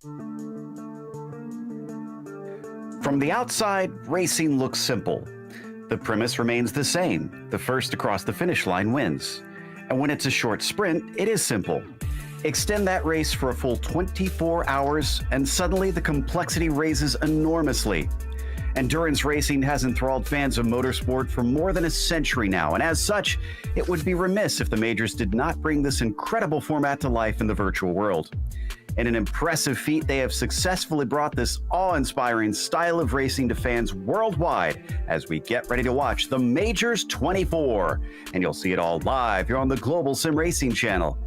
From the outside, racing looks simple. The premise remains the same. The first to cross the finish line wins. And when it's a short sprint, it is simple. Extend that race for a full 24 hours, and suddenly the complexity raises enormously. Endurance racing has enthralled fans of motorsport for more than a century now, and as such, it would be remiss if the majors did not bring this incredible format to life in the virtual world. In an impressive feat, they have successfully brought this awe-inspiring style of racing to fans worldwide as we get ready to watch the Majors 24. And you'll see it all live here on the Global SimRacing channel.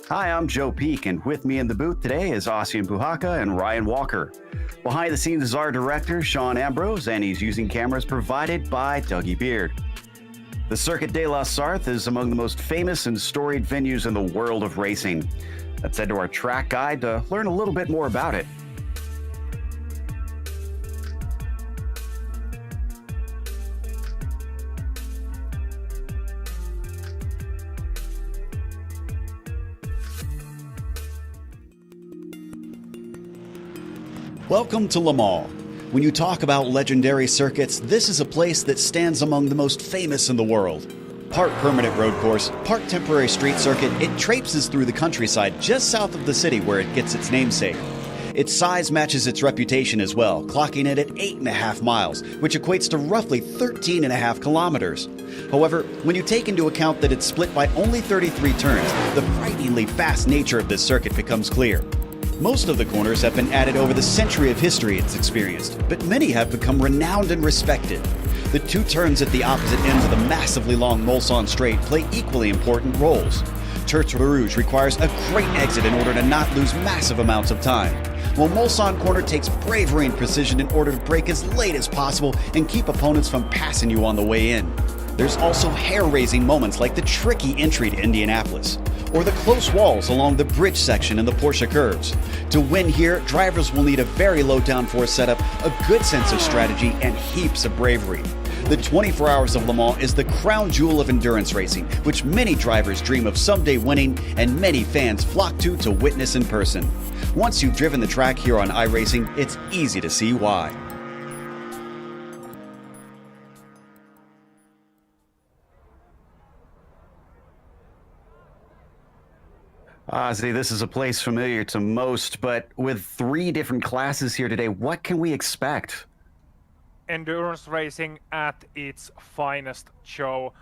Hi, I'm Joe Peak, and with me in the booth today is Ossian Puhaka and Ryan Walker. Behind the scenes is our director, Sean Ambrose, and he's using cameras provided by Dougie Beard. The Circuit de la Sarthe is among the most famous and storied venues in the world of racing. Let's head to our track guide to learn a little bit more about it. Welcome to Le Mans. When you talk about legendary circuits, this is a place that stands among the most famous in the world. Part permanent road course, part temporary street circuit, it traipses through the countryside just south of the city where it gets its namesake. Its size matches its reputation as well, clocking it at 8.5 miles, which equates to roughly 13.5 kilometers. However, when you take into account that it's split by only 33 turns, the frighteningly fast nature of this circuit becomes clear. Most of the corners have been added over the century of history it's experienced, but many have become renowned and respected. The two turns at the opposite ends of the massively long Mulsanne Straight play equally important roles. Tertre Rouge requires a great exit in order to not lose massive amounts of time, while Mulsanne Corner takes bravery and precision in order to brake as late as possible and keep opponents from passing you on the way in. There's also hair-raising moments like the tricky entry to Indianapolis, or the close walls along the bridge section in the Porsche curves. To win here, drivers will need a very low downforce setup, a good sense of strategy, and heaps of bravery. The 24 Hours of Le Mans is the crown jewel of endurance racing, which many drivers dream of someday winning and many fans flock to witness in person. Once you've driven the track here on iRacing, it's easy to see why. Ozzy, this is a place familiar to most, but with 3 different classes here today, what can we expect? Endurance racing at its finest show.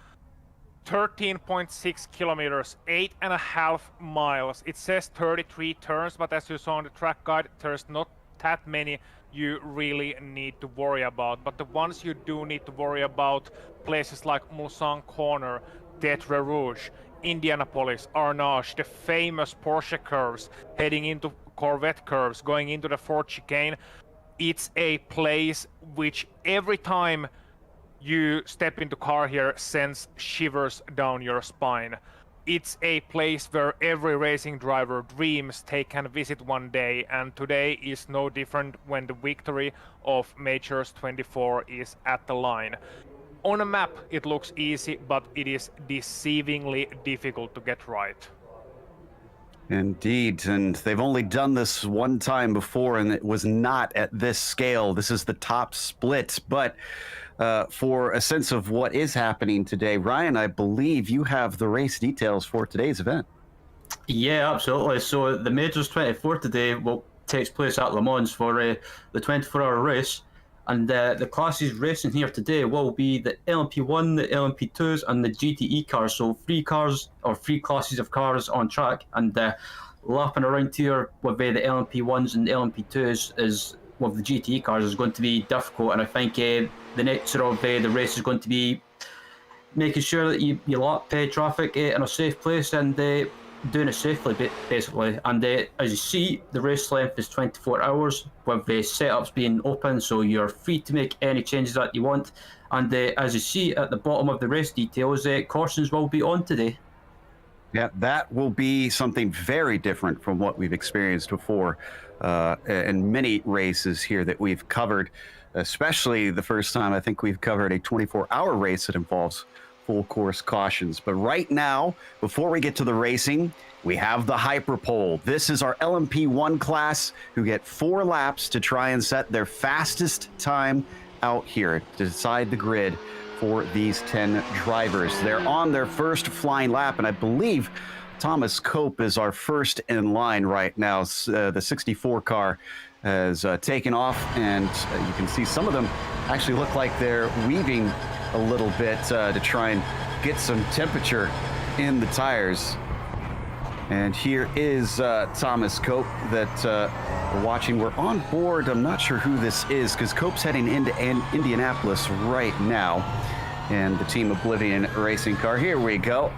13.6 kilometers, 8.5 miles. It says 33 turns, but as you saw on the track guide, there's not that many you really need to worry about. But the ones you do need to worry about, places like Mulsanne Corner, Tertre Rouge, Indianapolis, Arnage, the famous Porsche curves, heading into Corvette curves, going into the Ford chicane. It's a place which every time you step into car here sends shivers down your spine. It's a place where every racing driver dreams they can visit one day, and today is no different when the victory of Majors 24 is at the line. On a map it looks easy, but it is deceivingly difficult to get right. Indeed, and they've only done this one time before, and it was not at this scale. This is the top split, but for a sense of what is happening today, Ryan, I believe you have the race details for today's event. Yeah, absolutely. So the Majors 24 today takes place at Le Mans for the 24-hour race. And the classes racing here today will be the LMP1, the LMP2s, and the GTE cars. So 3 cars, or 3 classes of cars on track. And lapping around here with the LMP1s and the LMP2s is with the GTE cars is going to be difficult. And I think the nature of the race is going to be making sure that you lap traffic in a safe place and doing it safely, basically. And as you see, the race length is 24 hours with the setups being open, so you're free to make any changes that you want. And as you see at the bottom of the race details, cautions will be on today. Yeah, that will be something very different from what we've experienced before in many races here that we've covered, especially the first time I think we've covered a 24-hour race that involves full course cautions. But right now, before we get to the racing, we have the Hyperpole. This is our LMP1 class who get 4 laps to try and set their fastest time out here to decide the grid for these 10 drivers. They're on their first flying lap, and I believe Thomas Cope is our first in line right now. The 64 car has taken off, and you can see some of them actually look like they're weaving a little bit to try and get some temperature in the tires. And here is Thomas Cope that we're watching. We're on board. I'm not sure who this is because Cope's heading into Indianapolis right now. And the Team Oblivion racing car. Here we go.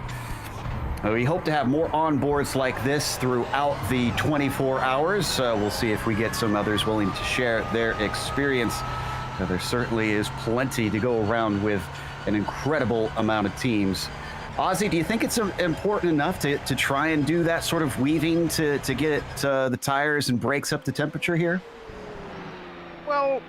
We hope to have more onboards like this throughout the 24 hours. We'll see if we get some others willing to share their experience. There certainly is plenty to go around with an incredible amount of teams. Ozzy, do you think it's important enough to try and do that sort of weaving to get the tires and brakes up to temperature here? Well,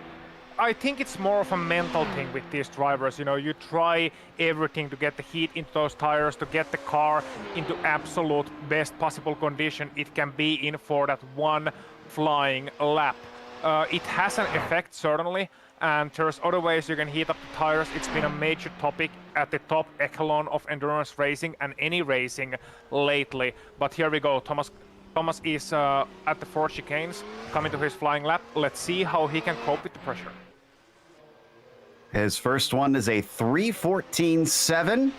I think it's more of a mental thing with these drivers. You know, you try everything to get the heat into those tires, to get the car into absolute best possible condition it can be in for that one flying lap. It has an effect, certainly, and there's other ways you can heat up the tires. It's been a major topic at the top echelon of endurance racing and any racing lately. But here we go. Thomas is at the 4 chicanes, coming to his flying lap. Let's see how he can cope with the pressure. His first one is a 3:14.7,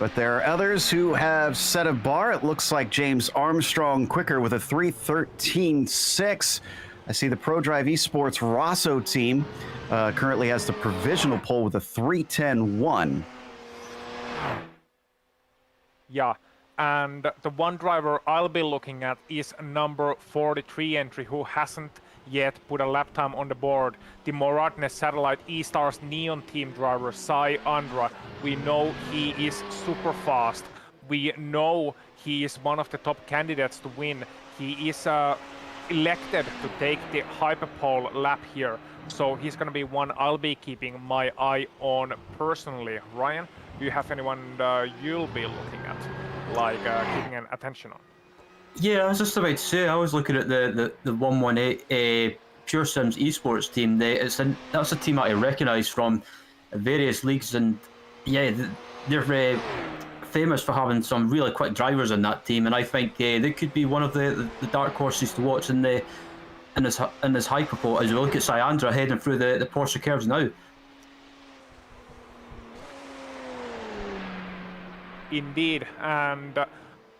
but there are others who have set a bar. It looks like James Armstrong quicker with a 3:13.6. I see the ProDrive Esports Rosso team currently has the provisional pole with a 3:10.1. Yeah, and the one driver I'll be looking at is number 43 entry, who hasn't yet put a lap time on the board. The Moratnes Satellite E-Stars Neon team driver, Sai Andra. We know he is super fast. We know he is one of the top candidates to win. He is elected to take the Hyperpole lap here. So he's going to be one I'll be keeping my eye on personally. Ryan, do you have anyone you'll be looking at, like keeping an attention on? Yeah, I was just about to say, I was looking at the 118 Pure Sims Esports team. That's a team that I recognise from various leagues, and yeah, they're very famous for having some really quick drivers in that team, and I think they could be one of the dark horses to watch in this Hyperpole as we look at Syandra heading through the Porsche curves now. Indeed, and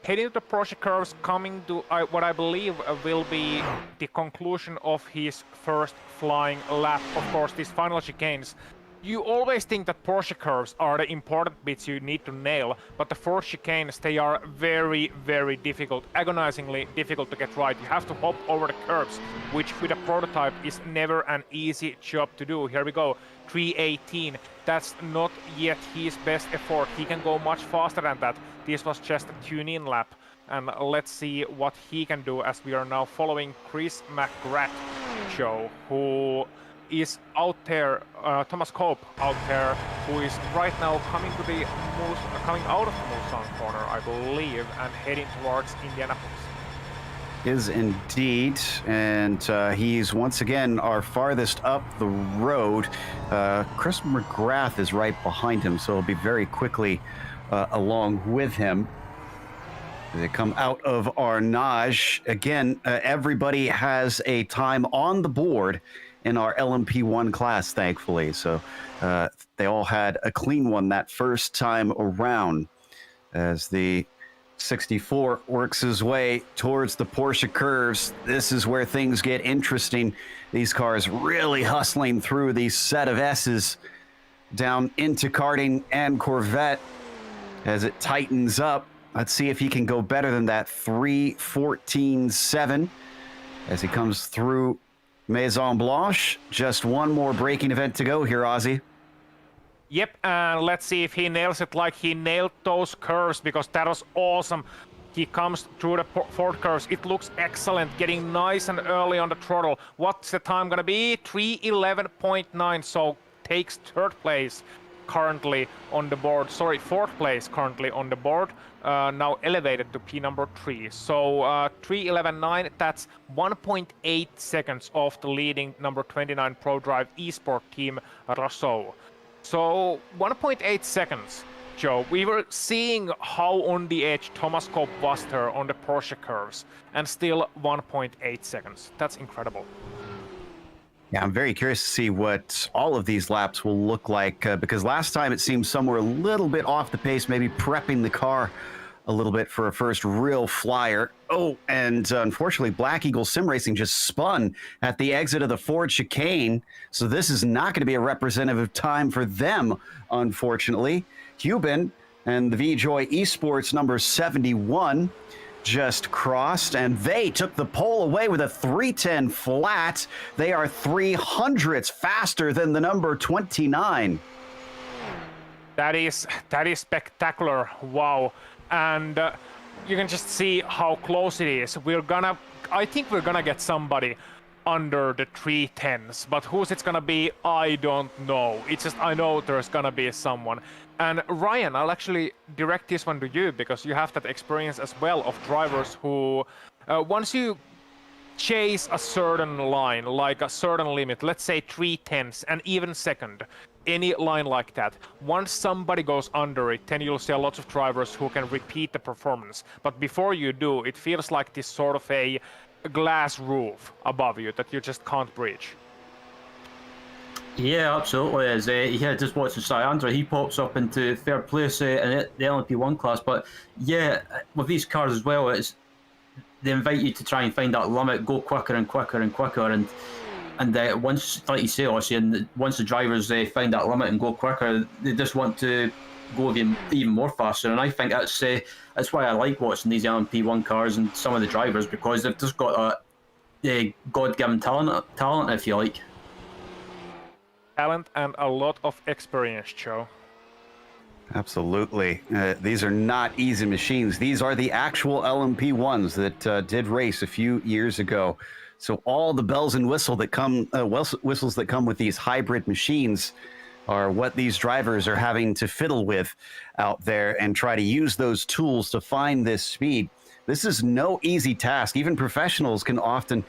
heading to the Porsche curves, coming to what I believe will be the conclusion of his first flying lap. Of course, these final chicanes. You always think that Porsche curves are the important bits you need to nail, but the 4 chicanes, they are very, very difficult, agonizingly difficult to get right. You have to hop over the curbs, which with a prototype is never an easy job to do. Here we go, 3:18. That's not yet his best effort. He can go much faster than that. This was just a tune-in lap. And let's see what he can do as we are now following Chris McGrath show, who is out there, Thomas Cope out there, who is right now coming out of the Mulsanne corner, I believe, and heading towards Indianapolis. Is indeed, and he's once again our farthest up the road. Chris McGrath is right behind him, so he'll be very quickly along with him. They come out of Arnage. Again, everybody has a time on the board in our LMP1 class, thankfully. So they all had a clean one that first time around as the 64 works his way towards the Porsche curves. This is where things get interesting. These cars really hustling through these set of S's down into karting and Corvette as it tightens up. Let's see if he can go better than that 3:14.7 as he comes through Maison Blanche. Just one more braking event to go here, Ozzy. Yep, and let's see if he nails it like he nailed those curves, because that was awesome. He comes through the 4 curves. It looks excellent, getting nice and early on the throttle. What's the time gonna be? 3:11.9, so takes 3rd place. currently on the board, sorry, 4th place currently on the board, now elevated to P number 3. So 3:11.9, that's 1.8 seconds off the leading number 29 ProDrive Esport team, Rasso. So 1.8 seconds, Joe. We were seeing how on the edge Thomas Cope was there on the Porsche curves, and still 1.8 seconds. That's incredible. Yeah, I'm very curious to see what all of these laps will look like, because last time it seemed somewhere a little bit off the pace, maybe prepping the car a little bit for a first real flyer. Oh, and unfortunately, Black Eagle SimRacing just spun at the exit of the Ford chicane, so this is not going to be a representative time for them, unfortunately. Cuban and the VJoy Esports number 71 just crossed, and they took the pole away with a 3:10 flat. They are 300ths faster than the number 29. That is spectacular. Wow. And you can just see how close it is. I think we're gonna get somebody under the 3:10s, but who's it's gonna be, I don't know. It's just, I know there's gonna be someone. And Ryan, I'll actually direct this one to you, because you have that experience as well of drivers who, once you chase a certain line, like a certain limit, let's say 3/10s and even second, any line like that, once somebody goes under it, then you'll see a lot of drivers who can repeat the performance. But before you do, it feels like this sort of a glass roof above you that you just can't breach. Yeah, absolutely. As just watching Syandra, he pops up into third place in the LMP1 class. But yeah, with these cars as well, they invite you to try and find that limit, go quicker and quicker and quicker, and once, like you say, Ossie, and once the drivers find that limit and go quicker, they just want to go even more faster. And I think that's why I like watching these LMP1 cars and some of the drivers, because they've just got a God-given talent, if you like. Talent and a lot of experience, Joe. Absolutely. These are not easy machines. These are the actual LMP1s that did race a few years ago. So all the bells and whistles that come with these hybrid machines are what these drivers are having to fiddle with out there and try to use those tools to find this speed. This is no easy task. Even professionals can often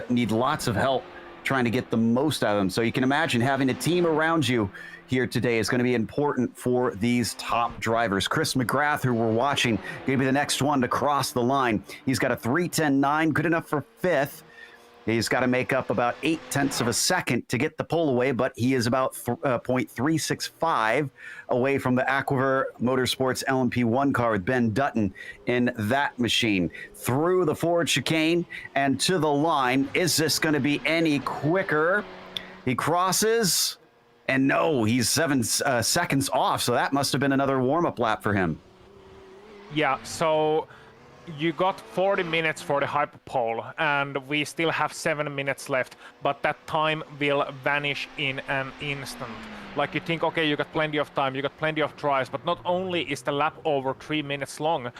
need lots of help trying to get the most out of them. So you can imagine having a team around you here today is going to be important for these top drivers. Chris McGrath, who we're watching, going to be the next one to cross the line. He's got a 3:10.9, good enough for 5th. He's got to make up about 0.8 of a second to get the pole away, but he is about 0.365 away from the Aquiver Motorsports LMP1 car with Ben Dutton in that machine. Through the Ford chicane and to the line. Is this going to be any quicker? He crosses, and no, he's 7 seconds off, so that must have been another warm-up lap for him. Yeah, so you got 40 minutes for the hyperpole, and we still have 7 minutes left, but that time will vanish in an instant. Like, you think, okay, you got plenty of time, you got plenty of tries, but not only is the lap over 3 minutes long,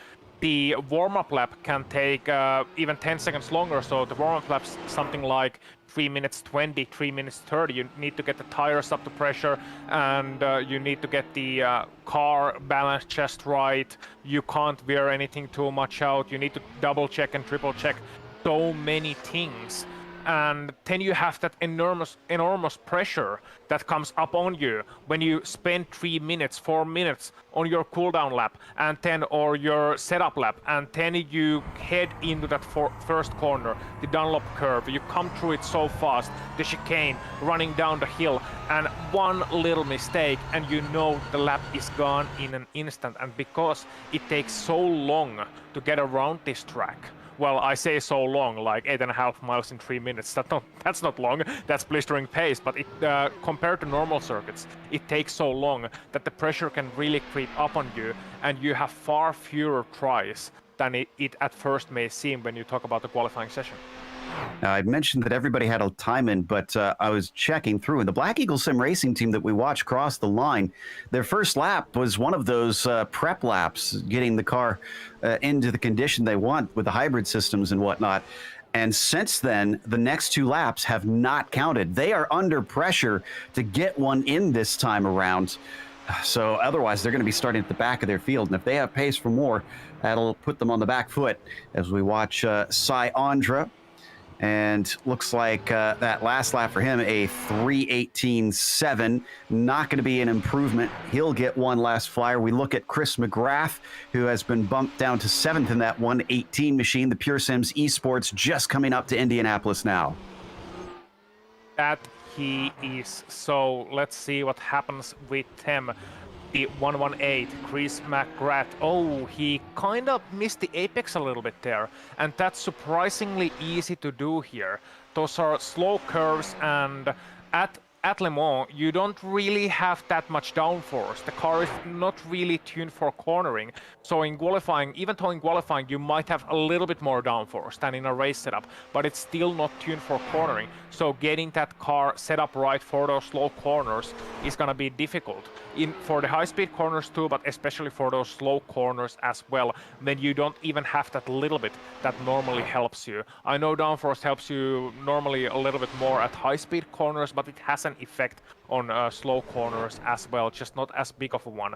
the warm-up lap can take even 10 seconds longer. So the warm-up lap's something like 3 minutes 20, 3 minutes 30. You need to get the tires up to pressure, and you need to get the car balance just right. You can't wear anything too much out. You need to double check and triple check so many things. And then you have that enormous pressure that comes up on you when you spend 3 minutes, 4 minutes on your cooldown lap, and then or your setup lap, and then you head into that first corner, the Dunlop curve. You come through it so fast, the chicane, running down the hill, and one little mistake, and you know the lap is gone in an instant. And because it takes so long to get around this track, well, I say so long, like 8.5 miles in 3 minutes. That's not long. That's blistering pace. But compared to normal circuits, it takes so long that the pressure can really creep up on you, and you have far fewer tries than it at first may seem when you talk about the qualifying session. Now, I'd mentioned that everybody had a time in, but I was checking through, and the Black Eagle SimRacing team that we watched cross the line, their first lap was one of those prep laps, getting the car into the condition they want with the hybrid systems and whatnot. And since then, the next 2 laps have not counted. They are under pressure to get one in this time around. So otherwise, they're going to be starting at the back of their field. And if they have pace for more, that'll put them on the back foot as we watch Andra. And looks like that last lap for him, a 3:18.7, not going to be an improvement. He'll get one last flyer. We look at Chris McGrath, who has been bumped down to 7th in that 1:18 machine. The Pure Sims Esports just coming up to Indianapolis now. That he is. So let's see what happens with him. The 118, Chris McGrath. Oh, he kind of missed the apex a little bit there, and that's surprisingly easy to do here. Those are slow curves, and at Le Mans, you don't really have that much downforce. The car is not really tuned for cornering. So in qualifying, even though in qualifying you might have a little bit more downforce than in a race setup, but it's still not tuned for cornering. So getting that car set up right for those slow corners is gonna be difficult. For the high-speed corners too, but especially for those slow corners as well, then you don't even have that little bit that normally helps you. I know downforce helps you normally a little bit more at high-speed corners, but it has an effect on slow corners as well, just not as big of a one.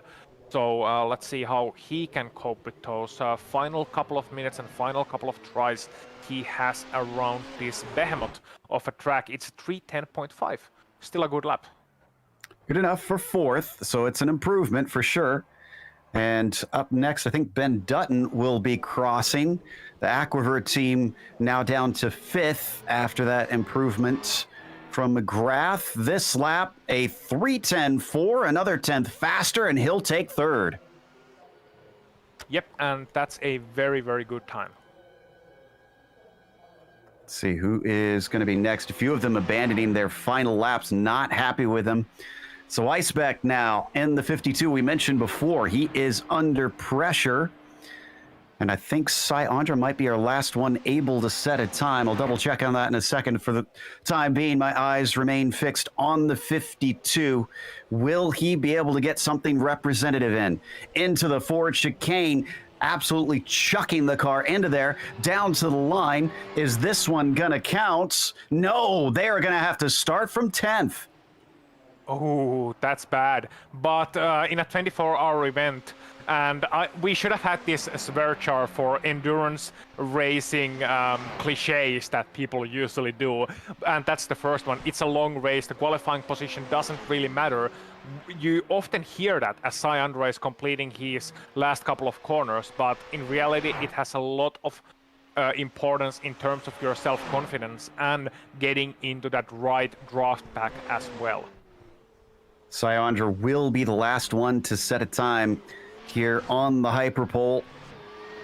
So let's see how he can cope with those final couple of minutes and final couple of tries he has around this behemoth of a track. It's 3:10.5, still a good lap. Good enough for 4th, so it's an improvement for sure. And up next, I think Ben Dutton will be crossing. The Aquiver team now down to 5th after that improvement from McGrath. This lap, a 3:10.4, another 10th faster, and he'll take 3rd. Yep, and that's a very, very good time. Let's see who is going to be next. A few of them abandoning their final laps, not happy with them. So Icebeck now in the 52 we mentioned before. He is under pressure. And I think Andra might be our last one able to set a time. I'll double check on that in a second. For the time being, my eyes remain fixed on the 52. Will he be able to get something representative into the forward chicane? Absolutely chucking the car into there, down to the line. Is this one gonna count? No, they are gonna have to start from 10th. Oh, that's bad. But in a 24-hour event, and we should have had this surcharge for endurance racing cliches that people usually do. And that's the first one. It's a long race. The qualifying position doesn't really matter. You often hear that as Andra is completing his last couple of corners, but in reality, it has a lot of importance in terms of your self-confidence and getting into that right draft pack as well. Andra will be the last one to set a time here on the Hyperpole.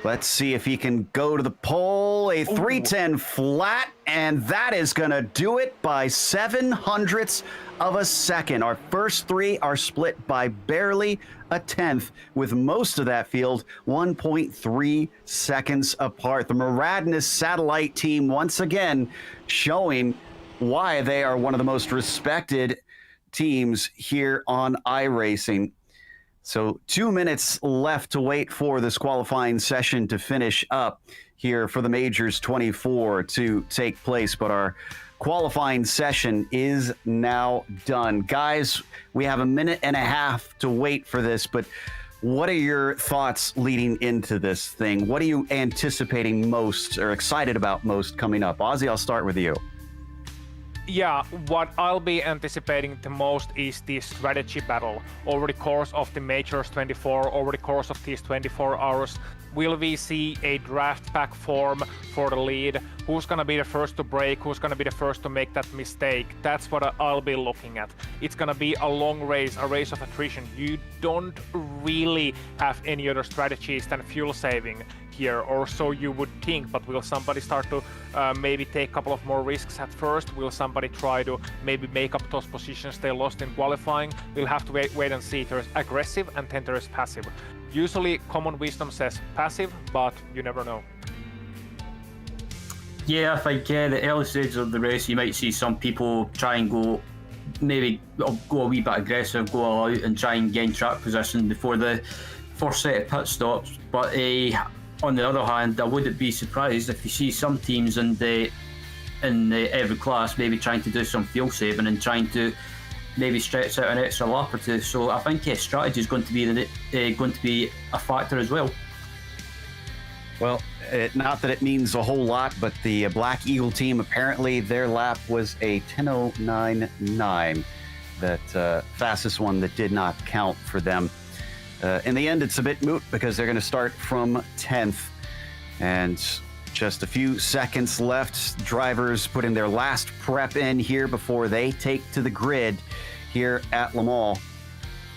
Let's see if he can go to the pole. A 3:10 flat, and that is going to do it by 0.07 of a second. Our first three are split by barely a tenth, with most of that field 1.3 seconds apart. The Muradness Satellite team once again showing why they are one of the most respected teams here on iRacing. So 2 minutes left to wait for this qualifying session to finish up here for the Majors 24 to take place. But our qualifying session is now done. Guys, we have a minute and a half to wait for this, but what are your thoughts leading into this thing? What are you anticipating most or excited about most coming up? Ozzy, I'll start with you. Yeah, what I'll be anticipating the most is the strategy battle over the course of the Majors 24, over the course of these 24 hours. Will we see a draft pack form for the lead? Who's gonna be the first to break? Who's gonna be the first to make that mistake? That's what I'll be looking at. It's gonna be a long race, a race of attrition. You don't really have any other strategies than fuel saving here, or so you would think, but will somebody start to maybe take a couple of more risks at first? Will somebody try to maybe make up those positions they lost in qualifying? We'll have to wait and see. There's aggressive and then there is passive. Usually common wisdom says passive, but you never know. Yeah, I think the early stages of the race, you might see some people try and go a wee bit aggressive, go all out and try and gain track position before the first set of pit stops. But on the other hand, I wouldn't be surprised if you see some teams in every class maybe trying to do some fuel saving and trying to maybe stretch out an extra lap or two. So I think strategy is going to be a factor as well. Well, not that it means a whole lot, but the Black Eagle team, apparently their lap was a 10:09.9, that fastest one that did not count for them. In the end, it's a bit moot because they're going to start from 10th, and just a few seconds left. Drivers putting their last prep in here before they take to the grid here at Le Mans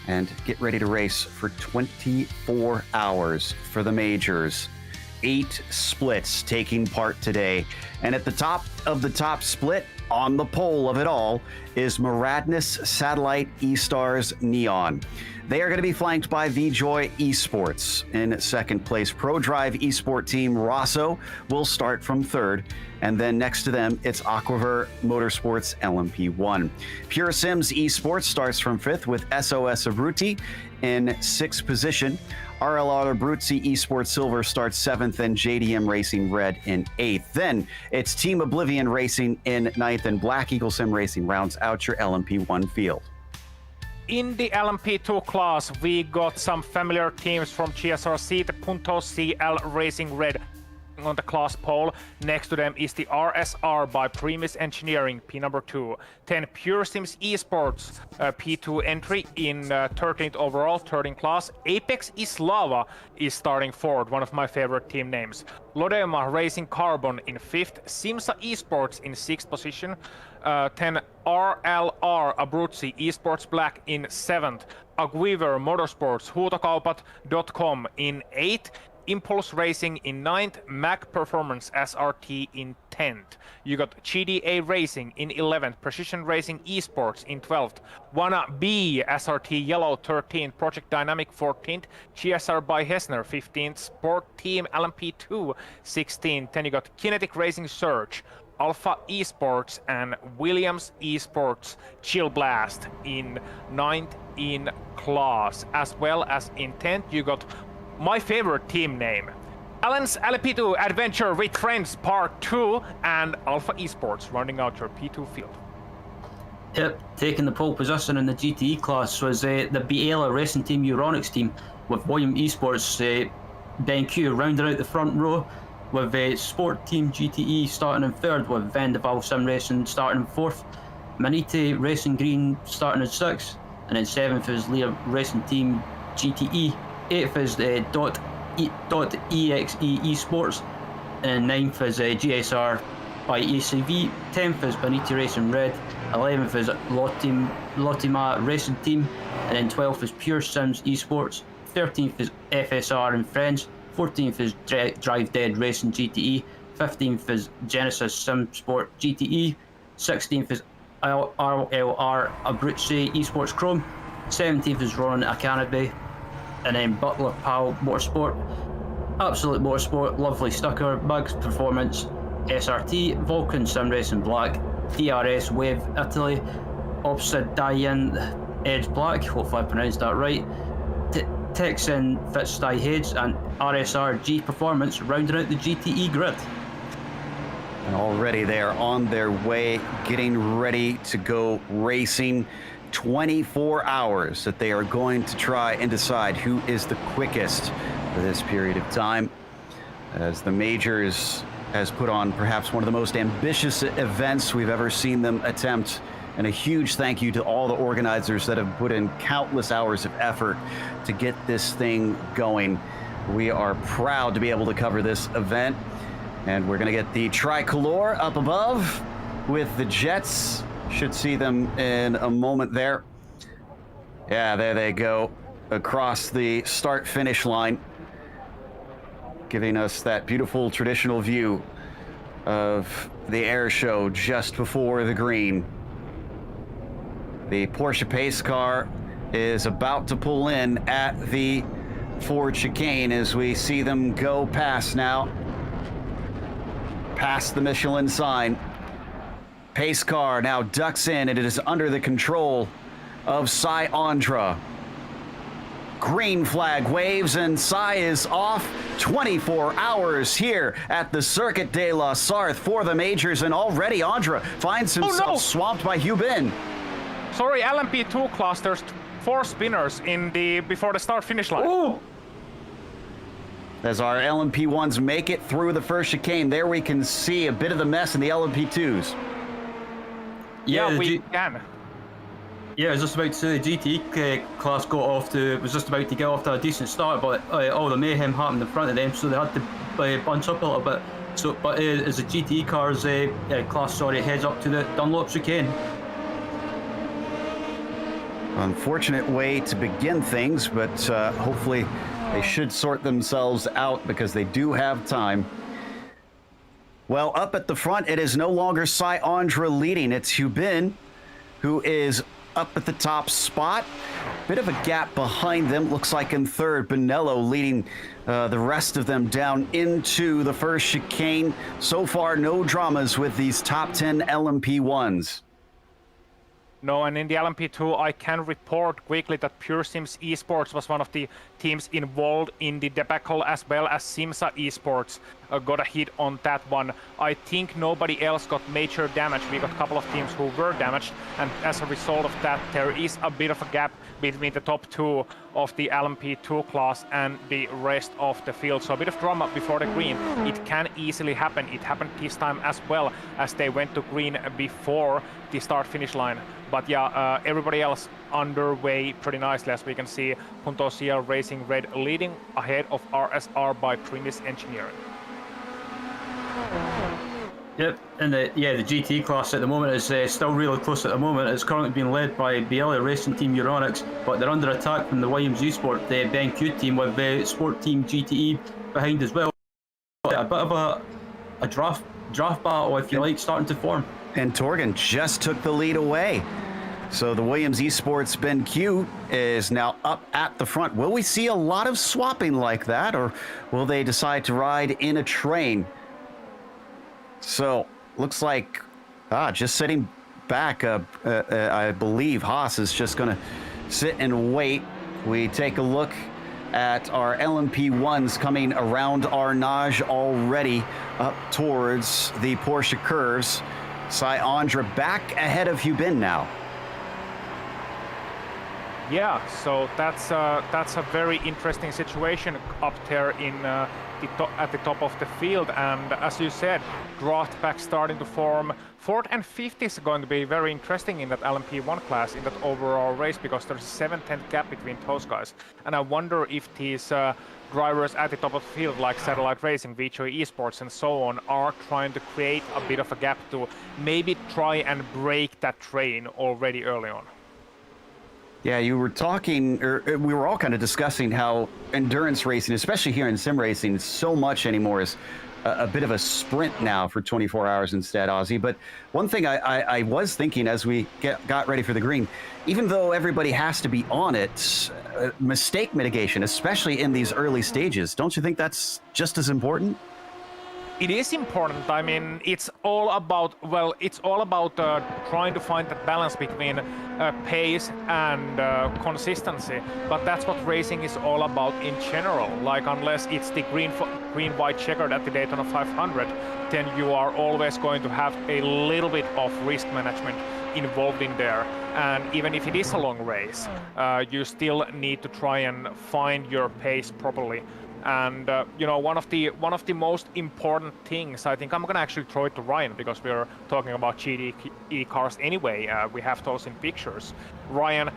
and get ready to race for 24 hours for the majors. 8 splits taking part today. And at the top of the top split, on the pole of it all, is Maradness Satellite E-Stars Neon. They are going to be flanked by VJoy Esports. In second place, ProDrive Esport team Rosso will start from third. And then next to them, it's Aquaver Motorsports LMP1. Pure Sims Esports starts from fifth with SOS Abruzzi in sixth position. RLR Abruzzi Esports Silver starts seventh, and JDM Racing Red in eighth. Then it's Team Oblivion Racing in ninth, and Black Eagle Sim Racing rounds out your LMP1 field. In the LMP2 class, we got some familiar teams from GSRC, the Punto CL Racing Red on the class pole. Next to them is the RSR by Primus Engineering, P number 2. 10 Pure Sims Esports, P2 entry in 13th overall, third in class. Apex Islava is starting forward, one of my favorite team names. Lodema Racing Carbon in 5th. Simsa Esports in 6th position. 10 RLR Abruzzi Esports Black in 7th. Agweaver Motorsports Huutokaupat.com in 8th. Impulse Racing in 9th, Mac Performance SRT in 10th. You got GDA Racing in 11th, Precision Racing Esports in 12th, Wanna B SRT Yellow 13th, Project Dynamic 14th, GSR by Hessner 15th, Sport Team LMP2 16th. Then you got Kinetic Racing Surge, Alpha Esports, and Williams Esports Chill Blast in 9th in class. As well as in 10th, you got my favorite team name, Alan's LP2 Adventure with Friends Part 2, and Alpha Esports rounding out your P2 field. Yep, taking the pole position in the GTE class was the Biela Racing Team Euronics team, with William Esports Ben Q rounding out the front row, with Sport Team GTE starting in third, with Vendaval Sim Racing starting in fourth, Manite Racing Green starting in sixth, and then seventh is Lear Racing Team GTE. 8th is .exe Esports, and 9th is GSR by ACV, 10th is Beniti Racing Red, 11th is Lotima Racing Team, and then 12th is Pure Sims Esports, 13th is FSR and Friends, 14th is Drive Dead Racing GTE, 15th is Genesis Sim Sport GTE, 16th is RLR Abruzzi Esports Chrome, 17th is Ronan Akanabe, and then Butler Pal Motorsport, Absolute Motorsport, Lovely Stucker, Bugs Performance, SRT, Vulcan Sim Racing Black, DRS Wave Italy, Obsidian Edge Black, hopefully I pronounced that right, Texan Fitzsty Hades, and RSR G Performance rounding out the GTE grid. And already they are on their way, getting ready to go racing. 24 hours that they are going to try and decide who is the quickest for this period of time, as the majors has put on perhaps one of the most ambitious events we've ever seen them attempt. And a huge thank you to all the organizers that have put in countless hours of effort to get this thing going. We are proud to be able to cover this event, and we're going to get the tricolor up above with the Jets. Should see them in a moment there. Yeah, there they go across the start-finish line, giving us that beautiful traditional view of the air show just before the green. The Porsche pace car is about to pull in at the Ford chicane as we see them go past now, past the Michelin sign. Pace car now ducks in, and it is under the control of Cy Andra. Green flag waves, and Cy is off. 24 hours here at the Circuit de la Sarthe for the majors, and already Andra finds himself swamped by Hubin. Sorry, LMP2 class, there's 4 spinners in before the start-finish line. Oh! As our LMP1s make it through the first chicane, there we can see a bit of the mess in the LMP2s. Yeah, we can. Yeah, I was just about to say the GT class was just about to get off to a decent start, but all the mayhem happened in front of them, so they had to bunch up a little bit. So, but as the GT cars class, heads up to the Dunlop chicane. Unfortunate way to begin things, but hopefully they should sort themselves out because they do have time. Well, up at the front, it is no longer Andra leading. It's Hubin who is up at the top spot. Bit of a gap behind them. Looks like in third, Bonello leading the rest of them down into the first chicane. So far, no dramas with these top 10 LMP1s. No, and in the LMP2, I can report quickly that Pure Sims Esports was one of the teams involved in the debacle, as well as Simsa Esports got a hit on that one. I think nobody else got major damage. We got a couple of teams who were damaged, and as a result of that, there is a bit of a gap between the top 2 of the LMP2 class and the rest of the field. So a bit of drama before the green. It can easily happen. It happened this time as well, as they went to green before the start-finish line. But yeah, everybody else underway pretty nicely, as we can see Punto CL Racing Red leading ahead of RSR by Primus Engineering. Yep, and the GT class at the moment is still really close at the moment. It's currently being led by Biella Racing Team Euronics, but they're under attack from the Williams Esport, the BenQ team, with Sport Team GTE behind as well. A bit of a draft battle, if you like, starting to form. And Torgan just took the lead away. So the Williams Esports BenQ is now up at the front. Will we see a lot of swapping like that, or will they decide to ride in a train? So looks like just sitting back. I believe Haas is just going to sit and wait. We take a look at our LMP1s coming around Arnage already up towards the Porsche curves. Andra back ahead of Hubin now. Yeah, so that's a very interesting situation up there in at the top of the field, and as you said, draft pack starting to form. Fourth and fifth is going to be very interesting in that LMP1 class, in that overall race, because there's a 7-10 gap between those guys, and I wonder if these drivers at the top of the field, like Satellite Racing, VJ Esports, and so on, are trying to create a bit of a gap to maybe try and break that train already early on. Yeah, you were talking, or we were all kind of discussing how endurance racing, especially here in sim racing, so much anymore is a bit of a sprint now for 24 hours instead, Ozzy. But one thing I was thinking as we got ready for the green, even though everybody has to be on it, mistake mitigation, especially in these early stages, don't you think that's just as important? It is important. I mean, it's all about, well, it's all about trying to find that balance between pace and consistency. But that's what racing is all about in general. Like, unless it's the green-white checkered at the Daytona 500, then you are always going to have a little bit of risk management involved in there. And even if it is a long race, you still need to try and find your pace properly. And you know, one of the most important things, I think I'm gonna actually throw it to Ryan, because we're talking about GTE cars anyway. We have those in pictures. Ryan,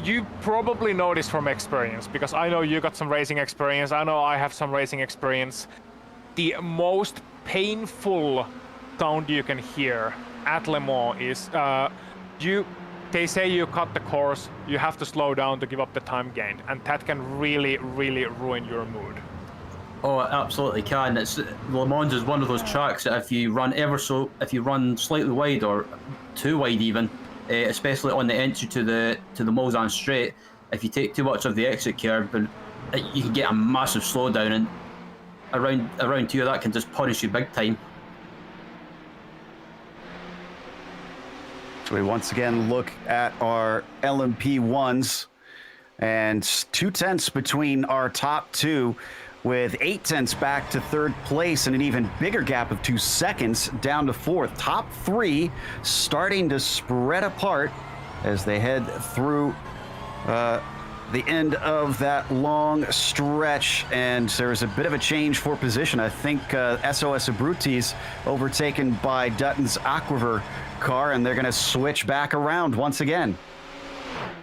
you probably know this from experience, because I know you got some racing experience. I know I have some racing experience. The most painful sound you can hear at Le Mans is they say you cut the course, you have to slow down to give up the time gained, and that can really, really ruin your mood. Oh, it absolutely can. Le Mans is one of those tracks that if you run slightly wide or too wide even, especially on the entry to the Mulsanne straight, if you take too much of the exit curve, you can get a massive slowdown, and around here that can just punish you big time. So we once again look at our LMP1s, and 2 tenths between our top two, with 8 tenths back to third place, and an even bigger gap of 2 seconds down to fourth. Top three starting to spread apart as they head through the end of that long stretch, and there's a bit of a change for position. I think SOS Abruzzi's overtaken by Dutton's Aquiver car, and they're going to switch back around once again.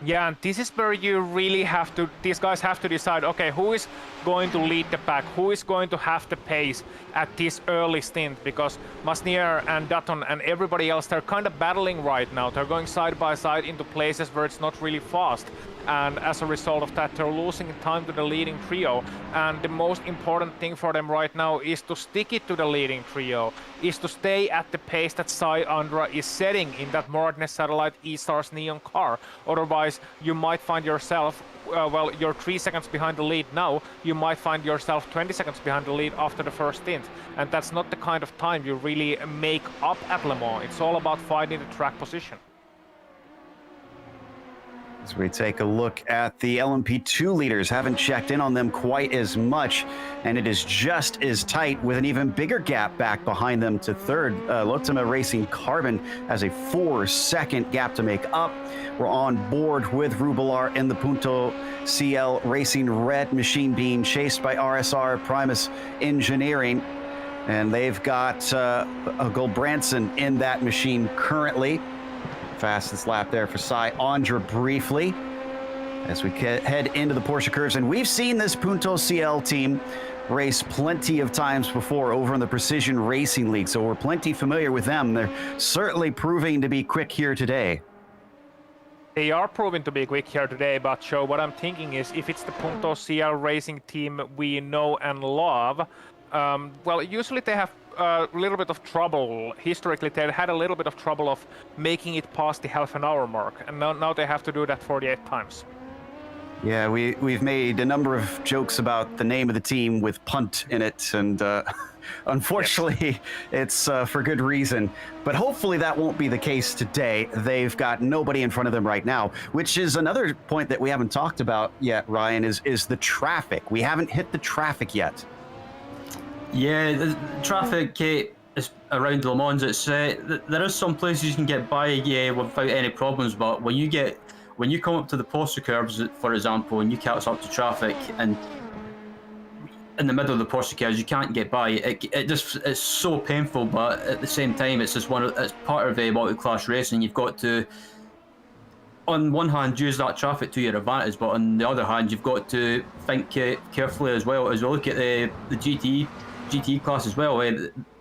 Yeah, and this is where you really have to, these guys have to decide, okay, who is going to lead the pack, who is going to have the pace at this early stint, because Masnier and Dutton and everybody else, they're kind of battling right now. They're going side by side into places where it's not really fast. And as a result of that, they're losing time to the leading trio. And the most important thing for them right now is to stick it to the leading trio, is to stay at the pace that Sai Andra is setting in that Moradnes Satellite E-Stars Neon car. Otherwise, you might find yourself, well, you're 3 seconds behind the lead now, you might find yourself 20 seconds behind the lead after the first stint. And that's not the kind of time you really make up at Le Mans. It's all about finding the track position. As we take a look at the LMP2 leaders, haven't checked in on them quite as much, and it is just as tight with an even bigger gap back behind them to third. Lotima Racing Carbon has a 4-second gap to make up. We're on board with Rubilar in the Punto CL Racing Red machine being chased by RSR Primus Engineering, and they've got Goldbranson in that machine currently. Fastest lap there for Sai Andra briefly as we head into the Porsche curves. And we've seen this Punto CL team race plenty of times before over in the Precision Racing League, so we're plenty familiar with them. They're certainly proving to be quick here today. They are proving to be quick here today, but Joe, what I'm thinking is if it's the Punto CL Racing team we know and love, well, usually they have a little bit of trouble. Historically, they had a little bit of trouble of making it past the half-an-hour mark, and now they have to do that 48 times. Yeah, we've made a number of jokes about the name of the team with punt in it, and unfortunately, it's for good reason. But hopefully that won't be the case today. They've got nobody in front of them right now, which is another point that we haven't talked about yet, Ryan, is the traffic. We haven't hit the traffic yet. Yeah, the traffic is around Le Mans. It's there is some places you can get by without any problems, but when you come up to the Porsche curves, for example, and you catch up to traffic, and in the middle of the Porsche curves you can't get by, it's so painful. But at the same time, it's just it's part of a multi-class racing. You've got to, on one hand, use that traffic to your advantage, but on the other hand, you've got to think carefully as well. As we look at the GT class as well,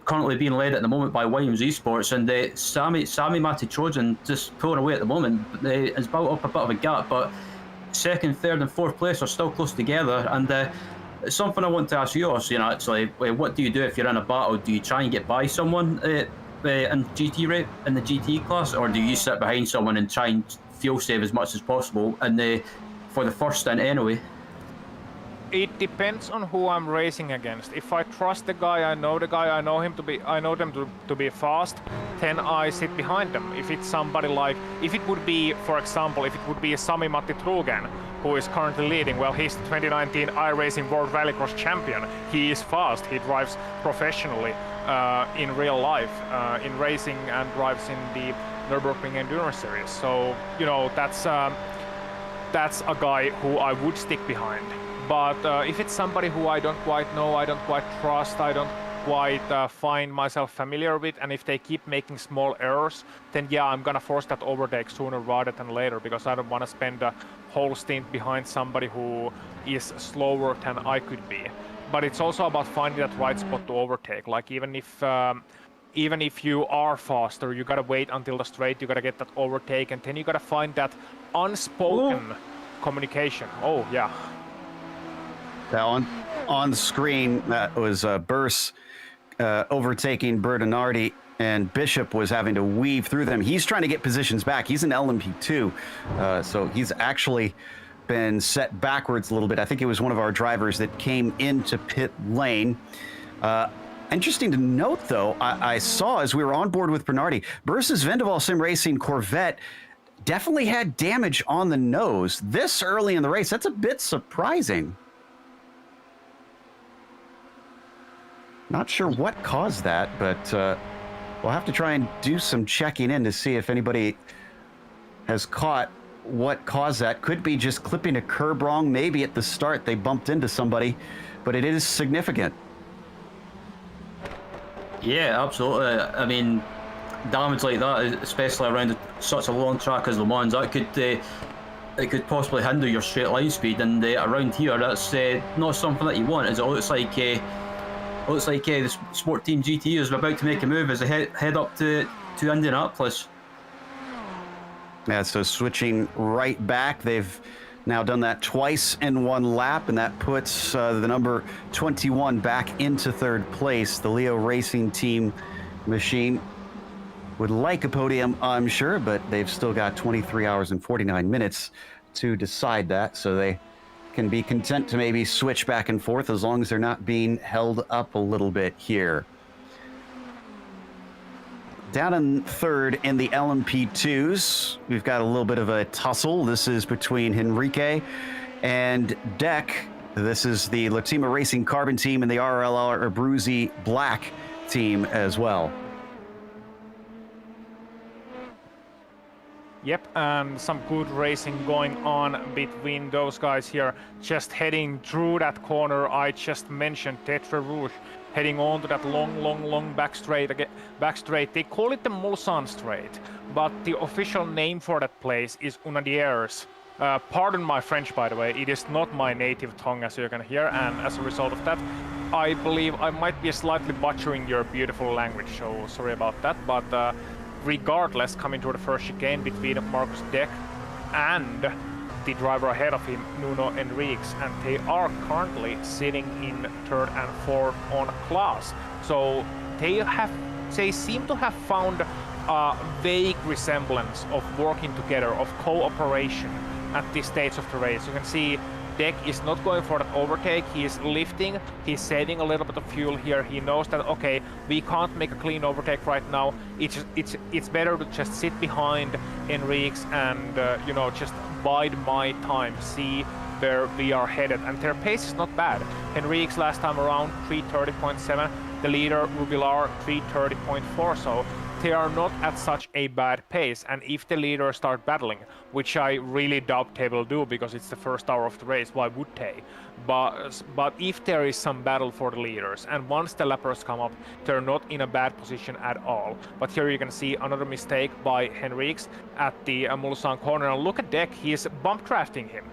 currently being led at the moment by Williams Esports, and Sami Mati-Trojan just pulling away at the moment. It's built up a bit of a gap, but second, third and fourth place are still close together. And it's something I want to ask you also, actually, what do you do if you're in a battle? Do you try and get by someone in the GT class, or do you sit behind someone and try and fuel save as much as possible for the first stint anyway? It depends on who I'm racing against. If I trust the guy, I know them to be fast, then I sit behind them. If it's somebody like, if it would be, for example, if it would be Sami Matti-Trugen, who is currently leading, well, he's the 2019 iRacing World Rallycross Champion. He is fast, he drives professionally in real life, in racing, and drives in the Nürburgring Endurance Series. So, that's a guy who I would stick behind. But if it's somebody who I don't quite know, I don't quite trust, I don't quite find myself familiar with, and if they keep making small errors, then yeah, I'm gonna force that overtake sooner rather than later, because I don't want to spend a whole stint behind somebody who is slower than I could be. But it's also about finding that right spot to overtake. Like even if you are faster, you gotta wait until the straight, you gotta get that overtake, and then you gotta find that unspoken communication. Oh yeah. On the screen, that was Burse overtaking Bertinardi, and Bishop was having to weave through them. He's trying to get positions back. He's an LMP2, so he's actually been set backwards a little bit. I think it was one of our drivers that came into pit lane. Interesting to note, though, I saw as we were on board with Bernardi, Burse's Vendaval SimRacing Corvette definitely had damage on the nose this early in the race. That's a bit surprising. Not sure what caused that, but we'll have to try and do some checking in to see if anybody has caught what caused that. Could be just clipping a curb wrong. Maybe at the start they bumped into somebody, but it is significant. Yeah, absolutely. I mean, damage like that, especially around such a long track as LeMans, that could possibly hinder your straight line speed. And around here, that's not something that you want. As it looks like the Sport Team GT is about to make a move as they head up to Indianapolis. Yeah, so switching right back. They've now done that twice in one lap, and that puts the number 21 back into third place. The Leo Racing Team machine would like a podium, I'm sure, but they've still got 23 hours and 49 minutes to decide that, so they can be content to maybe switch back and forth as long as they're not being held up a little bit here. Down in third in the LMP2s, we've got a little bit of a tussle. This is between Henrique and Deck. This is the Latima Racing Carbon team and the RLR Abruzzi Black team as well. Yep, and some good racing going on between those guys here. Just heading through that corner I just mentioned, Tetre Rouge, heading on to that long back straight. They call it the Mulsanne Straight, but the official name for that place is Unadiers. Pardon my French, by the way. It is not my native tongue, as you can hear, and as a result of that, I believe I might be slightly butchering your beautiful language, so sorry about that. But regardless, coming to the first chicane between Marcus Deck and the driver ahead of him, Nuno Enriques, and they are currently sitting in third and fourth on class. So they seem to have found a vague resemblance of working together, of cooperation at this stage of the race. You can see Deck is not going for that overtake. He is lifting, he's saving a little bit of fuel here. He knows that, okay, we can't make a clean overtake right now. It's better to just sit behind Enriques and just bide my time, see where we are headed. And their pace is not bad. Enriques last time around 3:30.7, the leader Rubilar 3:30.4, so they are not at such a bad pace. And if the leaders start battling, which I really doubt they will do because it's the first hour of the race, why would they? But if there is some battle for the leaders, and once the lappers come up, they're not in a bad position at all. But here you can see another mistake by Henriques at the Mulsanne corner. And look at Deck, he is bump drafting him.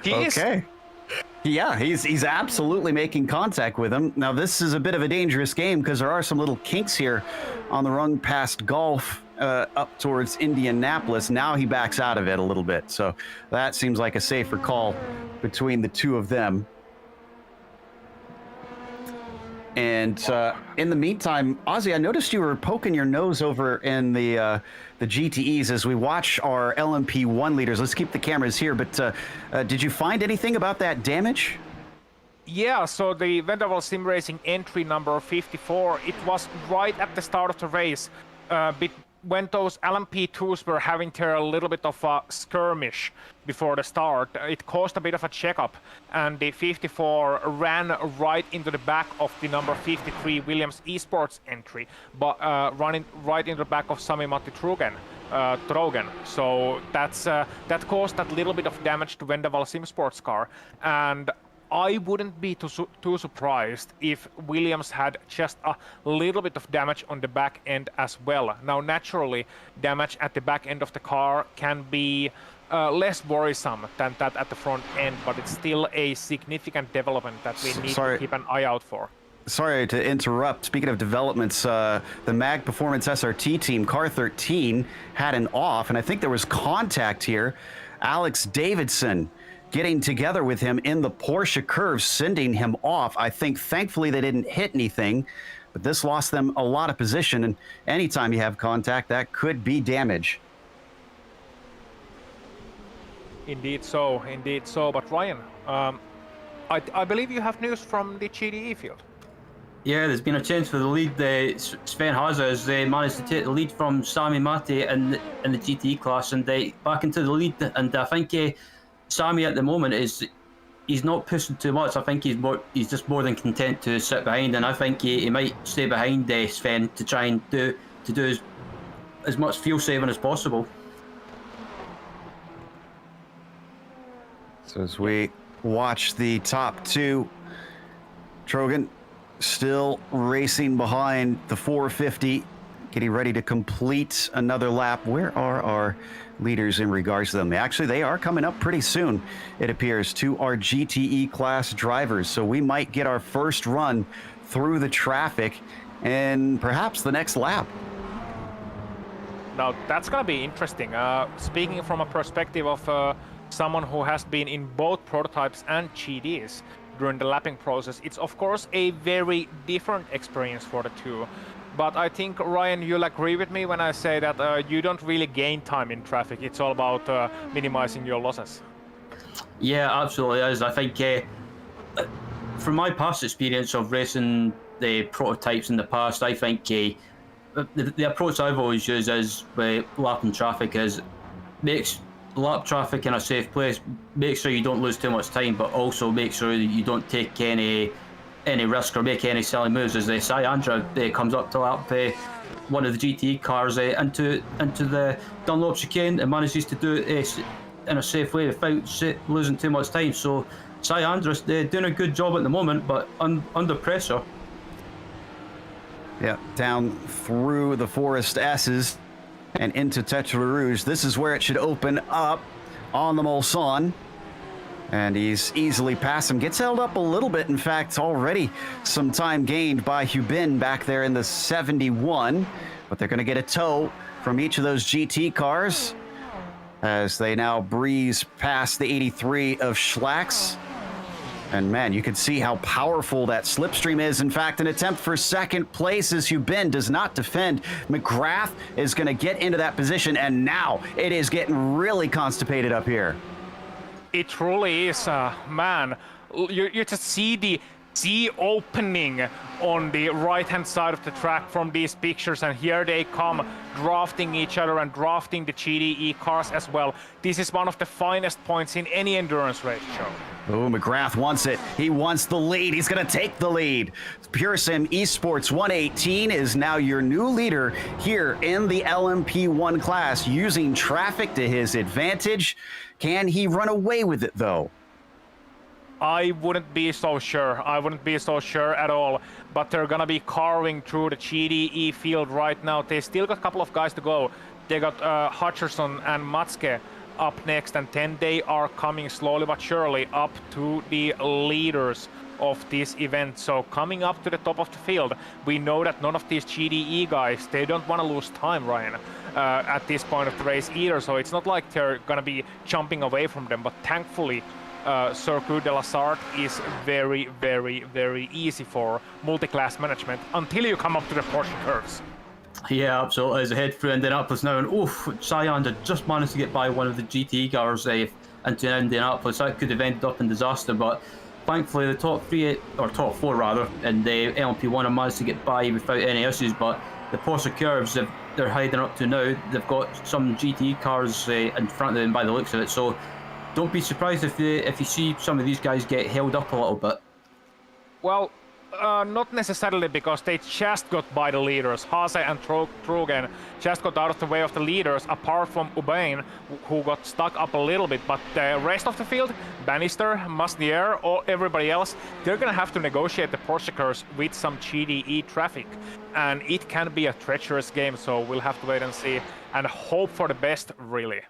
Okay. Yeah, he's absolutely making contact with him. Now, this is a bit of a dangerous game because there are some little kinks here on the run past Gulf up towards Indianapolis. Now he backs out of it a little bit, so that seems like a safer call between the two of them. And in the meantime, Ozzy, I noticed you were poking your nose over in the GTEs as we watch our LMP1 leaders. Let's keep the cameras here, but did you find anything about that damage? Yeah, so the Vendaval SimRacing entry number 54, it was right at the start of the race, when those LMP2s were having their little bit of a skirmish before the start. It caused a bit of a checkup, and the 54 ran right into the back of the number 53 Williams Esports entry, but running right into the back of Sami-Matti Trogen. So that caused that little bit of damage to Vendaval Sim Sports car, and I wouldn't be too surprised if Williams had just a little bit of damage on the back end as well. Now, naturally, damage at the back end of the car can be less worrisome than that at the front end, but it's still a significant development that we need to keep an eye out for. Sorry to interrupt. Speaking of developments, the MAG Performance SRT team, car 13, had an off, and I think there was contact here. Alex Davidson getting together with him in the Porsche curve, sending him off. I think thankfully they didn't hit anything, but this lost them a lot of position, and anytime you have contact, that could be damage. Indeed so. But Ryan, I believe you have news from the GDE field. Yeah, there's been a change for the lead. Sven Haase has managed to take the lead from Sami Matti in the GTE class and back into the lead, and I think Sami at the moment he's not pushing too much. I think he's just more than content to sit behind, and I think he might stay behind Sven to try and do as much fuel saving as possible. So as we watch the top two, Trogan still racing behind the 450, getting ready to complete another lap. Where are our leaders in regards to them? Actually, they are coming up pretty soon, it appears, to our GTE class drivers. So we might get our first run through the traffic and perhaps the next lap. Now, that's going to be interesting. Speaking from a perspective of someone who has been in both prototypes and GTs during the lapping process, it's of course a very different experience for the two. But I think, Ryan, you'll agree with me when I say that you don't really gain time in traffic. It's all about minimizing your losses. Yeah, absolutely is. I think from my past experience of racing the prototypes in the past, I think the approach I've always used is with lapping traffic is makes lap traffic in a safe place, make sure you don't lose too much time, but also make sure that you don't take any risk or make any silly moves. As Syandra comes up to lap one of the GT cars into the Dunlop chicane and manages to do it in a safe way without losing too much time. So Syandra's doing a good job at the moment, but under pressure. Yeah, down through the Forest S's and into Tetra Rouge. This is where it should open up on the Mulsanne. And he's easily past him. Gets held up a little bit. In fact, already some time gained by Hubin back there in the 71. But they're going to get a tow from each of those GT cars as they now breeze past the 83 of Schlacks. And man, you can see how powerful that slipstream is. In fact, an attempt for second place as Hubin does not defend. McGrath is going to get into that position, and now it is getting really constipated up here. It truly is, man. You just see the sea opening on the right-hand side of the track from these pictures, and here they come drafting each other and drafting the GDE cars as well. This is one of the finest points in any endurance race show. Oh, McGrath wants it. He wants the lead. He's going to take the lead. Pure Sim Esports 118 is now your new leader here in the LMP1 class, using traffic to his advantage. Can he run away with it, though? I wouldn't be so sure. I wouldn't be so sure at all. But they're gonna be carving through the GDE field right now. They still got a couple of guys to go. They got Hutcherson and Matske up next, and then they are coming slowly but surely up to the leaders of this event. So coming up to the top of the field, we know that none of these GDE guys, they don't want to lose time, Ryan, at this point of the race either. So it's not like they're gonna be jumping away from them, but thankfully Circuit de la Sarthe is very, very, very easy for multi-class management until you come up to the Porsche curves. Yeah, absolutely. As a head through Indianapolis now, and Syandra just managed to get by one of the GT cars into Indianapolis. That could have ended up in disaster, but thankfully the top three, or top four rather, and the LMP1 have managed to get by without any issues. But the Porsche curves, they're hiding up to now, they've got some GT cars in front of them by the looks of it. So don't be surprised if you see some of these guys get held up a little bit. Well, not necessarily, because they just got by the leaders. Haase and Trugen just got out of the way of the leaders, apart from Ubain, who got stuck up a little bit. But the rest of the field, Bannister, Masnier, or everybody else, they're gonna have to negotiate the Porsche cars with some GDE traffic. And it can be a treacherous game, so we'll have to wait and see and hope for the best, really.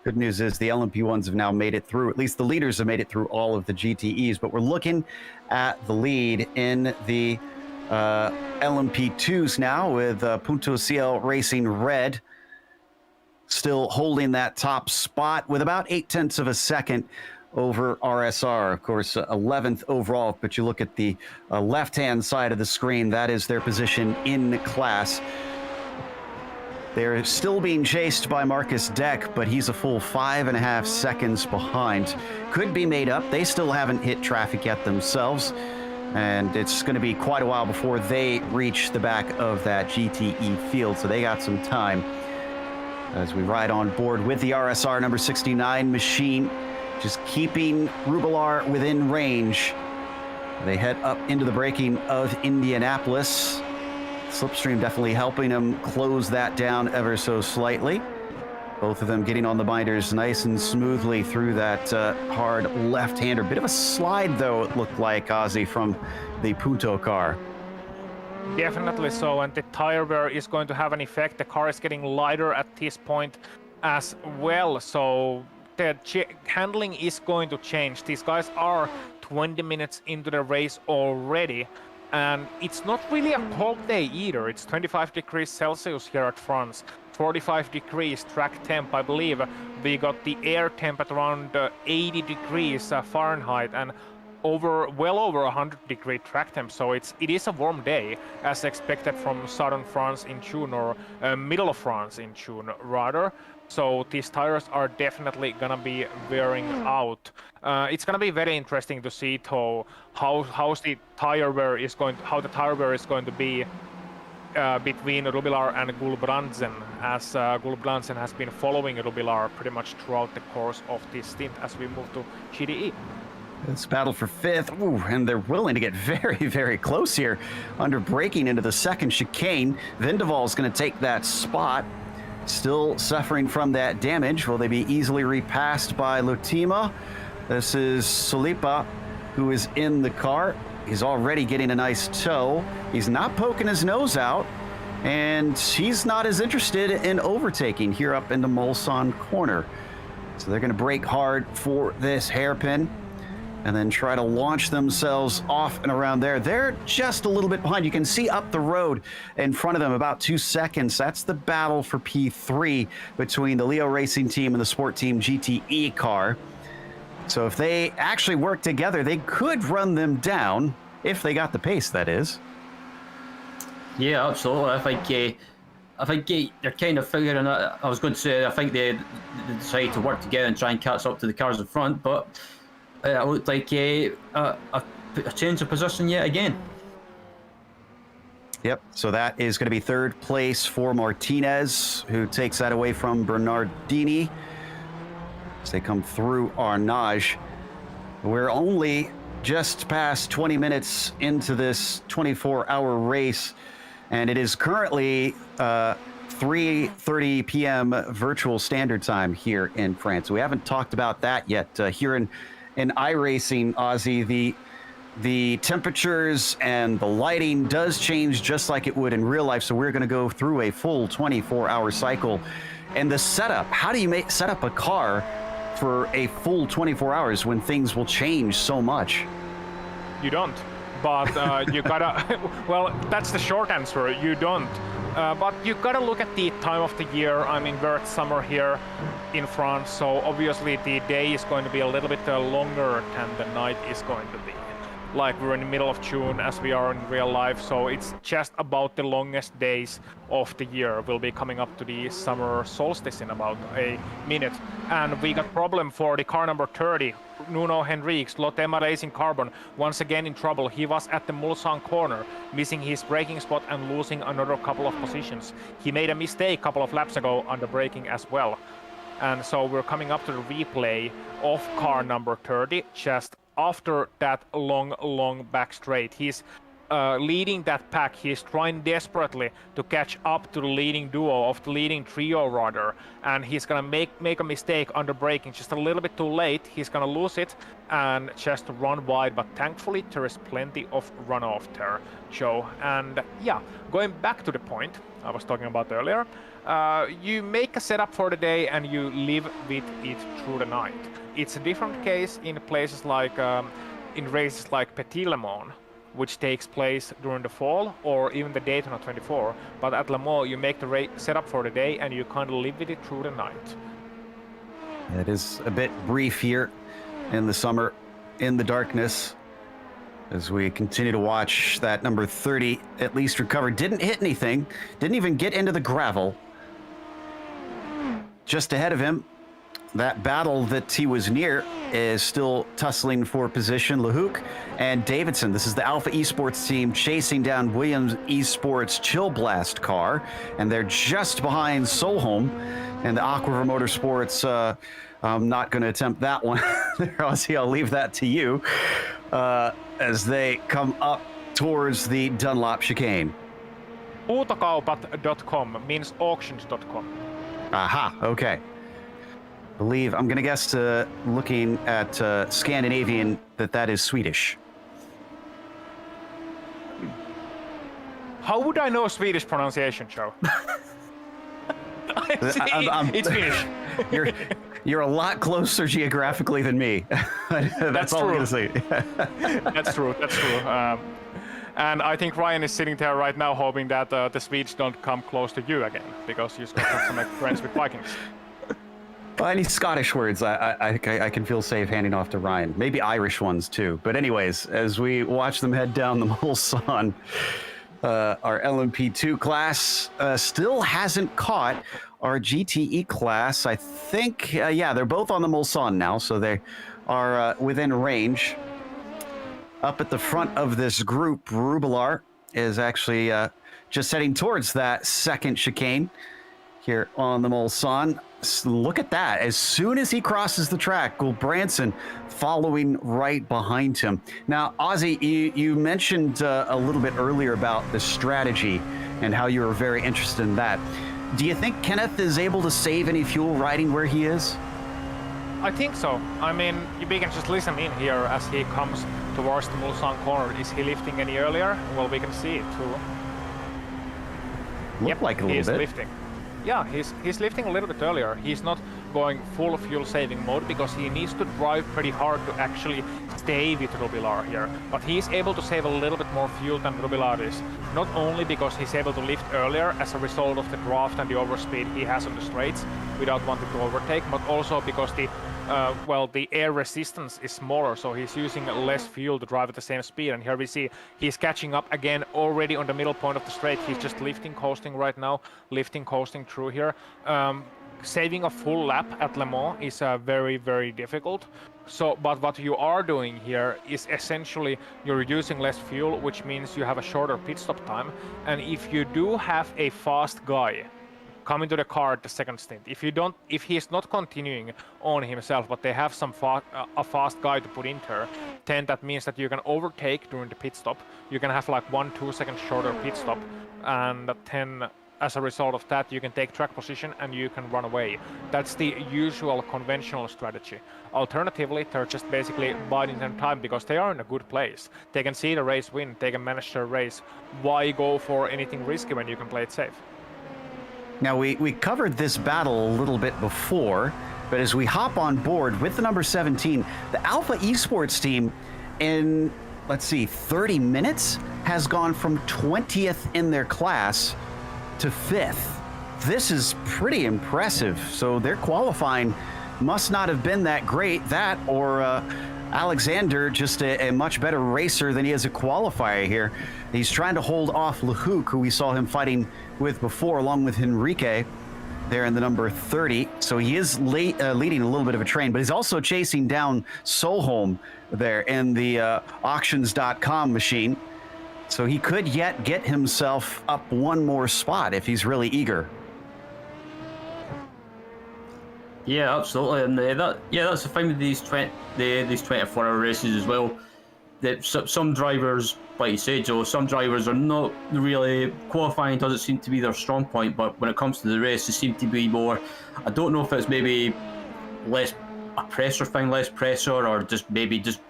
Good news is the LMP1s have now made it through. At least the leaders have made it through all of the GTEs. But we're looking at the lead in the LMP2s now with Punto CL Racing Red still holding that top spot with about 0.8 of a second over RSR. Of course, 11th overall. But you look at the left-hand side of the screen, that is their position in the class. They're still being chased by Marcus Deck, but he's a full 5.5 seconds behind. Could be made up. They still haven't hit traffic yet themselves, and it's going to be quite a while before they reach the back of that GTE field, so they got some time as we ride on board with the RSR number 69 machine, just keeping Rubilar within range. They head up into the braking of Indianapolis. Slipstream definitely helping him close that down ever so slightly. Both of them getting on the binders nice and smoothly through that hard left-hander. Bit of a slide, though, it looked like, Ozzy, from the Punto car. Definitely so, and the tire wear is going to have an effect. The car is getting lighter at this point as well, so the handling is going to change. These guys are 20 minutes into the race already, and it's not really a cold day either. It's 25 degrees Celsius here at France, 45 degrees track temp, I believe. We got the air temp at around 80 degrees Fahrenheit, and well over 100-degree track temp, so it is a warm day as expected from southern France in June, or middle of France in June rather. So these tires are definitely gonna be wearing out. It's gonna be very interesting to see though how the tire wear is going to be between Rubilar and Gulbrandsen, as Gulbrandsen has been following Rubilar pretty much throughout the course of this stint as we move to GDE. It's battle for fifth. Ooh, and they're willing to get very, very close here under braking into the second chicane. Vindeval's going to take that spot. Still suffering from that damage. Will they be easily repassed by Lutima? This is Solipa, who is in the car. He's already getting a nice tow. He's not poking his nose out, and he's not as interested in overtaking here up into Mulsanne corner. So they're going to brake hard for this hairpin and then try to launch themselves off and around there. They're just a little bit behind. You can see up the road in front of them about 2 seconds. That's the battle for P3 between the Leo Racing team and the Sport Team GTE car. So if they actually work together, they could run them down if they got the pace, that is. Yeah, absolutely. I think they're kind of figuring out. I was going to say, I think they decided to work together and try and catch up to the cars in front, but it looked like a change of position yet again. Yep, so that is going to be third place for Martinez, who takes that away from Bernardini as they come through Arnage. We're only just past 20 minutes into this 24-hour race, and it is currently 3:30 p.m. virtual standard time here in France. We haven't talked about that yet. Here in iRacing, Ozzy, the temperatures and the lighting does change just like it would in real life, so we're going to go through a full 24-hour cycle. And the setup, how do you set up a car for a full 24 hours when things will change so much? You don't, but you gotta, well, that's the short answer, you don't. But you gotta look at the time of the year. I mean, we're at summer here in France, so obviously the day is going to be a little bit longer than the night is going to be. Like, we're in the middle of June as we are in real life, so it's just about the longest days of the year. We'll be coming up to the summer solstice in about a minute. And we got problem for the car number 30, Nuno Henriques, Lotema Racing Carbon, once again in trouble. He was at the Mulsanne corner, missing his braking spot and losing another couple of positions. He made a mistake a couple of laps ago under braking as well. And so we're coming up to the replay of car number 30, just after that long back straight. He's leading that pack. He's trying desperately to catch up to the leading duo, of the leading trio rather, and he's gonna make a mistake under braking just a little bit too late. He's gonna lose it and just run wide, but thankfully there is plenty of runoff there, Joe. And yeah, going back to the point I was talking about earlier, you make a setup for the day and you live with it through the night. It's a different case in places like in races like Petit Le Mans, which takes place during the fall, or even the Daytona 24. But at Le Mans, you make the setup for the day and you kind of live with it through the night. It is a bit brief here in the summer, in the darkness, as we continue to watch that number 30 at least recover. Didn't hit anything, didn't even get into the gravel. Just ahead of him, that battle that he was near is still tussling for position. Lehouk and Davidson. This is the Alpha Esports team chasing down Williams Esports Chill Blast car, and they're just behind Solholm and the Aquiver Motorsports. I'm not going to attempt that one. Ozzy, I'll leave that to you as they come up towards the Dunlop chicane. Huutokaupat.com means auctions.com. Aha, okay. Believe, I'm going to guess looking at Scandinavian that is Swedish. How would I know Swedish pronunciation, Joe? It's Finnish. You're a lot closer geographically than me. That's all I'm going to say. That's true. And I think Ryan is sitting there right now hoping that the Swedes don't come close to you again, because you still have to make friends with Vikings. Well, any Scottish words I can feel safe handing off to Ryan. Maybe Irish ones too. But anyways, as we watch them head down the Mulsanne, our LMP2 class still hasn't caught our GTE class. I think, yeah, they're both on the Mulsanne now, so they are within range. Up at the front of this group, Rubilar is actually just heading towards that second chicane here on the Mulsanne. Look at that. As soon as he crosses the track, Gulbrandsen following right behind him. Now, Ozzy, you mentioned a little bit earlier about the strategy and how you were very interested in that. Do you think Kenneth is able to save any fuel riding where he is? I think so. I mean, we can just listen in here as he comes towards the Mulsanne corner. Is he lifting any earlier? Well, we can see it too. Look like a little bit. Lifting. Yeah, he's lifting a little bit earlier. He's not going full fuel saving mode because he needs to drive pretty hard to actually stay with Rubilar here. But he's able to save a little bit more fuel than Rubilar is. Not only because he's able to lift earlier as a result of the draft and the overspeed he has on the straights without wanting to overtake, but also because the air resistance is smaller, so he's using less fuel to drive at the same speed. And here we see he's catching up again already on the middle point of the straight. He's just lifting, coasting right now, coasting through here. Saving a full lap at Le Mans is very, very difficult. So, but what you are doing here is essentially you're using less fuel, which means you have a shorter pit stop time. And if you do have a fast guy coming to the car at the second stint, if he's not continuing on himself, but they have some a fast guy to put in there, then that means that you can overtake during the pit stop. You can have like 1-2 seconds shorter pit stop, and then as a result of that, you can take track position and you can run away. That's the usual conventional strategy. Alternatively, they're just basically biding their time because they are in a good place. They can see the race win, they can manage their race. Why go for anything risky when you can play it safe? Now, we covered this battle a little bit before, but as we hop on board with the number 17, the Alpha Esports team in, let's see, 30 minutes has gone from 20th in their class to 5th. This is pretty impressive. So their qualifying must not have been that great. That or Alexander just a much better racer than he is a qualifier here. He's trying to hold off Lehouk, who we saw him fighting with before, along with Henrique there in the number 30. So he is leading a little bit of a train, but he's also chasing down Solholm there in the auctions.com machine. So he could yet get himself up one more spot if he's really eager. Yeah, absolutely, and that's the thing with these 24-hour races as well. That some drivers, like you said, Joe, some drivers are not really qualifying. Doesn't seem to be their strong point, but when it comes to the race, they seem to be more. I don't know if it's maybe less a pressure thing, less pressure, or just maybe just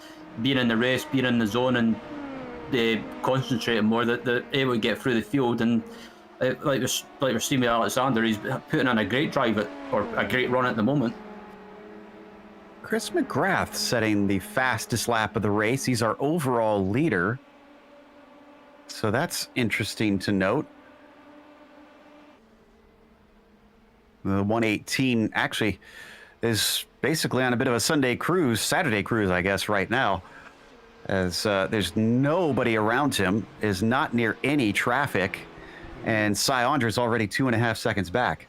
being in the race, being in the zone, and they concentrating more. That they're able to get through the field, and like we're seeing with Alexander, he's putting in a great drive or a great run at the moment. Chris McGrath setting the fastest lap of the race. He's our overall leader. So that's interesting to note. The 118 actually is basically on a bit of a Saturday cruise, I guess, right now. As there's nobody around him, is not near any traffic, and Cy Andre's already 2.5 seconds back.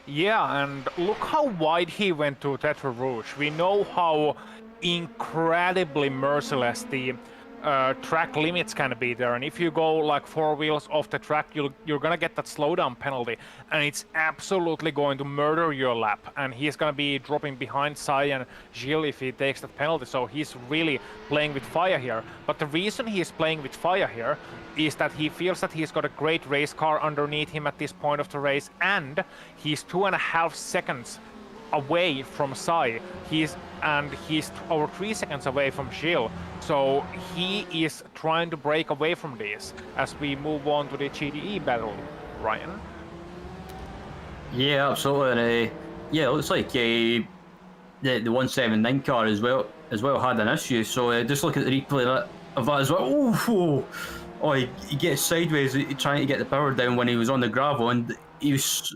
Yeah, and look how wide he went to Tetra Rouge. We know how incredibly merciless the track limits can be there, and if you go like 4 wheels off the track, you're gonna get that slowdown penalty, and it's absolutely going to murder your lap, and he's gonna be dropping behind Sai and Gilles if he takes that penalty, so he's really playing with fire here. But the reason he's playing with fire here is that he feels that he's got a great race car underneath him at this point of the race, and he's 2.5 seconds away from Sai. He's over 3 seconds away from Gilles. So he is trying to break away from this as we move on to the GDE battle. Ryan? Yeah, absolutely. And, yeah, it looks like the 179 car as well had an issue. So just look at the replay of that as well. He gets sideways trying to get the power down when he was on the gravel, and he was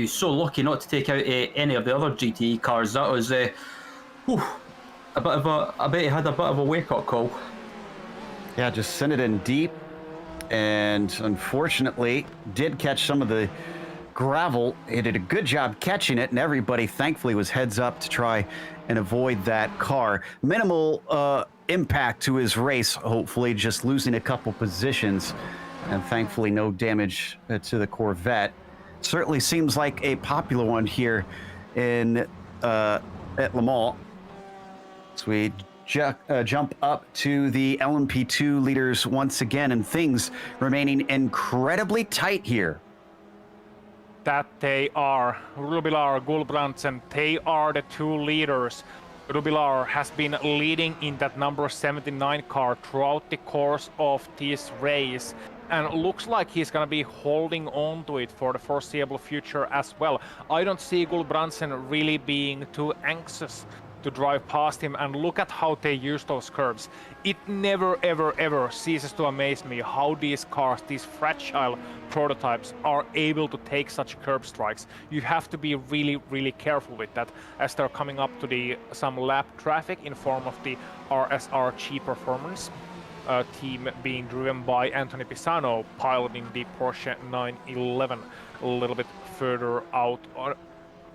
so lucky not to take out any of the other GTE cars. That was I bet he had a bit of a wake-up call. Yeah, just sent it in deep, and unfortunately did catch some of the gravel. He did a good job catching it, and everybody thankfully was heads up to try and avoid that car. Minimal impact to his race, hopefully, just losing a couple positions, and thankfully no damage to the Corvette. Certainly seems like a popular one here in at Le Mans. So we jump up to the LMP2 leaders once again, and things remaining incredibly tight here. That they are. Rubilar, Gulbrandsen, they are the two leaders. Rubilar has been leading in that number 79 car throughout the course of this race, and looks like he's gonna be holding on to it for the foreseeable future as well. I don't see Gulbrandsen really being too anxious to drive past him, and look at how they use those curbs. It never ever ceases to amaze me how these cars, these fragile prototypes, are able to take such curb strikes. You have to be really careful with that as they're coming up to some lap traffic in form of the RSR G Performance team being driven by Anthony Pisano, piloting the Porsche 911 a little bit further out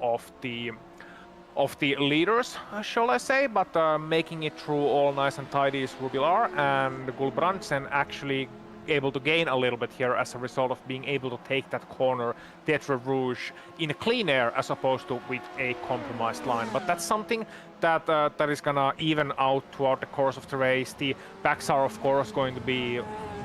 of the leaders, shall I say, but making it through all nice and tidy is Rubilar, and Gulbrandsen actually able to gain a little bit here as a result of being able to take that corner Tetre Rouge in clean air as opposed to with a compromised line. But that's something that that is gonna even out throughout the course of the race. The backs are of course going to be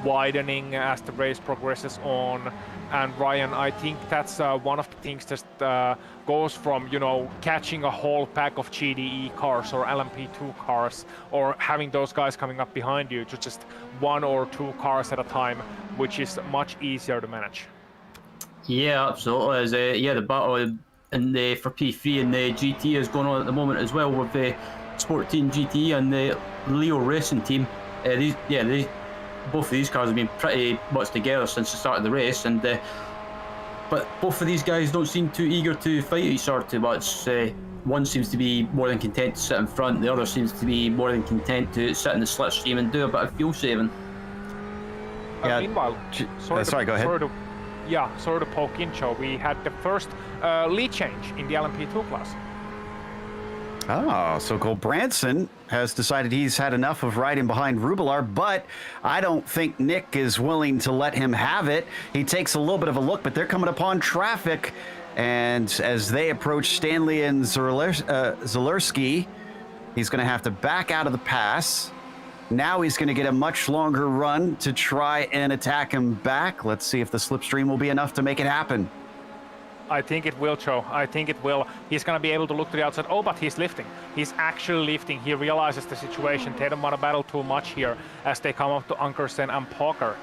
widening as the race progresses on. And Ryan, I think that's one of the things that goes from, you know, catching a whole pack of GDE cars or LMP2 cars, or having those guys coming up behind you, to just 1 or 2 cars at a time, which is much easier to manage. Yeah, absolutely. The battle in for P3 and the GT is going on at the moment as well, with the Sport Team GT and the Leo Racing Team. Both of these cars have been pretty much together since the start of the race, and but both of these guys don't seem too eager to fight each other too much. One seems to be more than content to sit in front, the other seems to be more than content to sit in the slipstream and do a bit of fuel saving. Yeah. Meanwhile, sorry, go ahead. Sorry to poke in, Joe. We had the first lead change in the LMP2 class. Oh, so Gulbrandsen has decided he's had enough of riding behind Rubilar, but I don't think Nick is willing to let him have it. He takes a little bit of a look, but they're coming upon traffic, and as they approach Stanley and Zalersky, he's going to have to back out of the pass. Now he's going to get a much longer run to try and attack him back. Let's see if the slipstream will be enough to make it happen. I think it will, Joe. I think it will. He's going to be able to look to the outside. Oh, but he's lifting. He's actually lifting. He realizes the situation. They don't want to battle too much here as they come up to Ankersen and Poker.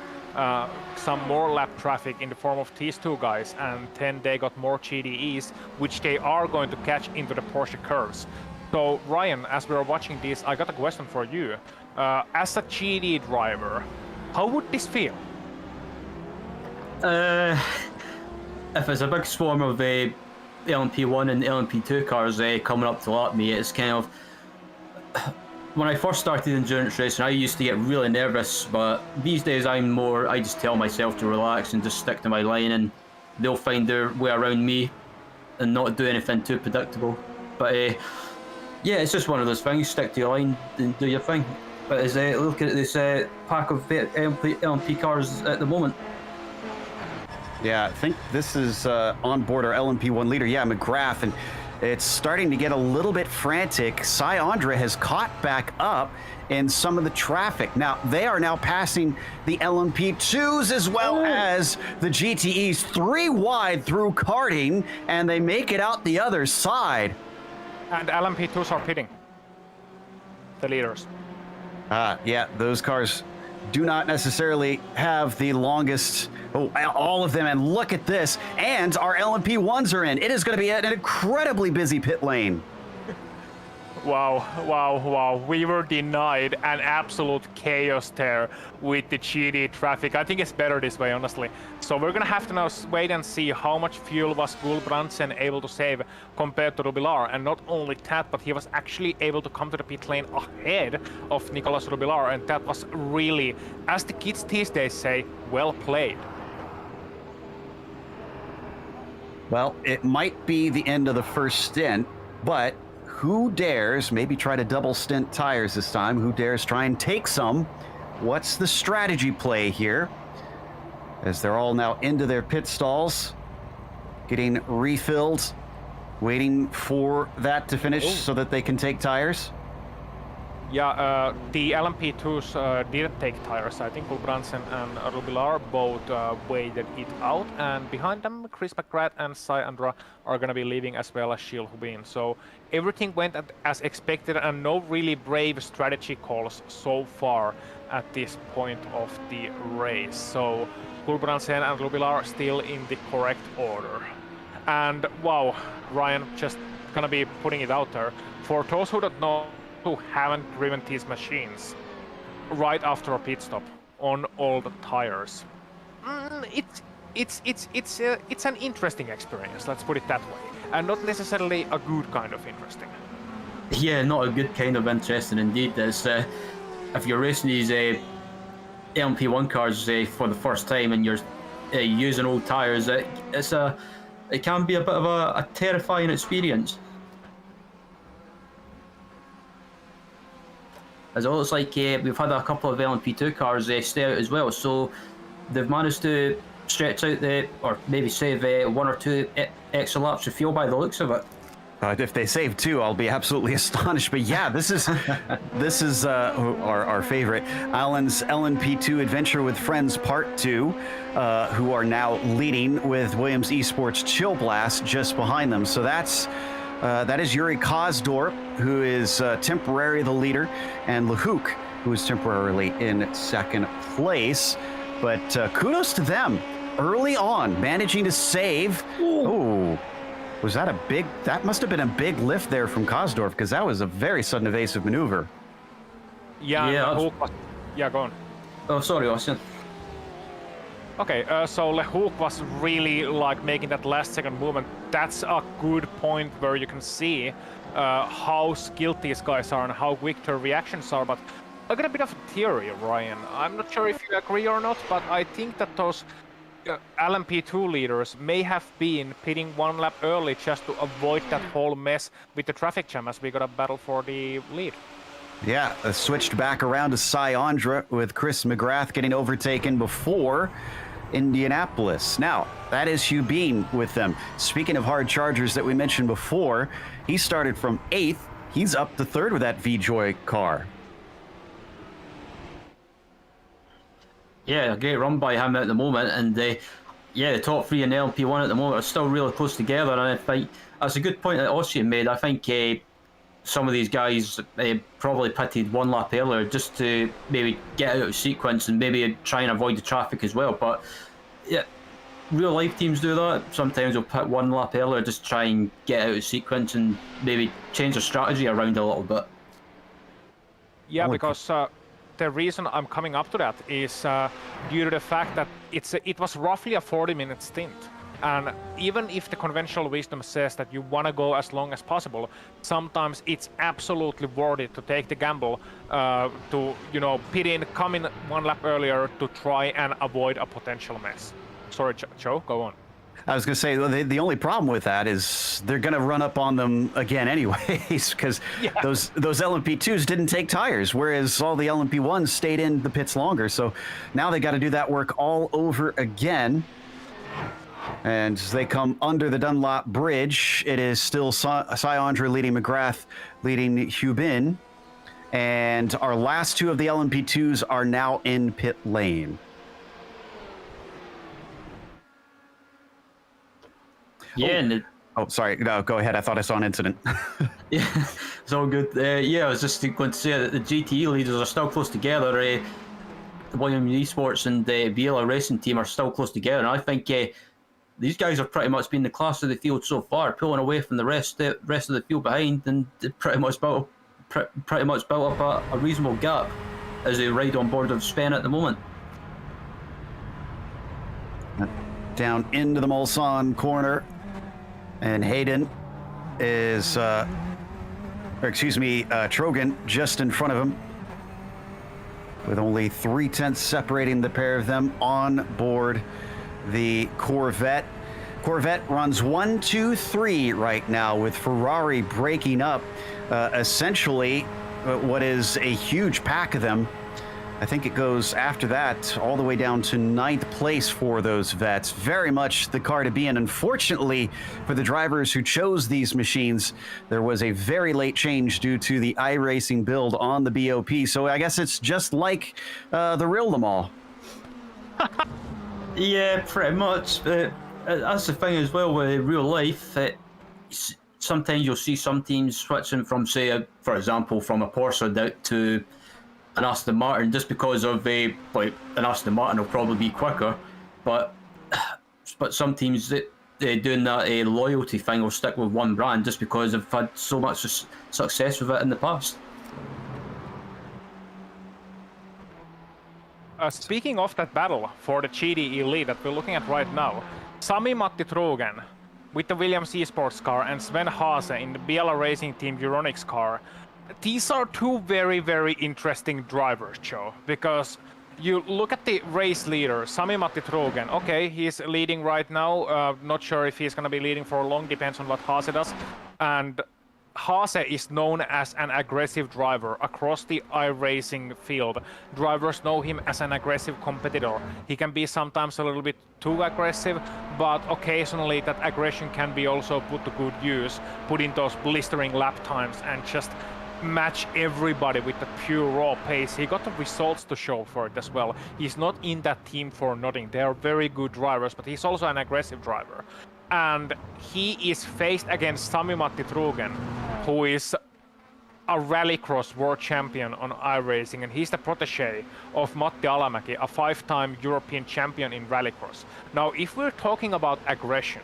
Some more lap traffic in the form of these two guys, and then they got more GDEs, which they are going to catch into the Porsche curves. So, Ryan, as we are watching this, I got a question for you. As a GD driver, how would this feel? If it's a big swarm of LMP1 and LMP2 cars coming up to lap me, it's kind of... When I first started endurance racing, I used to get really nervous, but these days I just tell myself to relax and just stick to my line, and they'll find their way around me and not do anything too predictable. But yeah, it's just one of those things. Stick to your line and do your thing. But as looking at this pack of LMP cars at the moment. Yeah, I think this is on board our LMP1 leader. Yeah, McGrath, and it's starting to get a little bit frantic. Cy Andre has caught back up in some of the traffic. Now, they are now passing the LMP2s as well as the GTEs 3 wide through karting, and they make it out the other side. And LMP2s are pitting. The leaders. Yeah, those cars do not necessarily have the longest, all of them, and look at this, and our LMP1s are in. It is going to be an incredibly busy pit lane. Wow. We were denied an absolute chaos there with the GD traffic. I think it's better this way, honestly. So we're gonna have to now wait and see how much fuel was Gulbrandsen able to save compared to Rubilar. And not only that, but he was actually able to come to the pit lane ahead of Nicolas Rubilar. And that was really, as the kids these days say, well played. Well, it might be the end of the first stint, but who dares maybe try to double stint tires this time? Who dares try and take some? What's the strategy play here? As they're all now into their pit stalls, getting refilled, waiting for that to finish so that they can take tires. Yeah, the LMP2s didn't take tires. I think Gulbrandsen and Rubilar both waited it out, and behind them, Chris McGrath and Cy Andra are going to be leaving as well as Gilles Hubin. So everything went as expected, and no really brave strategy calls so far at this point of the race. So Gulbrandsen and Rubilar are still in the correct order. And wow, Ryan, just going to be putting it out there. For those who don't know, who haven't driven these machines right after a pit stop on all the tires, it's an interesting experience, let's put it that way, and not necessarily a good kind of interesting. Yeah, not a good kind of interesting indeed. It's, if you're racing these LMP1 cars for the first time and you're using old tires, it can be a bit of a terrifying experience. As it looks like we've had a couple of LMP2 cars stay out as well, so they've managed to stretch out or maybe save 1 or 2 extra laps of fuel by the looks of it. If they save 2, I'll be absolutely astonished. But yeah, this is our favorite, Alan's LMP2 Adventure with Friends Part 2, who are now leading with Williams Esports Chill Blast just behind them. So that is Yuri Kozdorp, who is temporarily the leader, and Lehouk, who is temporarily in second place. But kudos to them early on, managing to save. Oh, was that a big? That must have been a big lift there from Kozdorp, because that was a very sudden evasive maneuver. Yeah. Yeah, go on. Oh, sorry, Austin. Okay, so Lehouk was really like making that last second movement. That's a good point where you can see how skilled these guys are and how quick their reactions are. But I got a bit of a theory, Ryan. I'm not sure if you agree or not, but I think that those LMP2 leaders may have been pitting 1 lap early just to avoid that whole mess with the traffic jam as we got a battle for the lead. Yeah, switched back around to Cy Andra with Chris McGrath getting overtaken before Indianapolis. Now, that is Hubin with them. Speaking of hard chargers that we mentioned before, he started from 8th. He's up to 3rd with that VJoy car. Yeah, a great run by him at the moment, and the top 3 in LMP1 at the moment are still really close together. And I think that's a good point that Ossian made. I think some of these guys probably pitted 1 lap earlier just to maybe get out of sequence and maybe try and avoid the traffic as well. But yeah, real life teams do that. Sometimes they'll pit 1 lap earlier just to try and get out of sequence and maybe change their strategy around a little bit. Yeah, because the reason I'm coming up to that is due to the fact that it was roughly a 40-minute stint. And even if the conventional wisdom says that you want to go as long as possible, sometimes it's absolutely worth it to take the gamble to, pit in, come in 1 lap earlier to try and avoid a potential mess. Sorry, Joe, go on. I was going to say, the only problem with that is they're going to run up on them again anyways, because those LMP2s didn't take tires, whereas all the LMP1s stayed in the pits longer. So now they got to do that work all over again. And as they come under the Dunlop Bridge, it is still Cy-Andre leading McGrath, leading Hubin. And our last two of the LMP2s are now in pit lane. Yeah. Oh, sorry. No, go ahead. I thought I saw an incident. Yeah, it's all good. Yeah, I was just going to say that the GTE leaders are still close together. The Williams Esports and the BLA Racing team are still close together. And I think these guys have pretty much been the class of the field so far, pulling away from the rest of the field behind, and they pretty much built up a reasonable gap as they ride on board of Sven at the moment. Down into the Mulsanne corner. And Hayden is, Trogan just in front of him, with only 0.3 separating the pair of them on board the Corvette. Corvette runs 1, 2, 3 right now, with Ferrari breaking up essentially what is a huge pack of them. I think it goes after that all the way down to 9th place for those vets. Very much the car to be in. Unfortunately, for the drivers who chose these machines, there was a very late change due to the iRacing build on the BOP. So I guess it's just like the real Le Mans. Yeah, pretty much. That's the thing as well with real life. Sometimes you'll see some teams switching from, say, for example, from a Porsche out to an Aston Martin, just because of an Aston Martin will probably be quicker, but some teams they're doing that a loyalty thing will stick with one brand just because they've had so much success with it in the past. Speaking of that battle for the GDE lead that we're looking at right now, Sami-Matti Trogen with the Williams Esports car and Sven Haase in the BLA Racing Team Euronics car. These are two very, very interesting drivers, Joe, because you look at the race leader, Sami-Matti Trogen. Okay, he's leading right now. Not sure if he's going to be leading for long, depends on what Haase does. And Haase is known as an aggressive driver across the iRacing field. Drivers know him as an aggressive competitor. He can be sometimes a little bit too aggressive, but occasionally that aggression can be also put to good use, put in those blistering lap times and just match everybody with the pure raw pace. He got the results to show for it as well. He's not in that team for nothing. They are very good drivers, but he's also an aggressive driver. And he is faced against Sami-Matti Trogen, who is a rallycross world champion on iRacing, and he's the protege of Matti Alamäki, a 5-time European champion in rallycross. Now, if we're talking about aggression,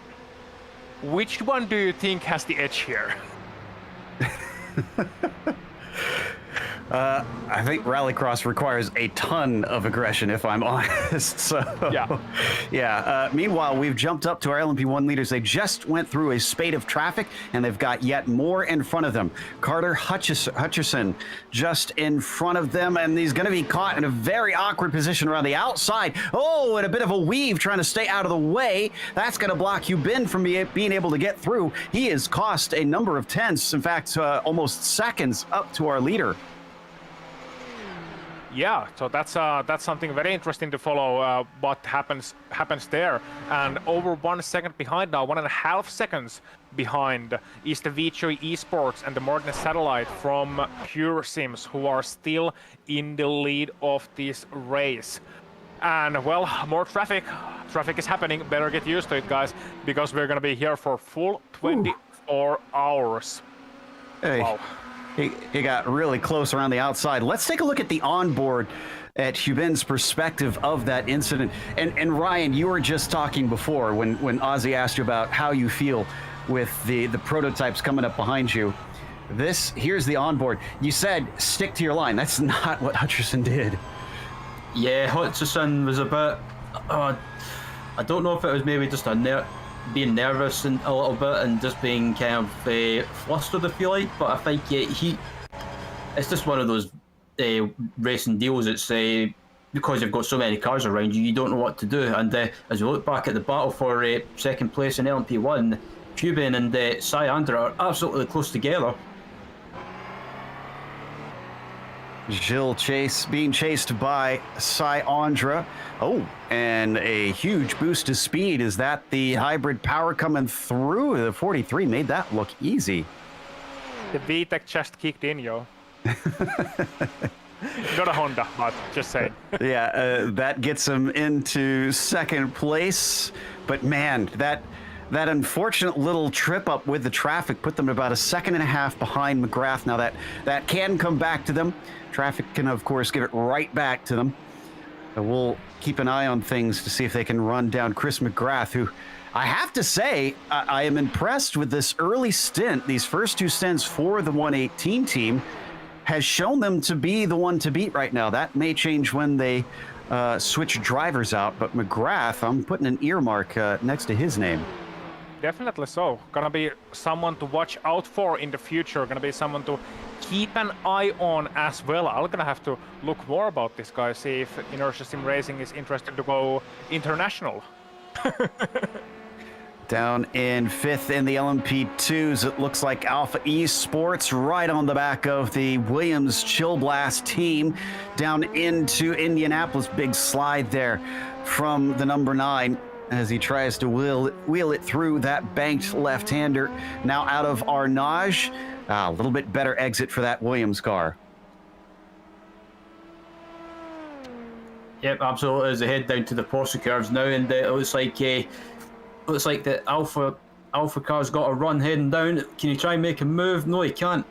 which one do you think has the edge here? I think rallycross requires a ton of aggression, if I'm honest. So, yeah. Meanwhile, we've jumped up to our LMP1 leaders. They just went through a spate of traffic, and they've got yet more in front of them. Carter Hutchison just in front of them, and he's going to be caught in a very awkward position around the outside. Oh, and a bit of a weave trying to stay out of the way. That's going to block Hubin from being able to get through. He has cost a number of tenths, in fact, almost seconds up to our leader. Yeah, so that's something very interesting to follow. What happens there, and over 1 second behind now, 1.5 seconds behind is the V3 Esports and the Morten Satellite from Pure Sims, who are still in the lead of this race. And well, more traffic is happening. Better get used to it, guys, because we're gonna be here for full 24 hours. Hey. Wow. He got really close around the outside. Let's take a look at the onboard at Hubin's perspective of that incident. And Ryan, you were just talking before when Ozzy asked you about how you feel with the prototypes coming up behind you. Here's the onboard. You said stick to your line. That's not what Hutcherson did. Yeah, Hutcherson was a bit... I don't know if it was maybe just being nervous and a little bit and just being kind of flustered, I feel like, but I think it's just one of those racing deals. It's because you've got so many cars around you, you don't know what to do. And as we look back at the battle for second place in LMP1, Cuban and Andra are absolutely close together. Gilles being chased by Andra. Oh, and a huge boost of speed. Is that the hybrid power coming through? The 43 made that look easy. The VTEC just kicked in, yo. Not a Honda, but just saying. Yeah, that gets him into second place. But man, that unfortunate little trip up with the traffic put them about a second and a half behind McGrath. Now that can come back to them. Traffic can, of course, give it right back to them. We'll keep an eye on things to see if they can run down Chris McGrath, who I have to say, I am impressed with this early stint. These first two stints for the 118 team has shown them to be the one to beat right now. That may change when they switch drivers out, but McGrath, I'm putting an earmark next to his name. Definitely so. Gonna be someone to watch out for in the future. Gonna be someone to keep an eye on as well. I'm gonna have to look more about this guy, see if Inertia Sim Racing is interested to go international. Down in fifth in the LMP2s, it looks like Alpha Esports right on the back of the Williams Chill Blast team. Down into Indianapolis, big slide there from the number 9 as he tries to wheel it through that banked left-hander. Now out of Arnage, a little bit better exit for that Williams car. Yep, absolutely. As they head down to the Porsche curves now, and it looks like the Alpha car's got a run heading down. Can you try and make a move? No, he can't.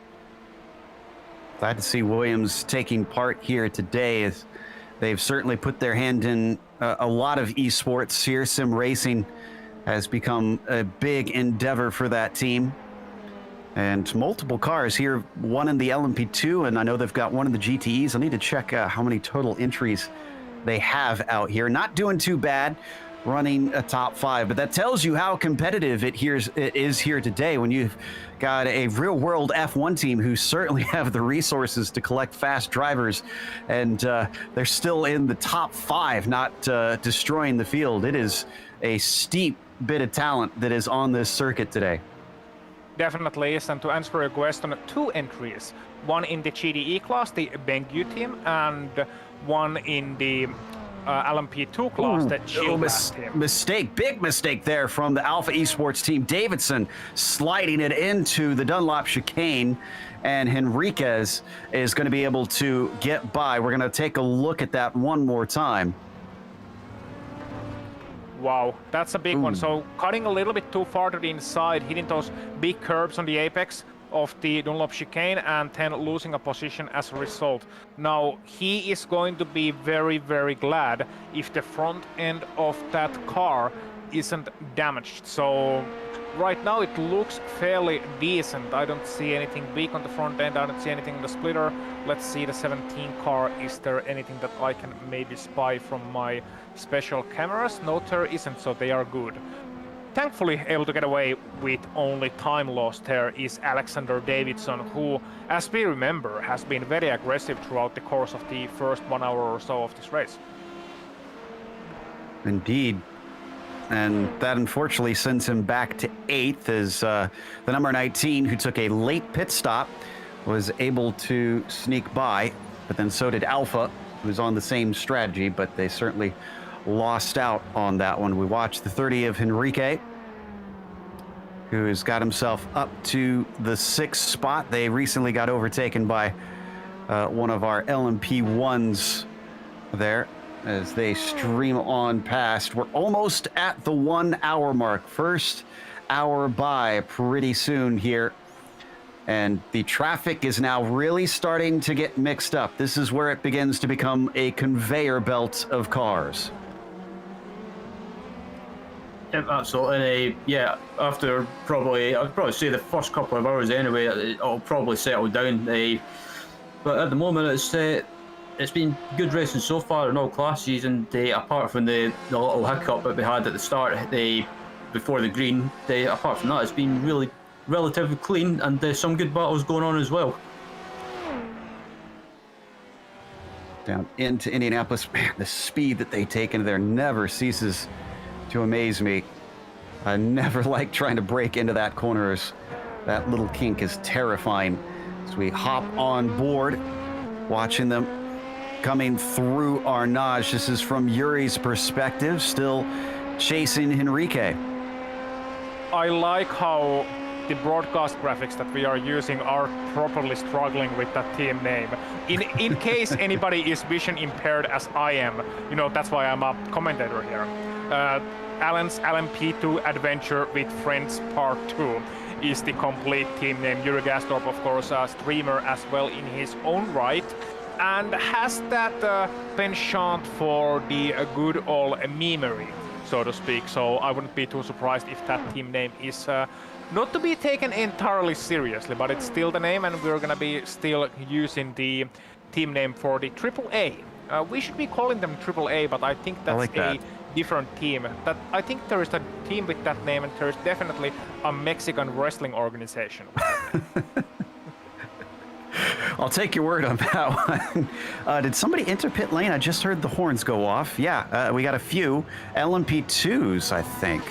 Glad to see Williams taking part here today, as they've certainly put their hand in a lot of esports here. Sim racing has become a big endeavor for that team. And multiple cars here, one in the LMP2, and I know they've got one in the GTEs. I need to check how many total entries they have out here. Not doing too bad, running a top 5, but that tells you how competitive it is here today when you've got a real-world F1 team who certainly have the resources to collect fast drivers, and they're still in the top 5, not destroying the field. It is a steep bit of talent that is on this circuit today. Definitely is, and to answer your question, 2 entries. One in the GDE class, the Bengü team, and one in the LMP2 class, that Chill Blast team. Big mistake there from the Alpha Esports team. Davidson sliding it into the Dunlop chicane, and Henriquez is going to be able to get by. We're going to take a look at that one more time. Wow, that's a big one. So cutting a little bit too far to the inside, hitting those big curves on the apex of the Dunlop chicane, and then losing a position as a result. Now, he is going to be very, very glad if the front end of that car isn't damaged. So right now it looks fairly decent. I don't see anything big on the front end. I don't see anything in the splitter. Let's see the 17 car. Is there anything that I can maybe spy from my special cameras? No, there isn't, so they are good. Thankfully, able to get away with only time lost here is Alexander Davidson, who, as we remember, has been very aggressive throughout the course of the first 1 hour or so of this race. Indeed. And that unfortunately sends him back to 8th, as the number 19, who took a late pit stop, was able to sneak by, but then so did Alpha, who was on the same strategy, but they certainly lost out on that one. We watched the 30 of Henrique, who has got himself up to the 6th spot. They recently got overtaken by one of our LMP1s there as they stream on past. We're almost at the 1 hour mark. First hour by pretty soon here. And the traffic is now really starting to get mixed up. This is where it begins to become a conveyor belt of cars. Yep, absolutely. Yeah, after I'd probably say the first couple of hours anyway, it'll probably settle down. But at the moment, it's been good racing so far in all classes, and apart from the little hiccup that we had at the start, before the green, apart from that, it's been really relatively clean, and some good battles going on as well. down into Indianapolis. Man, the speed that they take into there never ceases to amaze me. I never like trying to break into that corner. That little kink is terrifying. As we hop on board, watching them coming through Arnage. This is from Yuri's perspective, still chasing Henrique. I like how the broadcast graphics that we are using are properly struggling with that team name. In case anybody is vision impaired as I am, you know, that's why I'm a commentator here. Alan's LMP2 Adventure with Friends Part 2 is the complete team name. Yuri Gastorp, of course, a streamer as well in his own right, and has that penchant for the good old memery, so to speak. So I wouldn't be too surprised if that team name is not to be taken entirely seriously, but it's still the name, and we're gonna be still using the team name for the AAA. We should be calling them AAA, but I think that's a different team. That I think there is a team with that name, and there's definitely a Mexican wrestling organization. I'll take your word on that one. Did somebody enter pit lane? I just heard the horns go off. Yeah, we got a few LMP2s, I think.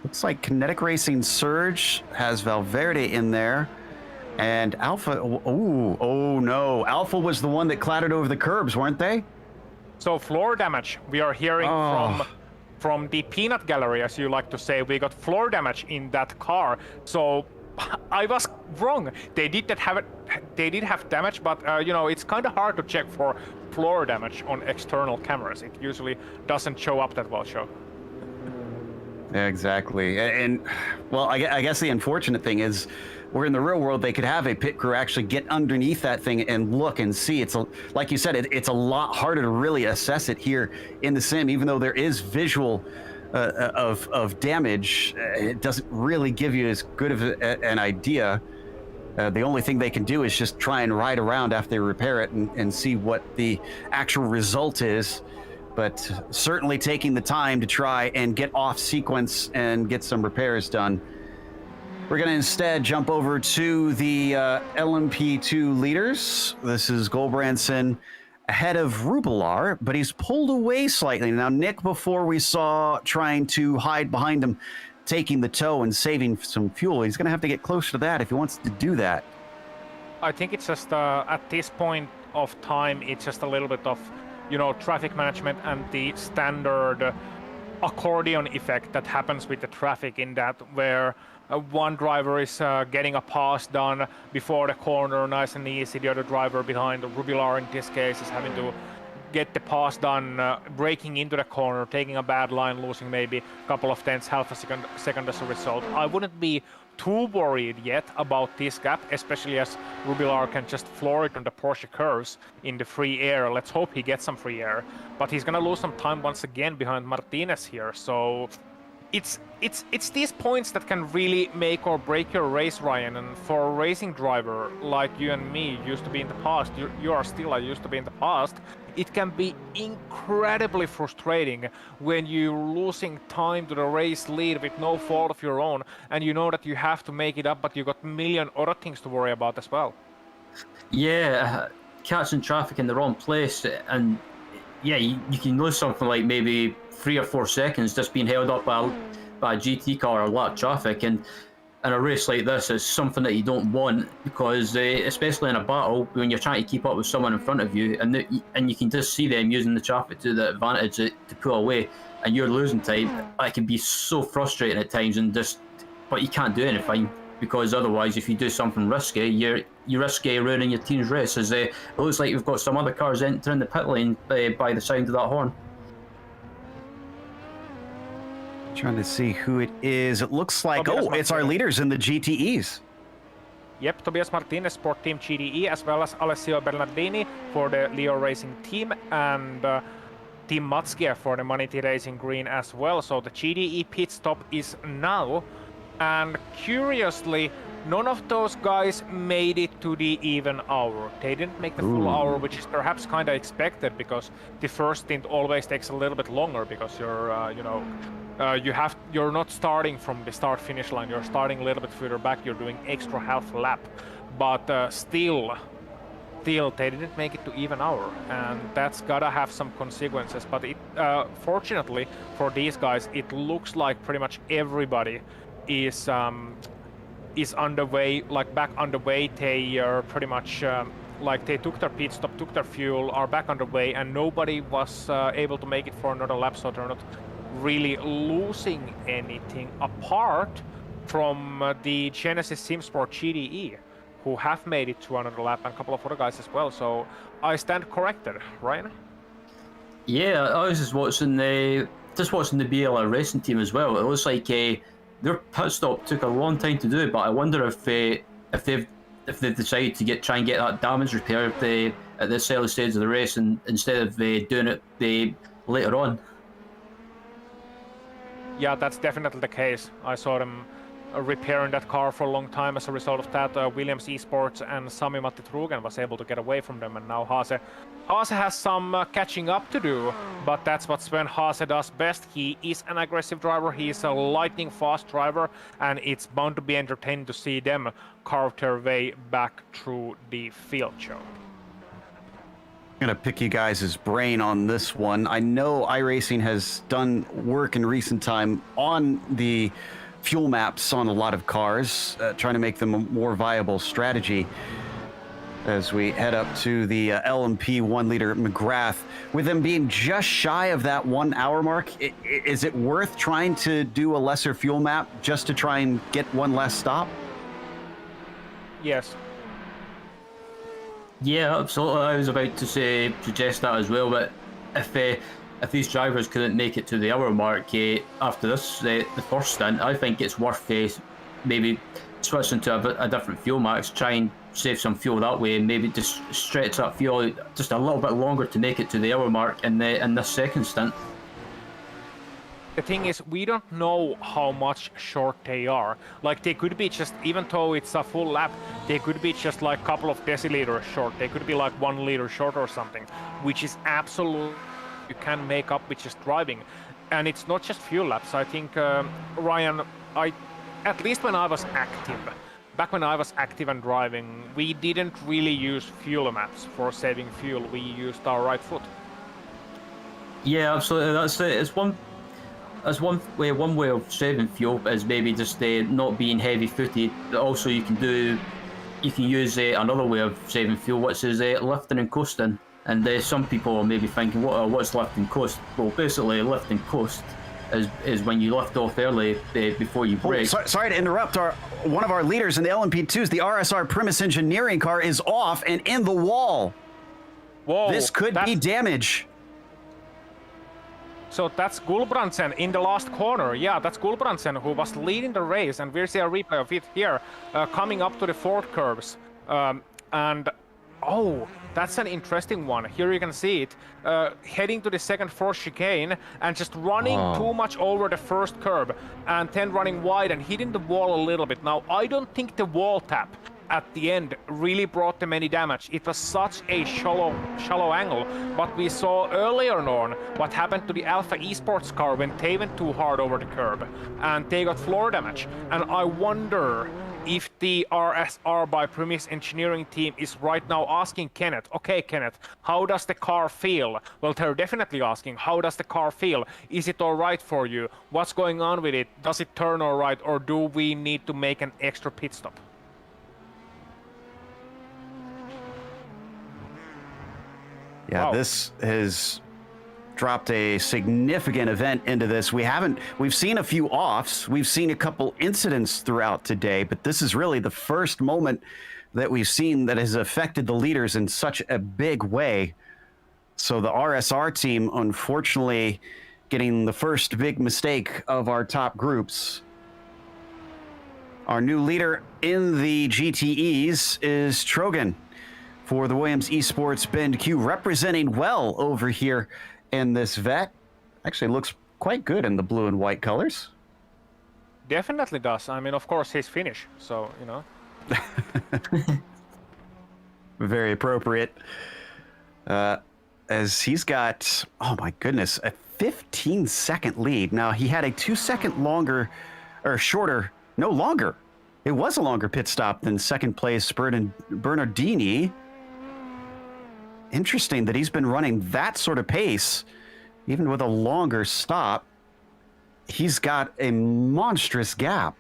Looks like Kinetic Racing Surge has Valverde in there. And Alpha, oh no. Alpha was the one that clattered over the curbs, weren't they? So floor damage, we are hearing from the peanut gallery, as you like to say. We got floor damage in that car. So I was wrong. They did have damage, but you know, it's kind of hard to check for floor damage on external cameras. It usually doesn't show up that well. Yeah, exactly. And well, I guess the unfortunate thing is, we're in the real world. They could have a pit crew actually get underneath that thing and look and see. It's like you said, it's a lot harder to really assess it here in the sim, even though there is visual of damage. It doesn't really give you as good of an idea. The only thing they can do is just try and ride around after they repair it and see what the actual result is. But certainly taking the time to try and get off sequence and get some repairs done. We're going to instead jump over to the LMP2 leaders. This is Goldbranson ahead of Rubilar, but he's pulled away slightly. Now, Nick, before we saw trying to hide behind him, taking the tow and saving some fuel, he's going to have to get closer to that if he wants to do that. I think it's just at this point of time, it's just a little bit of, you know, traffic management and the standard accordion effect that happens with the traffic, in that where one driver is getting a pass done before the corner, nice and easy. The other driver behind, Rubilar in this case, is having to get the pass done, breaking into the corner, taking a bad line, losing maybe a couple of tenths, half a second as a result. I wouldn't be too worried yet about this gap, especially as Rubilar can just floor it on the Porsche curves in the free air. Let's hope he gets some free air, but he's gonna lose some time once again behind Martinez here. So it's these points that can really make or break your race, Ryan. And for a racing driver like you and me used to be in the past, you are still used to be in the past, it can be incredibly frustrating when you're losing time to the race lead with no fault of your own, and you know that you have to make it up, but you got a million other things to worry about as well. Yeah, catching traffic in the wrong place, and yeah, you can lose something like maybe 3 or 4 seconds just being held up by a GT car or a lot of traffic. And in a race like this, it's something that you don't want, because especially in a battle, when you're trying to keep up with someone in front of you, and you can just see them using the traffic to the advantage to pull away, and you're losing time. It can be so frustrating at times, but you can't do anything, because otherwise, if you do something risky, you risk ruining your team's race. As it looks like we've got some other cars entering the pit lane by the sound of that horn. Trying to see who it is. It looks like, it's our leaders in the GTEs. Yep, Tobias Martinez, Sport Team GDE, as well as Alessio Bernardini for the Leo Racing team, and Team Matskia for the Maniti Racing Green as well. So the GDE pit stop is now, and curiously, none of those guys made it to the even hour. They didn't make the full hour, which is perhaps kind of expected, because the first stint always takes a little bit longer, because you're, you're not starting from the start-finish line. You're starting a little bit further back. You're doing extra half lap, but still, still they didn't make it to even hour, and that's gotta have some consequences. But it, fortunately for these guys, it looks like pretty much everybody is underway, like back underway. They are pretty much like they took their pit stop, took their fuel, are back underway, and nobody was able to make it for another lap, so they're not really losing anything apart from the Genesis SimSport GDE, who have made it to another lap, and a couple of other guys as well. So I stand corrected, Ryan. Yeah, I was just watching the BLR racing team as well. It looks like their pit stop took a long time to do, but I wonder if they've decided to try and get that damage repaired at this early stage of the race, and instead of doing it later on. Yeah, that's definitely the case. I saw them repairing that car for a long time. As a result of that, Williams Esports and Sami Matti Trugen was able to get away from them, and now Haase has some catching up to do, but that's what Sven Haase does best. He is an aggressive driver, he is a lightning fast driver, and it's bound to be entertaining to see them carve their way back through the field show. I'm going to pick you guys' brain on this one. I know iRacing has done work in recent time on the fuel maps on a lot of cars, trying to make them a more viable strategy. As we head up to the LMP 1-liter McGrath, with them being just shy of that 1 hour mark, is it worth trying to do a lesser fuel map just to try and get one less stop? Yes. Yeah, absolutely. I was about to suggest that as well. But if these drivers couldn't make it to the hour mark after this, the first stint, I think it's worth maybe switching to a different fuel max, try and save some fuel that way, and maybe just stretch that fuel out just a little bit longer to make it to the hour mark in this second stint. The thing is, we don't know how much short they are. Like, they could be just, even though it's a full lap, they could be just like a couple of deciliters short. They could be like 1 liter short or something, which is absolute you can make up with just driving. And it's not just fuel laps. I think, Ryan, at least when I was active, back when I was active and driving, we didn't really use fuel maps for saving fuel. We used our right foot. Yeah, absolutely. That's it. It's one way of saving fuel is maybe just not being heavy-footed. Also, you can use another way of saving fuel, which is lifting and coasting. And some people are maybe thinking, what's lift and coast? Well, basically, lift and coast is when you lift off early before you brake. Sorry to interrupt. One of our leaders in the LMP2s, the RSR Primus Engineering car, is off and in the wall. Whoa, this could be damage. So that's Gulbrandsen in the last corner. Yeah, that's Gulbrandsen who was leading the race, and we'll see a replay of it here, coming up to the fourth curves. And oh, that's an interesting one. Here you can see it, heading to the second fourth chicane and just running too much over the first curb, and then running wide and hitting the wall a little bit. Now, I don't think the wall tap at the end really brought them any damage. It was such a shallow angle, but we saw earlier on what happened to the Alpha Esports car when they went too hard over the curb and they got floor damage. And I wonder if the RSR by Primus Engineering team is right now asking Kenneth, okay Kenneth, how does the car feel? Well, they're definitely asking, how does the car feel? Is it all right for you? What's going on with it? Does it turn all right, or do we need to make an extra pit stop? Yeah, wow. This has dropped a significant event into this. We've seen a few offs, we've seen a couple incidents throughout today, but this is really the first moment that we've seen that has affected the leaders in such a big way. So the RSR team, unfortunately, getting the first big mistake of our top groups. Our new leader in the GTEs is Trogan for the Williams Esports Bend Q, representing well over here in this vet. Actually looks quite good in the blue and white colors. Definitely does. I mean, of course, he's Finnish, so, you know. Very appropriate. As he's got, oh my goodness, a 15-second lead. Now, he had a 2-second longer, or shorter, no longer. It was a longer pit stop than second place Bernardini. interesting that he's been running that sort of pace, even with a longer stop. He's got a monstrous gap.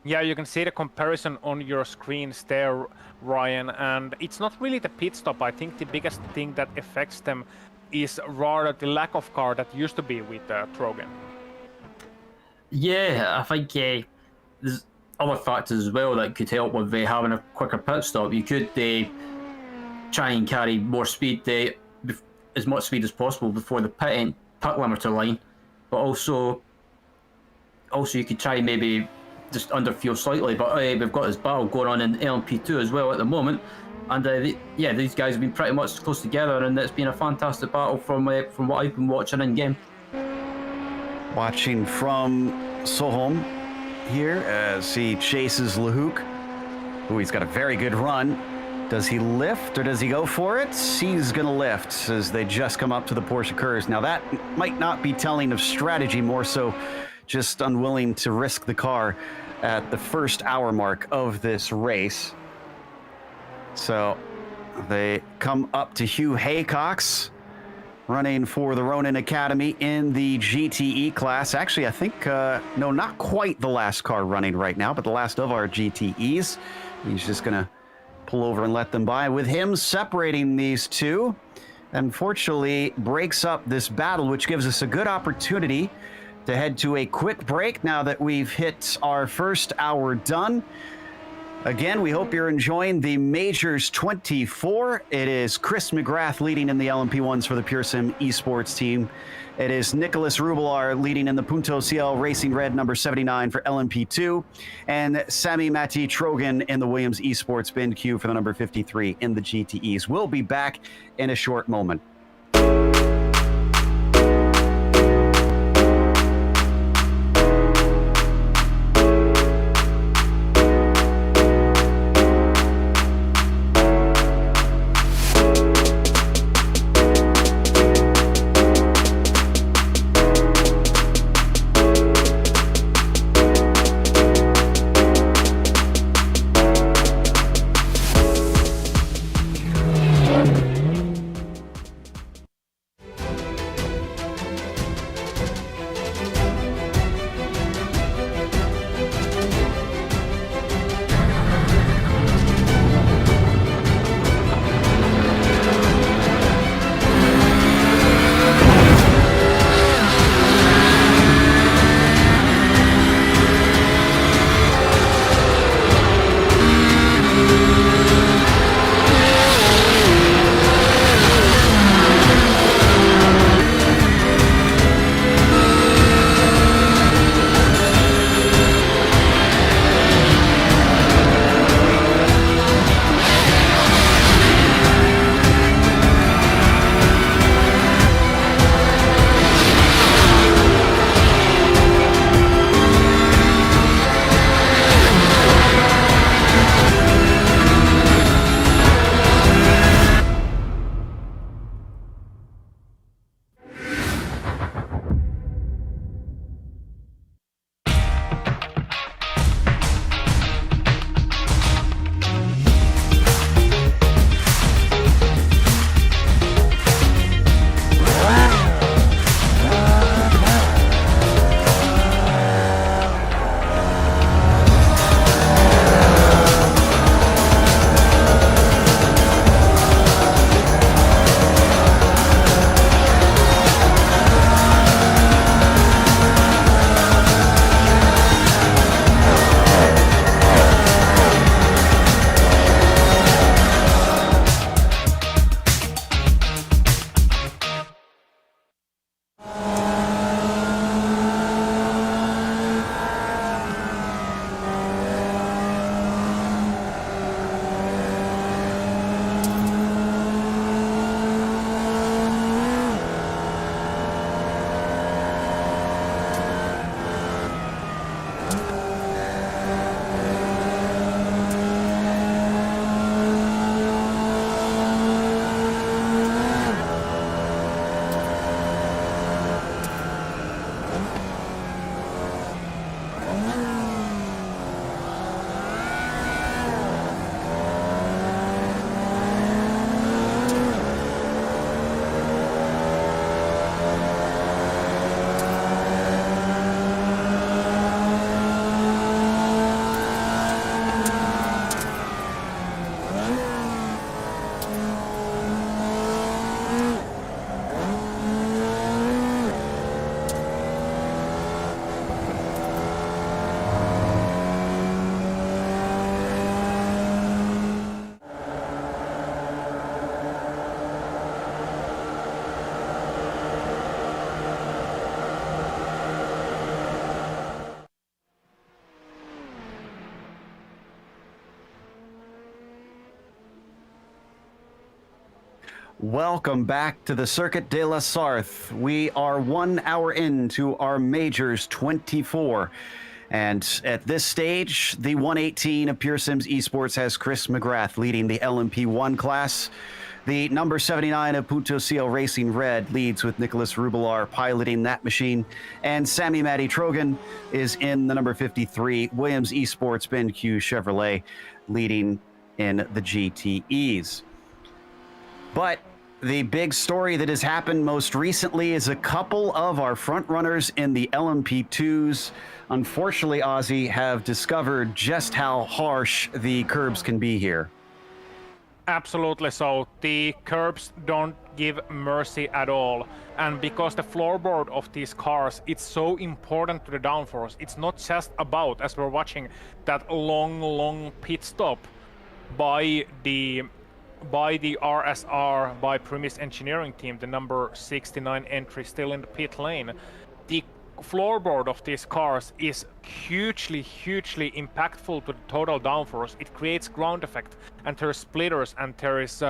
Yeah, you can see the comparison on your screens there, Ryan, and it's not really the pit stop. I think the biggest thing that affects them is rather the lack of car that used to be with Trogan. Yeah, I think there's other factors as well that could help with having a quicker pit stop. You could try and carry more speed, as much speed as possible before the pit limiter line, but also you could try maybe just underfuel slightly. But we've got this battle going on in LMP2 as well at the moment, and these guys have been pretty much close together, and it's been a fantastic battle from what I've been watching in game. Watching from Soholm here as he chases Lehouk. Ooh, he's got a very good run. Does he lift or does he go for it? He's going to lift as they just come up to the Porsche Curse. Now that might not be telling of strategy, more so just unwilling to risk the car at the first hour mark of this race. So they come up to Hugh Haycox, running for the Ronin Academy in the GTE class. Actually, I think, no, not quite the last car running right now, but the last of our GTEs. He's just going to pull over and let them by. With him separating these two, unfortunately breaks up this battle, which gives us a good opportunity to head to a quick break now that we've hit our first hour done. Again, we hope you're enjoying the Majors 24. It is Chris McGrath leading in the LMP1s for the Pure Sim Esports team. It is Nicholas Rubelar leading in the Punto CL Racing Red number 79 for LMP2. And Sami Matti Trogan in the Williams Esports Bin Q for the number 53 in the GTEs. We'll be back in a short moment. Welcome back to the Circuit de la Sarthe. We are 1 hour into our Majors 24. And at this stage, the 118 of Pure Sims Esports has Chris McGrath leading the LMP1 class. The number 79 of Punto CL Racing Red leads with Nicholas Rubilar piloting that machine. And Sammy Matty Trogan is in the number 53 Williams Esports BenQ Chevrolet leading in the GTEs. But the big story that has happened most recently is a couple of our front runners in the LMP2s, unfortunately, Ozzy, have discovered just how harsh the curbs can be here. Absolutely so. The curbs don't give mercy at all. And because the floorboard of these cars, it's so important to the downforce. It's not just about, as we're watching, that long pit stop by the RSR, by Premise Engineering Team, the number 69 entry still in the pit lane. The floorboard of these cars is hugely impactful to the total downforce. It creates ground effect, and there are splitters, and there is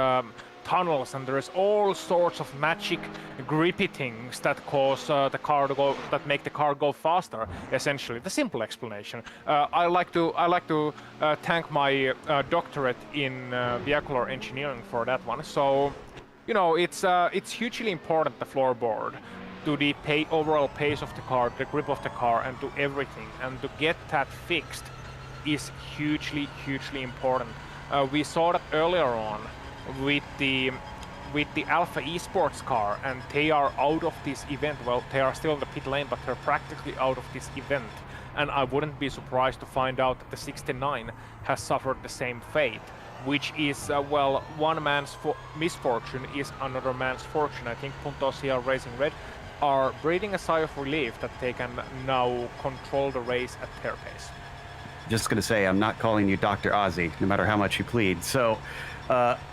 tunnels, and there is all sorts of magic grippy things that cause the car to go, that make the car go faster. Essentially, the simple explanation. I like to thank my doctorate in vehicular engineering for that one. So, you know, it's hugely important, the floorboard, to the overall pace of the car, the grip of the car, and to everything. And to get that fixed is hugely important. We saw that earlier on with the Alpha Esports car, and they are out of this event. Well, they are still in the pit lane, but they're practically out of this event. And I wouldn't be surprised to find out that the 69 has suffered the same fate, which is, well, one man's misfortune is another man's fortune. I think Punto CL Racing Red are breathing a sigh of relief that they can now control the race at their pace. Just going to say, I'm not calling you Dr. Ozzy, no matter how much you plead. So,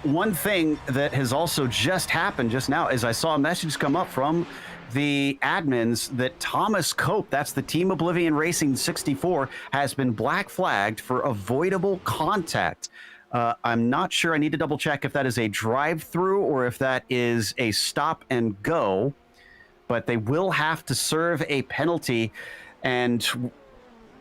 one thing that has also just happened just now is I saw a message come up from the admins that Thomas Cope, that's the Team Oblivion Racing 64, has been black flagged for avoidable contact. I'm not sure. I need to double check if that is a drive-through or if that is a stop and go. But they will have to serve a penalty. And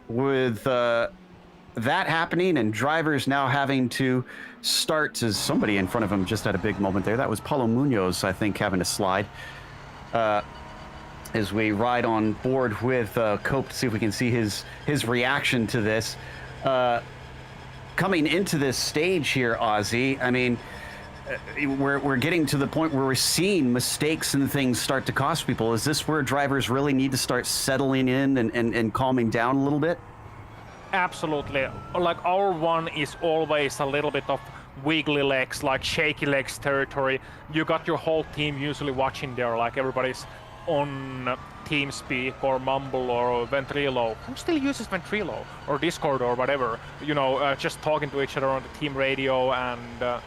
with that happening and drivers now having to start to, somebody in front of him just had a big moment there. That was Paulo Munoz, I think, having to slide. As we ride on board with Cope to see if we can see his reaction to this. Coming into this stage here, Ozzy, I mean, we're getting to the point where we're seeing mistakes and things start to cost people. Is this where drivers really need to start settling in and calming down a little bit? Absolutely. Like, our one is always a little bit of wiggly legs, like shaky legs territory. You got your whole team usually watching there, like everybody's on TeamSpeak or Mumble or Ventrilo. Who still uses Ventrilo or Discord or whatever? You know, just talking to each other on the team radio and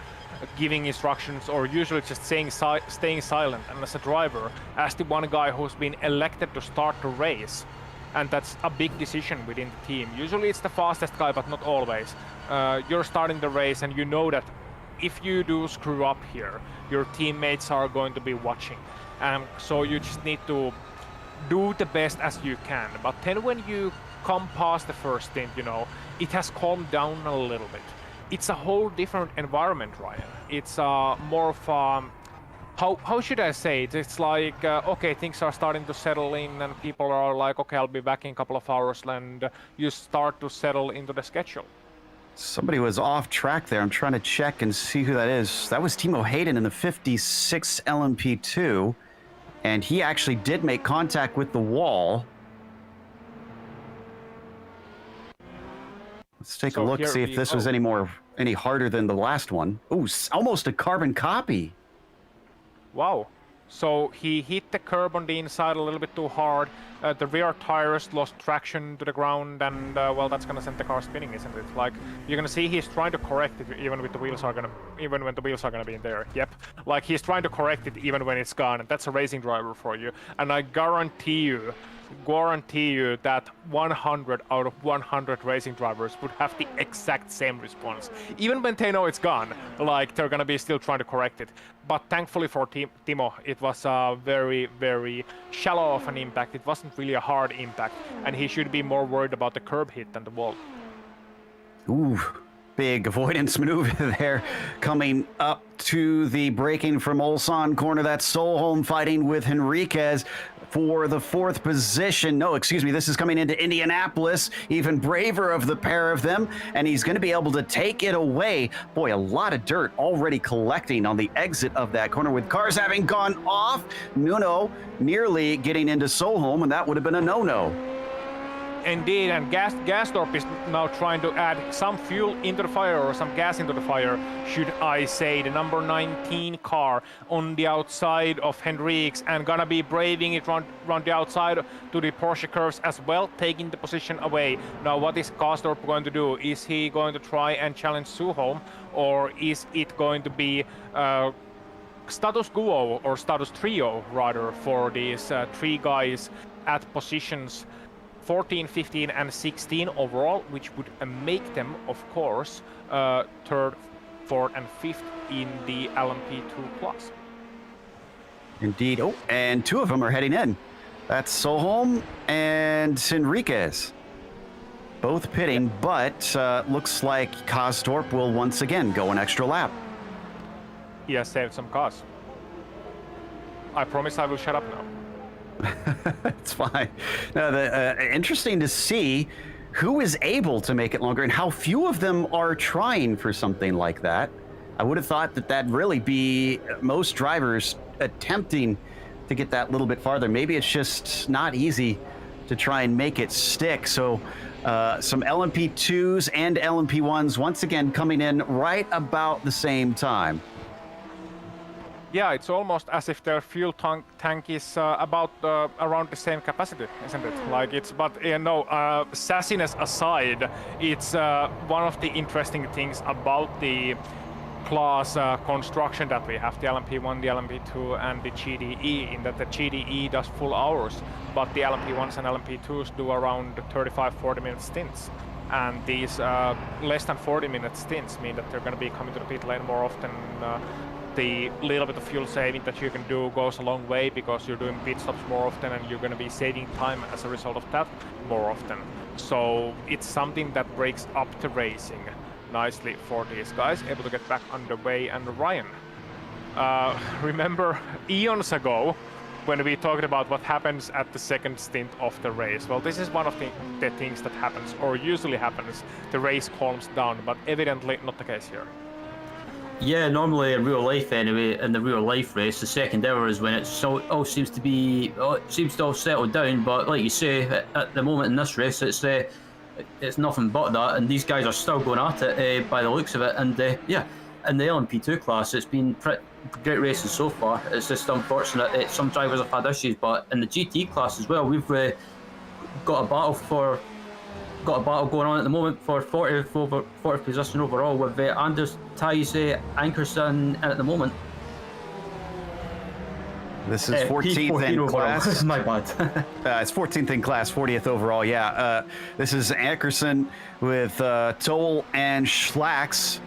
giving instructions, or usually just staying silent. And as a driver, as the one guy who's been elected to start the race, and that's a big decision within the team. Usually it's the fastest guy, but not always. You're starting the race, and you know that if you do screw up here, your teammates are going to be watching. So you just need to do the best as you can. But then when you come past the first stint, you know, it has calmed down a little bit. It's a whole different environment, Ryan. It's more of how should I say it? It's like, okay, things are starting to settle in, and people are like, okay, I'll be back in a couple of hours, and you start to settle into the schedule. Somebody was off track there. I'm trying to check and see who that is. That was Timo Hayden in the 56 LMP2, and he actually did make contact with the wall. Let's take a look, see if this was any harder than the last one. Ooh, almost a carbon copy. Wow. So he hit the curb on the inside a little bit too hard. The rear tires lost traction to the ground, and well, that's gonna send the car spinning, isn't it? Like, you're gonna see he's trying to correct it even when the wheels are gonna be in there. Yep. Like, he's trying to correct it even when it's gone, and that's a racing driver for you. And I guarantee you, guarantee you that 100 out of 100 racing drivers would have the exact same response. Even when they know it's gone, like they're gonna be still trying to correct it. But thankfully for Timo, it was a very, very shallow of an impact. It wasn't really a hard impact, and he should be more worried about the curb hit than the wall. Ooh, big avoidance maneuver there. Coming up to the braking from Ulsan corner, that's Solholm fighting with Henriquez for the 4th position. No, excuse me, this is coming into Indianapolis, even braver of the pair of them, and he's going to be able to take it away. Boy, a lot of dirt already collecting on the exit of that corner with cars having gone off. Nuno nearly getting into Solholm, and that would have been a no-no. Indeed, and Gastorp is now trying to add some fuel into the fire, or some gas into the fire, should I say. The number 19 car on the outside of Henriques, and gonna be braving it round the outside to the Porsche curves as well, taking the position away. Now, what is Gastorp going to do? Is he going to try and challenge Suholm, or is it going to be status quo, or status trio rather, for these 3 guys at positions 14, 15, and 16 overall, which would make them, of course, 3rd, 4th, and 5th in the LMP2 class. Indeed. Oh, and 2 of them are heading in. That's Solholm and Henriquez. Both pitting, but looks like Kastorp will once again go an extra lap. He has saved some cars. I promise I will shut up now. It's fine. No, interesting to see who is able to make it longer and how few of them are trying for something like that. I would have thought that that'd really be most drivers attempting to get that little bit farther. Maybe it's just not easy to try and make it stick. So some LMP2s and LMP1s once again coming in right about the same time. Yeah, it's almost as if their fuel tank is about around the same capacity, isn't it? Like it's, but sassiness aside, it's one of the interesting things about the class construction that we have, the LMP1, the LMP2, and the GDE, in that the GDE does full hours, but the LMP1s and LMP2s do around 35-40 minute stints. And these less than 40-minute stints mean that they're going to be coming to the pit lane more often. The little bit of fuel saving that you can do goes a long way, because you're doing pit stops more often and you're going to be saving time as a result of that more often. So it's something that breaks up the racing nicely for these guys, able to get back underway. And Ryan, remember eons ago when we talked about what happens at the 2nd stint of the race? Well, this is one of the things that happens, or usually happens. The race calms down, but evidently not the case here. Yeah, normally in real life anyway, in the real life race, the 2nd hour is when it all seems to all settle down. But like you say, at the moment in this race, it's nothing but that, and these guys are still going at it by the looks of it. And yeah, in the LMP2 class, it's been great racing so far. It's just unfortunate that some drivers have had issues, but in the GT class as well, we've got a battle going on at the moment for 40th position overall, with Anders Theis Ankerson at the moment. This is 14th in class. My bad. It's 14th in class, 40th overall. Yeah, this is Ankerson with Toll and Schlax.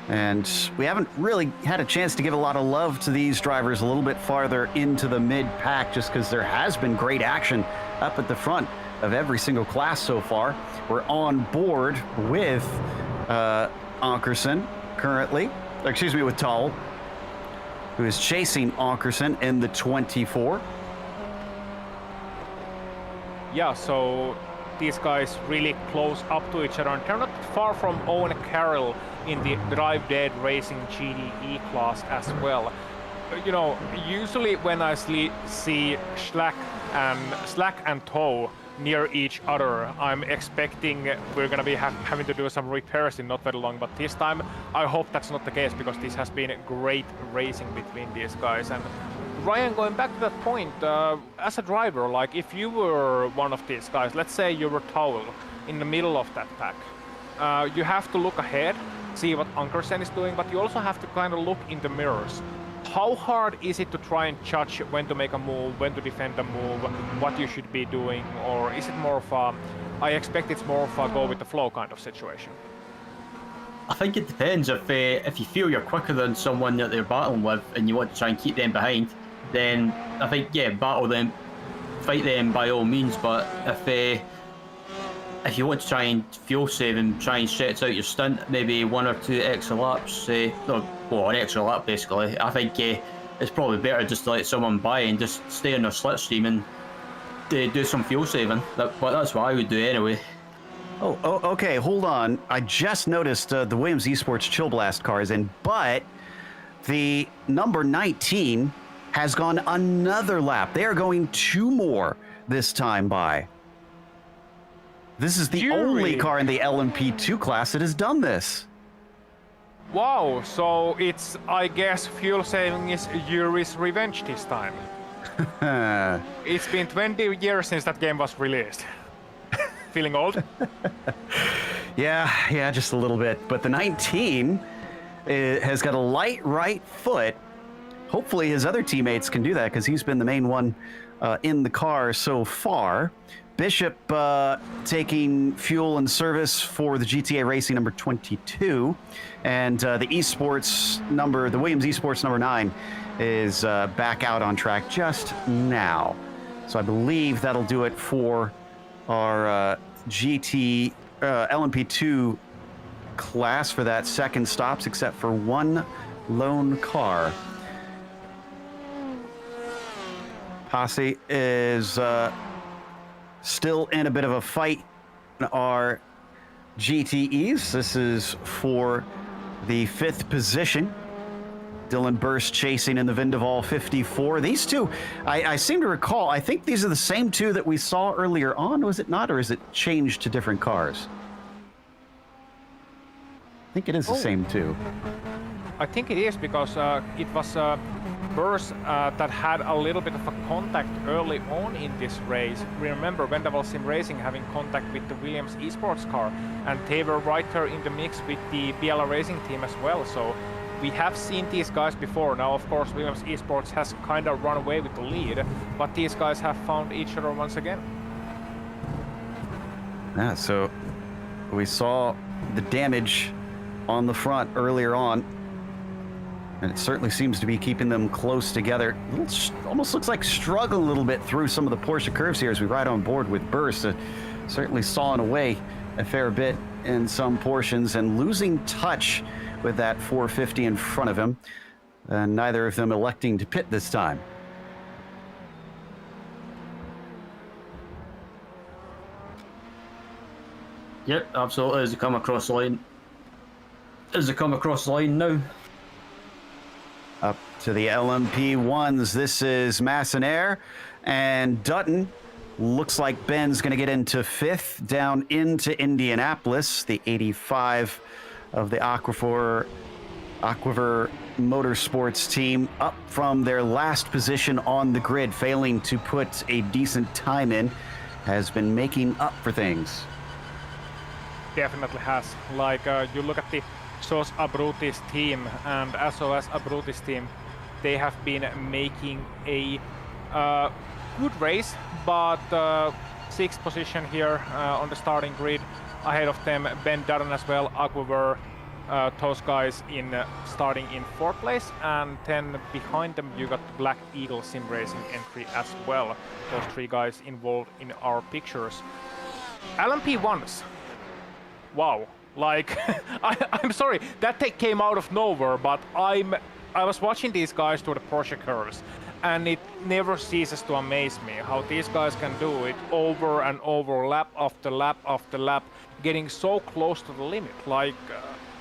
And we haven't really had a chance to give a lot of love to these drivers a little bit farther into the mid-pack, just because there has been great action up at the front of every single class so far. We're on board with Ankerson currently, with Toll, who is chasing Ankerson in the 24. Yeah, so these guys really close up to each other, and they're not far from Owen Carroll in the Drive Dead Racing GDE class as well. You know, usually when I see Slack and Tow near each other, I'm expecting we're gonna be having to do some repairs in not very long, but this time I hope that's not the case, because this has been great racing between these guys. And Ryan, going back to that point, as a driver, like if you were one of these guys, let's say you were Towel in the middle of that pack, you have to look ahead, see what Ankersen is doing, but you also have to kind of look in the mirrors. how hard is it to try and judge when to make a move, when to defend a move, what you should be doing, or is it more of a, I expect it's more of a go with the flow kind of situation? I think it depends. If you feel you're quicker than someone that they're battling with and you want to try and keep them behind, then I think, yeah, battle them, fight them by all means. But if you want to try and fuel save and try and stretch out your stunt, maybe 1 or 2 extra laps, an extra lap basically, I think it's probably better just to let someone by and just stay on their slipstream and do some fuel saving. But that's what I would do anyway. Oh, okay, hold on. I just noticed the Williams Esports Chill Blast car is in, but the number 19 has gone another lap. They are going 2 more this time by. This is the only car in the LMP2 class that has done this. Wow, so it's, I guess, fuel saving is Yuri's revenge this time. It's been 20 years since that game was released. Feeling old? Yeah, just a little bit. But the 19 has got a light right foot. Hopefully his other teammates can do that because he's been the main one in the car so far. Bishop taking fuel and service for the GTA Racing number 22, and the Williams Esports number 9 is back out on track just now. So I believe that'll do it for our LMP2 class for that second stops, except for 1 lone car. Posse is still in a bit of a fight in our GTEs. This is for the 5th position. Dylan Burst chasing in the Vindeval 54. These two, I seem to recall, I think these are the same 2 that we saw earlier on, was it not? Or is it changed to different cars? I think it is the same 2. I think it is because it was Burst that had a little bit of a contact early on in this race. Remember Vindeval SimRacing having contact with the Williams Esports car, and they were right there in the mix with the BLR Racing team as well. So we have seen these guys before. Now, of course, Williams Esports has kind of run away with the lead, but these guys have found each other once again. Yeah, so we saw the damage on the front earlier on, and it certainly seems to be keeping them close together. Almost looks like struggling a little bit through some of the Porsche curves here as we ride on board with Burst. Certainly sawing away a fair bit in some portions and losing touch with that 450 in front of him, and neither of them electing to pit this time. Yep, absolutely. As they come across the line now. Up to the LMP1s, this is Massenair and Dutton. Looks like Ben's going to get into 5th, down into Indianapolis, the 85 of the Aquiver Motorsports team, up from their last position on the grid, failing to put a decent time in, has been making up for things. Definitely has. Like, you look at the SOS Abruzzi's team, and SOS Abruzzi's team, they have been making a good race, but 6th position here on the starting grid. Ahead of them, Ben Dutton as well, Aquiver, those guys starting in 4th place, and then behind them you got the Black Eagle SimRacing entry as well. Those 3 guys involved in our pictures. LMP1s. Wow. Like, I'm sorry, that came out of nowhere, but I was watching these guys do the Porsche curves, and it never ceases to amaze me how these guys can do it over and over, lap after lap after lap, getting so close to the limit. Like,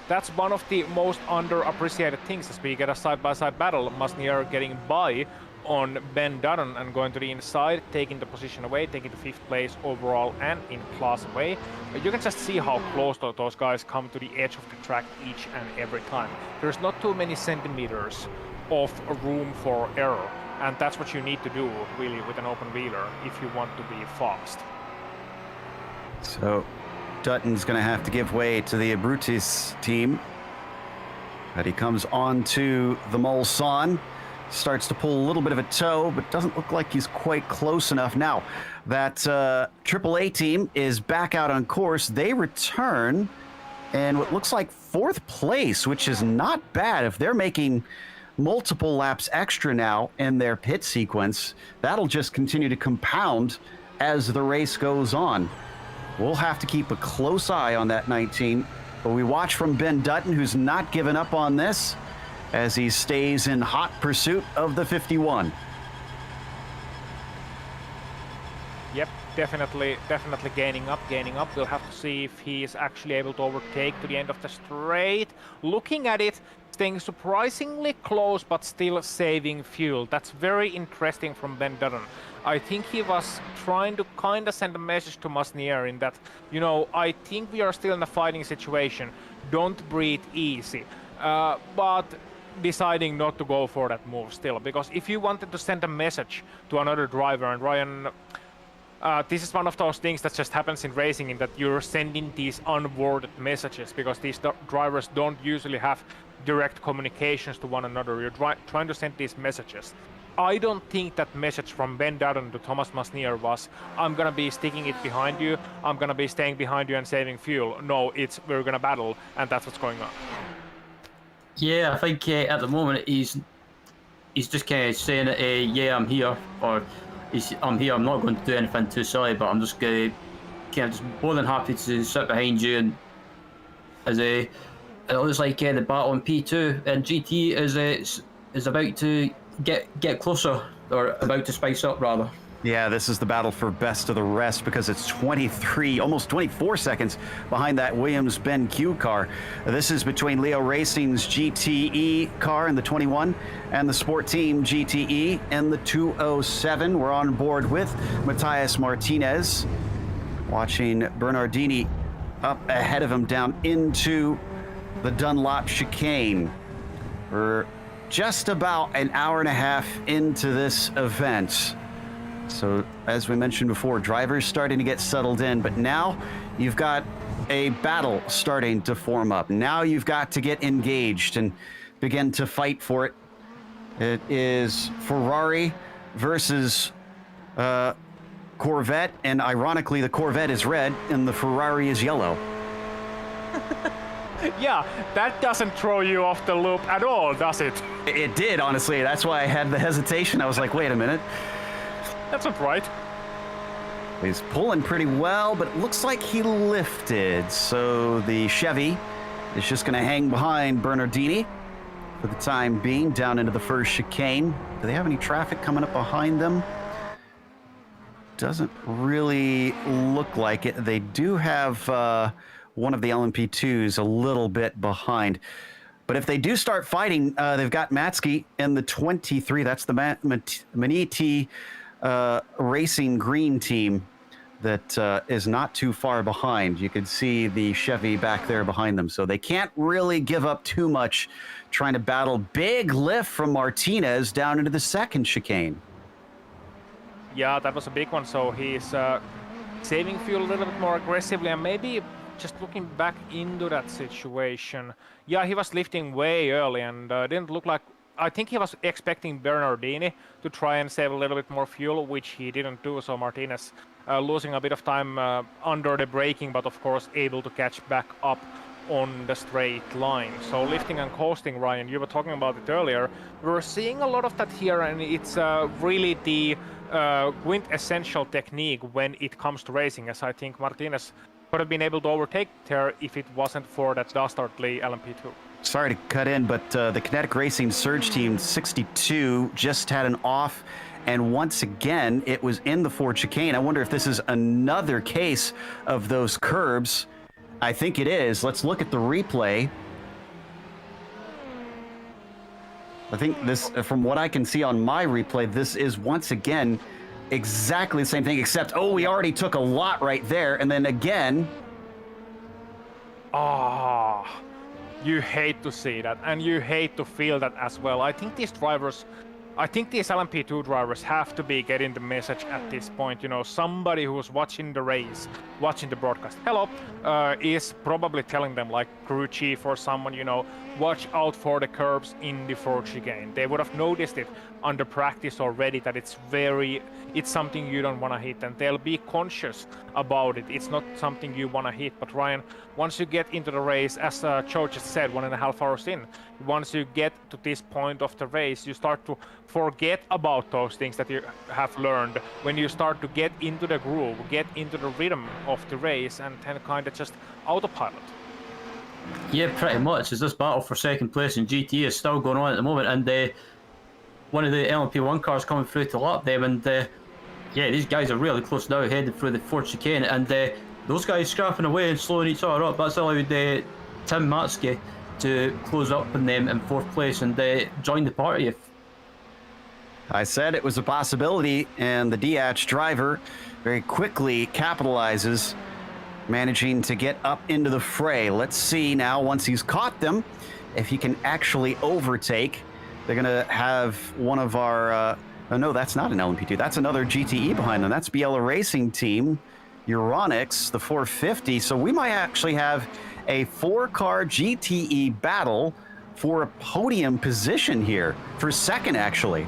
that's one of the most underappreciated things as we get a side-by-side battle. Masnier getting by on Ben Dutton and going to the inside, taking the position away, taking the 5th place overall and in class away. You can just see how close those guys come to the edge of the track each and every time. There's not too many centimeters of room for error, and that's what you need to do really with an open wheeler if you want to be fast. So Dutton's going to have to give way to the Abruzzi's team, but he comes on to the Mulsanne. starts to pull a little bit of a toe, but doesn't look like he's quite close enough. Now, that AAA team is back out on course. They return, and what looks like 4th place, which is not bad. If they're making multiple laps extra now in their pit sequence, that'll just continue to compound as the race goes on. We'll have to keep a close eye on that 19, but we watch from Ben Dutton, who's not given up on this, as he stays in hot pursuit of the 51. Yep, definitely gaining up. We'll have to see if he is actually able to overtake to the end of the straight. Looking at it, staying surprisingly close, but still saving fuel. That's very interesting from Ben Dutton. I think he was trying to kind of send a message to Masnier in that, you know, I think we are still in a fighting situation. Don't breathe easy. But deciding not to go for that move still, because if you wanted to send a message to another driver, and Ryan, this is one of those things that just happens in racing, in that you're sending these unworded messages, because these drivers don't usually have direct communications to one another. You're trying to send these messages. I don't think that message from Ben Dutton to Thomas Masnier was, I'm gonna be sticking it behind you, I'm gonna be staying behind you and saving fuel. No, it's we're gonna battle, and that's what's going on. Yeah, I think at the moment he's just kind of saying, yeah, I'm here, or I'm here, I'm not going to do anything too silly, but I'm just going to kind of just more than happy to sit behind you. And as it looks like the battle in P2 and GT is about to get closer, or about to spice up rather. Yeah, this is the battle for best of the rest, because it's 23, almost 24 seconds behind that Williams Ben-Q car. This is between Leo Racing's GTE car in the 21 and the Sport Team GTE in the 207. We're on board with Matthias Martinez, watching Bernardini up ahead of him down into the Dunlop chicane. We're just about an hour and a half into this event. So, as we mentioned before, drivers starting to get settled in, but now you've got a battle starting to form up. Now you've got to get engaged and begin to fight for it. It is Ferrari versus Corvette, and ironically, the Corvette is red and the Ferrari is yellow. Yeah, that doesn't throw you off the loop at all, does it? It did, honestly. That's why I had the hesitation. I was like, wait a minute. That's not right. He's pulling pretty well, but it looks like he lifted. So the Chevy is just going to hang behind Bernardini for the time being, down into the first chicane. Do they have any traffic coming up behind them? Doesn't really look like it. They do have one of the LMP2s a little bit behind. But if they do start fighting, they've got Matsky in the 23. That's the Maniti Racing Green team that is not too far behind. You can see the Chevy back there behind them. So they can't really give up too much trying to battle. Big lift from Martinez down into the second chicane. Yeah, that was a big one. So he's saving fuel a little bit more aggressively, and maybe just looking back into that situation. Yeah, he was lifting way early and didn't look like... I think he was expecting Bernardini to try and save a little bit more fuel, which he didn't do. So Martinez losing a bit of time under the braking, but of course able to catch back up on the straight line. So lifting and coasting, Ryan, you were talking about it earlier. We're seeing a lot of that here, and it's really the quintessential technique when it comes to racing, as I think Martinez could have been able to overtake there if it wasn't for that dastardly LMP2. Sorry to cut in, but the Kinetic Racing Surge Team 62 just had an off, and once again, it was in the Ford chicane. I wonder if this is another case of those curbs. I think it is. Let's look at the replay. I think this, from what I can see on my replay, this is once again exactly the same thing, except, oh, we already took a lot right there, and then again... You hate to see that, and you hate to feel that as well. I think these drivers I think these LMP2 drivers have to be getting the message at this point. You know, somebody who's watching the race, watching the broadcast, hello, is probably telling them, like crew chief or someone, you know, watch out for the curbs in the fourth chicane. They would have noticed it under practice already that it's something you don't want to hit, and they'll be conscious about it. It's not something you want to hit. But Ryan, once you get into the race, as Joe just said, 1.5 hours in, once you get to this point of the race, you start to forget about those things that you have learned when you start to get into the groove, get into the rhythm of the race, and then kind of just autopilot. Yeah, pretty much. As this battle for second place in GT is still going on at the moment, and one of the LMP1 cars coming through to lap them, and yeah, these guys are really close now, heading through the fourth chicane, and those guys scrapping away and slowing each other up. That's allowed Tim Matsky to close up on them in fourth place and join the party. I said it was a possibility, and the DH driver very quickly capitalizes, managing to get up into the fray. Let's see now, once he's caught them, if he can actually overtake. They're going to have one of our... oh, no, that's not an LMP2. That's another GTE behind them. That's Biella Racing Team, Euronics, the 450. So we might actually have a 4-car GTE battle for a podium position here, for second, actually.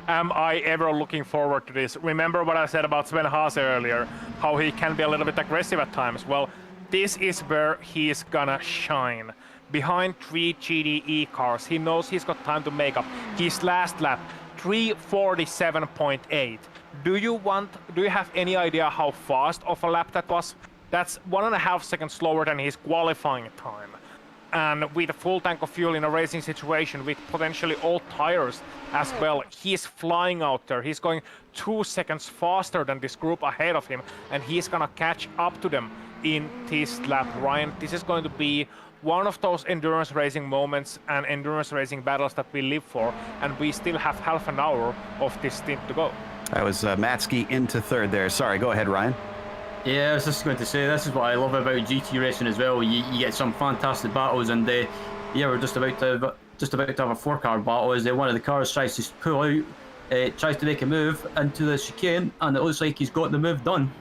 Am I ever looking forward to this? Remember what I said about Sven Haase earlier, how he can be a little bit aggressive at times? Well, this is where he's gonna shine. Behind 3 GTE cars, he knows he's got time to make up. His last lap, 3:47.8. Do you have any idea how fast of a lap that was? That's 1.5 seconds slower than his qualifying time. And with a full tank of fuel in a racing situation with potentially all tires as well, he's flying out there. He's going 2 seconds faster than this group ahead of him, and he's gonna catch up to them in this lap. Ryan, this is going to be one of those endurance racing moments and endurance racing battles that we live for, and we still have half an hour of this stint to go. That was Matsky into third there. Sorry, go ahead, Ryan. Yeah, I was just going to say, this is what I love about GT racing as well. You get some fantastic battles, and yeah, we're just about to have a 4-car battle as one of the cars tries to pull out, tries to make a move into the chicane, and it looks like he's got the move done.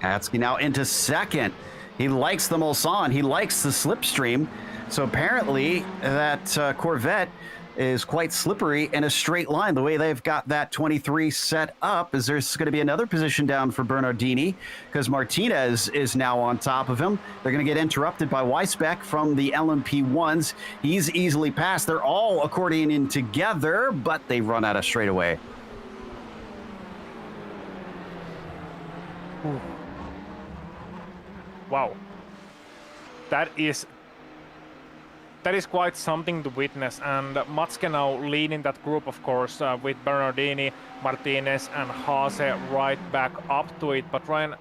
Matsky now into second. He likes the Mulsanne. He likes the slipstream. So apparently that Corvette is quite slippery in a straight line. The way they've got that 23 set up is there's going to be another position down for Bernardini because Martinez is now on top of him. They're going to get interrupted by Weisbeck from the LMP1s. He's easily passed. They're all accordioning together, but they run out of straightaway. Wow. That is quite something to witness, and Matsky now leading that group, of course, with Bernardini, Martinez, and Haase right back up to it. But Ryan,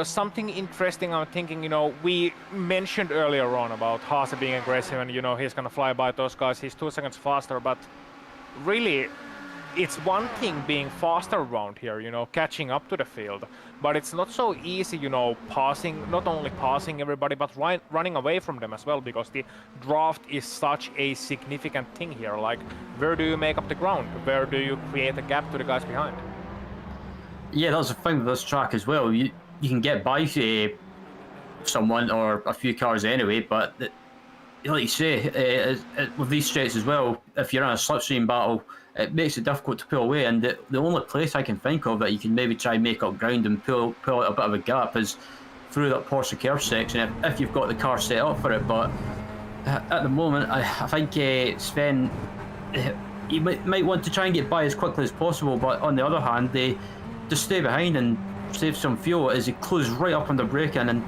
something interesting I'm thinking, you know, we mentioned earlier on about Haase being aggressive and, you know, he's gonna fly by those guys, he's 2 seconds faster, but really, it's one thing being faster around here, you know, catching up to the field, but it's not so easy, you know, not only passing everybody, but running away from them as well, because the draft is such a significant thing here. Like, where do you make up the ground? Where do you create a gap to the guys behind? Yeah, that's the thing with this track as well. You can get by someone or a few cars anyway, but like you say, with these straights as well, if you're in a slipstream battle, it makes it difficult to pull away, and the only place I can think of that you can maybe try and make up ground and pull out a bit of a gap is through that Porsche curve section, if you've got the car set up for it. But at the moment, I think Sven, he might want to try and get by as quickly as possible, but on the other hand, they just stay behind and save some fuel as he closes right up on the braking and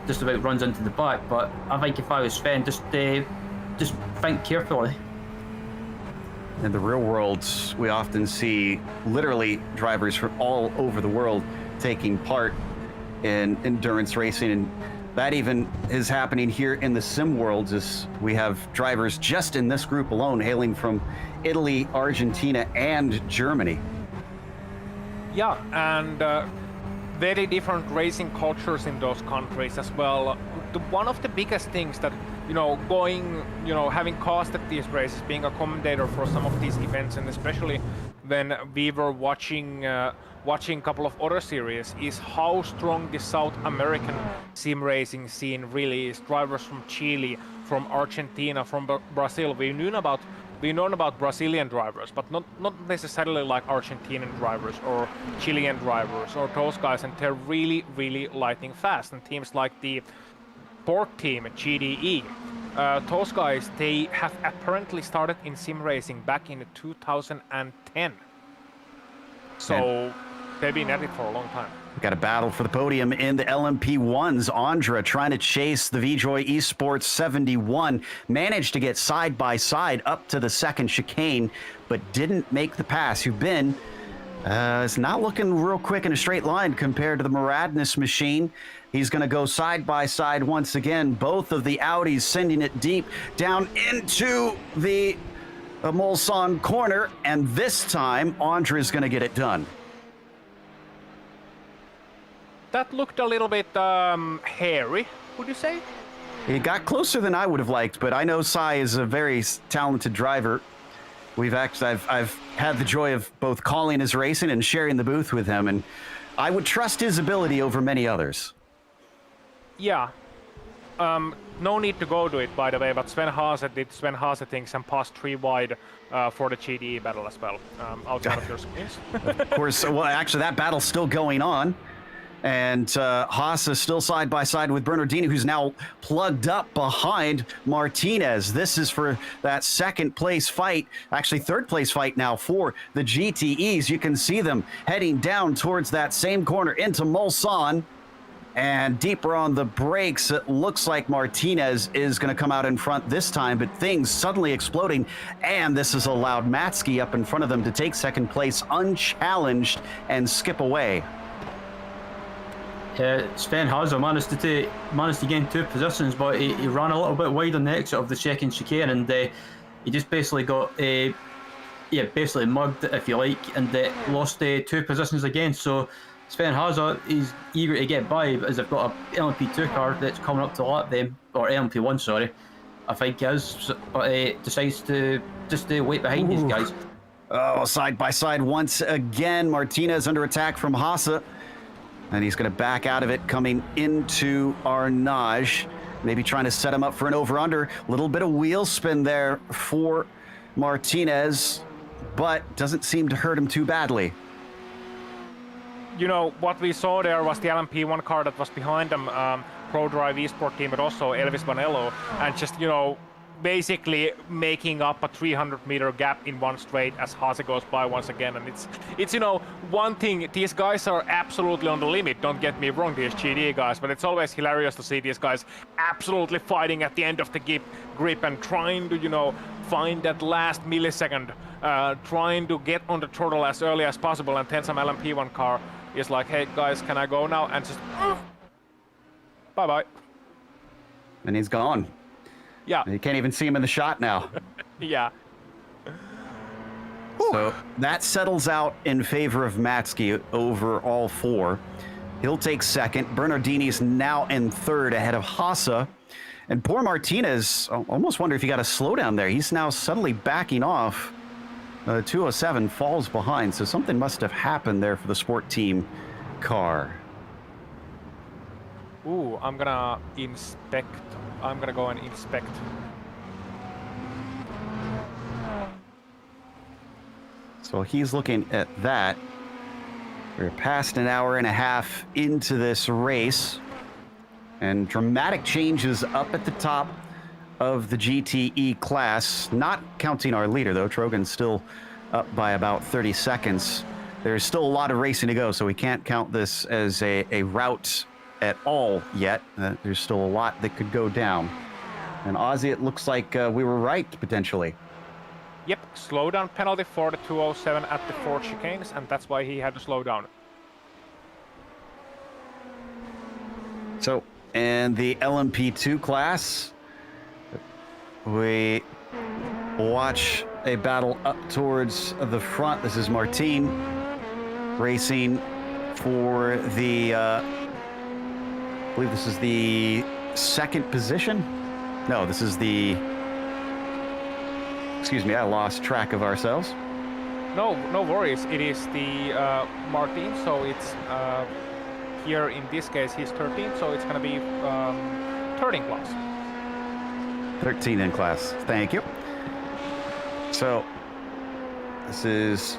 just about runs into the back. But I think if I was Sven, just think carefully. In the real world, we often see literally drivers from all over the world taking part in endurance racing, and that even is happening here in the sim worlds, as we have drivers just in this group alone hailing from Italy, Argentina, and Germany. Yeah, and very different racing cultures in those countries as well. One of the biggest things that going, having casted these races, being a commentator for some of these events, and especially when we were watching a couple of other series, is how strong the South American sim racing scene really is. Drivers from Chile, from Argentina, from Brazil. We've known about Brazilian drivers, but not necessarily like Argentinian drivers or Chilean drivers or those guys, and they're really, really lightning fast. And teams like the Port team, GDE, those guys, they have apparently started in sim racing back in 2010. So they've been at it for a long time. We've got a battle for the podium in the LMP1s. Andra trying to chase the VJoy Esports 71. Managed to get side by side up to the second chicane, but didn't make the pass. Hubin is not looking real quick in a straight line compared to the Muradness machine. He's going to go side by side once again. Both of the Audis sending it deep down into the Mulsanne corner. And this time, Andra is going to get it done. That looked a little bit hairy, would you say? He got closer than I would have liked, but I know Sai is a very talented driver. I've had the joy of both calling his racing and sharing the booth with him, and I would trust his ability over many others. Yeah. No need to go to it, by the way, but Sven Haase did Sven Haase things and passed 3 wide for the GDE battle as well, outside of your screens. Of course, well, actually, that battle's still going on. And Haas is still side by side with Bernardini, who's now plugged up behind Martinez. This is for that second place fight, actually third place fight now for the GTEs. You can see them heading down towards that same corner into Mulsanne. And deeper on the brakes, it looks like Martinez is going to come out in front this time, but things suddenly exploding. And this has allowed Matsky up in front of them to take second place unchallenged and skip away. Sven Haase managed to gain 2 positions, but he ran a little bit wide on the exit of the second chicane, and he just basically got basically mugged, if you like, and lost 2 positions again. So Sven Haase is eager to get by, as they've got a LMP2 car that's coming up to lap them, or LMP1, sorry, I think is, but decides to just wait behind these guys. Oh, side by side once again. Martinez under attack from Haase. And he's going to back out of it, coming into Arnage. Maybe trying to set him up for an over-under. A little bit of wheel spin there for Martinez, but doesn't seem to hurt him too badly. What we saw there was the LMP1 car that was behind them, Pro Drive Esport team, but also Elvis Bonello, and just, basically making up a 300-meter gap in one straight as Haase goes by once again. And it's one thing, these guys are absolutely on the limit, don't get me wrong, these GD guys, but it's always hilarious to see these guys absolutely fighting at the end of the grip and trying to, find that last millisecond, trying to get on the throttle as early as possible, and then some LMP1 car is like, hey guys, can I go now? And just, bye-bye. And he's gone. Yeah. You can't even see him in the shot now. Yeah. So that settles out in favor of Matsky over all 4. He'll take second. Bernardini's now in third ahead of Haase. And poor Martinez, almost wonder if he got a slowdown there. He's now suddenly backing off. 207 falls behind, so something must have happened there for the Sport Team car. Ooh, I'm gonna inspect. I'm gonna go and inspect. So he's looking at that. We're past an hour and a half into this race, and dramatic changes up at the top of the GTE class, not counting our leader though. Trogan's still up by about 30 seconds. There's still a lot of racing to go, so we can't count this as a rout at all yet. There's still a lot that could go down. And Ozzy, it looks like we were right, potentially. Yep, slowdown penalty for the 207 at the 4 chicanes, and that's why he had to slow down. So, in the LMP2 class, we watch a battle up towards the front. This is Martin racing for the, I believe this is the second position. No, this is the... Excuse me, I lost track of ourselves. No worries. It is the Martin, so it's here in this case he's 13, so it's gonna be 13 class. 13 in class. Thank you. So this is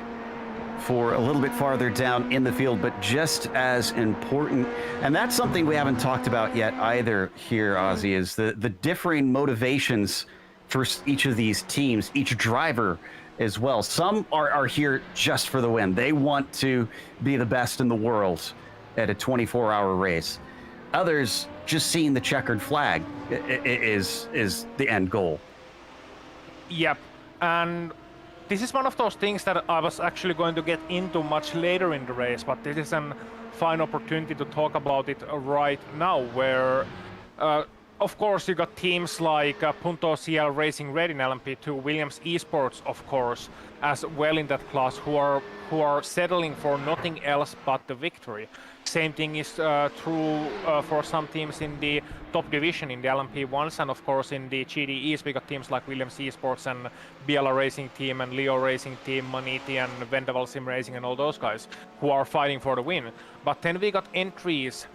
for a little bit farther down in the field, but just as important. And that's something we haven't talked about yet either here, Ozzy, is the differing motivations for each of these teams, each driver as well. Some are here just for the win. They want to be the best in the world at a 24-hour race. Others, just seeing the checkered flag is the end goal. Yep, and this is one of those things that I was actually going to get into much later in the race, but this is an fine opportunity to talk about it right now, where of course you got teams like Punto CL Racing Red in LMP2, Williams Esports of course as well in that class, who are settling for nothing else but the victory. Same thing is true for some teams in the top division in the LMP1s, and of course in the GDEs we got teams like Williams Esports and Biela Racing Team and Leo Racing Team, Maniti and Vendaval SimRacing and all those guys who are fighting for the win. But then we got entries,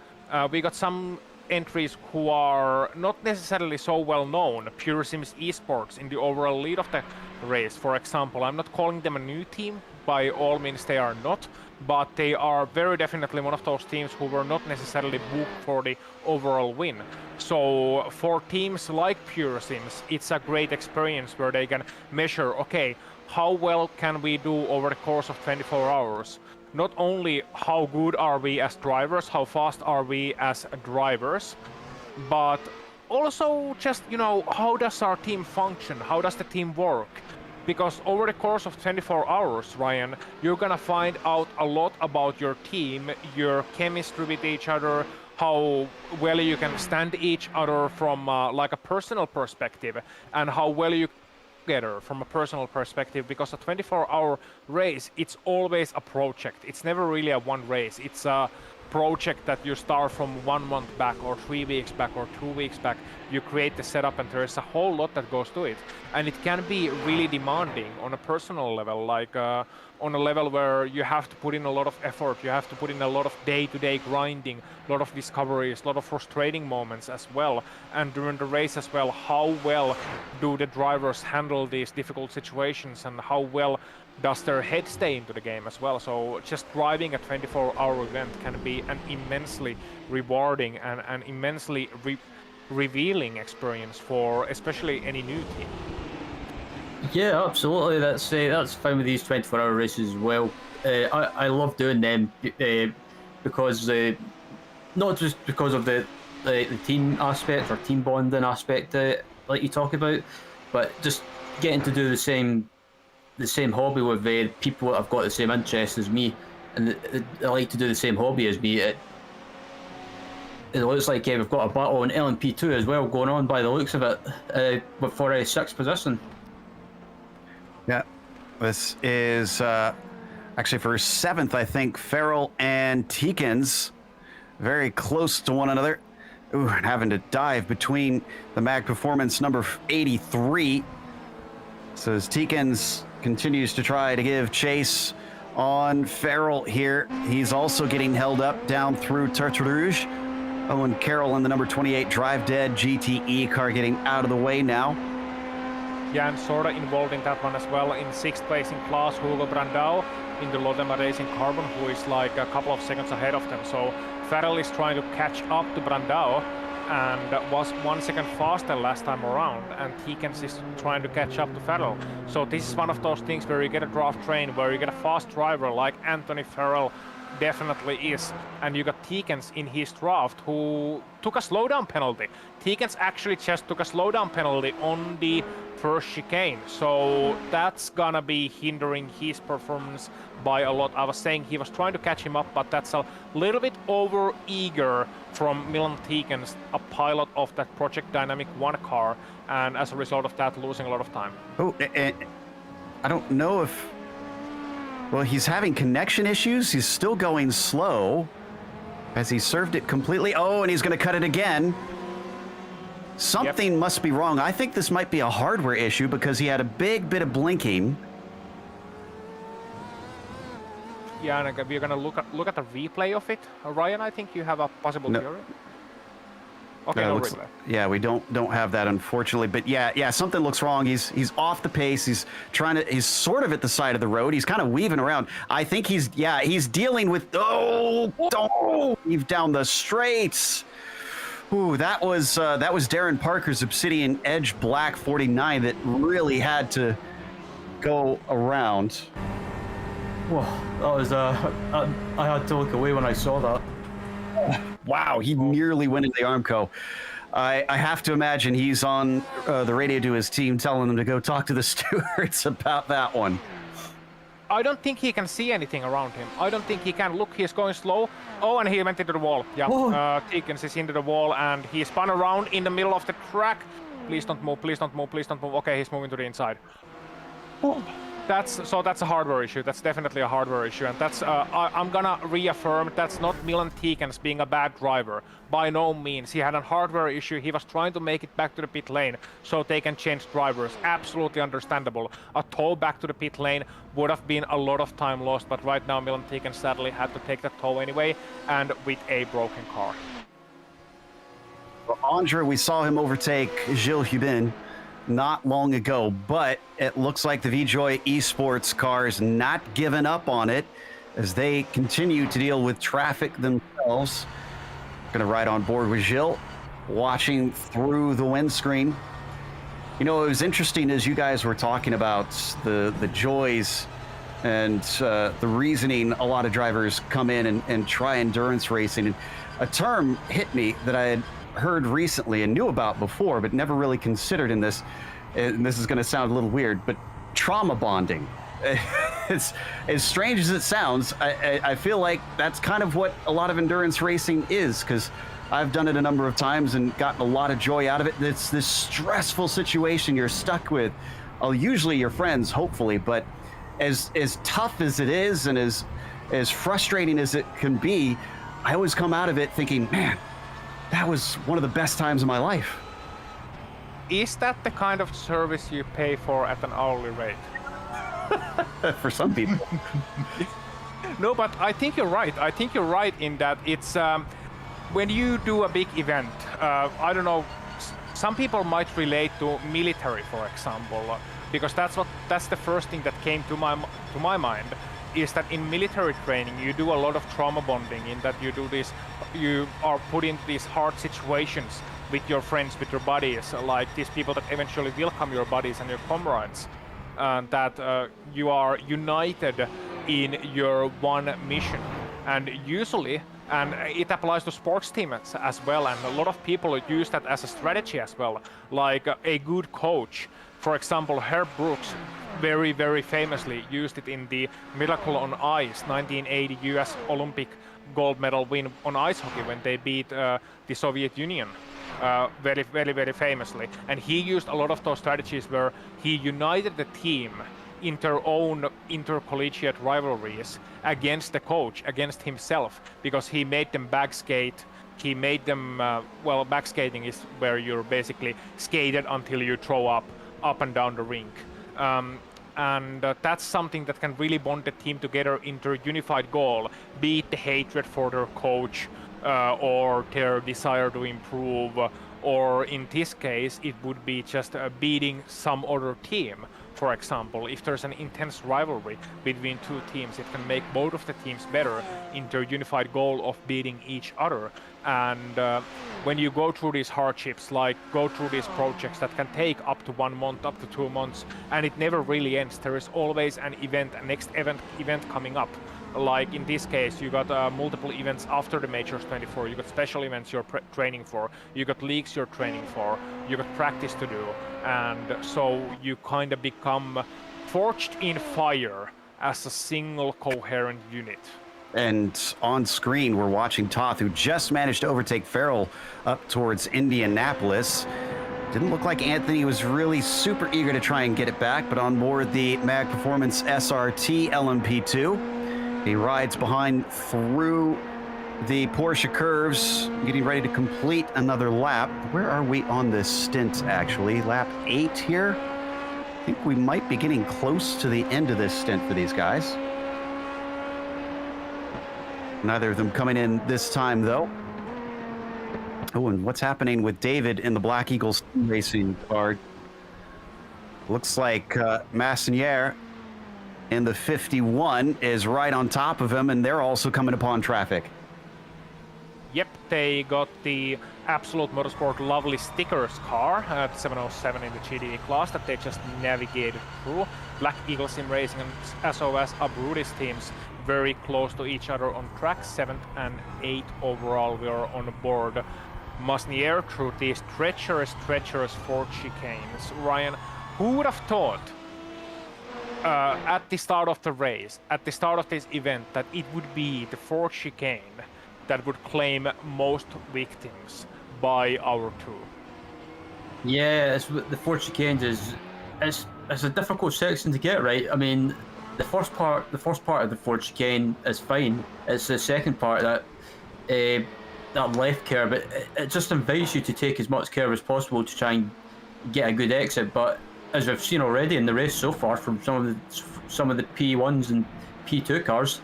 we got some entries who are not necessarily so well known. Pure Sims Esports in the overall lead of the race, for example. I'm not calling them a new team, by all means they are not, but they are very definitely one of those teams who were not necessarily booked for the overall win. So for teams like Pure Sims, it's a great experience where they can measure, okay, how well can we do over the course of 24 hours? Not only how good are we as drivers, how fast are we as drivers, but also just, you know, how does our team function? How does the team work? Because over the course of 24 hours, Ryan, you're gonna find out a lot about your team, your chemistry with each other, how well you can stand each other from like a personal perspective, and how well you together from a personal perspective, because a 24-hour race, it's always a project. It's never really a one race. It's a project that you start from 1 month back or 3 weeks back or 2 weeks back. You create the setup and there's a whole lot that goes to it. And it can be really demanding on a personal level, like on a level where you have to put in a lot of effort, you have to put in a lot of day-to-day grinding, a lot of discoveries, a lot of frustrating moments as well. And during the race as well, how well do the drivers handle these difficult situations and how well does their head stay into the game as well. So just driving a 24-hour event can be an immensely rewarding and an immensely revealing experience for especially any new team. Yeah, absolutely. That's fine with these 24-hour races as well. I love doing them because not just because of the team aspect or team bonding aspect like you talk about, but just getting to do the same hobby with people that have got the same interests as me, and they like to do the same hobby as me. It looks like we've got a battle in LMP2 as well going on by the looks of it, for a 6th position. Yeah, this is actually for 7th, I think. Farrell and Teekins very close to one another. Ooh, and having to dive between the Mag Performance number 83. So as Teekins continues to try to give chase on Farrell here, he's also getting held up down through Tarte Rouge. Owen Carroll in the number 28 Drive Dead GTE car getting out of the way now. Yeah, and sorta involved in that one as well. In 6th place in class, Hugo Brandao in the Lodema Racing Carbon, who is like a couple of seconds ahead of them. So Farrell is trying to catch up to Brandao and was 1 second faster last time around, and Teekins is trying to catch up to Farrell. So this is one of those things where you get a draft train, where you get a fast driver like Anthony Farrell definitely is, and you got Teekins in his draft who took a slowdown penalty. Teekins actually just took a slowdown penalty on the first chicane, so that's gonna be hindering his performance by a lot. I was saying he was trying to catch him up, but that's a little bit over eager from Milan Teekins, a pilot of that Project Dynamic 1 car, and as a result of that losing a lot of time. Oh, I don't know if... Well, he's having connection issues. He's still going slow. Has he served it completely? Oh, and he's going to cut it again. Something must be wrong. I think this might be a hardware issue because he had a big bit of blinking. Yeah, and we're gonna look at the replay of it. Ryan, I think you have a possible theory. Okay, no replay. Yeah, we don't have that, unfortunately. But yeah, something looks wrong. He's off the pace. He's sort of at the side of the road. He's kind of weaving around. I think he's dealing with weave down the straights. Ooh, that was Darren Parker's Obsidian Edge Black 49 that really had to go around. Whoa, that was I had to look away when I saw that. Wow, he nearly went into the Armco. I have to imagine he's on the radio to his team telling them to go talk to the stewards about that one. I don't think he can see anything around him. I don't think he can. Look, he's going slow. Oh, and he went into the wall. Yeah, Tikens is into the wall, and he spun around in the middle of the track. Please don't move, please don't move, please don't move. Okay, he's moving to the inside. Oh. That's a hardware issue. That's definitely a hardware issue, and that's I'm gonna reaffirm that's not Milan Tikens being a bad driver. By no means. He had a hardware issue. He was trying to make it back to the pit lane so they can change drivers. Absolutely understandable. A tow back to the pit lane would have been a lot of time lost, but right now Milan Tikens sadly had to take the tow anyway, and with a broken car. Well, Andre, we saw him overtake Gilles Hubin not long ago, but it looks like the VJoy Esports car is not giving up on it as they continue to deal with traffic themselves. Going to ride on board with Gilles, watching through the windscreen. You know, it was interesting as you guys were talking about the joys and the reasoning a lot of drivers come in and try endurance racing. And a term hit me that I had heard recently and knew about before, but never really considered in this. And this is going to sound a little weird, but trauma bonding. It's as strange as it sounds. I feel like that's kind of what a lot of endurance racing is, because I've done it a number of times and gotten a lot of joy out of it. It's this stressful situation you're stuck with. Usually your friends, hopefully, but as tough as it is and as frustrating as it can be, I always come out of it thinking, man, that was one of the best times of my life. Is that the kind of service you pay for at an hourly rate? For some people. No, but I think you're right. I think you're right in that it's when you do a big event, I don't know, some people might relate to military, for example, because that's the first thing that came to my mind, is that in military training you do a lot of trauma bonding, in that you are put into these hard situations with your friends, with your buddies, like these people that eventually will become your buddies and your comrades, that you are united in your one mission. And usually, and it applies to sports teams as well, and a lot of people use that as a strategy as well, like a good coach. For example, Herb Brooks very, very famously used it in the Miracle on Ice 1980 US Olympic gold medal win on ice hockey when they beat the Soviet Union. Very, very, very famously. And he used a lot of those strategies where he united the team in their own intercollegiate rivalries against the coach, against himself, because he made them backskate. He made them, backskating is where you're basically skated until you throw up and down the rink. And that's something that can really bond the team together into a unified goal, be it the hatred for their coach, or their desire to improve, or in this case it would be just beating some other team. For example, if there's an intense rivalry between two teams, it can make both of the teams better in their unified goal of beating each other. And when you go through these hardships, like go through these projects that can take up to 1 month, up to 2 months, and it never really ends, there is always an event, a next event coming up. Like in this case, you got multiple events after the Majors 24. You got special events you're training for. You got leagues you're training for. You got practice to do. And so you kind of become forged in fire as a single coherent unit. And on screen, we're watching Toth, who just managed to overtake Farrell up towards Indianapolis. Didn't look like Anthony was really super eager to try and get it back, but on board the Mag Performance SRT LMP2. He rides behind through the Porsche curves, getting ready to complete another lap. Where are we on this stint, actually? Lap 8 here? I think we might be getting close to the end of this stint for these guys. Neither of them coming in this time, though. Oh, and what's happening with David in the Black Eagles racing card? Looks like Massinier in the 51 is right on top of him, and they're also coming upon traffic. Yep, they got the Absolute Motorsport lovely stickers car at 707 in the GDE class that they just navigated through. Black Eagle SimRacing and SOS Abrutis teams very close to each other on track. 7th and 8th overall we are on board. Masnier through these treacherous Ford chicanes. Ryan, who would have thought at the start of the race, at the start of this event, that it would be the Ford chicane that would claim most victims by our tour? Yeah, the Ford chicanes is it's a difficult section to get right. I mean, the first part of the Ford chicane is fine. It's the second part that left curve. It just invites you to take as much curve as possible to try and get a good exit. But as we've seen already in the race so far from some of the P1s and P2 cars,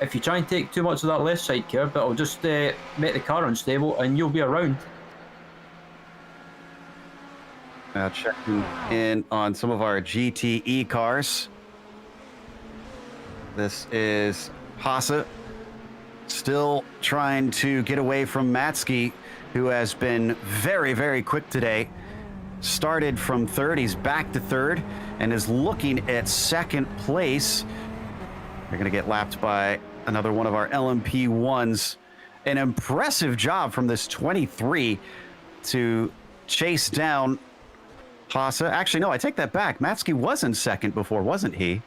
if you try and take too much of that left side curve, it'll just make the car unstable and you'll be around. Now checking in on some of our GTE cars. This is Haase still trying to get away from Matsky, who has been very, very quick today. Started from third, he's back to third, and is looking at second place. They're going to get lapped by another one of our LMP1s. An impressive job from this 23 to chase down Haase. Actually, no, I take that back. Matsky was in second before, wasn't he?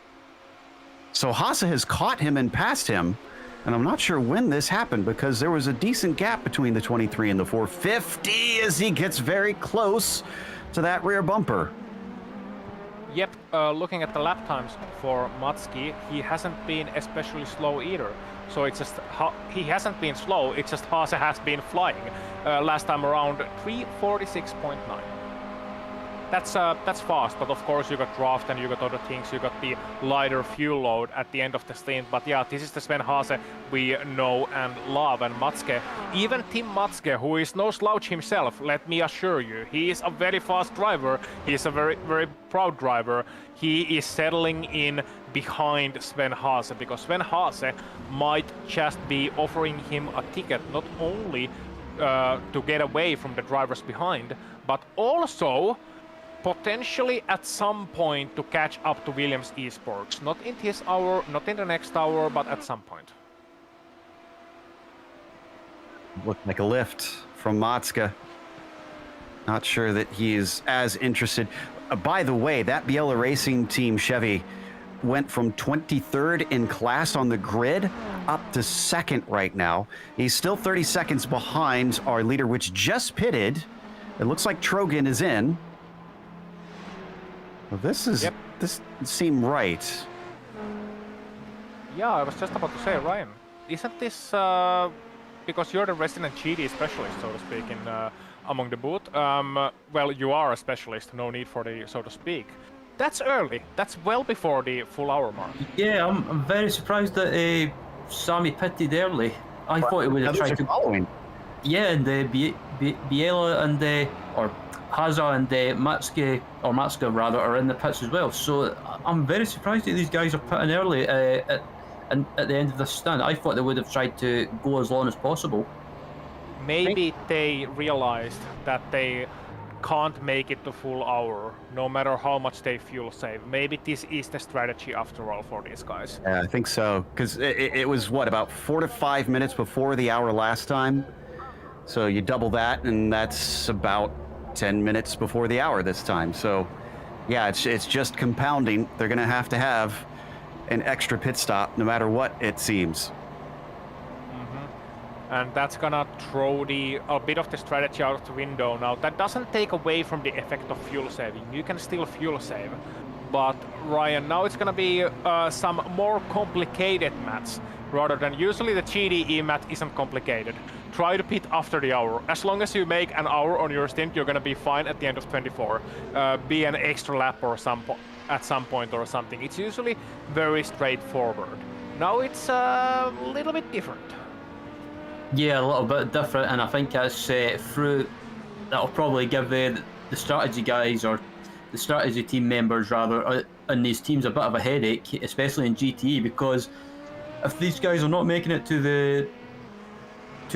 So Haase has caught him and passed him. And I'm not sure when this happened because there was a decent gap between the 23 and the 450 as he gets very close to that rear bumper. Yep, looking at the lap times for Matsky, he hasn't been especially slow either. So it's just, he hasn't been slow, it's just Haase has been flying. Last time around, 346.9. That's fast, but of course you got draft and you got other things, you got the lighter fuel load at the end of the stint. But yeah, this is the Sven Haase we know and love. And Matske, even Tim Matske, who is no slouch himself, let me assure you, he is a very fast driver, he is a very, very proud driver. He is settling in behind Sven Haase, because Sven Haase might just be offering him a ticket, not only to get away from the drivers behind, but also potentially at some point to catch up to Williams Esports. Not in this hour, not in the next hour, but at some point. Looked like a lift from Matska. Not sure that he is as interested. By the way, that Biela Racing Team Chevy went from 23rd in class on the grid up to second right now. He's still 30 seconds behind our leader, which just pitted. It looks like Trogan is in. Well, this seemed right. Yeah, I was just about to say, Ryan, isn't this because you're the resident GD specialist, so to speak, in among the boot? Well, you are a specialist, no need for the so to speak. That's early. That's well before the full hour mark. Yeah, I'm very surprised that Sami pitted early. I thought he would have tried to. Following. Yeah, and Biela and or Haase and Matska rather are in the pits as well. So I'm very surprised that these guys are pitting early at the end of the stint. I thought they would have tried to go as long as possible. Maybe they realized that they can't make it the full hour, no matter how much they fuel save. Maybe this is the strategy after all for these guys. Yeah, I think so. Because it was, what, about 4 to 5 minutes before the hour last time? So you double that, and that's about 10 minutes before the hour this time. So yeah, it's just compounding. They're going to have an extra pit stop no matter what, it seems. And that's gonna throw a bit of the strategy out of the window now. That doesn't take away from the effect of fuel saving. You can still fuel save. But Ryan, now it's gonna be some more complicated maths rather than usually the GDE mat isn't complicated. Try to pit after the hour. As long as you make an hour on your stint, you're gonna be fine at the end of 24. Be an extra lap or at some point or something. It's usually very straightforward. Now it's a little bit different. Yeah, a little bit different, and I think that's through that'll probably give the strategy guys or the strategy team members rather in these teams a bit of a headache, especially in GTE, because if these guys are not making it to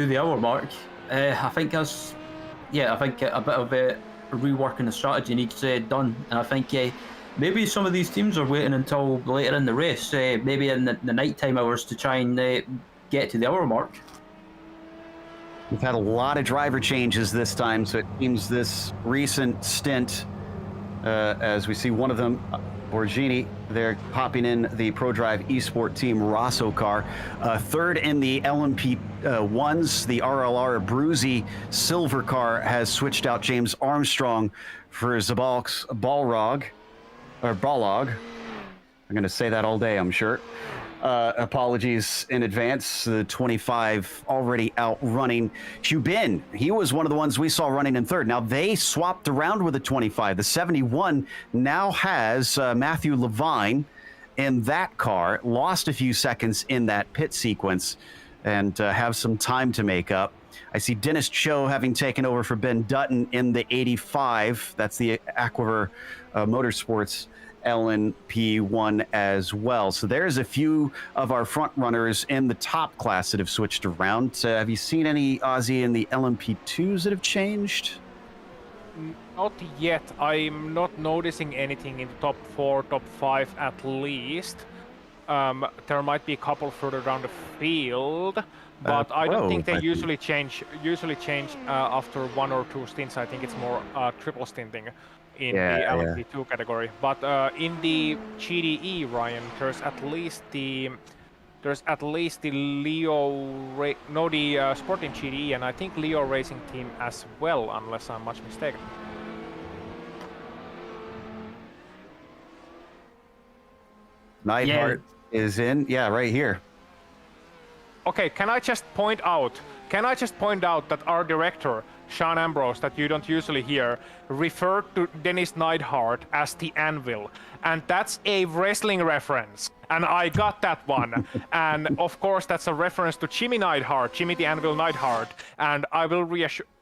the hour mark, I think that's a bit of a reworking the strategy needs done, and I think maybe some of these teams are waiting until later in the race, maybe in the nighttime hours, to try and get to the hour mark. We've had a lot of driver changes this time, so it seems this recent stint, as we see one of them, Borghini, they're popping in the ProDrive Esport Team Rosso car. Third in the LMP1s, the RLR Bruzy silver car has switched out James Armstrong for Zabalk's Balrog. I'm going to say that all day, I'm sure. Apologies in advance. The 25 already out running. Hubin, he was one of the ones we saw running in third. Now they swapped around with the 25. The 71 now has Matthew Levine in that car. Lost a few seconds in that pit sequence and have some time to make up. I see Dennis Cho having taken over for Ben Dutton in the 85. That's the Aquiver Motorsports LMP1 as well. So there's a few of our front runners in the top class that have switched around. Have you seen any Aussie in the LMP2s that have changed? Not yet. I'm not noticing anything in the top 4, top 5 at least. There might be a couple further down the field, but I don't think they usually change after 1 or 2 stints. I think it's more triple stinting in the LMP2 category. But in the GDE, Ryan, there's at least the Leo Sporting GDE, and I think Leo Racing Team as well, unless I'm much mistaken. Neidhart is in, right here. Okay, can I just point out that our director, Sean Ambrose, that you don't usually hear, referred to Dennis Neidhart as the Anvil, and that's a wrestling reference, and I got that one. And of course that's a reference to Jimmy Neidhart, Jimmy the Anvil Neidhart, and I will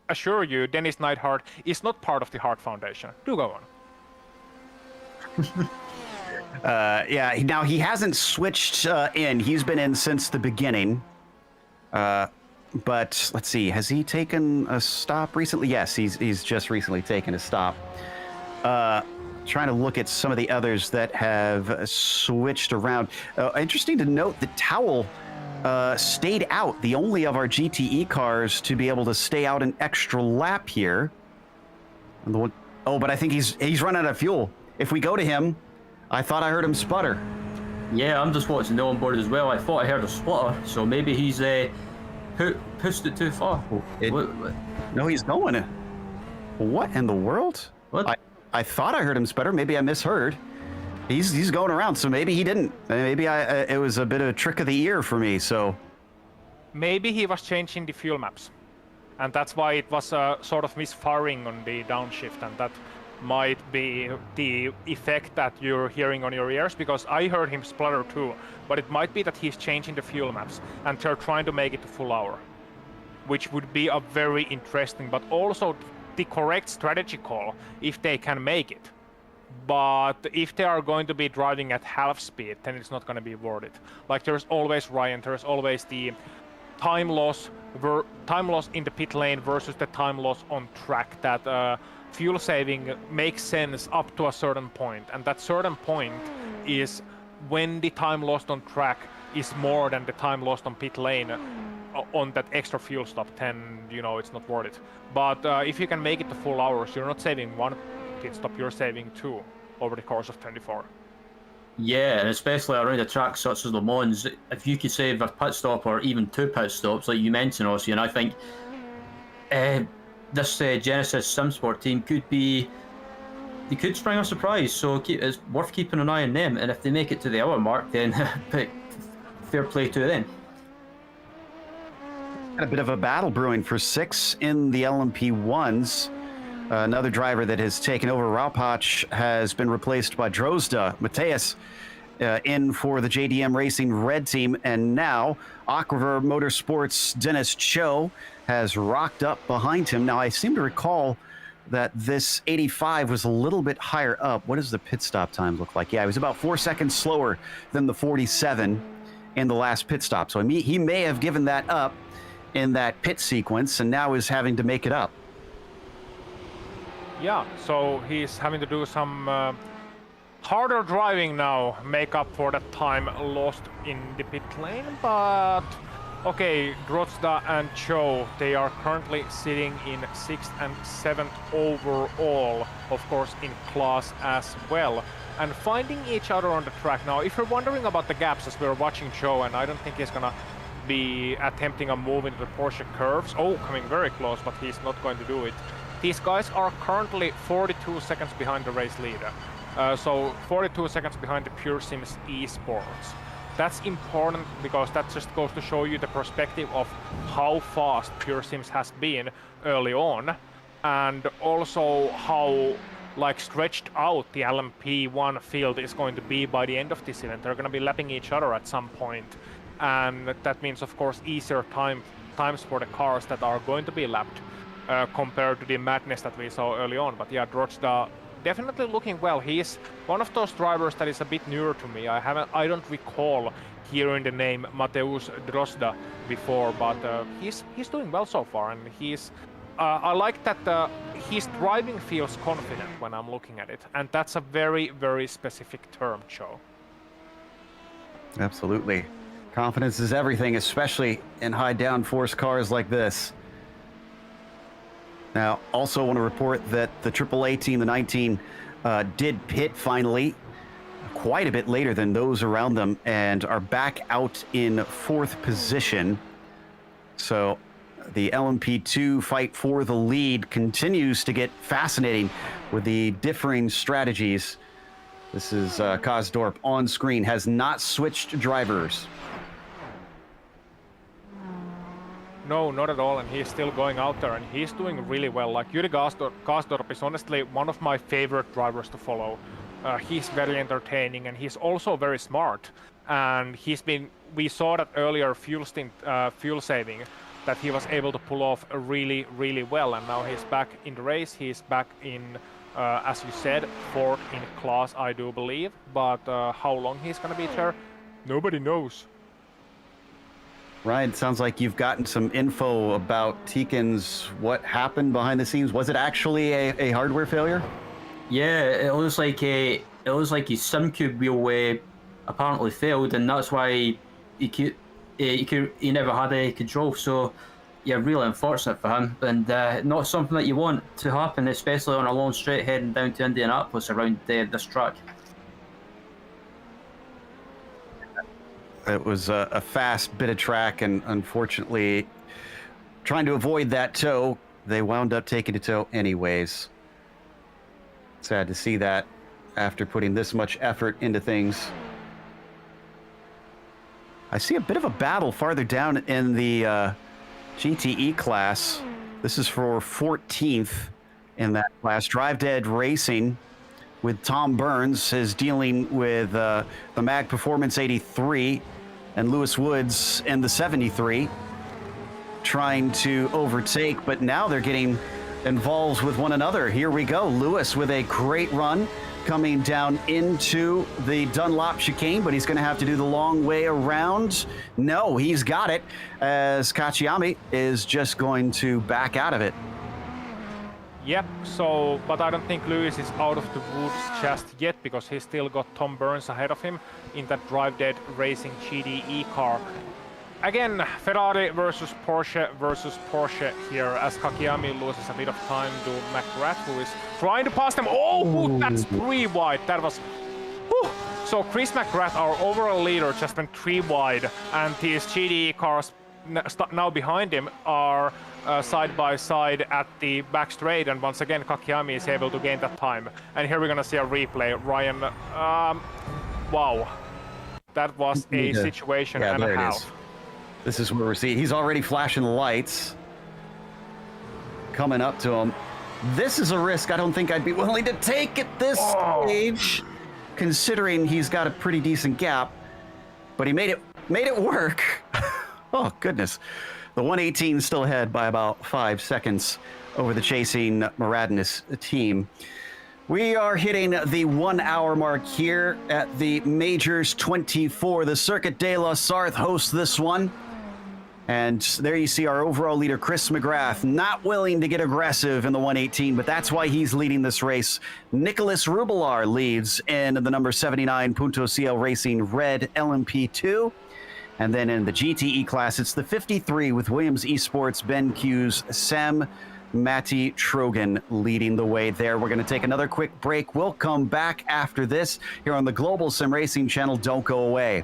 assure you Dennis Neidhart is not part of the Hart Foundation. Do go on. Now he hasn't switched in. He's been in since the beginning. But let's see, has he taken a stop recently? Yes, he's just recently taken a stop. Trying to look at some of the others that have switched around. Interesting to note that Towel stayed out, the only of our GTE cars to be able to stay out an extra lap here. And but I think he's run out of fuel. If we go to him, I thought I heard him sputter. Yeah, I'm just watching the onboard as well. I thought I heard a splutter, so maybe he's pushed it too far. No, he's going. What in the world? What? I thought I heard him sputter. Maybe I misheard. He's going around, so maybe he didn't. Maybe it was a bit of a trick of the ear for me. So maybe he was changing the fuel maps, and that's why it was sort of misfiring on the downshift, and that might be the effect that you're hearing on your ears, because I heard him splutter too, but it might be that he's changing the fuel maps and they're trying to make it a full hour, which would be a very interesting, but also the correct strategy call if they can make it. But if they are going to be driving at half speed, then it's not going to be worth it. Like, there's always, Ryan, there's always the time loss in the pit lane versus the time loss on track. That fuel saving makes sense up to a certain point, and that certain point is when the time lost on track is more than the time lost on pit lane on that extra fuel stop, then it's not worth it. But if you can make it to full hours, you're not saving 1 pit stop, you're saving 2 over the course of 24. Yeah, and especially around a track such as LeMans, if you could save a pit stop or even 2 pit stops, like you mentioned, Ossie, and I think this Genesis SimSport team they could spring a surprise, so it's worth keeping an eye on them, and if they make it to the hour mark, then fair play to them. A bit of a battle brewing for 6 in the LMP1s. Another driver that has taken over, Raupach, has been replaced by Drozda. Mateus in for the JDM Racing Red Team. And now Aquaver Motorsports' Dennis Cho has rocked up behind him. Now, I seem to recall that this 85 was a little bit higher up. What does the pit stop time look like? Yeah, it was about 4 seconds slower than the 47 in the last pit stop. So he may have given that up in that pit sequence and now is having to make it up. Yeah, so he's having to do some harder driving now, make up for that time lost in the pit lane, but okay, Drozda and Cho, they are currently sitting in 6th and 7th overall, of course in class as well, and finding each other on the track. Now, if you're wondering about the gaps as we're watching Cho, and I don't think he's gonna be attempting a move into the Porsche curves. Oh, coming very close, but he's not going to do it. These guys are currently 42 seconds behind the race leader. So 42 seconds behind the Pure Sims Esports. That's important because that just goes to show you the perspective of how fast Pure Sims has been early on, and also how like stretched out the LMP1 field is going to be by the end of this event. They're going to be lapping each other at some point, and that means of course easier times for the cars that are going to be lapped compared to the madness that we saw early on. But yeah, Drozda definitely looking well. He's one of those drivers that is a bit newer to me. I don't recall hearing the name Mateusz Drozda before, but he's doing well so far, and he's I like that his driving feels confident when I'm looking at it, and that's a very, very specific term, Joe. Absolutely. Confidence is everything, especially in high downforce cars like this. Now, also want to report that the AAA team, the 19, did pit finally, quite a bit later than those around them, and are back out in 4th position. So the LMP2 fight for the lead continues to get fascinating with the differing strategies. This is Kosdorp on screen, has not switched drivers. No, not at all, and he's still going out there, and he's doing really well. Like, Yuri Kosdorp is honestly one of my favorite drivers to follow. He's very entertaining, and he's also very smart. And we saw that earlier fuel saving, that he was able to pull off really, really well. And now he's back in the race. He's back in, as you said, 4th in class, I do believe. But how long he's going to be there, nobody knows. Ryan, sounds like you've gotten some info about Tekin's, what happened behind the scenes. Was it actually a hardware failure? Yeah, it looks like his SimCube wheel apparently failed, and that's why he never had any control. So yeah, really unfortunate for him, and not something that you want to happen, especially on a long straight heading down to Indianapolis around this track. It was a fast bit of track, and unfortunately, trying to avoid that tow, they wound up taking the tow anyways. Sad to see that after putting this much effort into things. I see a bit of a battle farther down in the GTE class. This is for 14th in that class. Drive Dead Racing with Tom Burns is dealing with the Mag Performance 83 and Lewis Woods in the 73, trying to overtake, but now they're getting involved with one another. Here we go. Lewis with a great run coming down into the Dunlop chicane, but he's going to have to do the long way around. No, he's got it, as Kachiyami is just going to back out of it. Yep, so, but I don't think Lewis is out of the woods just yet, because he's still got Tom Burns ahead of him in that Drive Dead Racing GDE car. Again, Ferrari versus Porsche here, as Kakiyami loses a bit of time to McGrath, who is trying to pass them. Oh, that's 3 wide. That was... Whew. So Chris McGrath, our overall leader, just went 3 wide, and these GDE cars now behind him are side by side at the back straight, and once again Kakiyami is able to gain that time. And here we're gonna see a replay. Ryan, wow, that was a situation and a half. This is where we're seeing. He's already flashing the lights. Coming up to him. This is a risk I don't think I'd be willing to take at this stage, considering he's got a pretty decent gap. But he made it work. Oh, goodness. The 118 still ahead by about 5 seconds over the chasing Maradness team. We are hitting the 1 hour mark here at the Majors 24. The Circuit de la Sarthe hosts this one. And there you see our overall leader, Chris McGrath, not willing to get aggressive in the 118, but that's why he's leading this race. Nicholas Rubelar leads in the number 79 Punto CL Racing Red LMP2. And then in the GTE class, it's the 53 with Williams Esports Ben Q's Sam Matty Trogan leading the way there. We're going to take another quick break. We'll come back after this here on the Global Sim Racing channel. Don't go away.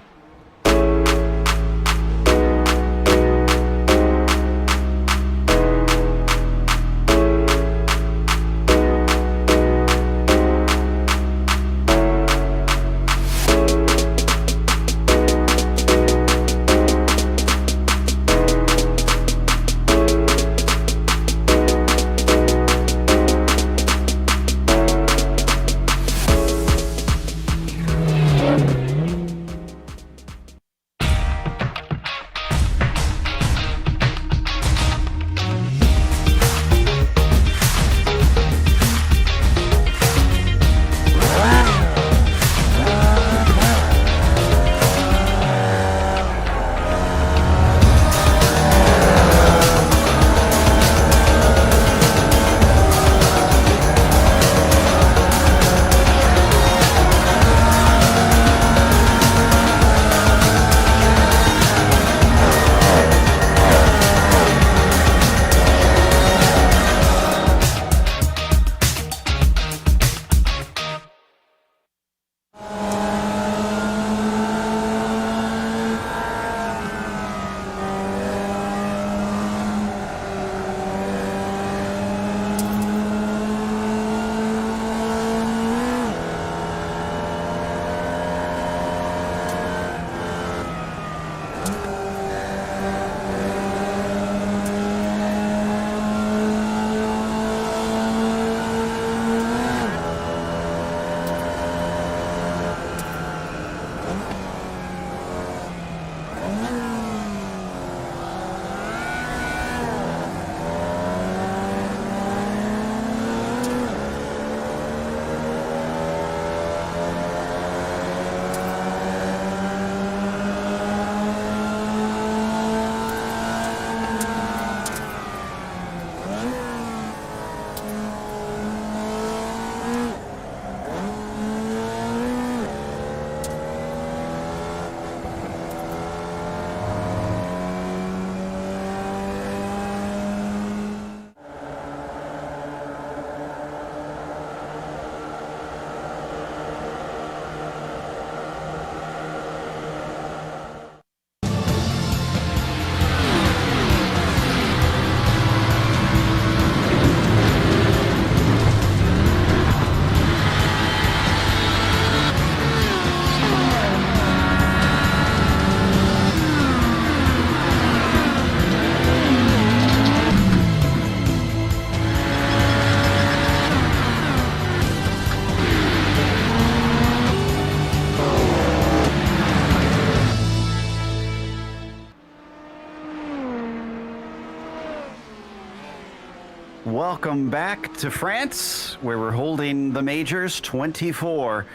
Welcome back to France, where we're holding the Majors 24.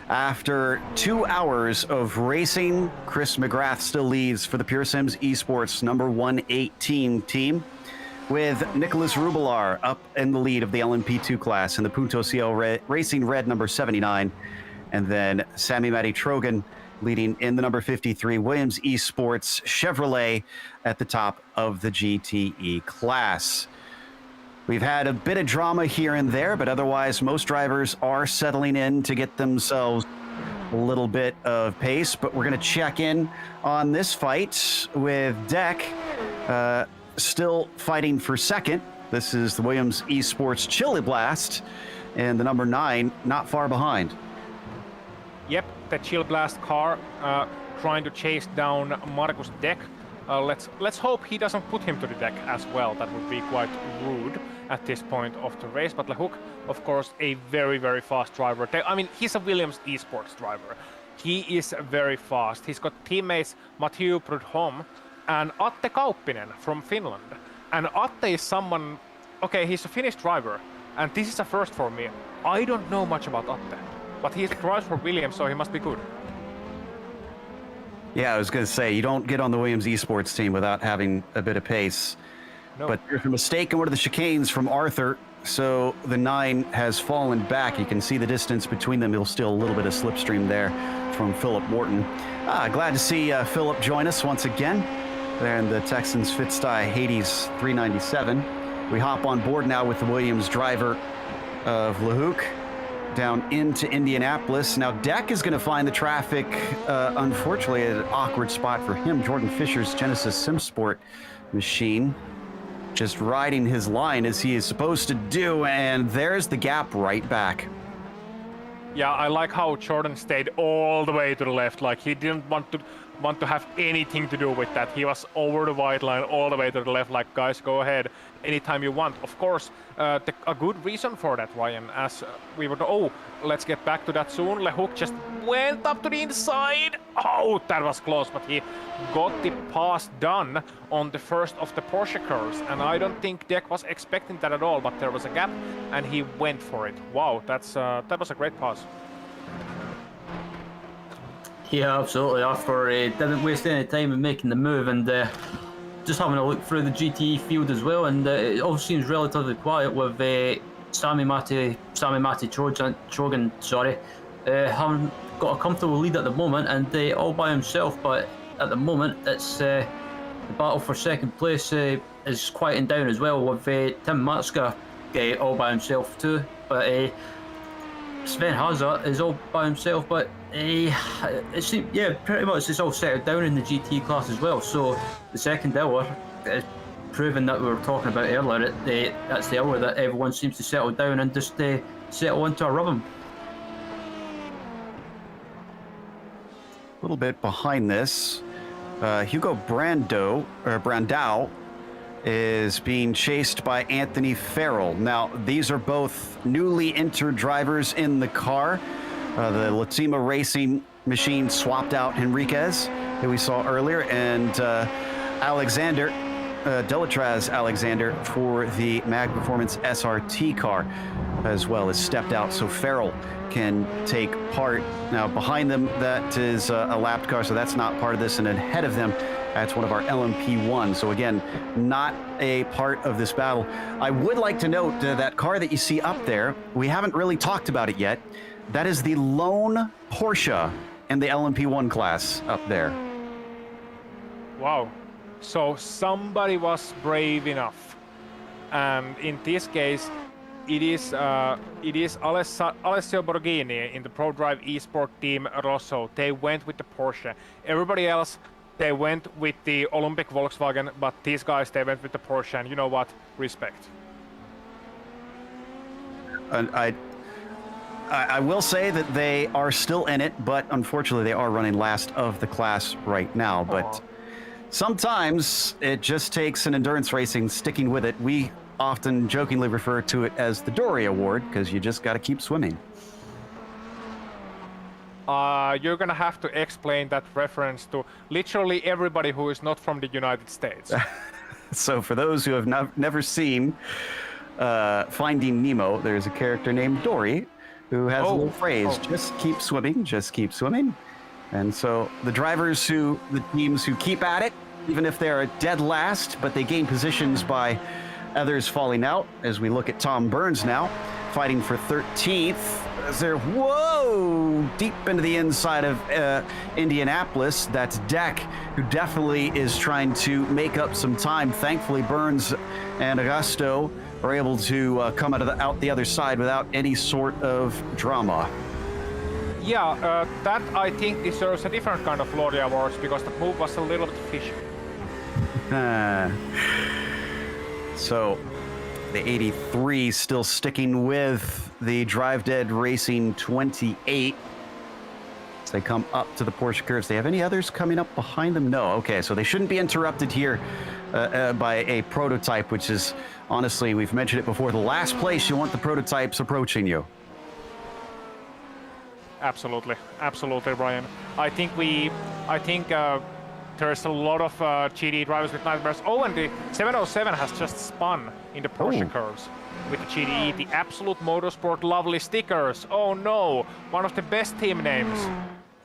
After 2 hours of racing, Chris McGrath still leads for the Pure Sims Esports number 118 team, with Nicholas Rubelar up in the lead of the LMP2 class in the Punto CL Racing Red number 79, and then Sammy Matty Trogan leading in the number 53 Williams Esports Chevrolet at the top of the GTE class. We've had a bit of drama here and there, but otherwise most drivers are settling in to get themselves a little bit of pace. But we're going to check in on this fight with Deck still fighting for second. This is the Williams Esports Chili Blast, and the number 9 not far behind. Yep, the Chill Blast car trying to chase down Markus Deck. Let's hope he doesn't put him to the deck as well. That would be quite rude at this point of the race. But LeHook, of course, a very, very fast driver. I mean, he's a Williams esports driver. He is very fast. He's got teammates Mathieu Prudhomme and Atte Kauppinen from Finland. And Atte is someone, okay, he's a Finnish driver, and this is a first for me. I don't know much about Atte, but he drives for Williams, so he must be good. Yeah, I was going to say, you don't get on the Williams esports team without having a bit of pace. No. But there's a mistake in one of the chicanes from Arthur, so the 9 has fallen back. You can see the distance between them. There's still a little bit of slipstream there from Philip Morton. Glad to see Philip join us once again there in the Texans Fitzstye Hades 397. We hop on board now with the Williams driver of LeHook down into Indianapolis. Now, Deck is going to find the traffic, unfortunately, at an awkward spot for him. Jordan Fisher's Genesis SimSport machine just riding his line as he is supposed to do, and there's the gap right back. Yeah, I like how Jordan stayed all the way to the left. Like, he didn't want to have anything to do with that. He was over the white line all the way to the left, like, guys, go ahead anytime you want. Of course, a good reason for that, Ryan, as we were, let's get back to that soon. LeHook just went up to the inside. Oh, that was close, but he got the pass done on the first of the Porsche curves, and I don't think Deck was expecting that at all, but there was a gap, and he went for it. Wow, that was a great pass. Yeah, absolutely. Arthur didn't waste any time in making the move, and just having a look through the GTE field as well, and it all seems relatively quiet with Sami Matti Trojan, having got a comfortable lead at the moment, and all by himself. But at the moment, it's the battle for second place is quieting down as well, with Tim Matska all by himself too. But Sven Haza is all by himself, but it seems, yeah, pretty much it's all settled down in the GT class as well. So the second hour is proving that we were talking about earlier. That's the hour that everyone seems to settle down and just settle into a rhythm. A little bit behind this, Hugo Brandau is being chased by Anthony Farrell. Now, these are both newly entered drivers in the car. The Latima Racing machine swapped out Henriquez, who we saw earlier, and Alexander, Delatraz Alexander, for the Mag Performance SRT car, as well as stepped out so Farrell can take part. Now, behind them, that is a lapped car, so that's not part of this, and ahead of them, that's one of our LMP1. So again, not a part of this battle. I would like to note that car that you see up there, we haven't really talked about it yet. That is the lone Porsche in the LMP1 class up there. Wow. So somebody was brave enough. And in this case, it is Alessio Borghini in the ProDrive eSport team Rosso. They went with the Porsche. Everybody else, they went with the Olympic Volkswagen, but these guys, they went with the Porsche, and you know what? Respect. And I will say that they are still in it, but unfortunately they are running last of the class right now. But sometimes it just takes an endurance racing sticking with it. We often jokingly refer to it as the Dory Award, because you just got to keep swimming. You're gonna have to explain that reference to literally everybody who is not from the United States. So for those who have never seen Finding Nemo, there's a character named Dory who has a little phrase, just keep swimming, just keep swimming. And so the teams who keep at it, even if they're dead last, but they gain positions by others falling out, as we look at Tom Burns now, fighting for 13th. As they're, deep into the inside of Indianapolis. That's Deck, who definitely is trying to make up some time. Thankfully, Burns and Augusto are able to come out the other side without any sort of drama. Yeah, that I think deserves a different kind of Lorry Awards, because the move was a little bit fishy. So the 83 still sticking with the Drive Dead Racing 28. as they come up to the Porsche curves. They have any others coming up behind them? No. Okay, so they shouldn't be interrupted here by a prototype, which is, honestly, we've mentioned it before, the last place you want the prototypes approaching you. Absolutely, Ryan. I think there's a lot of GT drivers with nightmares. Oh, and the 707 has just spun in the Porsche curves with the GTE, the Absolute Motorsport lovely stickers. Oh no, one of the best team names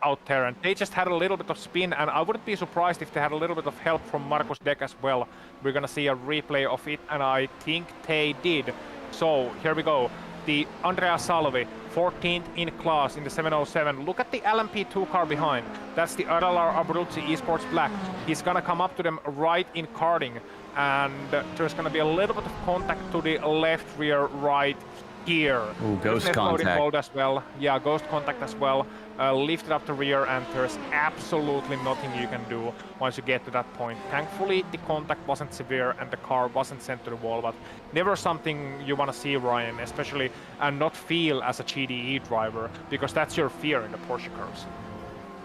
out there, and they just had a little bit of spin, and I wouldn't be surprised if they had a little bit of help from Markus Deck as well. We're gonna see a replay of it, and I think they did. So here we go. The Andrea Salvi, 14th in class in the 707. Look at the LMP2 car behind. That's the Adalar Abruzzi Esports Black. He's gonna come up to them right in karting, and there's gonna be a little bit of contact to the left rear right here. Ooh, ghost contact as well. Yeah, ghost contact as well. Lifted up the rear, and there's absolutely nothing you can do once you get to that point. Thankfully, the contact wasn't severe and the car wasn't sent to the wall, but never something you want to see, Ryan, especially and not feel as a GDE driver, because that's your fear in the Porsche curves.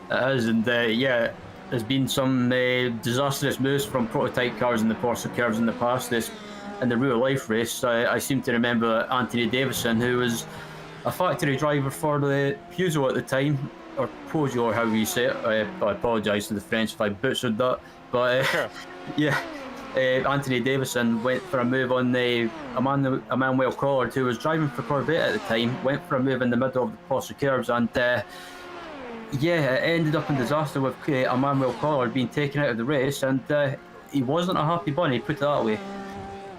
It is, and yeah, there's been some disastrous moves from prototype cars in the Porsche curves in the past. In the real life race, I seem to remember Anthony Davison, who was a factory driver for the Peugeot at the time, or Peugeot, or however you say it. I apologise to the French if I butchered that, but yeah, Anthony Davison went for a move on Emmanuel Collard, who was driving for Corvette at the time, went for a move in the middle of the Porsche curves, and yeah, it ended up in disaster with Emmanuel Collard being taken out of the race, and he wasn't a happy bunny, put it that way.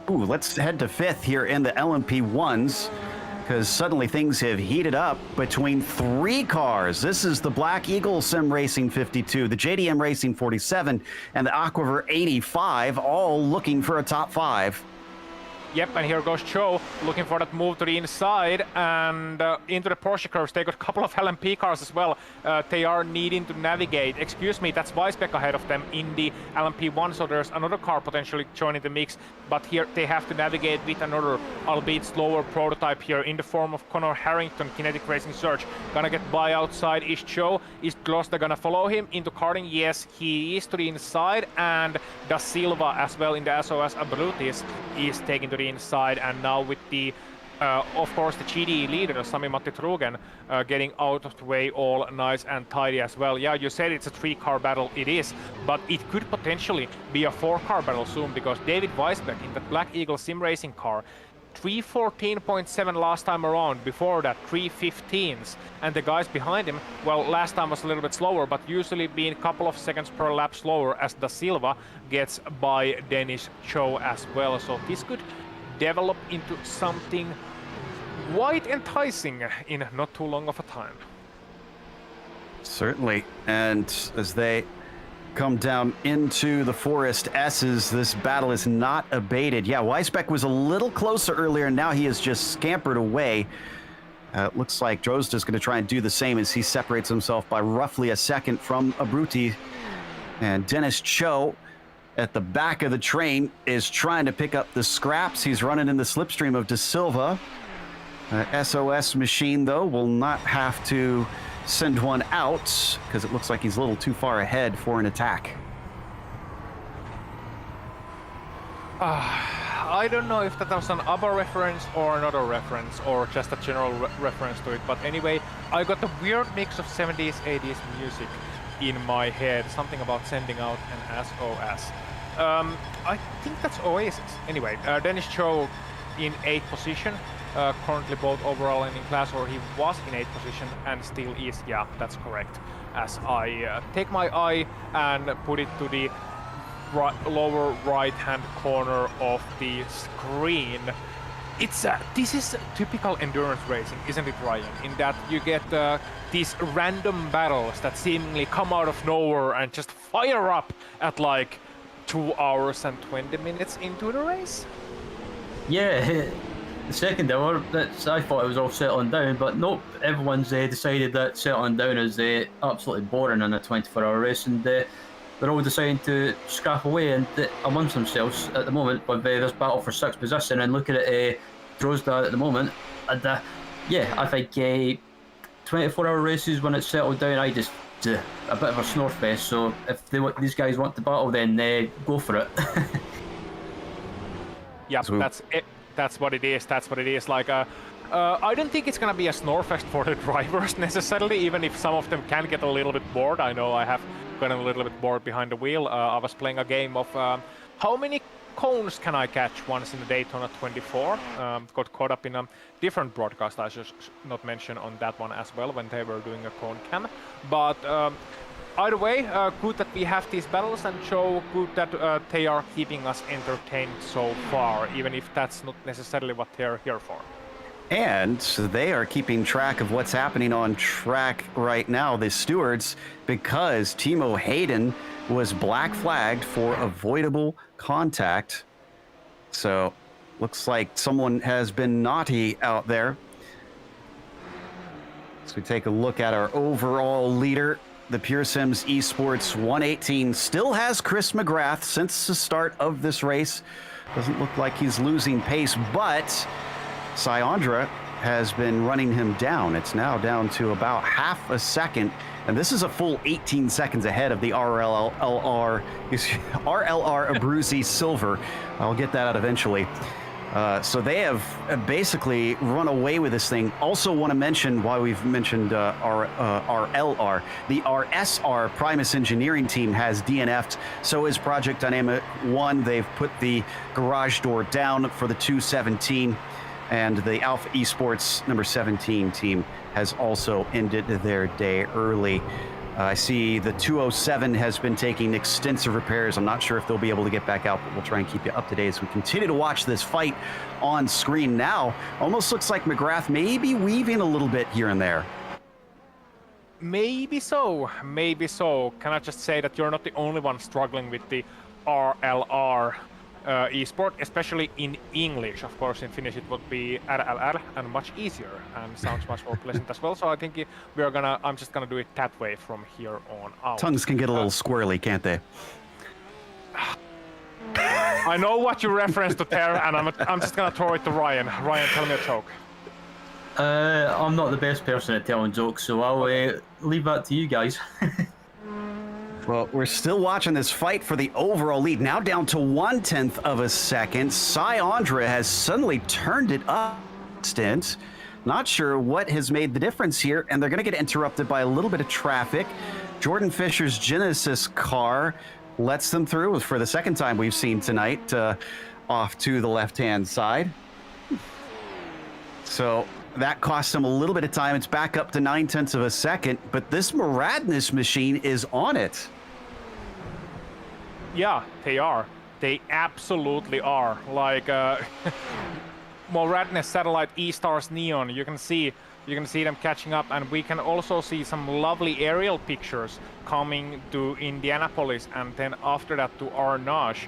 Ooh, let's head to 5th here in the LMP1s, because suddenly things have heated up between 3 cars. This is the Black Eagle SimRacing 52, the JDM Racing 47, and the Aquiver 85, all looking for a top 5. Yep, and here goes Joe, looking for that move to the inside and into the Porsche curves. They got a couple of LMP cars as well. They are needing to navigate. Excuse me, that's Weisbeck ahead of them in the LMP1, so there's another car potentially joining the mix. But here they have to navigate with another, albeit slower prototype here in the form of Connor Harrington, Kinetic Racing Search. Gonna get by outside. Is Joe, is Gloster gonna follow him into karting? Yes, he is to the inside, and Da Silva as well in the SOS Abrutis is taken to the inside, and now with the of course the GDE leader Sami Matti Trugen getting out of the way, all nice and tidy as well. Yeah, you said it's a 3-car battle. It is, but it could potentially be a 4-car battle soon, because David Weisbeck in the Black Eagle Sim Racing car, 314.7 last time around, before that 315s, and the guys behind him, well, last time was a little bit slower, but usually being a couple of seconds per lap slower, as Da Silva gets by Dennis Cho as well. So this could develop into something quite enticing in not too long of a time. Certainly, and as they come down into the Forest S's, this battle is not abated. Yeah, Weisbeck was a little closer earlier, and now he has just scampered away. It looks like Drozda's going to try and do the same as he separates himself by roughly a second from Abruti. And Dennis Cho at the back of the train is trying to pick up the scraps. He's running in the slipstream of Da Silva. SOS Machine, though, will not have to send one out, because it looks like he's a little too far ahead for an attack. I don't know if that was an ABBA reference or another reference, or just a general reference to it, but anyway, I got a weird mix of 70s, 80s music in my head, something about sending out an SOS. I think that's Oasis. Anyway, Dennis Cho in 8th position, currently both overall and in class, or he was in 8th position and still is. Yeah, that's correct. As I take my eye and put it to the lower right-hand corner of the screen. This is typical endurance racing, isn't it, Ryan? In that you get these random battles that seemingly come out of nowhere and just fire up at like 2 hours and 20 minutes into the race. Yeah, the second hour, I thought it was all settling down, but nope, everyone's decided that settling down is absolutely boring in a 24-hour race, and they're all deciding to scrap away and amongst themselves at the moment with this battle for 6th position. And looking at Drozda at the moment, and yeah, I think 24-hour races, when it's settled down, I just do a bit of a snore fest. So if these guys want to battle, then go for it. Yeah, So- that's it. That's what it is. That's what it is. Like, I don't think it's gonna be a snore fest for the drivers necessarily. Even if some of them can get a little bit bored. I know I have gotten a little bit bored behind the wheel. I was playing a game of how many cones can I catch once in the Daytona 24. Got caught up in a different broadcast. I should not mention on that one as well when they were doing a cone cam. But either way, good that we have these battles, and show good that they are keeping us entertained so far, even if that's not necessarily what they're here for. And they are keeping track of what's happening on track right now, the stewards, because Timo Hayden was black flagged for avoidable contact. So looks like someone has been naughty out there. So we take a look at our overall leader. The Pure Sims Esports 118 still has Chris McGrath since the start of this race. Doesn't look like he's losing pace, but Syandra has been running him down. It's now down to about half a second, and this is a full 18 seconds ahead of the RLR Abruzzi Silver. I'll get that out eventually. So they have basically run away with this thing. Also want to mention, why we've mentioned our RLR, the RSR Primus Engineering team has DNF'd. So is Project Dynamic 1. They've put the garage door down for the 217. And the Alpha Esports number 17 team has also ended their day early. I see the 207 has been taking extensive repairs. I'm not sure if they'll be able to get back out, but we'll try and keep you up to date as we continue to watch this fight on screen now. Almost looks like McGrath may be weaving a little bit here and there. Maybe so, maybe so. Can I just say that you're not the only one struggling with the RLR esport, especially in English. Of course, in Finnish it would be RLR and much easier and sounds much more pleasant as well. So I think I'm just gonna do it that way from here on out. Tongues can get a little squirrely, can't they? I know what you referenced to there, and I'm just gonna throw it to Ryan. Ryan, tell me a joke. I'm not the best person at telling jokes, so I'll leave that to you guys. Well, we're still watching this fight for the overall lead. Now down to 1/10 of a second. Syandra has suddenly turned it up. Not sure what has made the difference here, and they're going to get interrupted by a little bit of traffic. Jordan Fisher's Genesis car lets them through for the second time we've seen tonight, off to the left-hand side. So that cost them a little bit of time. It's back up to 9/10 of a second, but this Maradness machine is on it. Yeah, they are. They absolutely are. Like Maradness Satellite E-Stars Neon. You can see them catching up, and we can also see some lovely aerial pictures coming to Indianapolis, and then after that to Arnage,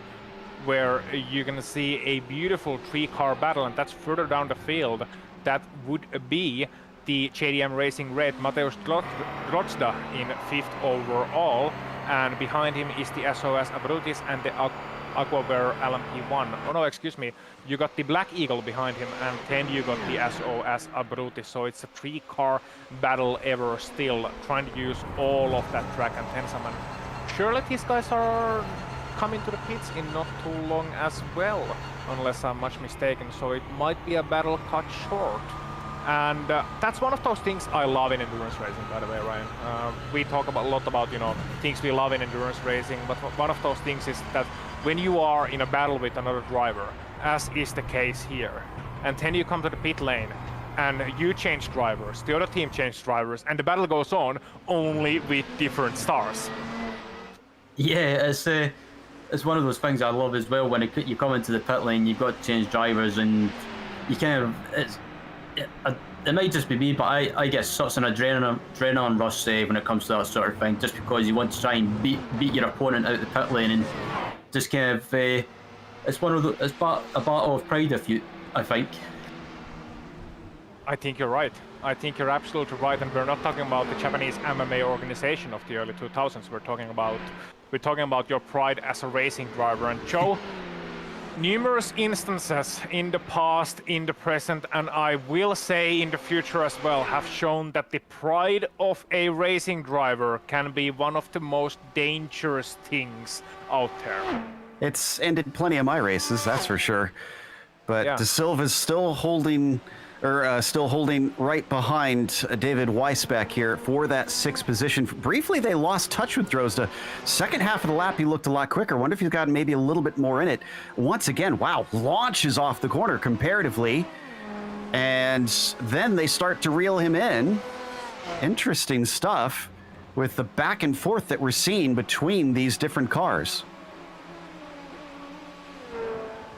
where you can see a beautiful 3-car battle, and that's further down the field. That would be the JDM Racing Red Mateusz Drozda in 5th overall, and behind him is the SOS Abrutis and the Aquabear LMP1. Oh no, excuse me, you got the Black Eagle behind him, and then you got the SOS Abrutis, so it's a 3-car battle ever still, trying to use all of that track and then some. And surely these guys are coming to the pits in not too long as well, unless I'm much mistaken, so it might be a battle cut short. And that's one of those things I love in endurance racing, by the way, Ryan. We talk a lot about, things we love in endurance racing, but one of those things is that when you are in a battle with another driver, as is the case here, and then you come to the pit lane, and you change drivers, the other team changes drivers, and the battle goes on, only with different stars. Yeah, it's one of those things I love as well. When you come into the pit lane, you've got to change drivers, and you kind of it might just be me, but I get such an adrenaline rush when it comes to that sort of thing, just because you want to try and beat your opponent out the pit lane, and just kind of it's a battle of pride, I think. I think you're right. I think you're absolutely right, and we're not talking about the Japanese MMA organization of the early 2000s. We're talking about your pride as a racing driver. And Joe, Numerous instances in the past, in the present, and I will say in the future as well, have shown that the pride of a racing driver can be one of the most dangerous things out there. It's ended plenty of my races, that's for sure. But Yeah. De Silva's still holding right behind David Weisbeck here for that 6th position. Briefly, they lost touch with Drozda. Second half of the lap, he looked a lot quicker. Wonder if he's got maybe a little bit more in it. Once again, wow, launches off the corner comparatively. And then they start to reel him in. Interesting stuff with the back and forth that we're seeing between these different cars.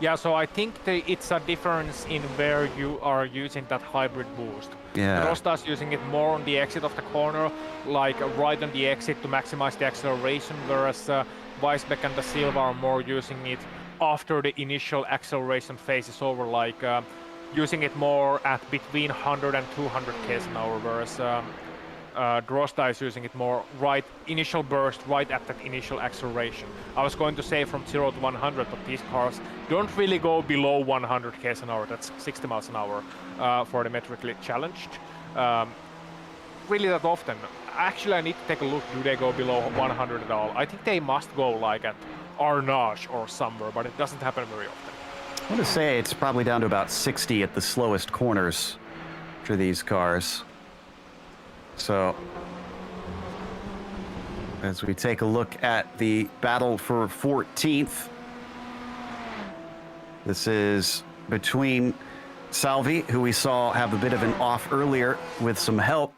Yeah, so I think it's a difference in where you are using that hybrid boost. Yeah. Rosta's using it more on the exit of the corner, like right on the exit to maximize the acceleration, whereas Weisbeck and Da Silva are more using it after the initial acceleration phase is over, like using it more at between 100 and 200 km an hour, whereas Drosta is using it more right initial burst, right at that initial acceleration. I was going to say from 0 to 100, but these cars don't really go below 100 km an hour. That's 60 miles an hour for the metrically challenged. Really that often. Actually, I need to take a look. Do they go below 100 at all? I think they must go like at Arnage or somewhere, but it doesn't happen very often. I want to say it's probably down to about 60 at the slowest corners for these cars. So, as we take a look at the battle for 14th, this is between Salvi, who we saw have a bit of an off earlier with some help,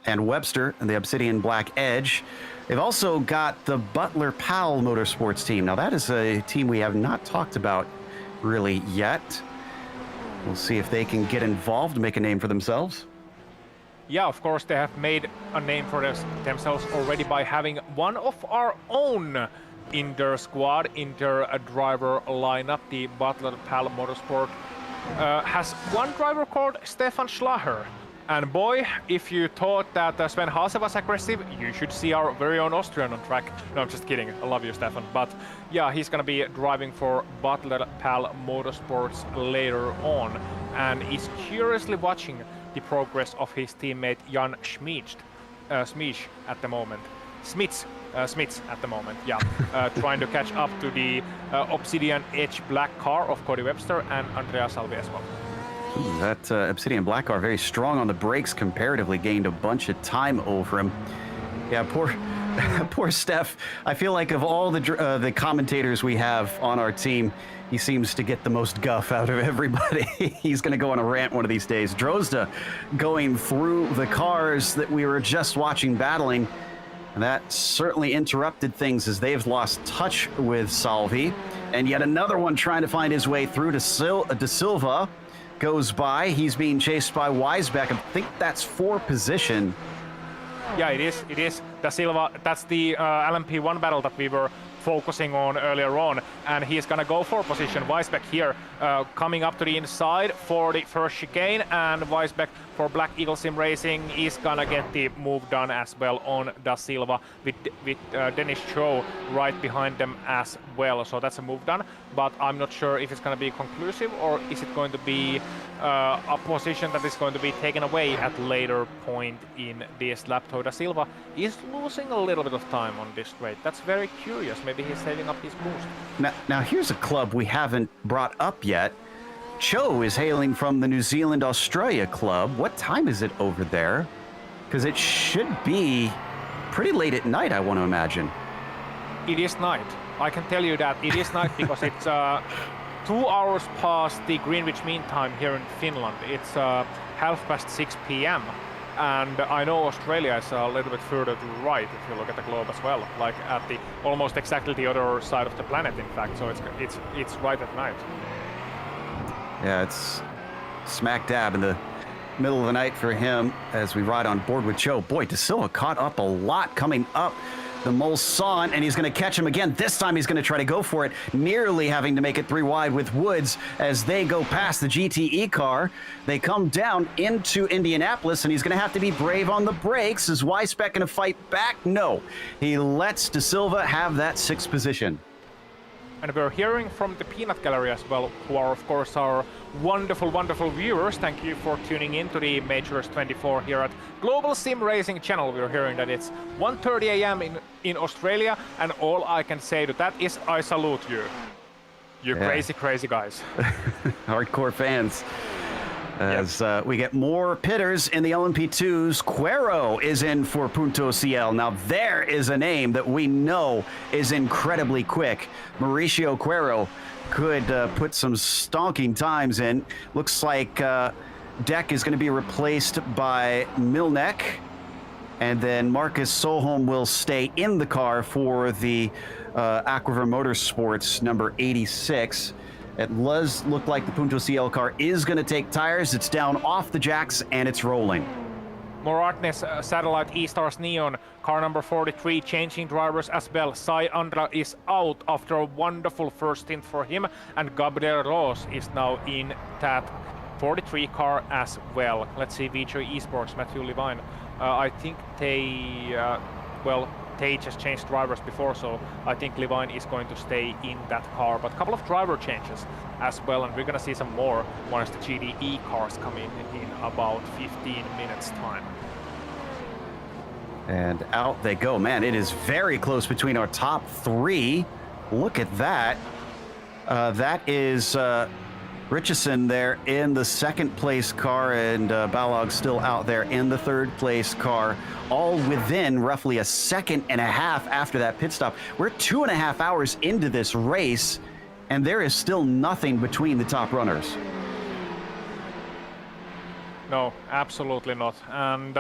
and Webster and the Obsidian Black Edge. They've also got the Butler Powell Motorsports team. Now, that is a team we have not talked about really yet. We'll see if they can get involved and make a name for themselves. Yeah, of course, they have made a name for themselves already by having one of our own in their squad, in their driver lineup. The Butler Powell Motorsport has one driver called Stefan Schlacher. And boy, if you thought that Sven Hase was aggressive, you should see our very own Austrian on track. No, I'm just kidding. I love you, Stefan. But yeah, he's going to be driving for Butler Powell Motorsports later on. And is curiously watching the progress of his teammate Jan Schmidst at the moment. Smits at the moment, yeah. Trying to catch up to the Obsidian Edge Black car of Cody Webster and Andrea Salvi as well. That Obsidian Black car, very strong on the brakes comparatively, gained a bunch of time over him. Yeah, poor Steph. I feel like of all the commentators we have on our team, he seems to get the most guff out of everybody. He's going to go on a rant one of these days. Drozda going through the cars that we were just watching battling, and that certainly interrupted things as they've lost touch with Salvi. And yet another one trying to find his way through to De Silva goes by. He's being chased by Weisbeck. I think that's 4th position. Yeah, it is. Da Silva, that's the LMP1 battle that we were focusing on earlier on, and he's gonna go for position. Weisbeck here coming up to the inside for the first chicane, and Weisbeck for Black Eagle SimRacing is gonna get the move done as well on Da Silva with Dennis Cho right behind them as well. So that's a move done, but I'm not sure if it's gonna be conclusive or is it going to be a position that is going to be taken away at later point in this lap. So Da Silva is losing a little bit of time on this straight. That's very curious. Maybe he's saving up his boost. Now here's a club we haven't brought up yet. Cho is hailing from the New Zealand Australia club. What time is it over there? Because it should be pretty late at night, I want to imagine. It is night. I can tell you that it is night because it's 2 hours past the Greenwich Mean Time here in Finland. It's 6:30 p.m. And I know Australia is a little bit further to the right if you look at the globe as well, like at the almost exactly the other side of the planet, in fact. So it's right at night. Yeah, it's smack dab in the middle of the night for him as we ride on board with Cho. Boy, De Silva caught up a lot coming up the Mulsanne, and he's going to catch him again. This time he's going to try to go for it, nearly having to make it 3 wide with Woods as they go past the GTE car. They come down into Indianapolis, and he's going to have to be brave on the brakes. Is Weisbeck going to fight back? No. He lets De Silva have that 6th position. And we're hearing from the Peanut Gallery as well, who are of course our wonderful, wonderful viewers. Thank you for tuning in to the Majors 24 here at Global Sim Racing channel. We're hearing that it's 1:30 a.m. in Australia, and all I can say to that is I salute you. You crazy, crazy guys. Hardcore fans. As we get more pitters in the LMP2s, Cuero is in for Punto CL. Now there is a name that we know is incredibly quick. Mauricio Cuero could put some stonking times in. Looks like Deck is going to be replaced by Milnek. And then Marcus Solholm will stay in the car for the Aquiver Motorsports number 86. It does look like the Punto CL car is going to take tires. It's down off the jacks and it's rolling. Moratnes Satellite E-Stars Neon, car number 43, changing drivers as well. Sai Andra is out after a wonderful first stint for him, and Gabriel Ross is now in that 43 car as well. Let's see, VJ Esports, Matthew Levine. I think they, they just changed drivers before, so I think Levine is going to stay in that car. But a couple of driver changes as well, and we're going to see some more once the GDE cars come in about 15 minutes time. And out they go. Man, it is very close between our top three. Look at that. That is Richardson there in the second place car, and Balog still out there in the third place car, all within roughly a second and a half after that pit stop. We're 2.5 hours into this race, and there is still nothing between the top runners. No, absolutely not. And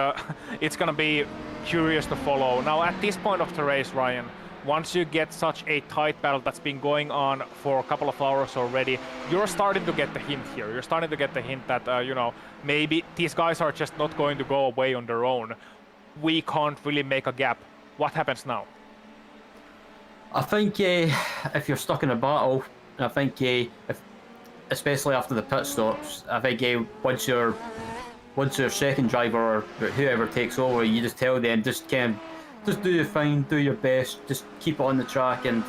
it's going to be curious to follow. Now, at this point of the race, Ryan, once you get such a tight battle that's been going on for a couple of hours already, you're starting to get the hint here. You're starting to get the hint that, maybe these guys are just not going to go away on their own. We can't really make a gap. What happens now? I think if you're stuck in a battle, I think especially after the pit stops, I think once your second driver or whoever takes over, you just tell them, just do your fine, do your best, just keep on the track, and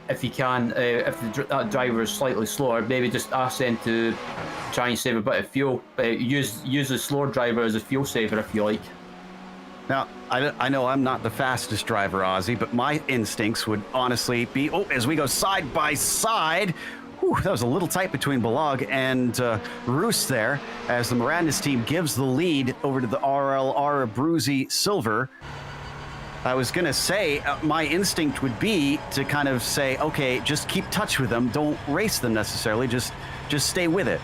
if you can, if that driver is slightly slower, maybe just ask them to try and save a bit of fuel. Use the slower driver as a fuel saver if you like. Now, I know I'm not the fastest driver, Ozzy, but my instincts would honestly be, as we go side by side. Whew, that was a little tight between Balog and Roos there, as the Mirandis team gives the lead over to the RLR Bruzy Silver. I was going to say, my instinct would be to kind of say, okay, just keep touch with them. Don't race them necessarily. Just stay with it.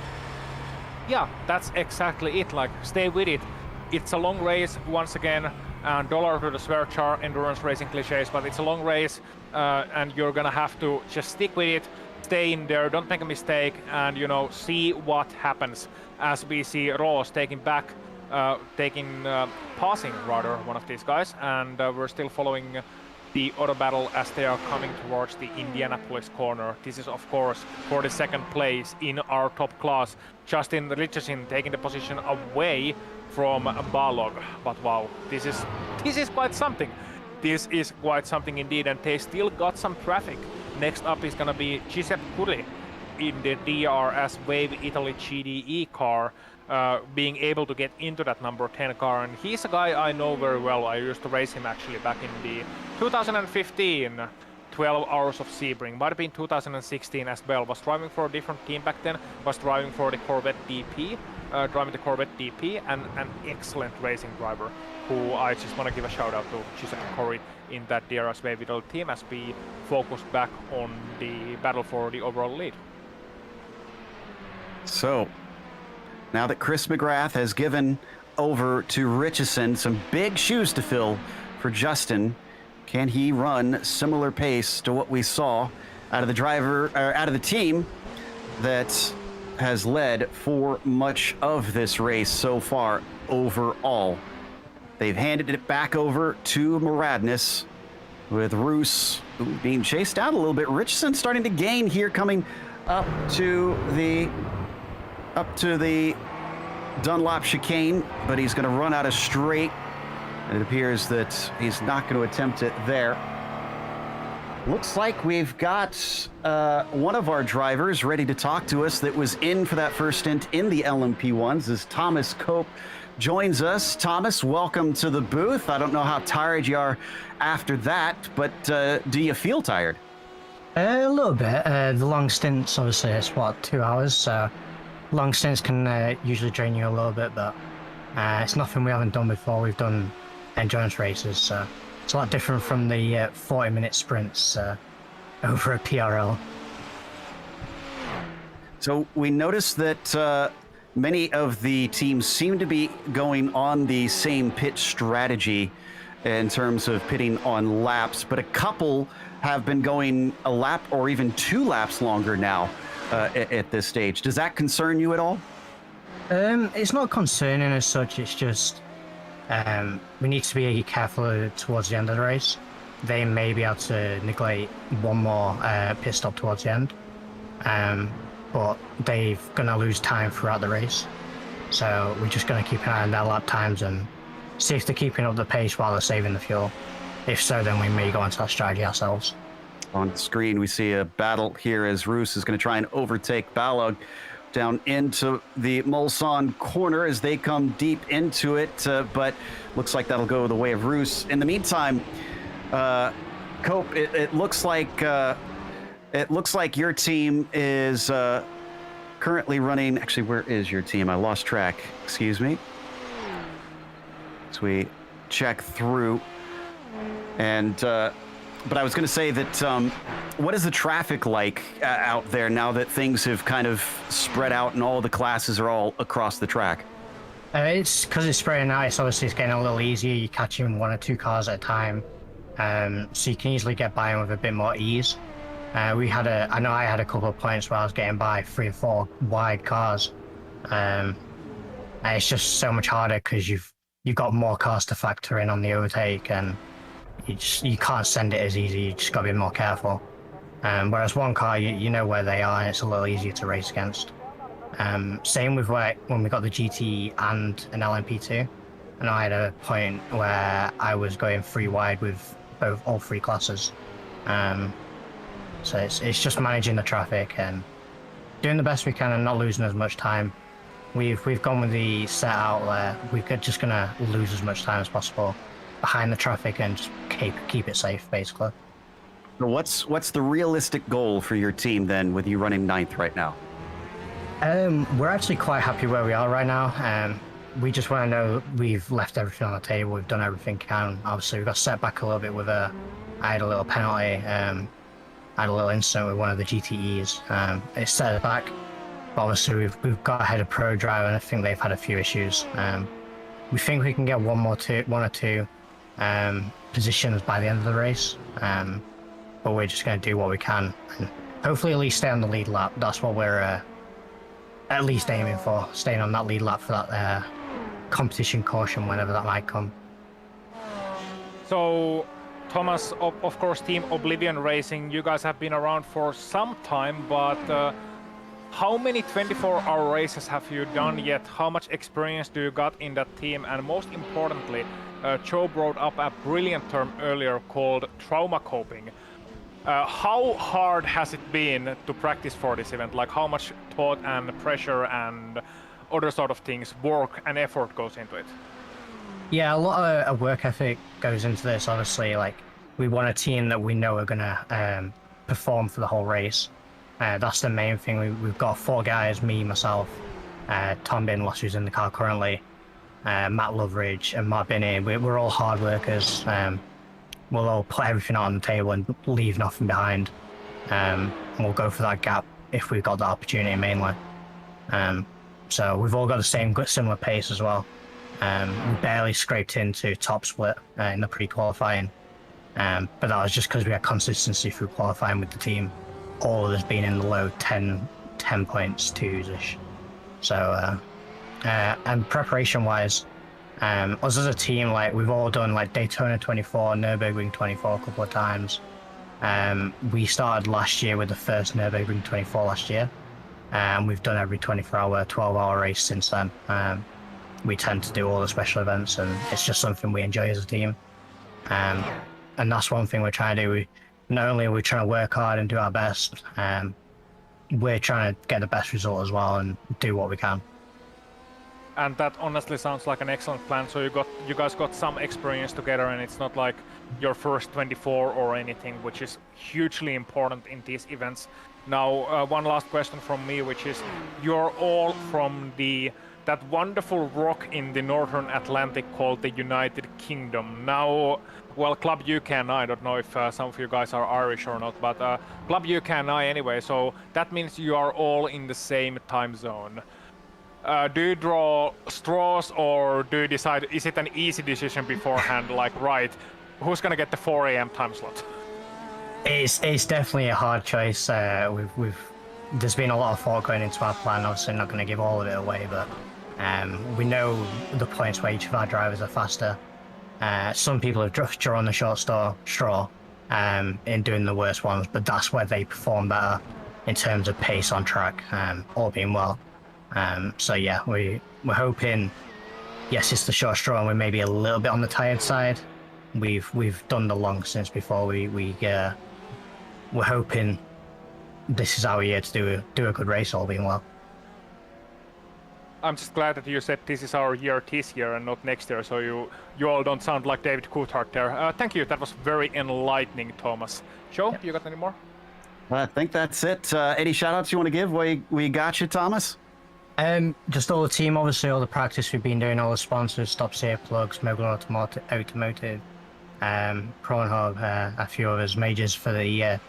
Yeah, that's exactly it. Like, stay with it. It's a long race, once again, and dollar to the swear jar, endurance racing cliches, but it's a long race, and you're going to have to just stick with it. Stay in there, don't make a mistake, and see what happens as we see Ross passing one of these guys, and we're still following the auto battle as they are coming towards the Indianapolis corner. This is of course for the second place in our top class. Justin Richardson taking the position away from Balog, but wow, this is quite something. This is quite something indeed, and they still got some traffic. Next up is going to be Giuseppe Curri in the DRS Wave Italy GDE car, being able to get into that number 10 car. And he's a guy I know very well. I used to race him actually back in the 2015 12 Hours of Sebring. Might have been 2016 as well. Was driving for a different team back then. Was driving for the Corvette DP. Driving the Corvette DP, and an excellent racing driver who I just want to give a shout out to, Giuseppe Curri, in that DRS Wave Italy team as we focus back on the battle for the overall lead. So, now that Chris McGrath has given over to Richardson, some big shoes to fill for Justin. Can he run similar pace to what we saw out of the team that has led for much of this race so far overall? They've handed it back over to Moradnis, with Roos being chased down a little bit. Richardson starting to gain here, coming up to the Dunlop chicane, but he's going to run out of straight, and it appears that he's not going to attempt it there. Looks like we've got one of our drivers ready to talk to us that was in for that first stint in the LMP1s as Thomas Cope joins us. Thomas, welcome to the booth. I don't know how tired you are after that, but do you feel tired? A little bit. The long stints, obviously, it's what, 2 hours, so long stints can usually drain you a little bit, but it's nothing we haven't done before. We've done endurance races, so it's a lot different from the 40-minute sprints over a PRL. So we noticed that many of the teams seem to be going on the same pit strategy in terms of pitting on laps, but a couple have been going a lap or even 2 laps longer now at this stage. Does that concern you at all? It's not concerning as such, it's just we need to be careful towards the end of the race. They may be able to neglect one more pit stop towards the end, but they're going to lose time throughout the race. So we're just going to keep an eye on their lap times and see if they're keeping up the pace while they're saving the fuel. If so, then we may go into that strategy ourselves. On the screen, we see a battle here as Roos is going to try and overtake Balog down into the Mulsanne corner as they come deep into it, but looks like that'll go the way of Roos. In the meantime, Cope, it looks like your team is currently running. Actually, where is your team? I lost track. Excuse me. So we check through, and but I was going to say that what is the traffic like out there now that things have kind of spread out and all the classes are all across the track? It's because it's spreading out. It's getting a little easier. You're catching 1 or 2 cars at a time, so you can easily get by with a bit more ease. I know I had a couple of points where I was getting by 3 or 4 wide cars. And it's just so much harder because you've got more cars to factor in on the overtake, and you can't send it as easy. You just got to be more careful. Whereas one car, you know where they are, and it's a little easier to race against. Same with when we got the GT and an LMP2, and I had a point where I was going 3 wide with all 3 classes. So it's just managing the traffic and doing the best we can and not losing as much time. We've gone with the set out where we're just gonna lose as much time as possible behind the traffic and just keep it safe, basically. So what's the realistic goal for your team then, with you running 9th right now? We're actually quite happy where we are right now. We just want to know we've left everything on the table. We've done everything we can. Obviously, we got set back a little bit with I had a little penalty. I had a little incident with one of the GTEs. It set us back. But obviously, we've got ahead of Pro Drive, and I think they've had a few issues. We think we can get 1 or 2 positions by the end of the race. But we're just going to do what we can and hopefully at least stay on the lead lap. That's what we're at least aiming for, staying on that lead lap for that competition caution whenever that might come. So, Thomas, of course, Team Oblivion Racing, you guys have been around for some time, but how many 24-hour races have you done yet? How much experience do you got in that team? And most importantly, Joe brought up a brilliant term earlier called trauma coping. How hard has it been to practice for this event? Like, how much thought and pressure and other sort of things, work and effort goes into it? Yeah, a lot of work ethic goes into this. Obviously, like, we want a team that we know are gonna perform for the whole race. That's the main thing. We've got 4 guys: me, myself, Tom Binlos, who's in the car currently, Matt Loveridge, and Mark Binney. We're all hard workers. We'll all put everything on the table and leave nothing behind. And we'll go for that gap if we've got the opportunity mainly. So we've all got the similar pace as well. We barely scraped into top split in the pre-qualifying, but that was just because we had consistency through qualifying with the team. All of us being in the low 10 points, 2s-ish. So, and preparation-wise, us as a team, like, we've all done like Daytona 24, Nürburgring 24 a couple of times. We started last year with the first Nürburgring 24 last year, and we've done every 24-hour, 12-hour race since then. We tend to do all the special events, and it's just something we enjoy as a team. And that's one thing we're trying to do. not only are we trying to work hard and do our best, we're trying to get the best result as well and do what we can. And that honestly sounds like an excellent plan. So you guys got some experience together, and it's not like your first 24 or anything, which is hugely important in these events. Now, one last question from me, which is, you're all from that wonderful rock in the northern Atlantic called the United Kingdom. Now, well, Club UK and I don't know if some of you guys are Irish or not, but Club UK and I anyway. So that means you are all in the same time zone. Do you draw straws, or do you decide, is it an easy decision beforehand, like, right, who's gonna get the 4 a.m. time slot? It's definitely a hard choice. There's been a lot of thought going into our plan. Obviously, not going to give all of it away, but we know the points where each of our drivers are faster. Some people have just drawn the short straw in doing the worst ones, but that's where they perform better in terms of pace on track, all being well. So yeah, we're hoping. Yes, it's the short straw, and we're maybe a little bit on the tired side. We've done the long since before. We're hoping this is our year to do a good race, all being well. I'm just glad that you said this is our year this year and not next year, so you all don't sound like David Coulthard there. Thank you, that was very enlightening, Thomas. Joe, you got any more? I think that's it. Any shout-outs you want to give? We got you, Thomas? Just all the team, obviously, all the practice we've been doing, all the sponsors, Stop Safe Plugs, Mogul Automotive, Pornhub, a few others, majors for the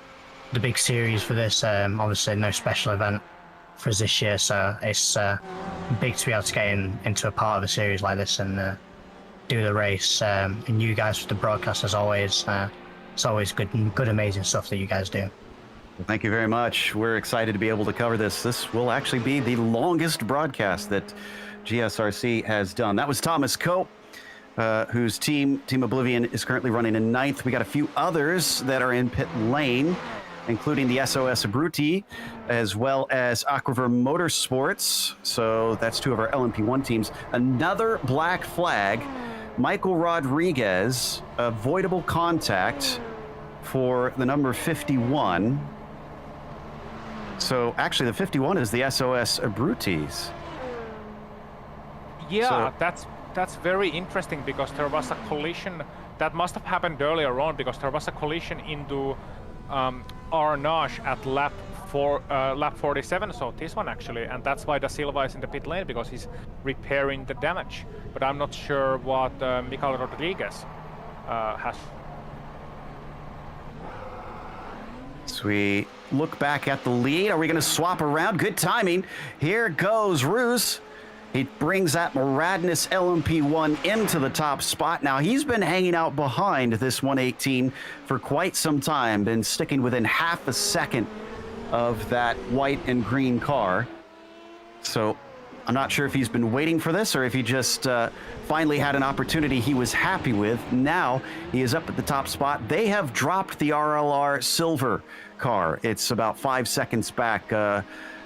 big series for this. Obviously, no special event for us this year, so it's big to be able to get into a part of a series like this and do the race. And you guys for the broadcast, as always. It's always good, amazing stuff that you guys do. Well, thank you very much. We're excited to be able to cover this. This will actually be the longest broadcast that GSRC has done. That was Thomas Cope, whose Team Oblivion is currently running in 9th. We got a few others that are in pit lane, including the SOS Abruti, as well as Aquiver Motorsports. So that's 2 of our LMP1 teams. Another black flag, Michael Rodriguez, avoidable contact for the number 51. So actually the 51 is the SOS Abrutis. Yeah, so that's very interesting, because there was a collision that must have happened earlier on, because there was a collision into Arnage at lap 47, so this one actually, and that's why Da Silva is in the pit lane, because he's repairing the damage. But I'm not sure what Miguel Rodriguez has. So we look back at the lead. Are we going to swap around? Good timing. Here goes Roos. He brings that Maradness LMP1 into the top spot. Now, he's been hanging out behind this 118 for quite some time, been sticking within half a second of that white and green car. So I'm not sure if he's been waiting for this or if he just finally had an opportunity he was happy with. Now he is up at the top spot. They have dropped the RLR silver car. It's about 5 seconds back.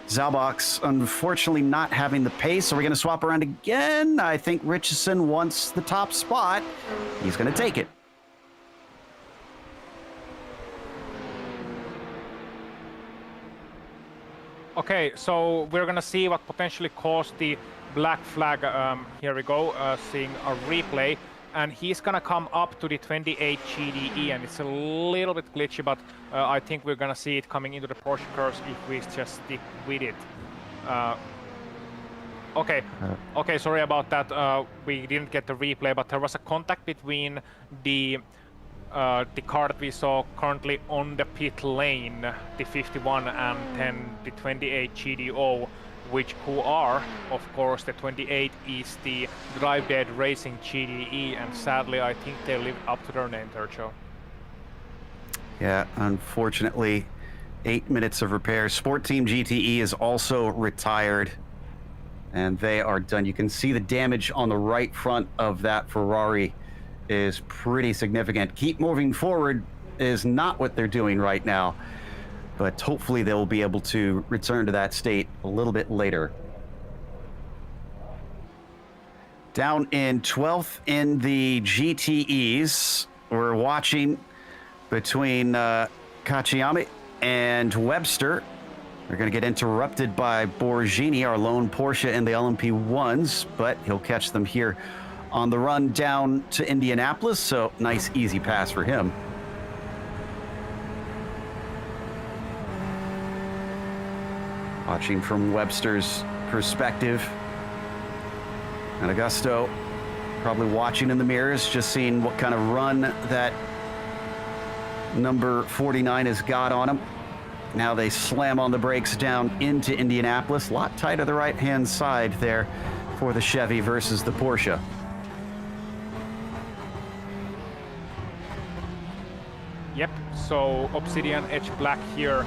Zalbox, unfortunately, not having the pace. So we're going to swap around again. I think Richardson wants the top spot. He's going to take it. Okay, so we're gonna see what potentially caused the black flag. Here we go, seeing a replay, and he's gonna come up to the 28 GDE, and it's a little bit glitchy, but I think we're gonna see it coming into the Porsche curves if we just stick with it. Okay, sorry about that. We didn't get the replay, but there was a contact between the car that we saw currently on the pit lane, the 51, and then the 28 GDO, who are, of course, the 28 is the Drive Dead Racing GDE, and sadly, I think they lived up to their name there, Joe. Yeah, unfortunately, 8 minutes of repair. Sport Team GTE is also retired, and they are done. You can see the damage on the right front of that Ferrari is pretty significant. Keep moving forward is not what they're doing right now, but hopefully they'll be able to return to that state a little bit later. Down in 12th in the GTEs, we're watching between Kachiyami and Webster are going to get interrupted by Borghini, our lone Porsche in the LMP1s, but he'll catch them here on the run down to Indianapolis, so nice, easy pass for him. Watching from Webster's perspective, and Augusto probably watching in the mirrors, just seeing what kind of run that number 49 has got on him. Now they slam on the brakes down into Indianapolis. A lot tight to the right-hand side there for the Chevy versus the Porsche. Yep, so Obsidian Edge Black here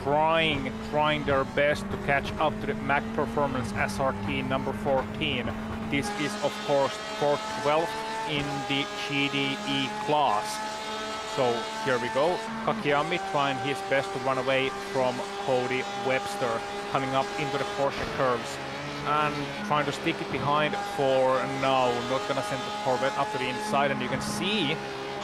trying their best to catch up to the Mac Performance SRT number 14. This is of course for 12th in the GDE class. So here we go, Kakiyami trying his best to run away from Cody Webster, coming up into the Porsche curves and trying to stick it behind for now. Not gonna send the Corvette up to the inside, and you can see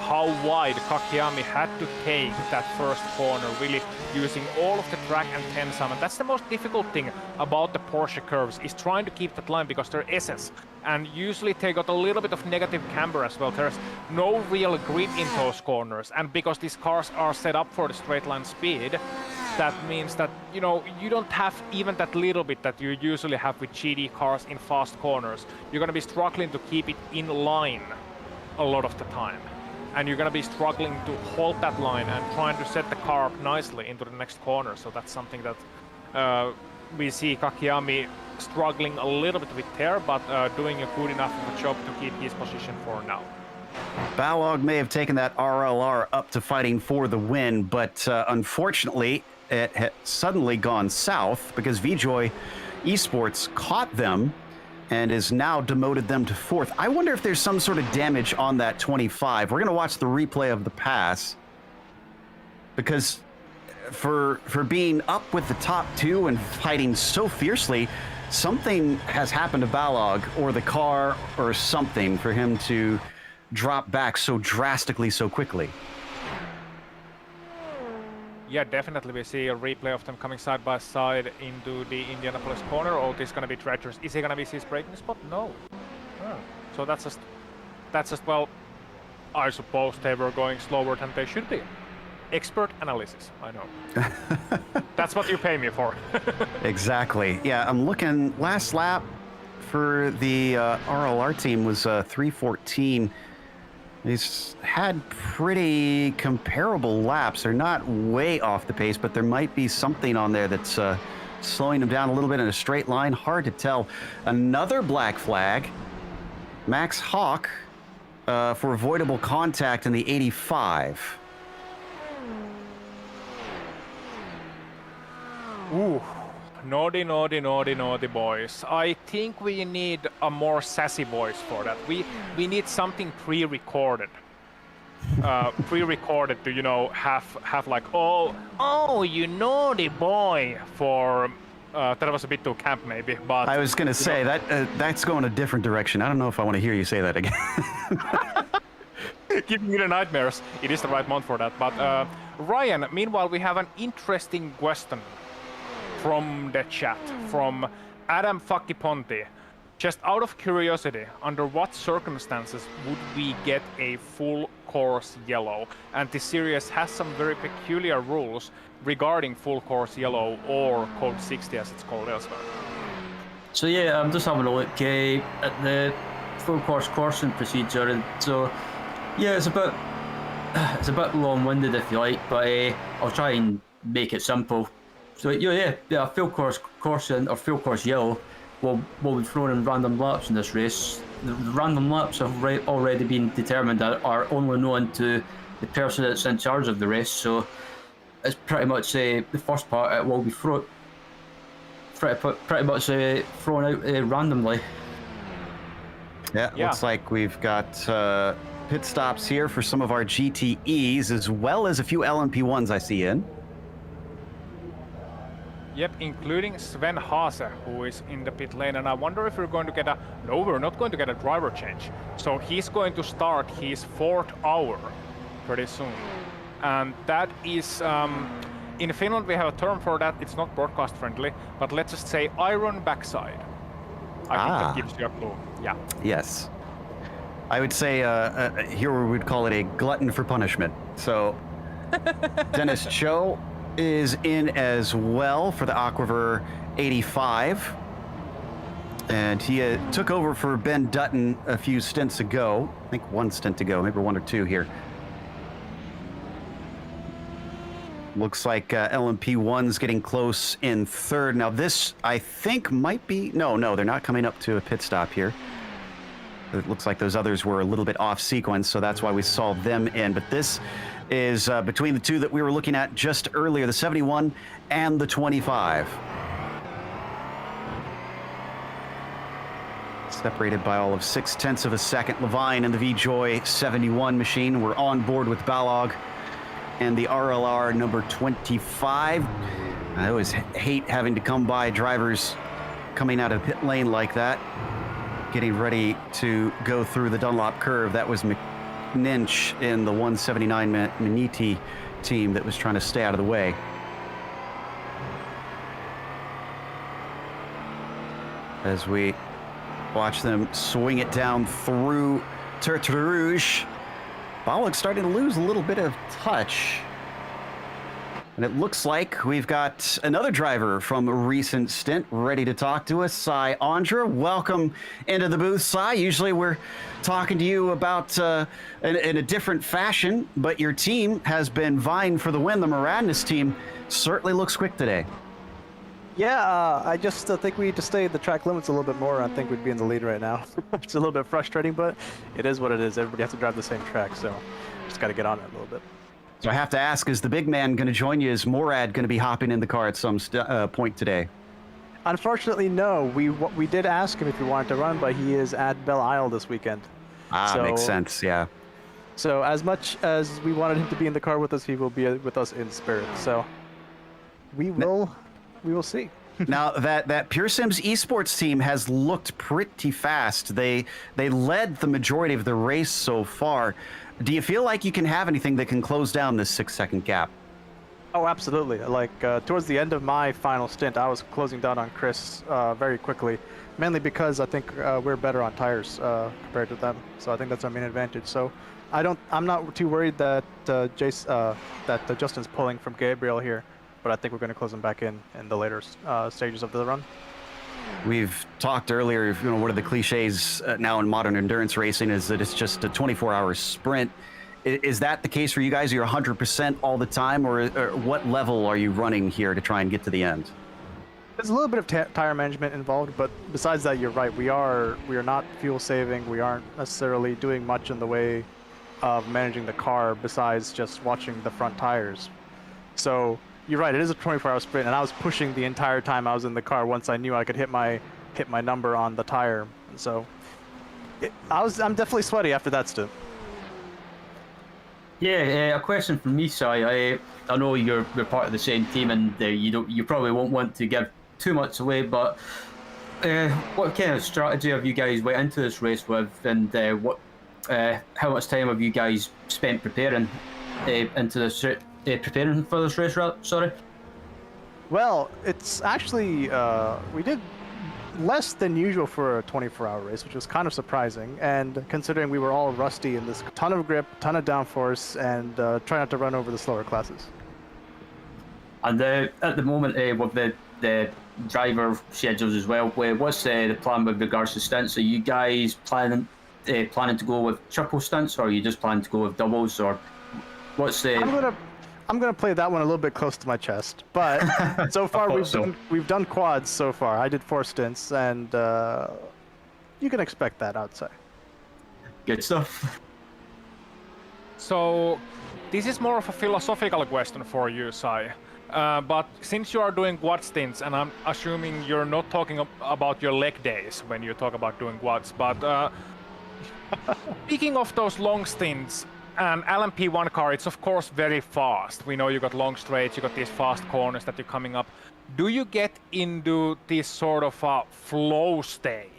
how wide Kakiyami had to take that first corner, really using all of the track and tensile. And that's the most difficult thing about the Porsche curves, is trying to keep that line, because they're SS. And usually they got a little bit of negative camber as well. There's no real grip in those corners. And because these cars are set up for the straight line speed, that means that, you know, you don't have even that little bit that you usually have with GD cars in fast corners. You're gonna be struggling to keep it in line a lot of the time. And you're going to be struggling to hold that line and trying to set the car up nicely into the next corner. So that's something that we see Kakiyami struggling a little bit with there, but doing a good enough of a job to keep his position for now. Balog may have taken that RLR up to fighting for the win, but unfortunately, it had suddenly gone south because VJoy Esports caught them and is now demoted them to 4th. I wonder if there's some sort of damage on that 25. We're going to watch the replay of the pass, because for being up with the top two and fighting so fiercely, something has happened to Balog or the car or something for him to drop back so drastically so quickly. Yeah, definitely we see a replay of them coming side by side into the Indianapolis corner. Oh, this is going to be treacherous. Is he going to miss his braking spot? No. Oh. So that's just, well, I suppose they were going slower than they should be. Expert analysis, I know. That's what you pay me for. Exactly. Yeah, I'm looking, last lap for the RLR team was 3:14. He's had pretty comparable laps. They're not way off the pace, but there might be something on there that's slowing him down a little bit in a straight line. Hard to tell. Another black flag. Max Hawk for avoidable contact in the 85. Ooh. Naughty, naughty, naughty, naughty boys. I think we need a more sassy voice for that. We need something pre-recorded. Pre-recorded to, you know, have like, oh, you naughty boy, for that was a bit too camp maybe, but I was gonna say that's going a different direction. I don't know if I want to hear you say that again. Giving me the nightmares. It is the right month for that. But Ryan, meanwhile, we have an interesting question from the chat, from Adam Fakkiponti. Just out of curiosity, under what circumstances would we get a full course yellow? And this series has some very peculiar rules regarding full course yellow, or code 60 as it's called elsewhere. So yeah, I'm just having a look at the full course coursing procedure, and so yeah, it's a bit long-winded if you like, but I'll try and make it simple. So yeah, full course coursing or full course yellow will be thrown in random laps in this race. The random laps have already been determined that are only known to the person that's in charge of the race. So it's pretty much the first part. It will be pretty much thrown out randomly. Yeah, looks like we've got pit stops here for some of our GTEs, as well as a few LMP1s I see in. Yep, including Sven Haase, who is in the pit lane, and I wonder if we're going to get no, we're not going to get a driver change. So he's going to start his 4th hour pretty soon. and that is in Finland we have a term for that. It's not broadcast friendly, but let's just say iron backside. I think that gives you a clue. Yeah. Yes. I would say here we would call it a glutton for punishment. So Dennis Cho is in as well for the Aquiver 85. And he took over for Ben Dutton a few stints ago. I think one stint ago, maybe one or two here. Looks like LMP1's getting close in third. Now this, I think, might be... No, they're not coming up to a pit stop here. It looks like those others were a little bit off sequence, so that's why we saw them in. But this is between the two that we were looking at just earlier, the 71 and the 25. Separated by all of 0.6 of a second. Levine and the VJoy 71 machine were on board with Balog and the RLR number 25. I always hate having to come by drivers coming out of pit lane like that, getting ready to go through the Dunlop curve. That was McNinch in the 179 Maniti team that was trying to stay out of the way. As we watch them swing it down through Tertre Rouge. Balog's starting to lose a little bit of touch. And it looks like we've got another driver from a recent stint ready to talk to us, Cy Andra. Welcome into the booth, Cy. Usually we're talking to you about in a different fashion, but your team has been vying for the win. The Moradness team certainly looks quick today. Yeah, I just think we need to stay the track limits a little bit more. I think we'd be in the lead right now. It's a little bit frustrating, but it is what it is. Everybody has to drive the same track, so just got to get on it a little bit. So I have to ask, is the big man going to join you? Is Morad going to be hopping in the car at some point today? Unfortunately, no. We did ask him if he wanted to run, but he is at Belle Isle this weekend. Makes sense, yeah. So as much as we wanted him to be in the car with us, he will be with us in spirit. So we will see. Now that Pure Sims esports team has looked pretty fast. They led the majority of the race so far. Do you feel like you can have anything that can close down this 6-second gap? Oh, absolutely. Like towards the end of my final stint, I was closing down on Chris very quickly, mainly because I think we're better on tires compared to them. So I think that's our main advantage. So I'm not too worried that Justin's pulling from Gabriel here. But I think we're going to close them back in the later stages of the run. We've talked earlier, one of the cliches now in modern endurance racing is that it's just a 24-hour sprint. Is that the case for you guys? Are you 100% all the time, or what level are you running here to try and get to the end? There's a little bit of tire management involved, but besides that, you're right. We are not fuel saving. We aren't necessarily doing much in the way of managing the car besides just watching the front tires. So you're right, it is a 24-hour sprint, and I was pushing the entire time I was in the car once I knew I could hit my number on the tire. So I'm definitely sweaty after that stint. Yeah, a question from me, Si. I know you're part of the same team, and you probably won't want to give too much away, but what kind of strategy have you guys went into this race with, and how much time have you guys spent preparing into this? Preparing for this race route, sorry? Well, it's actually, we did less than usual for a 24-hour race, which was kind of surprising, and considering we were all rusty in this ton of grip, ton of downforce, and try not to run over the slower classes. And at the moment, with the driver schedules as well, what's the plan with regards to stints? Are you guys planning to go with triple stints, or are you just planning to go with doubles, or what's the... I'm gonna play that one a little bit close to my chest, but so far we've done quads so far. I did 4 stints, and you can expect that, I'd say. Good stuff. So this is more of a philosophical question for you, Sai. But since you are doing quad stints, and I'm assuming you're not talking about your leg days when you talk about doing quads, but speaking of those long stints, an LMP1 car, it's of course very fast. We know you got long straights, you got these fast corners that you're coming up. Do you get into this sort of a flow state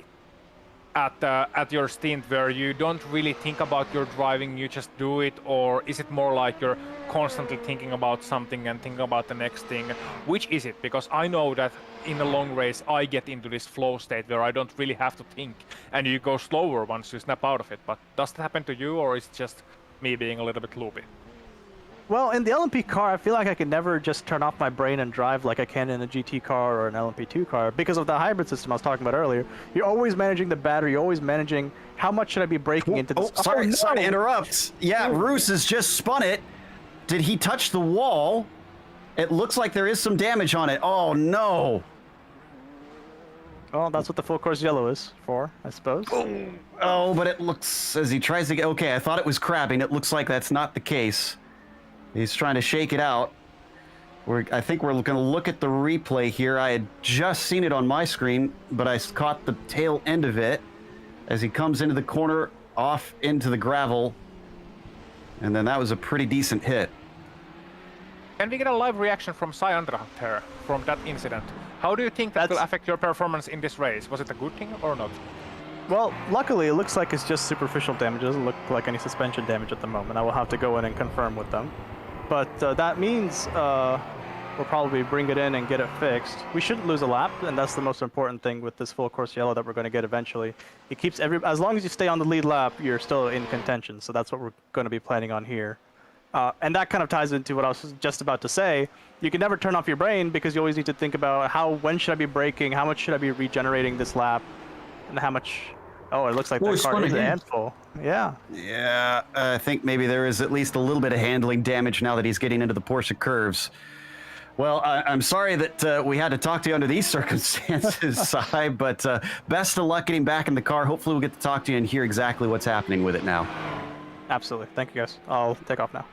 at your stint where you don't really think about your driving, you just do it, or is it more like you're constantly thinking about something and thinking about the next thing? Which is it? Because I know that in a long race I get into this flow state where I don't really have to think, and you go slower once you snap out of it. But does that happen to you, or is it just me being a little bit loopy? Well, in the LMP car, I feel like I can never just turn off my brain and drive like I can in a GT car or an LMP2 car because of the hybrid system I was talking about earlier. You're always managing the battery, you're always managing how much should I be braking into this. Sorry, no. sorry to interrupt. Yeah, Roos has just spun it. Did he touch the wall? It looks like there is some damage on it. Oh, no. Well, that's what the full course yellow is for, I suppose. Oh, but it looks, as he tries to get, okay, I thought it was crabbing. It looks like that's not the case. He's trying to shake it out. I think we're going to look at the replay here. I had just seen it on my screen, but I caught the tail end of it as he comes into the corner, off into the gravel. And then that was a pretty decent hit. Can we get a live reaction from Sandra there from that incident? How do you think that will affect your performance in this race? Was it a good thing or not? Well, luckily it looks like it's just superficial damage. It doesn't look like any suspension damage at the moment. I will have to go in and confirm with them. But that means we'll probably bring it in and get it fixed. We shouldn't lose a lap, and that's the most important thing with this full course yellow that we're going to get eventually. It keeps as long as you stay on the lead lap, you're still in contention. So that's what we're going to be planning on here. And that kind of ties into what I was just about to say. You can never turn off your brain because you always need to think about when should I be braking, how much should I be regenerating this lap, and how much. Oh, it looks like that car is a handful. Yeah. Yeah, I think maybe there is at least a little bit of handling damage now that he's getting into the Porsche curves. Well, I'm sorry that we had to talk to you under these circumstances, Sai, but best of luck getting back in the car. Hopefully we'll get to talk to you and hear exactly what's happening with it now. Absolutely. Thank you, guys. I'll take off now.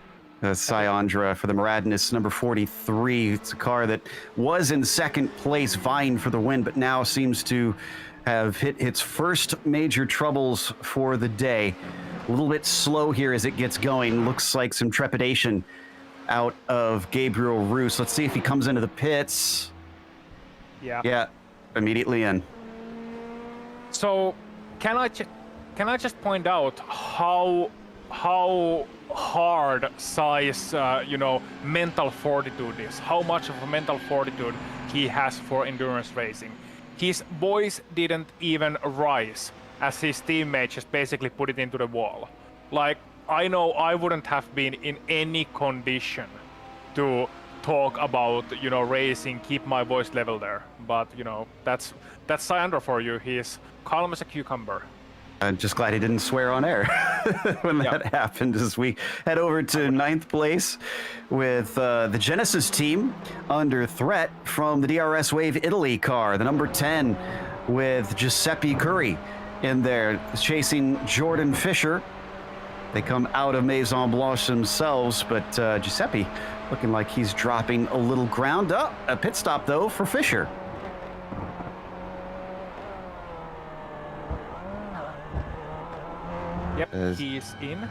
Sandra for the Maradness number 43. It's a car that was in second place vying for the win, but now seems to have hit its first major troubles for the day. A little bit slow here as it gets going. Looks like some trepidation out of Gabriel Roos. Let's see if he comes into the pits. Yeah, immediately in. So, can I just point out how hard Sai's mental fortitude is? How much of a mental fortitude he has for endurance racing? His voice didn't even rise as his teammate just basically put it into the wall. Like, I know I wouldn't have been in any condition to talk about, racing, keep my voice level there. But, that's Sandra for you. He's calm as a cucumber. I'm just glad he didn't swear on air when that happened, as we head over to ninth place with the Genesis team under threat from the DRS Wave Italy car, the number 10 with Giuseppe Curry in there chasing Jordan Fisher. They come out of Maison Blanche themselves, but Giuseppe looking like he's dropping a little ground. Up. A pit stop, though, for Fisher. Yep, he's in,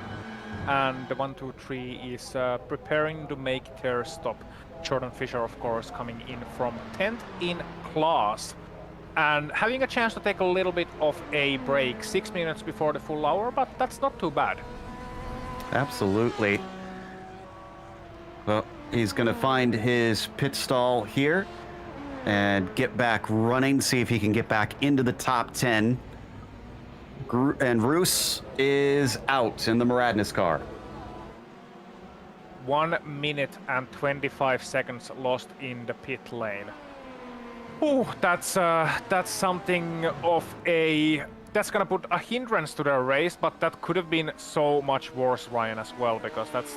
and the 1, 2, 3 is preparing to make their stop. Jordan Fisher, of course, coming in from 10th in class, and having a chance to take a little bit of a break 6 minutes before the full hour, but that's not too bad. Absolutely. Well, he's going to find his pit stall here and get back running, see if he can get back into the top 10. And Roos is out in the Maradness car. 1 minute and 25 seconds lost in the pit lane. Oh, that's something of a... That's gonna put a hindrance to their race, but that could have been so much worse, Ryan, as well, because that's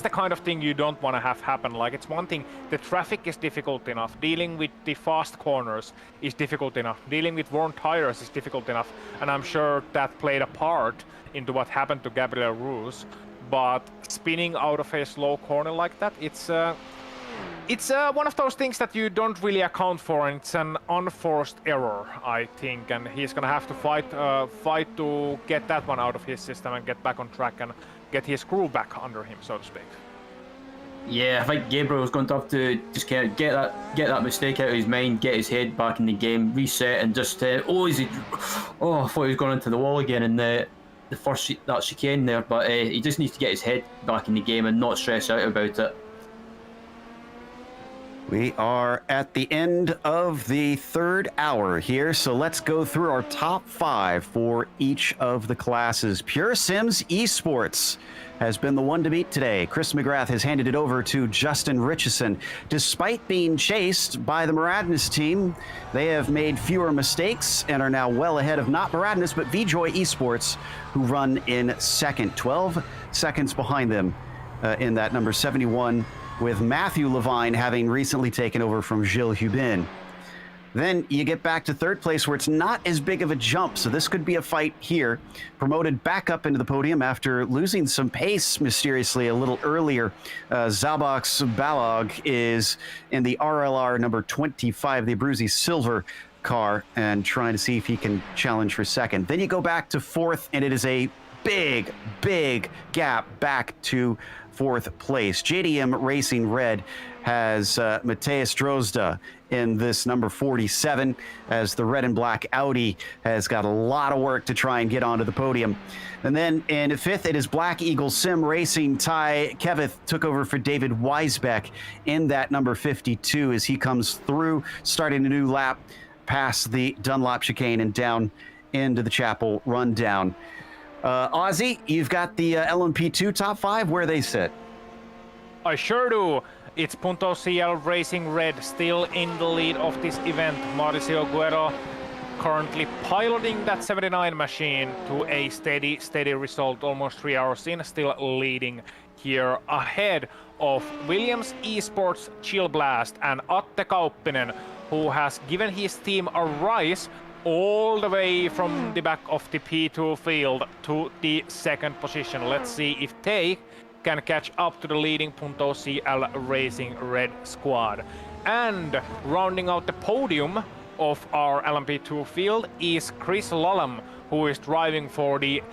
the kind of thing you don't want to have happen. Like, it's one thing, the traffic is difficult enough, dealing with the fast corners is difficult enough, dealing with worn tires is difficult enough, and I'm sure that played a part into what happened to Gabriel Roos. But spinning out of a slow corner like that, it's one of those things that you don't really account for, and it's an unforced error, I think, and he's gonna have to fight to get that one out of his system and get back on track and get his crew back under him, so to speak. Yeah, I think Gabriel's going to have to just kind of get that mistake out of his mind, get his head back in the game, reset, and just I thought he was going into the wall again in the first that chicane there, but he just needs to get his head back in the game and not stress out about it. We are at the end of the third hour here, so let's go through our top 5 for each of the classes. Pure Sims Esports has been the one to beat today. Chris McGrath has handed it over to Justin Richardson. Despite being chased by the Maradness team, they have made fewer mistakes and are now well ahead of not Maradness, but VJoy Esports, who run in second. 12 seconds behind them in that number 71, with Matthew Levine having recently taken over from Gilles Hubin. Then you get back to third place, where it's not as big of a jump, so this could be a fight here. Promoted back up into the podium after losing some pace mysteriously a little earlier. Zabox Balog is in the RLR number 25, the Abruzzi Silver car, and trying to see if he can challenge for second. Then you go back to fourth, and it is a big gap back to fourth place. JDM Racing Red has Mateus Drozda in this number 47, as the red and black Audi has got a lot of work to try and get onto the podium. And then in fifth, it is Black Eagle Sim Racing. Ty Kevith took over for David Weisbeck in that number 52 as he comes through, starting a new lap past the Dunlop chicane and down into the Chapel rundown. Ozzy, you've got the LMP2 top 5. Where they sit? I sure do. It's Punto CL Racing Red still in the lead of this event. Mauricio Guerrero currently piloting that 79 machine to a steady result, almost 3 hours in, still leading here ahead of Williams Esports Chill Blast and Atte Kauppinen, who has given his team a rise all the way from the back of the P2 field to the second position. Let's see if they can catch up to the leading Punto CL Racing Red squad. And rounding out the podium of our LMP2 field is Chris Lollam, who is driving for the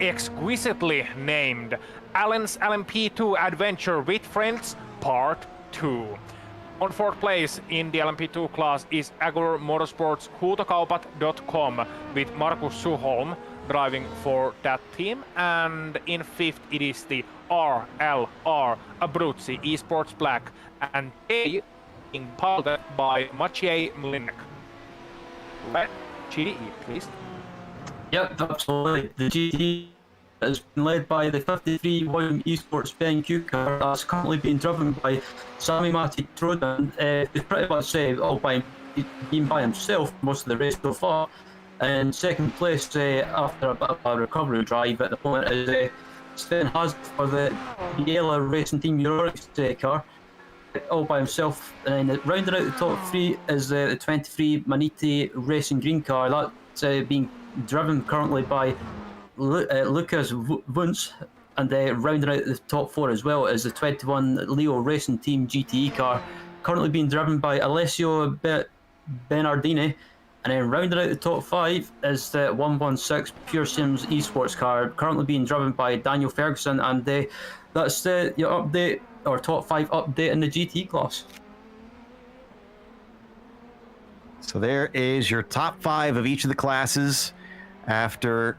exquisitely named Allen's LMP2 Adventure with Friends Part 2. On fourth place in the LMP2 class is Agor Motorsport's Huutokaupat.com with Markus Suholm driving for that team, and in fifth it is the RLR Abruzzi Esports Black, and they being piloted by Maciej Mlinek. Right, GDE, please. Yep, absolutely. The GT has been led by the 53 William Esports BenQ car that's currently being driven by Sami Matti Trodan. He's pretty much been by himself most of the race so far. And second place after a bit of a recovery drive at the moment is Sven Hazard for the Biela Racing Team Euronics car, all by himself. And rounding out the top 3 is the 23 Maniti Racing Green car that's being driven currently by Lucas Wunz, and rounding out the top 4 as well is the 21 Leo Racing Team GTE car, currently being driven by Alessio Bernardini. And then rounding out the top 5 is the 116 Pure Sims Esports car, currently being driven by Daniel Ferguson, and that's your update, or top 5 update in the GT class. So there is your top 5 of each of the classes after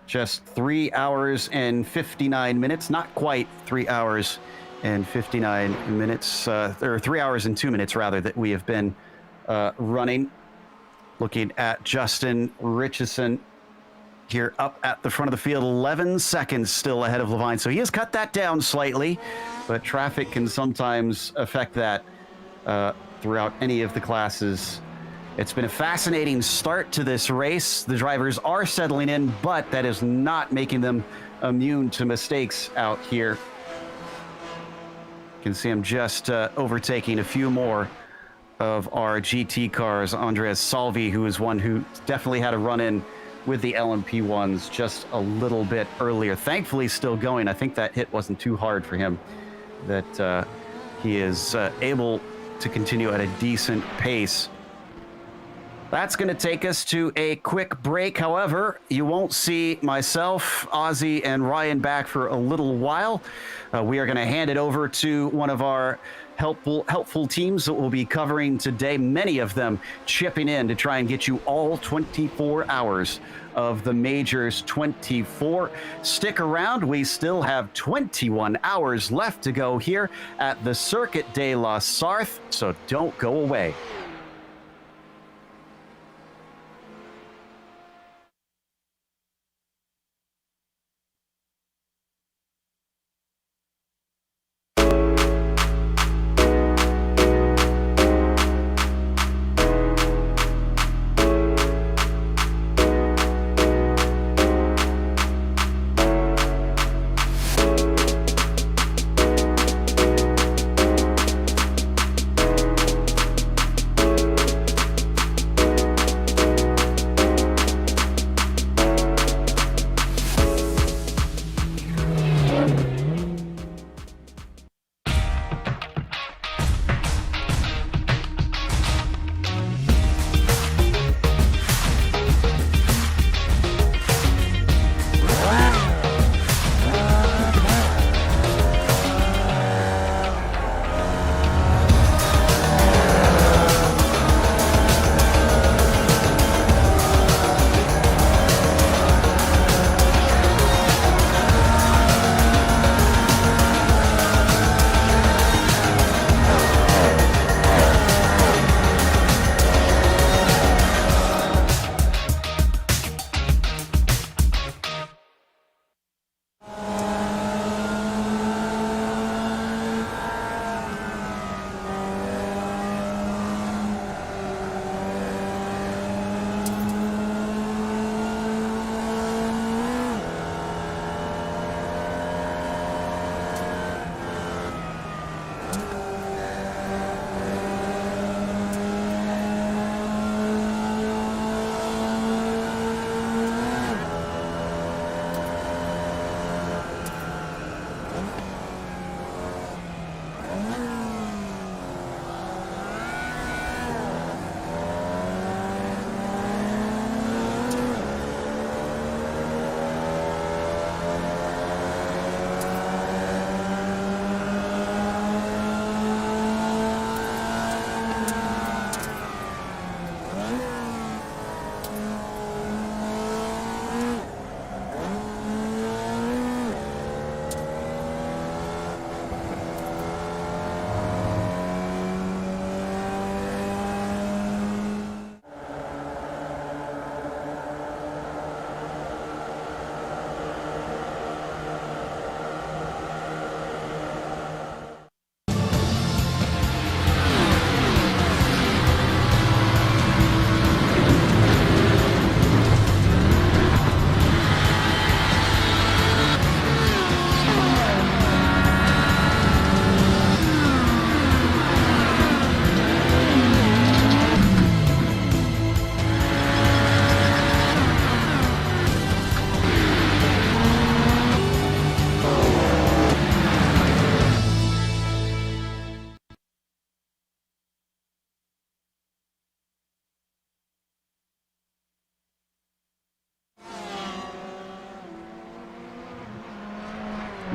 just 3 hours and 59 minutes. Not quite 3 hours and 59 minutes, or 3 hours and 2 minutes rather, that we have been running. Looking at Justin Richardson here up at the front of the field, 11 seconds still ahead of Levine. So he has cut that down slightly, but traffic can sometimes affect that throughout any of the classes. It's been a fascinating start to this race. The drivers are settling in, but that is not making them immune to mistakes out here. You can see him just overtaking a few more of our GT cars. Andres Salvi, who is one who definitely had a run-in with the LMP1s just a little bit earlier. Thankfully still going. I think that hit wasn't too hard for him, that he is able to continue at a decent pace. That's going to take us to a quick break. However, you won't see myself, Ozzy, and Ryan back for a little while. We are going to hand it over to one of our helpful teams that we'll be covering today, many of them chipping in to try and get you all 24 hours of the Majors 24. Stick around. We still have 21 hours left to go here at the Circuit de la Sarthe, so don't go away.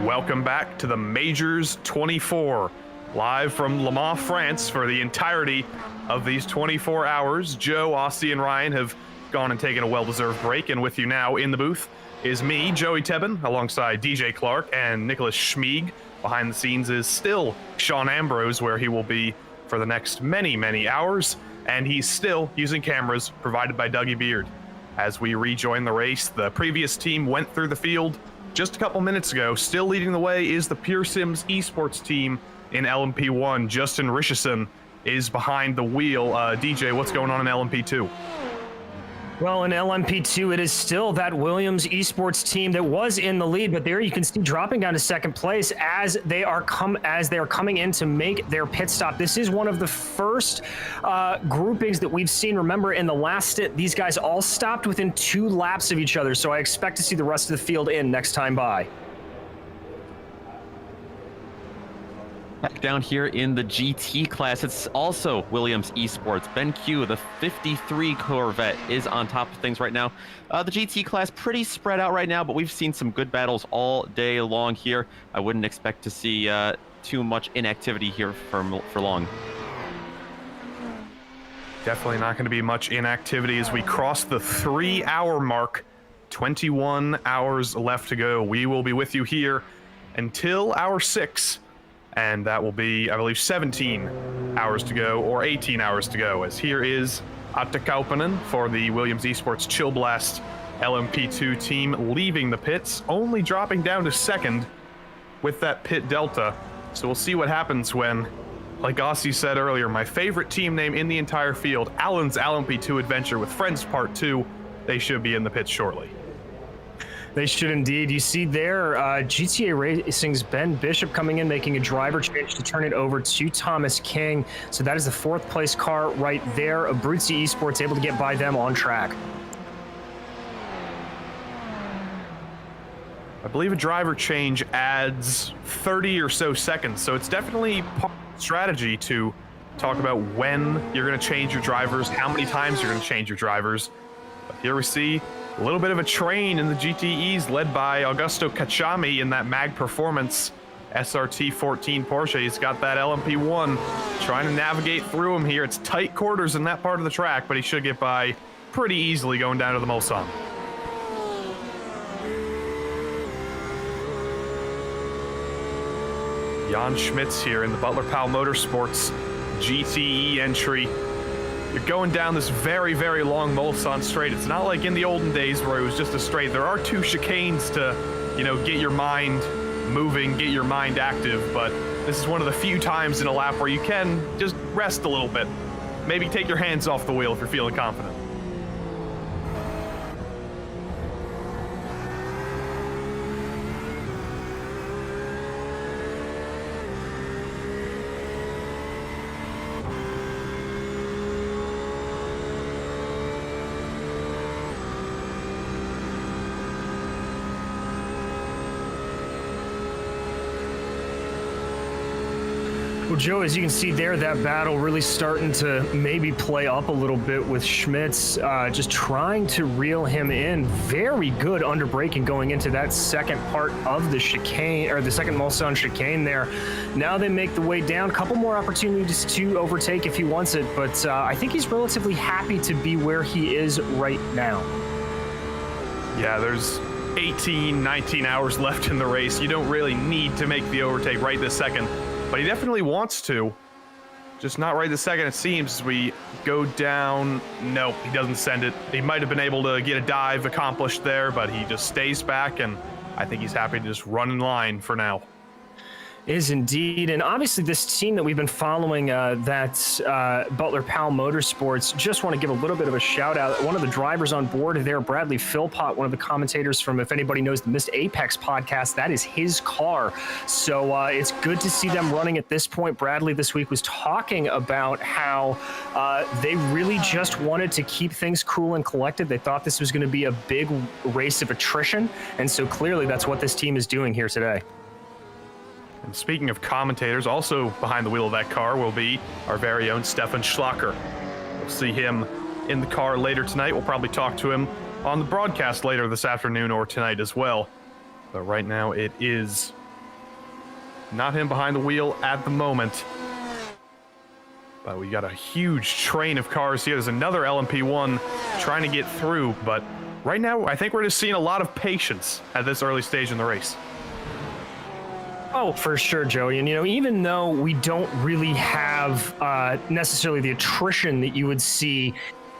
Welcome back to the Majors 24, live from Le Mans, France for the entirety of these 24 hours. Joe, Aussie, and Ryan have gone and taken a well-deserved break, and with you now in the booth is me, Joey Tebbin, alongside DJ Clark and Nicholas Schmieg. Behind the scenes is still Sean Ambrose, where he will be for the next many, many hours, and he's still using cameras provided by Dougie Beard. As we rejoin the race, the previous team went through the field just a couple minutes ago. Still leading the way is the Pure Sims esports team in LMP1. Justin Richardson is behind the wheel. DJ, what's going on in LMP2? Well, in LMP2, it is still that Williams esports team that was in the lead, but there you can see dropping down to second place as they are coming in to make their pit stop. This is one of the first groupings that we've seen. Remember, in the last stint, these guys all stopped within 2 laps of each other, so I expect to see the rest of the field in next time by. Back down here in the GT class, it's also Williams Esports. Ben Q, the 53 Corvette, is on top of things right now. The GT class pretty spread out right now, but we've seen some good battles all day long here. I wouldn't expect to see too much inactivity here for long. Definitely not going to be much inactivity as we cross the 3-hour mark. 21 hours left to go. We will be with you here until hour 6. And that will be, I believe, 17 hours to go, or 18 hours to go, as here is Atte Kauppinen for the Williams Esports Chill Blast LMP2 team leaving the pits, only dropping down to second with that pit delta. So we'll see what happens when, like Aussie said earlier, my favorite team name in the entire field, Alan's LMP2 Adventure with Friends Part 2, they should be in the pits shortly. They should indeed. You see there, GTA Racing's Ben Bishop coming in, making a driver change to turn it over to Thomas King. So that is the 4th place car right there. Abruzzi Esports able to get by them on track. I believe a driver change adds 30 or so seconds, so it's definitely part of the strategy to talk about when you're going to change your drivers, how many times you're going to change your drivers. But here we see a little bit of a train in the GTEs led by Augusto Cacciami in that Mag Performance SRT 14 Porsche. He's got that LMP1 trying to navigate through him here. It's tight quarters in that part of the track, but he should get by pretty easily going down to the Mulsanne. Jan Schmitz here in the Butler Powell Motorsports GTE entry. You're going down this very, very long Mulsanne straight. It's not like in the olden days where it was just a straight. There are 2 chicanes to, get your mind moving, get your mind active, but this is one of the few times in a lap where you can just rest a little bit. Maybe take your hands off the wheel if you're feeling confident. Well, Joe, as you can see there, that battle really starting to maybe play up a little bit with Schmitz, just trying to reel him in. Very good under braking going into that second part of the chicane, or the second Mulsanne chicane there. Now they make the way down. A couple more opportunities to overtake if he wants it, but I think he's relatively happy to be where he is right now. Yeah, there's 18, 19 hours left in the race. You don't really need to make the overtake right this second. But he definitely wants to, just not right this second, it seems. As we go down, nope, he doesn't send it. He might have been able to get a dive accomplished there, but he just stays back, and I think he's happy to just run in line for now. Is indeed, and obviously this team that we've been following, that's Butler Powell Motorsports, just want to give a little bit of a shout out. One of the drivers on board there, Bradley Philpott, one of the commentators from, if anybody knows the Missed Apex podcast, that is his car. So it's good to see them running at this point. Bradley this week was talking about how they really just wanted to keep things cool and collected. They thought this was going to be a big race of attrition, and so clearly that's what this team is doing here today. And speaking of commentators, also behind the wheel of that car will be our very own Stefan Schlacker. We'll see him in the car later tonight. We'll probably talk to him on the broadcast later this afternoon or tonight as well. But right now it is not him behind the wheel at the moment. But we got a huge train of cars here. There's another LMP1 trying to get through. But right now, I think we're just seeing a lot of patience at this early stage in the race. Oh, for sure, Joey. And, even though we don't really have necessarily the attrition that you would see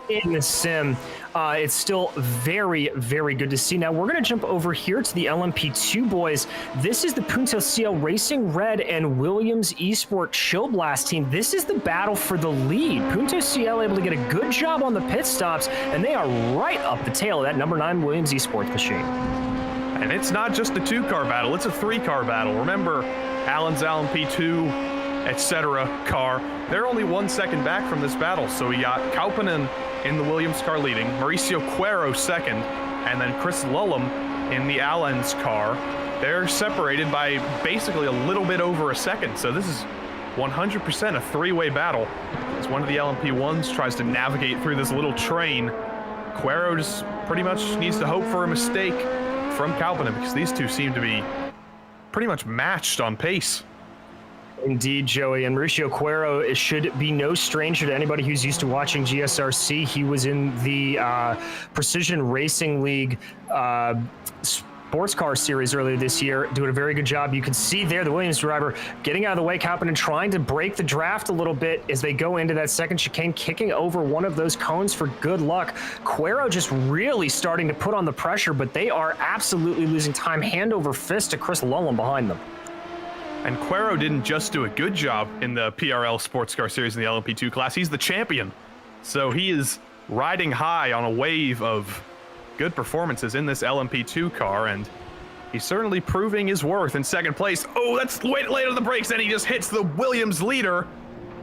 in the sim, it's still very, very good to see. Now, we're going to jump over here to the LMP2 boys. This is the Punto CL Racing Red and Williams Esport Chill Blast team. This is the battle for the lead. Punto CL able to get a good job on the pit stops, and they are right up the tail of that number 9 Williams Esports machine. And it's not just a 2-car battle, it's a 3-car battle. Remember, Alan's LMP2, etc. car, they're only 1 second back from this battle. So we got Kauppinen in the Williams car leading, Mauricio Cuero second, and then Chris Lullum in the Alan's car. they're separated by basically a little bit over a second. So this is 100% a three-way battle. As one of the LMP1s tries to navigate through this little train, Quero just pretty much needs to hope for a mistake from Kauppinen, because these two seem to be pretty much matched on pace. Indeed, Joey. And Mauricio Quero should be no stranger to anybody who's used to watching GSRC. He was in the Precision Racing League sports car series earlier this year, doing a very good job. You can see there the Williams driver getting out of the way, Kauppinen trying to break the draft a little bit as they go into that second chicane, kicking over one of those cones for good luck. Quero just really starting to put on the pressure, but they are absolutely losing time hand over fist to Chris Lullum behind them. And Quero didn't just do a good job in the PRL sports car series in the LMP2 class, he's the champion. So he is riding high on a wave of good performances in this LMP2 car, and he's certainly proving his worth in second place. Oh, that's way late on the brakes, and he just hits the Williams leader.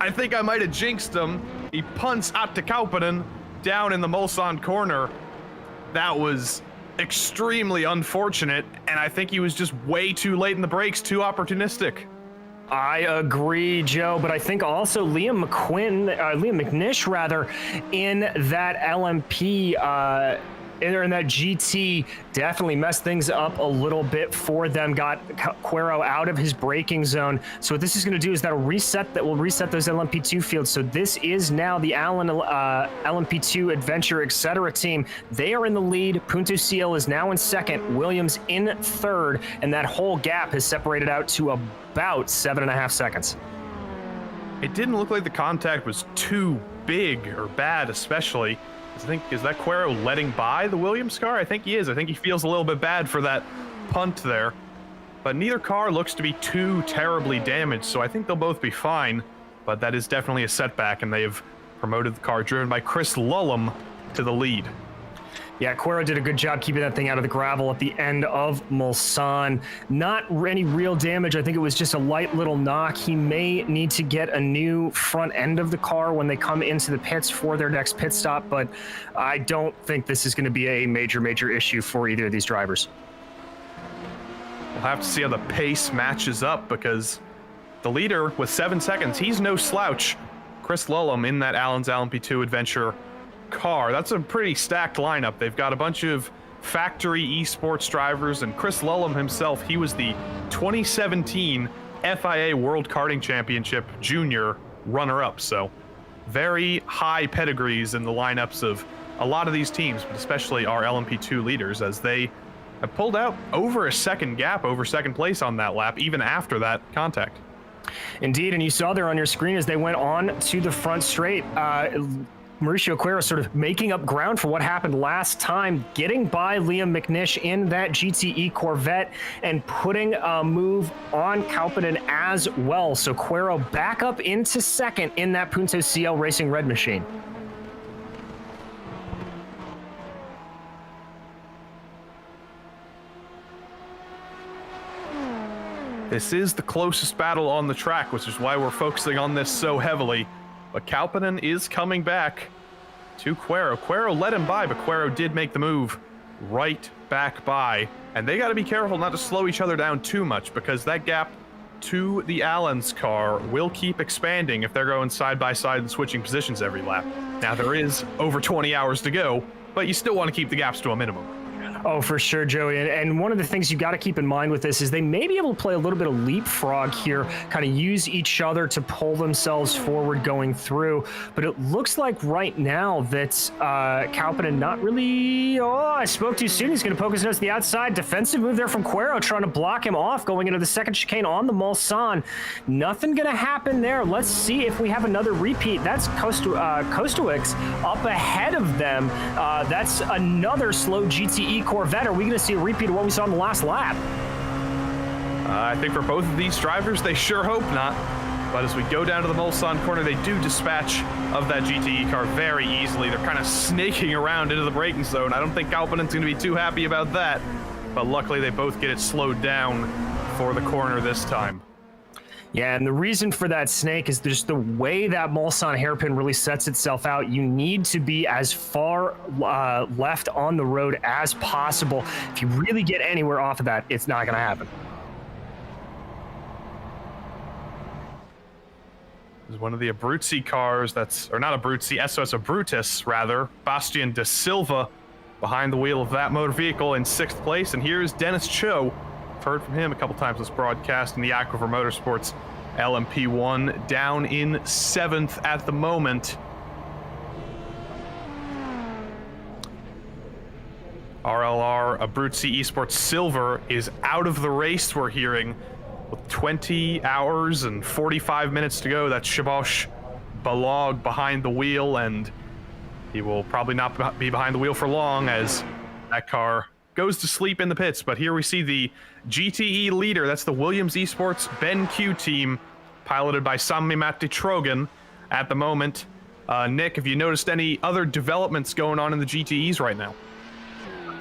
I think I might have jinxed him. He punts Atte Kauppinen down in the Mulsanne corner. That was extremely unfortunate, and I think he was just way too late in the brakes, too opportunistic. I agree, Joe, but I think also Liam McNish rather, in that LMP, in that GT, definitely messed things up a little bit for them, got Quero out of his braking zone. So what this is going to do is that will reset those LMP2 fields. So this is now the Allen LMP2 Adventure Etc. team. They are in the lead. Punto CL is now in second, Williams in third, and that whole gap has separated out to about 7.5 seconds. It didn't look like the contact was too big or bad, especially. I think, is that Quero letting by the Williams car? I think he is. I think he feels a little bit bad for that punt there. But neither car looks to be too terribly damaged, so I think they'll both be fine. But that is definitely a setback, and they have promoted the car driven by Chris Lullum to the lead. Yeah, Quero did a good job keeping that thing out of the gravel at the end of Mulsanne. Not any real damage. I think it was just a light little knock. He may need to get a new front end of the car when they come into the pits for their next pit stop, but I don't think this is going to be a major issue for either of these drivers. We'll have to see how the pace matches up, because the leader with 7 seconds, he's no slouch. Chris Lullum in that Allen's LMP2 Adventure car. That's a pretty stacked lineup. They've got a bunch of factory esports drivers, and Chris Lullum himself, he was the 2017 FIA World Karting Championship Junior runner-up. So very high pedigrees in the lineups of a lot of these teams, but especially our LMP2 leaders, as they have pulled out over a second gap over second place on that lap, even after that contact. Indeed, and you saw there on your screen as they went on to the front straight, Mauricio Quero sort of making up ground for what happened last time, getting by Liam McNish in that GTE Corvette and putting a move on Kauppinen as well. So Quero back up into second in that Punto CL Racing Red machine. This is the closest battle on the track, which is why we're focusing on this so heavily. But Kauppinen is coming back to Quero. Quero let him by, but Quero did make the move right back by. And they got to be careful not to slow each other down too much, because that gap to the Allen's car will keep expanding if they're going side by side and switching positions every lap. Now, there is over 20 hours to go, but you still want to keep the gaps to a minimum. Oh, for sure, Joey. And one of the things you got to keep in mind with this is they may be able to play a little bit of leapfrog here, kind of use each other to pull themselves forward going through. But it looks like right now that Kauppinen not really... Oh, I spoke too soon. He's going to poke his nose to the outside. Defensive move there from Quero, trying to block him off going into the second chicane on the Mulsanne. Nothing going to happen there. Let's see if we have another repeat. That's Kostowicz up ahead of them. That's another slow GTE Corvette. Are we going to see a repeat of what we saw in the last lap? I think for both of these drivers, they sure hope not. But as we go down to the Mulsanne corner, they do dispatch of that GTE car very easily. They're kind of snaking around into the braking zone. I don't think Kauppinen's going to be too happy about that. But luckily, they both get it slowed down for the corner this time. Yeah, and the reason for that, Snake, is just the way that Mulsanne hairpin really sets itself out. You need to be as far left on the road as possible. If you really get anywhere off of that, it's not going to happen. This is one of the Abruzzi cars or not Abruzzi, SOS Abruzzi, rather. Bastian De Silva behind the wheel of that motor vehicle in 6th place. And here's Dennis Cho. I've heard from him a couple times this broadcast in the Aquifer Motorsports LMP1, down in 7th at the moment. RLR Abruzzi Esports Silver is out of the race, we're hearing, with 20 hours and 45 minutes to go. That's Shabosh Balog behind the wheel, and he will probably not be behind the wheel for long as that car goes to sleep in the pits. But here we see the GTE leader. That's the Williams Esports BenQ team, piloted by Sami Matti Trogan at the moment. Nick, have you noticed any other developments going on in the GTEs right now?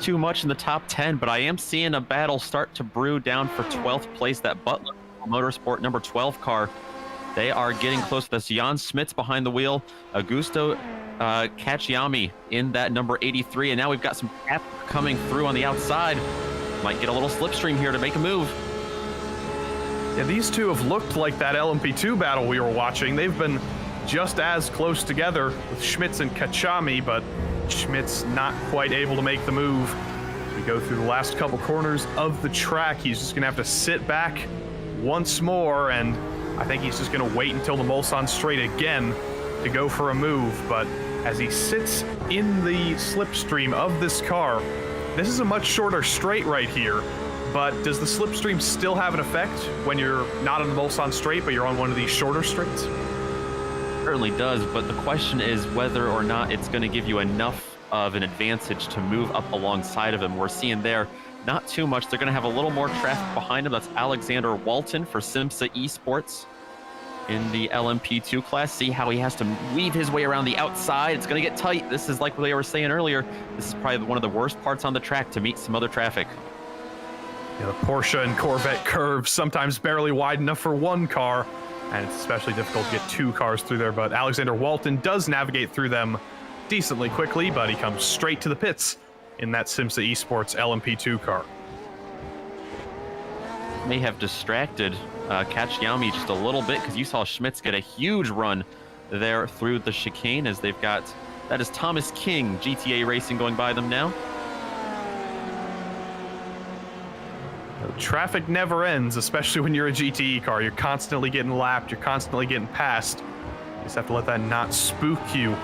Too much in the top 10, but I am seeing a battle start to brew down for 12th place. That Butler Motorsport number 12 car, they are getting close to this. Jan Smits behind the wheel, Augusto Cacciami in that number 83, and now we've got some gap coming through on the outside. Might get a little slipstream here to make a move. Yeah, these two have looked like that LMP2 battle we were watching. They've been just as close together with Schmitz and Cacciami, but Schmitz not quite able to make the move. As we go through the last couple corners of the track, he's just gonna have to sit back once more, and I think he's just gonna wait until the Mulsanne straight again to go for a move. But as he sits in the slipstream of this car, this is a much shorter straight right here, but does the slipstream still have an effect when you're not on the Mulsanne straight, but you're on one of these shorter straights? Certainly does, but the question is whether or not it's going to give you enough of an advantage to move up alongside of him. We're seeing there not too much. They're going to have a little more traffic behind him. That's Alexander Walton for Simsa Esports in the LMP2 class. See how he has to weave his way around the outside. It's going to get tight. This is like what they were saying earlier. This is probably one of the worst parts on the track to meet some other traffic. Yeah, the Porsche and Corvette curves sometimes barely wide enough for one car, and it's especially difficult to get two cars through there, but Alexander Walton does navigate through them decently quickly, but he comes straight to the pits in that Simsa Esports LMP2 car. May have distracted Cacciami just a little bit, because you saw Schmitz get a huge run there through the chicane as they've got, that is Thomas King, GTA Racing, going by them now. Traffic never ends, especially when you're a GTE car. You're constantly getting lapped, you're constantly getting passed. You just have to let that not spook you,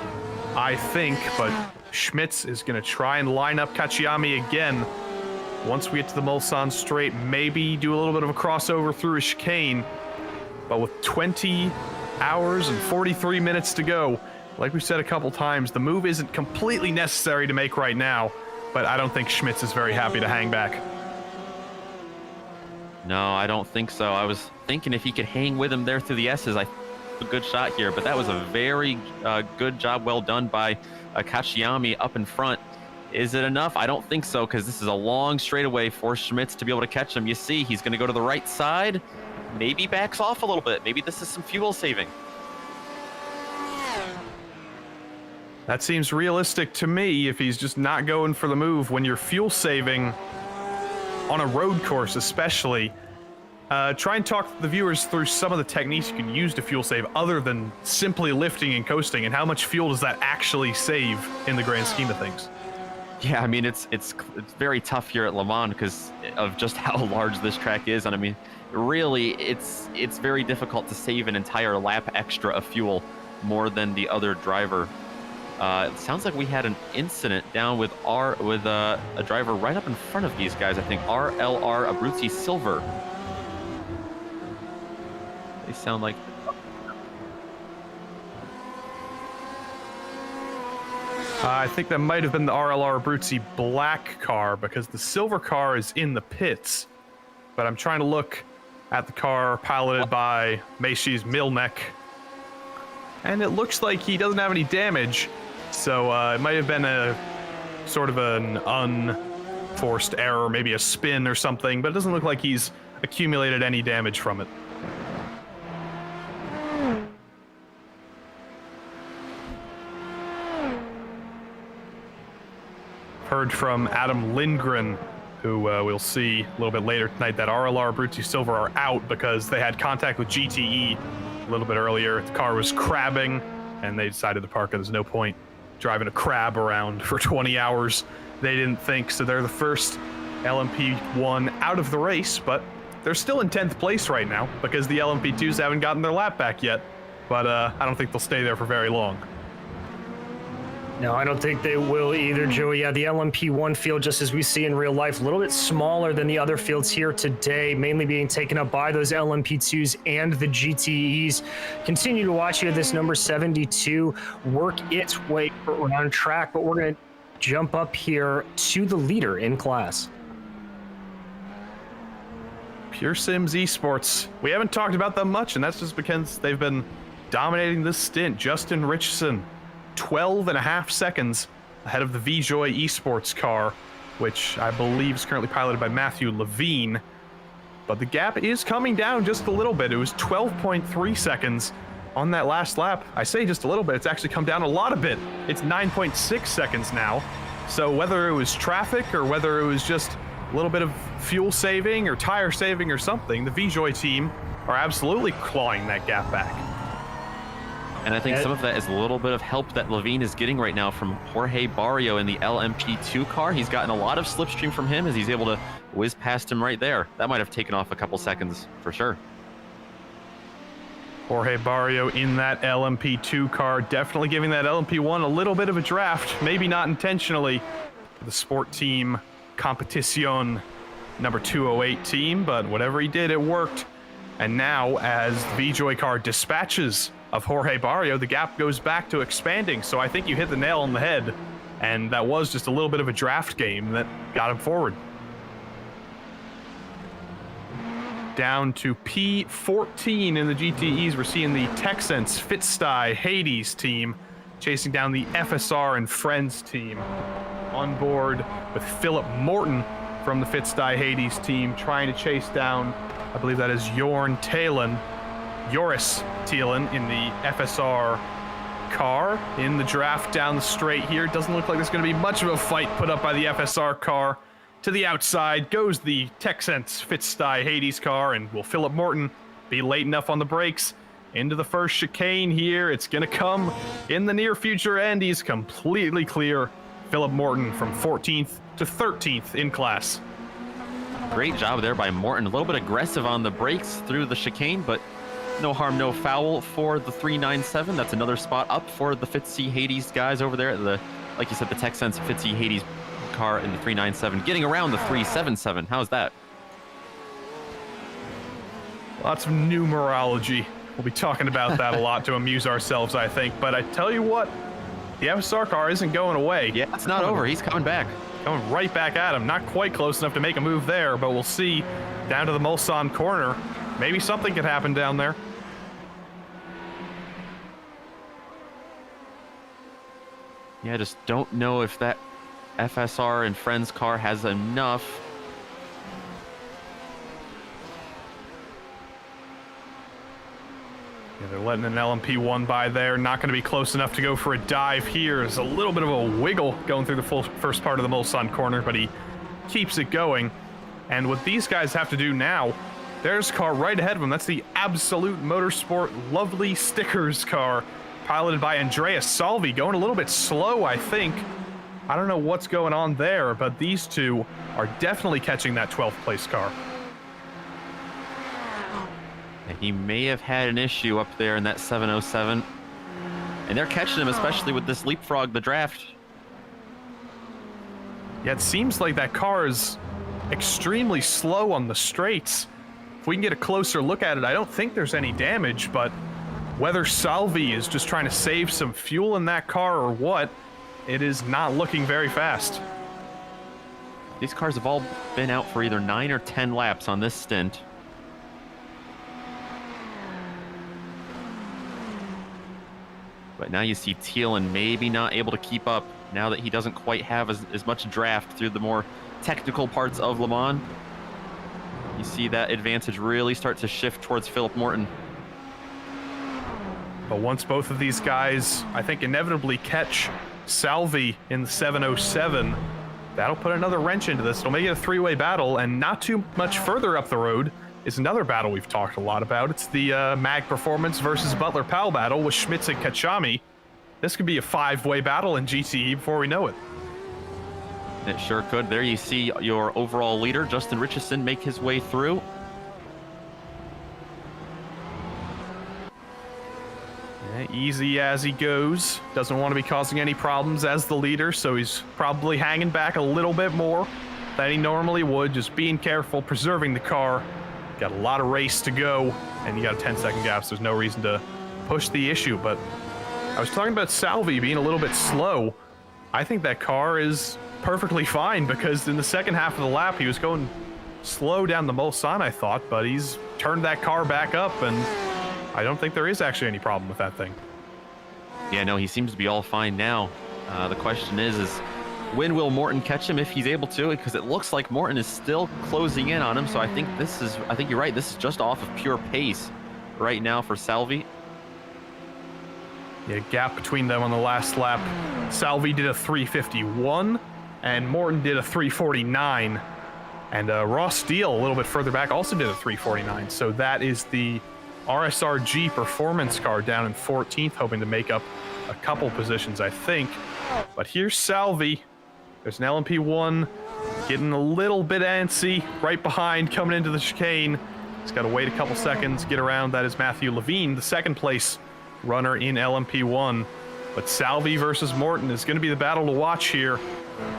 I think. But Schmitz is going to try and line up Cacciami again. Once we get to the Mulsanne straight, maybe do a little bit of a crossover through a chicane. But with 20 hours and 43 minutes to go, like we said a couple times, the move isn't completely necessary to make right now. But I don't think Schmitz is very happy to hang back. No, I don't think so. I was thinking if he could hang with him there through the S's, I think a good shot here. But that was a very good job, well done by Cacciami up in front. Is it enough? I don't think so, because this is a long straightaway for Schmitz to be able to catch him. You see, he's going to go to the right side. Maybe backs off a little bit. Maybe this is some fuel saving. That seems realistic to me if he's just not going for the move. When you're fuel saving on a road course especially, try and talk the viewers through some of the techniques you can use to fuel save other than simply lifting and coasting, and how much fuel does that actually save in the grand scheme of things? Yeah, I mean, it's very tough here at Le Mans because of just how large this track is. And I mean, really, it's very difficult to save an entire lap extra of fuel more than the other driver. It sounds like we had an incident down with a driver right up in front of these guys. I think RLR Abruzzi Silver. They sound like. I think that might have been the RLR Abruzzi black car, because the silver car is in the pits. But I'm trying to look at the car piloted by Macy's Milnek, and it looks like he doesn't have any damage. So it might have been a sort of an unforced error, maybe a spin or something, but it doesn't look like he's accumulated any damage from it. heard from Adam Lindgren, who we'll see a little bit later tonight, that RLR Abruzzi Silver are out because they had contact with GTE a little bit earlier. The car was crabbing, and they decided to park it. There's no point driving a crab around for 20 hours. They didn't think, so they're the first LMP1 out of the race, but they're still in 10th place right now because the LMP2s haven't gotten their lap back yet. But I don't think they'll stay there for very long. No, I don't think they will either, Joey. Yeah, the LMP1 field, just as we see in real life, a little bit smaller than the other fields here today, mainly being taken up by those LMP2s and the GTEs. Continue to watch here this number 72 work its way around track, but we're going to jump up here to the leader in class. Pure Sims Esports. We haven't talked about them much, and that's just because they've been dominating this stint. Justin Richardson, 12.5 seconds ahead of the VJoy Esports car, which I believe is currently piloted by Matthew Levine. But the gap is coming down just a little bit. It was 12.3 seconds on that last lap. I say just a little bit, it's actually come down a lot a bit. It's 9.6 seconds now. So whether it was traffic or whether it was just a little bit of fuel saving or tire saving or something, the VJoy team are absolutely clawing that gap back. And I think some of that is a little bit of help that Levine is getting right now from Jorge Barrio in the LMP2 car. He's gotten a lot of slipstream from him as he's able to whiz past him right there. That might have taken off a couple seconds for sure. Jorge Barrio in that LMP2 car, definitely giving that LMP1 a little bit of a draft, maybe not intentionally. The Sport Team Competición number 208 team, but whatever he did, it worked. And now, as the VJoy car dispatches of Jorge Barrio, the gap goes back to expanding. So I think you hit the nail on the head, and that was just a little bit of a draft game that got him forward. Down to P14 in the GTEs, we're seeing the Texans Fitstye Hades team chasing down the FSR and Friends team. On board with Philip Morton from the Fitstye Hades team, trying to chase down, I believe that is Joris Thielen in the FSR car. In the draft down the straight here, doesn't look like there's going to be much of a fight put up by the FSR car. To the outside goes the Texans Fitstye Hades car, and will Philip Morton be late enough on the brakes? Into the first chicane here, it's going to come in the near future, and he's completely clear. Philip Morton from 14th to 13th in class. Great job there by Morton. A little bit aggressive on the brakes through the chicane, but no harm, no foul for the 397. That's another spot up for the Fitzy Hades guys over there. Like you said, the Texans Fitzy Hades car in the 397, getting around the 377. How's that? Lots of numerology. We'll be talking about that a lot to amuse ourselves, I think. But I tell you what, the FSR car isn't going away. Yeah, it's not over. He's coming back. Coming right back at him. Not quite close enough to make a move there, but we'll see down to the Mulsanne corner. Maybe something could happen down there. Yeah, I just don't know if that FSR and Friends car has enough. Yeah, they're letting an LMP1 by there. Not going to be close enough to go for a dive here. There's a little bit of a wiggle going through the first part of the Mulsanne corner, but he keeps it going. And what these guys have to do now, there's a car right ahead of them. That's the Absolute Motorsport Lovely Stickers car, piloted by Andrea Salvi, going a little bit slow, I think. I don't know what's going on there, but these two are definitely catching that 12th place car. He may have had an issue up there in that 707. And they're catching him, especially with this leapfrog, the draft. Yeah, it seems like that car is extremely slow on the straights. If we can get a closer look at it, I don't think there's any damage, but whether Salvi is just trying to save some fuel in that car or what, it is not looking very fast. These cars have all been out for either 9 or 10 laps on this stint. But now you see Thielen maybe not able to keep up now that he doesn't quite have as much draft through the more technical parts of Le Mans. You see that advantage really start to shift towards Philip Morton. But once both of these guys, I think, inevitably catch Salvi in the 707, that'll put another wrench into this. It'll make it a three-way battle, and not too much further up the road is another battle we've talked a lot about. It's the Mag Performance versus Butler Powell battle with Schmitz and Kachami. This could be a five-way battle in GTE before we know it. It sure could. There you see your overall leader, Justin Richardson, make his way through. Yeah, easy as he goes. Doesn't want to be causing any problems as the leader, so he's probably hanging back a little bit more than he normally would. Just being careful, preserving the car. Got a lot of race to go, and you got a 10-second gap, so there's no reason to push the issue. But I was talking about Salvi being a little bit slow. I think that car is perfectly fine, because in the second half of the lap, he was going slow down the Mulsanne, I thought, but he's turned that car back up, and I don't think there is actually any problem with that thing. Yeah, no, he seems to be all fine now. The question is when will Morton catch him if he's able to? Because it looks like Morton is still closing in on him. So I think you're right. This is just off of pure pace right now for Salvi. Yeah, gap between them on the last lap. Salvi did a 351 and Morton did a 349. And Ross Steele, a little bit further back, also did a 349. So that is the RSRG performance car down in 14th, hoping to make up a couple positions, I think. But here's Salvi. There's an LMP1 getting a little bit antsy right behind, coming into the chicane. He's got to wait a couple seconds, get around. That is Matthew Levine, the second place runner in LMP1. But Salvi versus Morton is going to be the battle to watch here.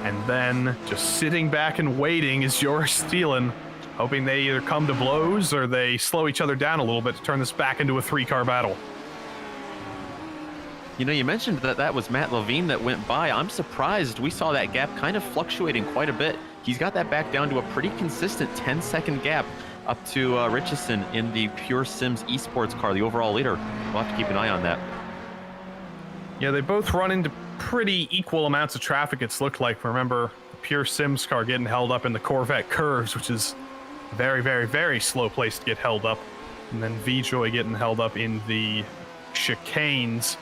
And then just sitting back and waiting is Joris Stielen, hoping they either come to blows or they slow each other down a little bit to turn this back into a three-car battle. You know, you mentioned that was Matt Levine that went by. I'm surprised we saw that gap kind of fluctuating quite a bit. He's got that back down to a pretty consistent 10-second gap up to Richardson in the Pure Sims Esports car, the overall leader. We'll have to keep an eye on that. Yeah, they both run into pretty equal amounts of traffic, it's looked like. Remember, the Pure Sims car getting held up in the Corvette curves, which is a very, very, very slow place to get held up. And then VJoy getting held up in the chicanes.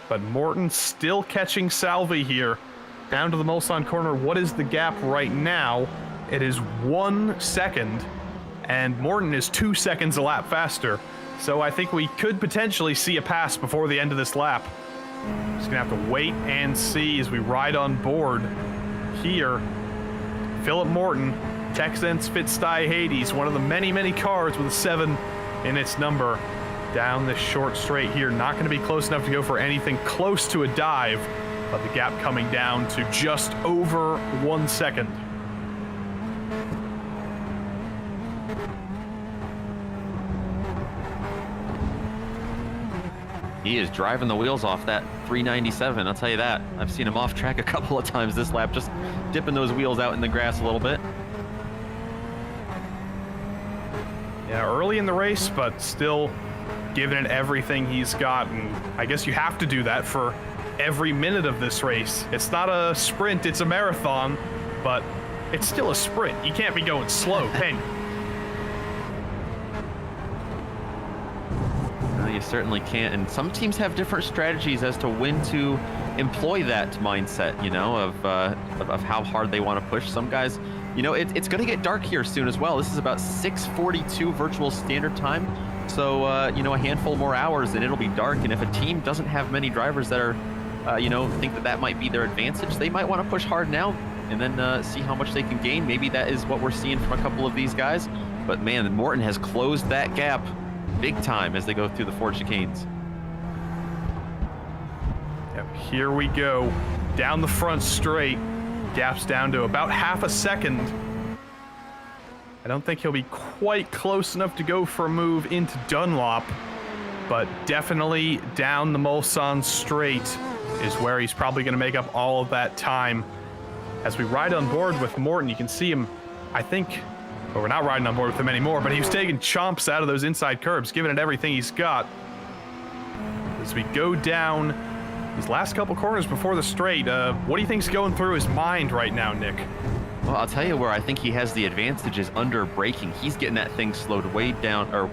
But Morton still catching Salvi here. Down to the Mulsanne corner. What is the gap right now? It is 1 second. And Morton is 2 seconds a lap faster. So I think we could potentially see a pass before the end of this lap. Just gonna have to wait and see as we ride on board here. Philip Morton, Texans Fitzstye Hades, one of the many, many cars with a 7 in its number. Down this short straight here, not going to be close enough to go for anything close to a dive, but the gap coming down to just over 1 second. He is driving the wheels off that 397, I'll tell you that. I've seen him off track a couple of times this lap, just dipping those wheels out in the grass a little bit. Yeah, early in the race, but still giving it everything he's got, and I guess you have to do that for every minute of this race. It's not a sprint, it's a marathon, but it's still a sprint. You can't be going slow, can you? No, you certainly can't, and some teams have different strategies as to when to employ that mindset, you know, of how hard they want to push. Some guys, you know, it's going to get dark here soon as well. This is about 6:42 virtual standard time. So, you know, a handful more hours and it'll be dark. And if a team doesn't have many drivers that are, you know, think that might be their advantage, they might want to push hard now and then see how much they can gain. Maybe that is what we're seeing from a couple of these guys. But man, Morton has closed that gap big time as they go through the Ford chicanes. Yep, here we go. Down the front straight. Gap's down to about half a second. I don't think he'll be quite close enough to go for a move into Dunlop, but definitely down the Mulsanne straight is where he's probably going to make up all of that time. As we ride on board with Morton, you can see him, I think, well, we're not riding on board with him anymore, but he was taking chomps out of those inside curbs, giving it everything he's got. As we go down these last couple corners before the straight, what do you think's going through his mind right now, Nick? Well, I'll tell you where I think he has the advantage is under braking. He's getting that thing slowed way down, or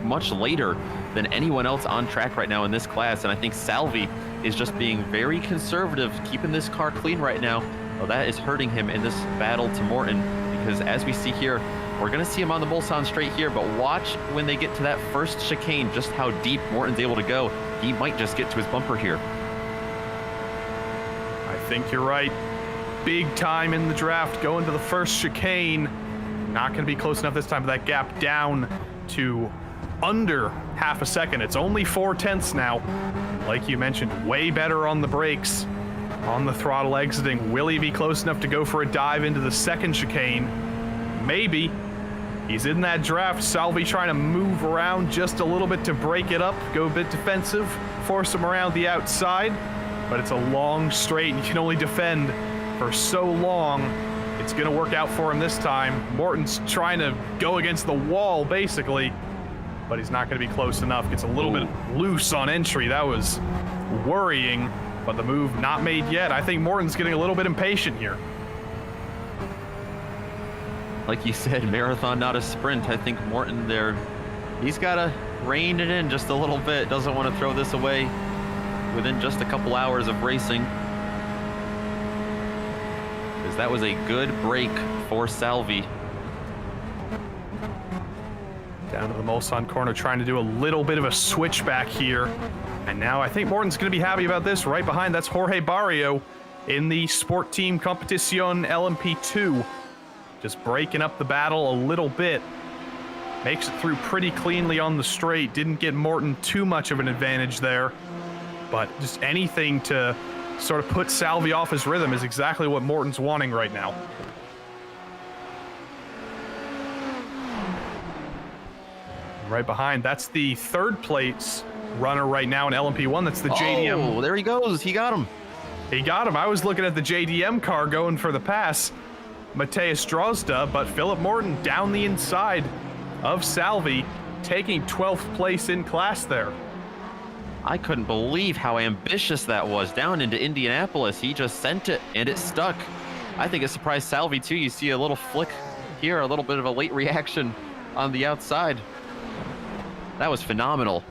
much later than anyone else on track right now in this class. And I think Salvi is just being very conservative, keeping this car clean right now. Well, that is hurting him in this battle to Morton, because as we see here, we're going to see him on the Mulsanne straight here, but watch when they get to that first chicane just how deep Morton's able to go. He might just get to his bumper here. I think you're right. Big time in the draft, going to the first chicane. Not going to be close enough this time, but that gap down to under half a second. It's only 4/10 now. Like you mentioned, way better on the brakes, on the throttle exiting. Will he be close enough to go for a dive into the second chicane? Maybe. He's in that draft. Salvi trying to move around just a little bit to break it up, go a bit defensive, force him around the outside. But it's a long straight, and you can only defend for so long. It's going to work out for him this time. Morton's trying to go against the wall, basically, but he's not going to be close enough. Gets a little bit loose on entry. That was worrying, but the move not made yet. I think Morton's getting a little bit impatient here. Like you said, marathon, not a sprint. I think Morton there, he's got to rein it in just a little bit. Doesn't want to throw this away within just a couple hours of racing. Because that was a good break for Salvi. Down to the Mulsanne corner, trying to do a little bit of a switchback here. And now I think Morton's going to be happy about this. Right behind, that's Jorge Barrio in the Sport Team Competición LMP2. Just breaking up the battle a little bit. Makes it through pretty cleanly on the straight. Didn't get Morton too much of an advantage there. But just anything to sort of put Salvi off his rhythm is exactly what Morton's wanting right now. Right behind, that's the third place runner right now in LMP1. That's the JDM. Oh, there he goes. He got him. He got him. I was looking at the JDM car going for the pass. Mateus Drozda, but Philip Morton down the inside of Salvi, taking 12th place in class there. I couldn't believe how ambitious that was. Down into Indianapolis, he just sent it, and it stuck. I think it surprised Salvi, too. You see a little flick here, a little bit of a late reaction on the outside. That was phenomenal.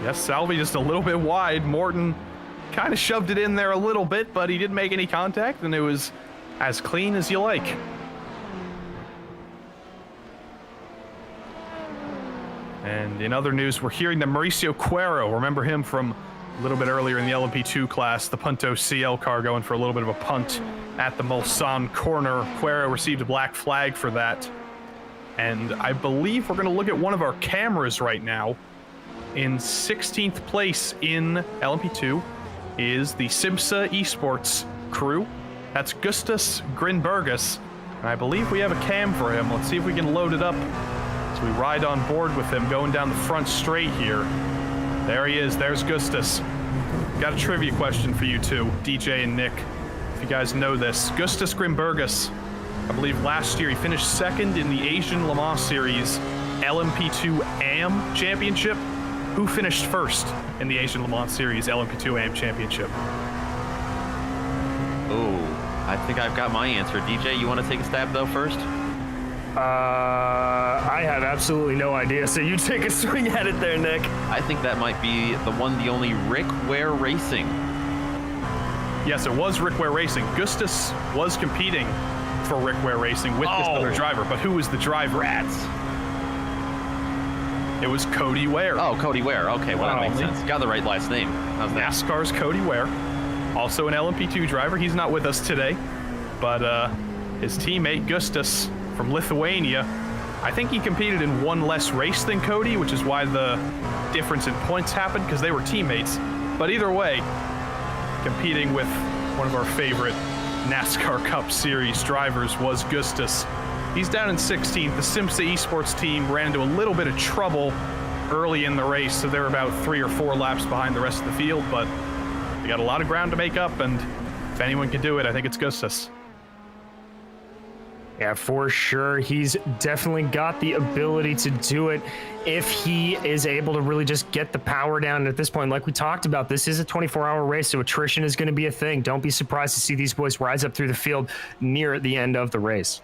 Yes, Salvi just a little bit wide. Morton kind of shoved it in there a little bit, but he didn't make any contact, and it was as clean as you like. And in other news, we're hearing that Mauricio Cuero, remember him from a little bit earlier in the LMP2 class, the Punto CL car going for a little bit of a punt at the Mulsanne corner. Cuero received a black flag for that. And I believe we're going to look at one of our cameras right now. In 16th place in LMP2 is the Simsa Esports crew. That's Gustas Grinbergus. And I believe we have a cam for him. Let's see if we can load it up as we ride on board with him going down the front straight here. There he is. There's Gustas. Got a trivia question for you two, DJ and Nick, if you guys know this. Gustas Grinbergus, I believe last year he finished second in the Asian Le Mans Series LMP2 AM Championship. Who finished first in the Asian Le Mans Series LMP2 AM Championship? Oh, I think I've got my answer. DJ, you want to take a stab though first? I have absolutely no idea, so you take a swing at it there, Nick. I think that might be the one, the only Rick Ware Racing. Yes, it was Rick Ware Racing. Gustas was competing for Rick Ware Racing with this other driver, but who was the driver? Rats. It was Cody Ware. Oh, Cody Ware. Okay, well, that makes sense. Got the right last name. How's that? NASCAR's Cody Ware, also an LMP2 driver. He's not with us today, but his teammate Gustas from Lithuania, I think he competed in one less race than Cody, which is why the difference in points happened, because they were teammates. But either way, competing with one of our favorite NASCAR Cup Series drivers was Gustas. He's down in 16th. The Simsa Esports team ran into a little bit of trouble early in the race, so they're about 3 or 4 laps behind the rest of the field, but they got a lot of ground to make up, and if anyone can do it, I think it's Gustas. Yeah, for sure. He's definitely got the ability to do it if he is able to really just get the power down. At this point, like we talked about, this is a 24-hour race, so attrition is going to be a thing. Don't be surprised to see these boys rise up through the field near the end of the race.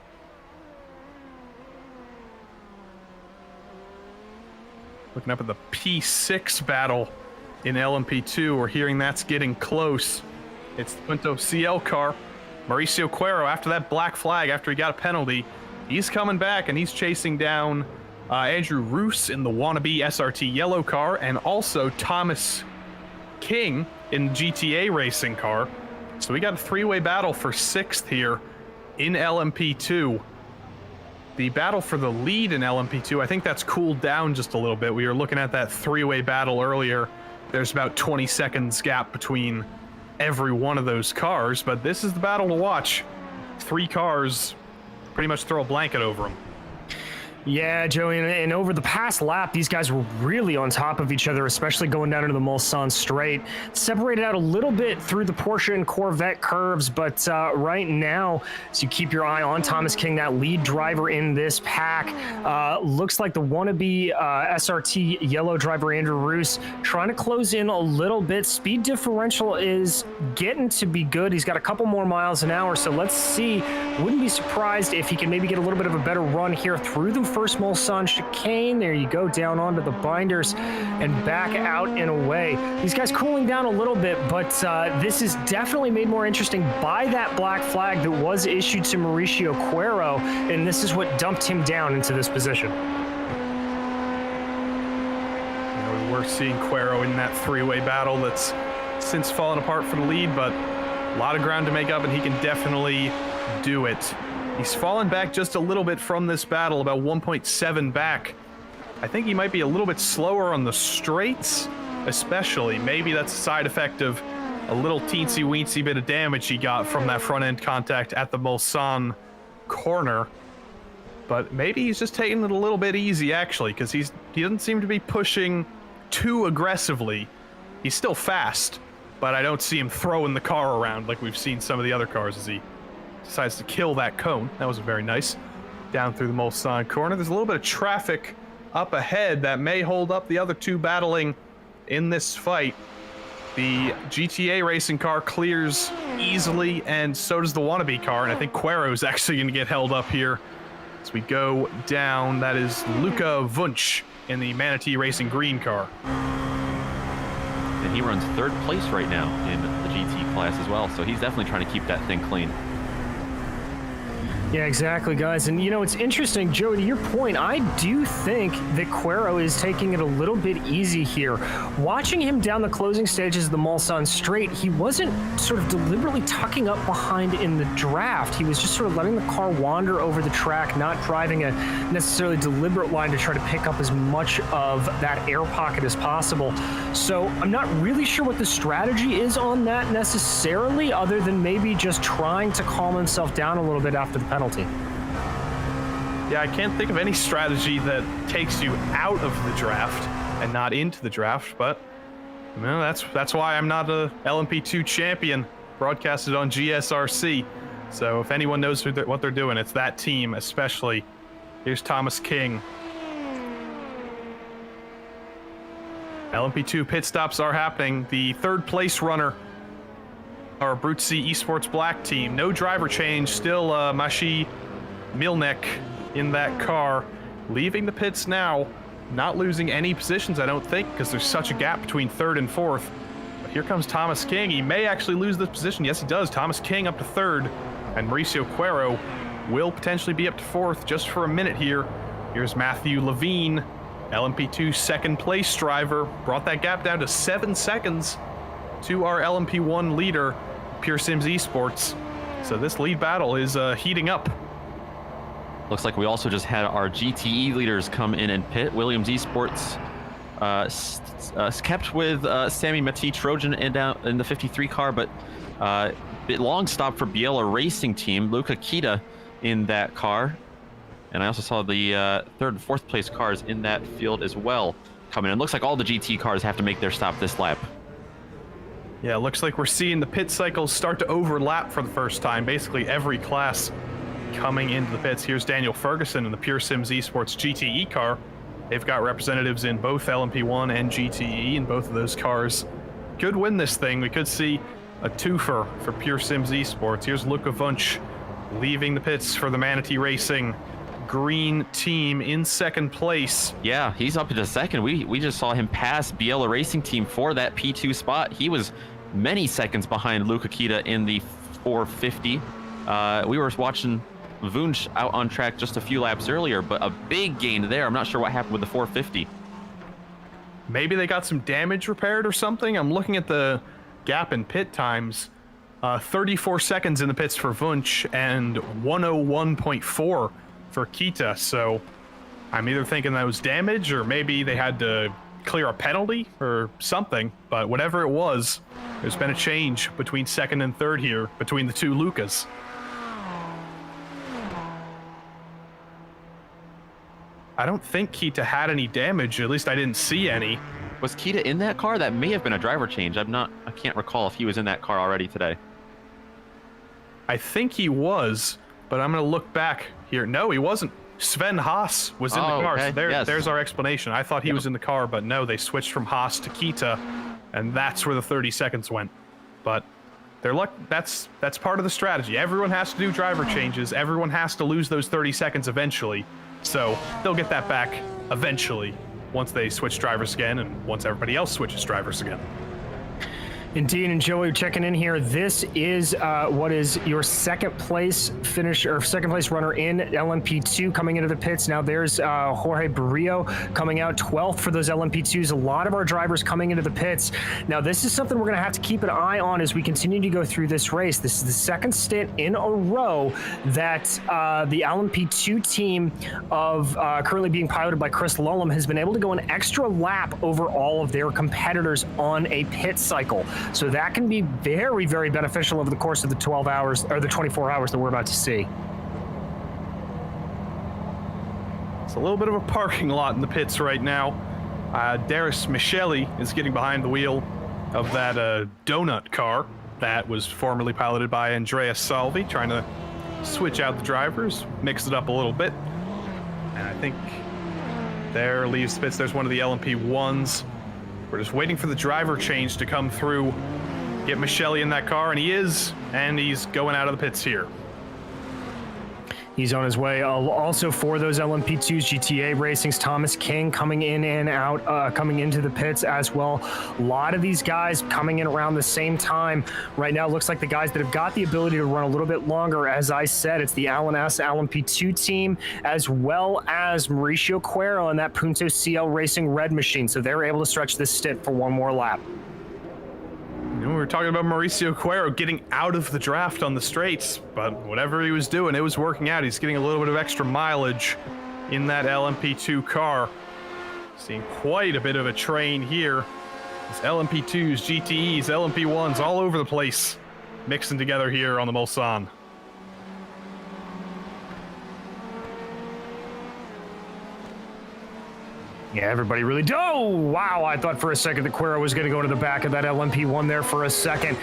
Looking up at the P6 battle in LMP2, we're hearing that's getting close. It's the Punto CL car. Mauricio Cuero, after that black flag, after he got a penalty, he's coming back and he's chasing down Andrew Roos in the wannabe SRT yellow car, and also Thomas King in the GTA racing car. So we got a three-way battle for 6th here in LMP2. The battle for the lead in LMP2, I think that's cooled down just a little bit. We were looking at that three-way battle earlier. There's about 20 seconds gap between every one of those cars, but this is the battle to watch. 3 cars, pretty much throw a blanket over them. Yeah, Joey, and over the past lap, these guys were really on top of each other, especially going down into the Mulsanne straight. Separated out a little bit through the Porsche and Corvette curves, but right now, as you keep your eye on Thomas King, that lead driver in this pack, looks like the wannabe SRT yellow driver Andrew Roos trying to close in a little bit. Speed differential is getting to be good. He's got a couple more miles an hour, so let's see. Wouldn't be surprised if he can maybe get a little bit of a better run here through the first Mulsanne chicane. There you go, down onto the binders and back out and away. These guys cooling down a little bit, but this is definitely made more interesting by that black flag that was issued to Mauricio Cuero, and this is what dumped him down into this position. We're seeing Cuero in that three-way battle that's since fallen apart for the lead, but a lot of ground to make up, and he can definitely do it. He's fallen back just a little bit from this battle, about 1.7 back. I think he might be a little bit slower on the straights, especially. Maybe that's a side effect of a little teensy-weensy bit of damage he got from that front-end contact at the Mulsanne corner. But maybe he's just taking it a little bit easy, actually, because he doesn't seem to be pushing too aggressively. He's still fast, but I don't see him throwing the car around like we've seen some of the other cars as he decides to kill that cone. That was very nice. Down through the Mulsanne corner. There's a little bit of traffic up ahead that may hold up the other two battling in this fight. The GTA racing car clears easily, and so does the wannabe car, and I think Cuero is actually going to get held up here as we go down. That is Luca Wunsch in the Manatee Racing green car. And he runs 3rd place right now in the GT class as well, so he's definitely trying to keep that thing clean. Yeah, exactly, guys. And, you know, it's interesting, Joey, to your point, I do think that Cuero is taking it a little bit easy here. Watching him down the closing stages of the Mulsanne straight, he wasn't sort of deliberately tucking up behind in the draft. He was just sort of letting the car wander over the track, not driving a necessarily deliberate line to try to pick up as much of that air pocket as possible. So I'm not really sure what the strategy is on that necessarily, other than maybe just trying to calm himself down a little bit after the penalty. Yeah, I can't think of any strategy that takes you out of the draft and not into the draft, but you know, that's why I'm not a LMP2 champion broadcasted on GSRC. So if anyone knows what they're doing, it's that team especially. Here's Thomas King. LMP2 pit stops are happening. The 3rd place runner, our Abruzzi Esports Black team. No driver change, still Maciej Milnek in that car. Leaving the pits now, not losing any positions, I don't think, because there's such a gap between 3rd and 4th. But here comes Thomas King. He may actually lose this position. Yes, he does. Thomas King up to 3rd, and Mauricio Cuero will potentially be up to 4th just for a minute here. Here's Matthew Levine, LMP2 2nd place driver. Brought that gap down to 7 seconds to our LMP1 leader, Pure Sims Esports. So this lead battle is heating up. Looks like we also just had our GTE leaders come in and pit. Williams Esports kept with Sammy Mati Trojan in the 53 car, but bit long stop for Biela Racing Team. Luca Kita in that car. And I also saw the 3rd and 4th place cars in that field as well coming in. Looks like all the GT cars have to make their stop this lap. Yeah, it looks like we're seeing the pit cycles start to overlap for the first time. Basically every class coming into the pits. Here's Daniel Ferguson in the Pure Sims Esports GTE car. They've got representatives in both LMP1 and GTE in both of those cars. Could win this thing. We could see a twofer for Pure Sims Esports. Here's Luca Wunsch leaving the pits for the Manatee Racing green team in 2nd place. Yeah, he's up into 2nd. We just saw him pass Biela Racing Team for that P2 spot. He was many seconds behind Luca Kita in the 450. We were watching Wunsch out on track just a few laps earlier, but a big gain there. I'm not sure what happened with the 450. Maybe they got some damage repaired or something. I'm looking at the gap in pit times. 34 seconds in the pits for Wunsch and 101.4 for Kita. So I'm either thinking that was damage or maybe they had to clear a penalty or something. But whatever it was, there's been a change between second and third here between the two Lucas. I don't think Kita had any damage. At least I didn't see any. Was Kita in that car? That may have been a driver change. I can't recall if he was in that car already today. I think he was, but I'm going to look back here. No, he wasn't. Sven Haas was in the car. Okay. So there's our explanation. I thought he was in the car, but no, they switched from Haas to Kita, and that's where the 30 seconds went. But that's part of the strategy. Everyone has to do driver changes. Everyone has to lose those 30 seconds eventually. So they'll get that back eventually once they switch drivers again and once everybody else switches drivers again. Indeed, and Joey checking in here. This is what is your second place runner in LMP2 coming into the pits. Now there's Jorge Barrio coming out 12th for those LMP2s. A lot of our drivers coming into the pits. Now this is something we're going to have to keep an eye on as we continue to go through this race. This is the second stint in a row that the LMP2 team of currently being piloted by Chris Lullum has been able to go an extra lap over all of their competitors on a pit cycle. So that can be very, very beneficial over the course of the 12 hours or the 24 hours that we're about to see. It's a little bit of a parking lot in the pits right now. Darius Micheli is getting behind the wheel of that donut car that was formerly piloted by Andrea Salvi, trying to switch out the drivers, mix it up a little bit. And I think there leaves the pits. There's one of the LMP1s. We're just waiting for the driver change to come through, get Micheli in that car, and he's going out of the pits here. He's on his way. Also for those LMP2s, GTA Racing's Thomas King coming in and out, coming into the pits as well. A lot of these guys coming in around the same time. Right now, it looks like the guys that have got the ability to run a little bit longer, as I said, it's the Alan S. LMP2 team, as well as Mauricio Cuero and that Punto CL Racing Red Machine. So they're able to stretch this stint for one more lap. You know, we were talking about Mauricio Cuero getting out of the draft on the straights, but whatever he was doing, it was working out. He's getting a little bit of extra mileage in that LMP2 car. Seeing quite a bit of a train here. It's LMP2s, GTEs, LMP1s, all over the place, mixing together here on the Mulsanne. Yeah, everybody really... Oh, wow, I thought for a second that Cuero was going to go to the back of that LMP1 there for a second.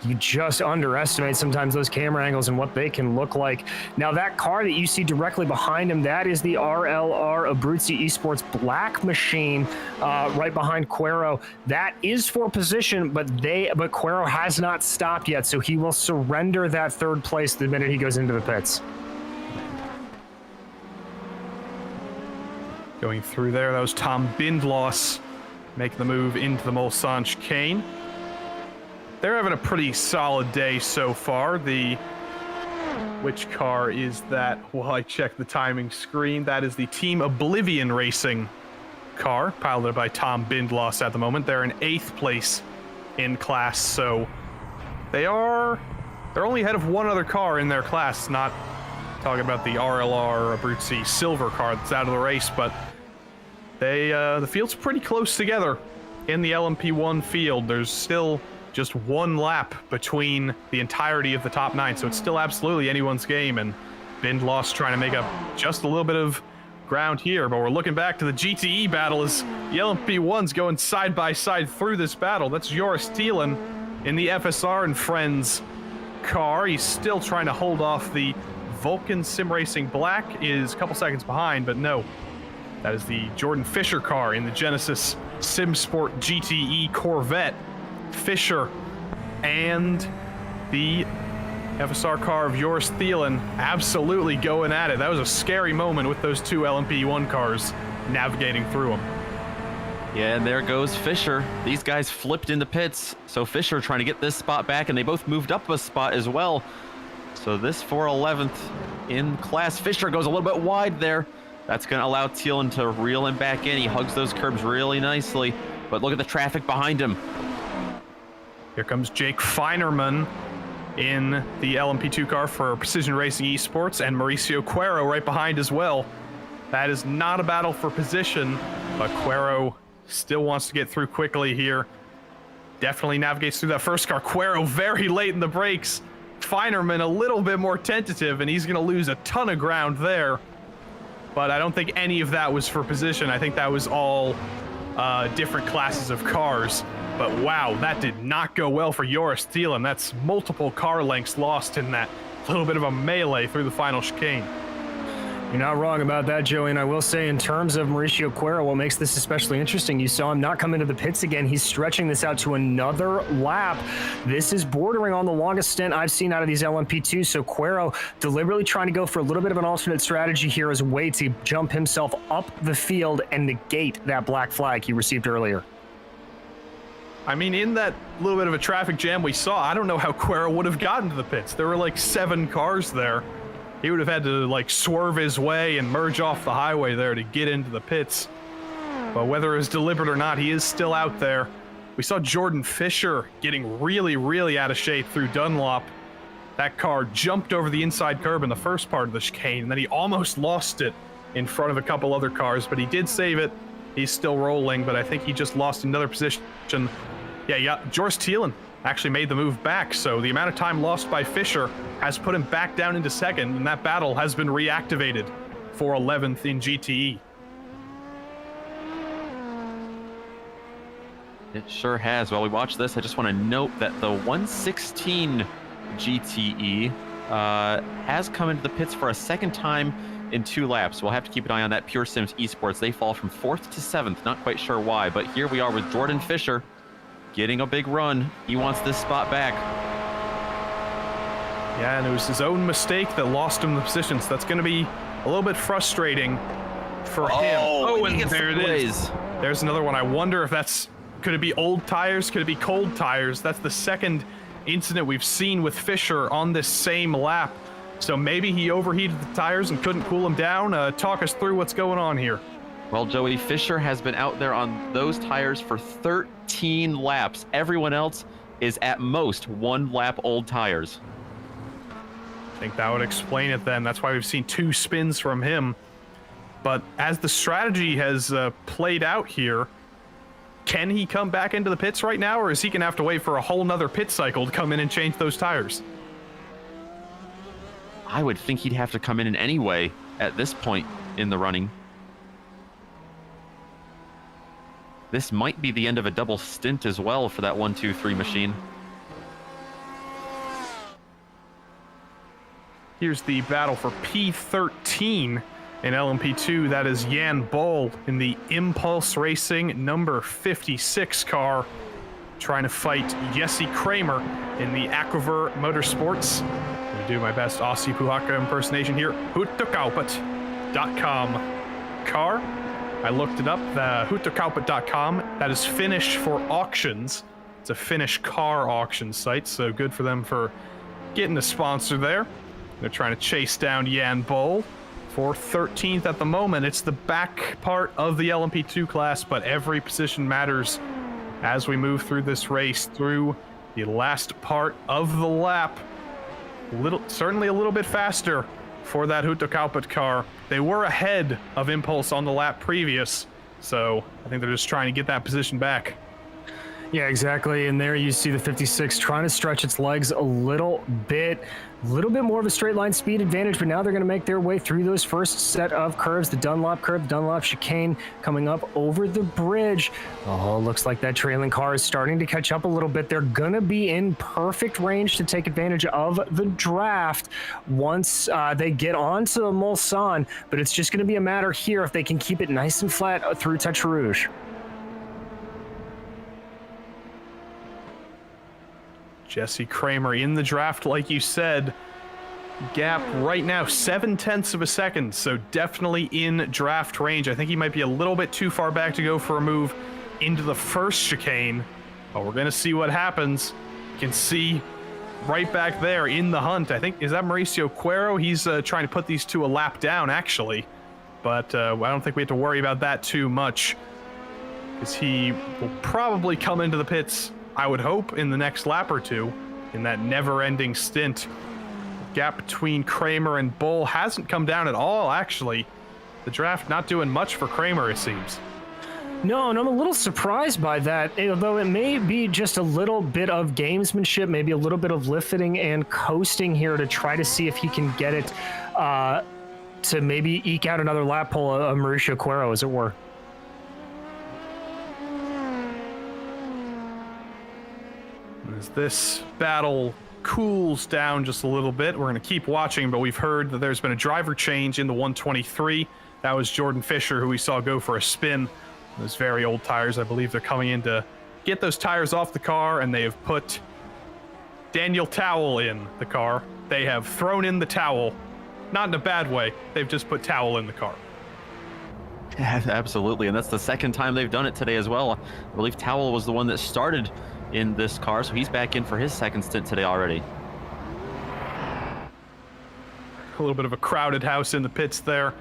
You just underestimate sometimes those camera angles and what they can look like. Now, that car that you see directly behind him, that is the RLR Abruzzi Esports Black Machine right behind Cuero. That is for position, but Cuero has not stopped yet, so he will surrender that third place the minute he goes into the pits. Going through there, that was Tom Bindloss making the move into the Mulsanne chicane. They're having a pretty solid day so far. Which car is that? While I check the timing screen, that is the Team Oblivion Racing car, piloted by Tom Bindloss at the moment. They're in 8th place in class, so they're only ahead of one other car in their class, not talking about the RLR Abruzzi silver car that's out of the race, but the field's pretty close together in the LMP1 field. There's still just one lap between the entirety of the top 9, so it's still absolutely anyone's game, and Bindloss trying to make up just a little bit of ground here, but we're looking back to the GTE battle as the LMP1's going side by side through this battle. That's Joris Thielen in the FSR and Friends car. He's still trying to hold off the Vulcan SimRacing Black, is a couple seconds behind, but no. That is the Jordan Fisher car in the Genesis SimSport GTE Corvette. Fisher and the FSR car of Joris Thielen absolutely going at it. That was a scary moment with those two LMP1 cars navigating through them. Yeah, and there goes Fisher. These guys flipped in the pits. So Fisher trying to get this spot back, and they both moved up a spot as well. So this for 11th in class. Fisher goes a little bit wide there. That's going to allow Thielen to reel him back in. He hugs those curbs really nicely. But look at the traffic behind him. Here comes Jake Feinerman in the LMP2 car for Precision Racing Esports, and Mauricio Cuero right behind as well. That is not a battle for position, but Cuero still wants to get through quickly here. Definitely navigates through that first car. Cuero very late in the brakes. Feinerman a little bit more tentative, and he's going to lose a ton of ground there. But I don't think any of that was for position. I think that was all different classes of cars. But wow, that did not go well for Joris Thielen. That's multiple car lengths lost in that little bit of a melee through the final chicane. You're not wrong about that, Joey, and I will say in terms of Mauricio Cuero, what makes this especially interesting, you saw him not come into the pits again. He's stretching this out to another lap. This is bordering on the longest stint I've seen out of these LMP2, so Cuero deliberately trying to go for a little bit of an alternate strategy here as a way to jump himself up the field and negate that black flag he received earlier. I mean, in that little bit of a traffic jam we saw, I don't know how Cuero would have gotten to the pits. There were like 7 cars there. He would have had to like swerve his way and merge off the highway there to get into the pits. But whether it was deliberate or not, he is still out there. We saw Jordan Fisher getting really, really out of shape through Dunlop. That car jumped over the inside curb in the first part of the chicane, and then he almost lost it in front of a couple other cars, but he did save it. He's still rolling, but I think he just lost another position. Yeah, Joris Thielen actually made the move back, so the amount of time lost by Fisher has put him back down into second, and that battle has been reactivated for 11th in GTE. It sure has. While we watch this, I just want to note that the 116 GTE has come into the pits for a second time in 2 laps. We'll have to keep an eye on that. Pure Sims Esports, they fall from 4th to 7th. Not quite sure why, but here we are with Jordan Fisher getting a big run. He wants this spot back. Yeah, and it was his own mistake that lost him the positions. That's going to be a little bit frustrating for him. Oh, and there it is. There's another one. I wonder if that's... Could it be old tires? Could it be cold tires? That's the second incident we've seen with Fisher on this same lap. So maybe he overheated the tires and couldn't cool them down. Talk us through what's going on here. Well, Joey, Fisher has been out there on those tires for 13 laps. Everyone else is at most 1 lap old tires. I think that would explain it then. That's why we've seen 2 spins from him. But as the strategy has played out here, can he come back into the pits right now, or is he going to have to wait for a whole nother pit cycle to come in and change those tires? I would think he'd have to come in anyway at this point in the running. This might be the end of a double stint as well for that 1-2-3 machine. Here's the battle for P13 in LMP2. That is Jan Bol in the Impulse Racing number 56 car, trying to fight Jesse Kramer in the Aquiver Motorsports. I'm going to do my best Aussie Puhaka impersonation here. Huutokauppa.com car. I looked it up, the huutokauppa.com. That is Finnish for auctions. It's a Finnish car auction site, so good for them for getting a sponsor there. They're trying to chase down Jan Bol for 13th at the moment. It's the back part of the LMP2 class, but every position matters as we move through this race, through the last part of the lap. Certainly a little bit faster for that Huutokauppa car. They were ahead of Impulse on the lap previous, so I think they're just trying to get that position back. Yeah, exactly. And there you see the 56 trying to stretch its legs a little bit more of a straight line speed advantage, but now they're going to make their way through those first set of curves. The Dunlop curve, the Dunlop chicane coming up over the bridge. Oh, looks like that trailing car is starting to catch up a little bit. They're going to be in perfect range to take advantage of the draft once they get onto the Mulsanne, but it's just going to be a matter here if they can keep it nice and flat through Touch Rouge. Jesse Kramer in the draft, like you said. Gap right now, 0.7 of a second, so definitely in draft range. I think he might be a little bit too far back to go for a move into the first chicane. But we're going to see what happens. You can see right back there in the hunt, I think, is that Mauricio Cuero? He's trying to put these two a lap down, actually. But I don't think we have to worry about that too much, because he will probably come into the pits, I would hope, in the next lap or two, in that never-ending stint. The gap between Kramer and Bull hasn't come down at all, actually. The draft not doing much for Kramer, it seems. No, and I'm a little surprised by that, although it may be just a little bit of gamesmanship, maybe a little bit of lift fitting and coasting here to try to see if he can get it to maybe eke out another lap pull of Mauricio Cuero, as it were. As this battle cools down just a little bit, we're going to keep watching, but we've heard that there's been a driver change in the 123. That was Jordan Fisher, who we saw go for a spin. Those very old tires, I believe they're coming in to get those tires off the car, and they have put Daniel Towell in the car. They have thrown in the towel, not in a bad way. They've just put Towell in the car. Yeah, absolutely, and that's the second time they've done it today as well. I believe Towell was the one that started in this car, so he's back in for his second stint today already. A little bit of a crowded house in the pits there.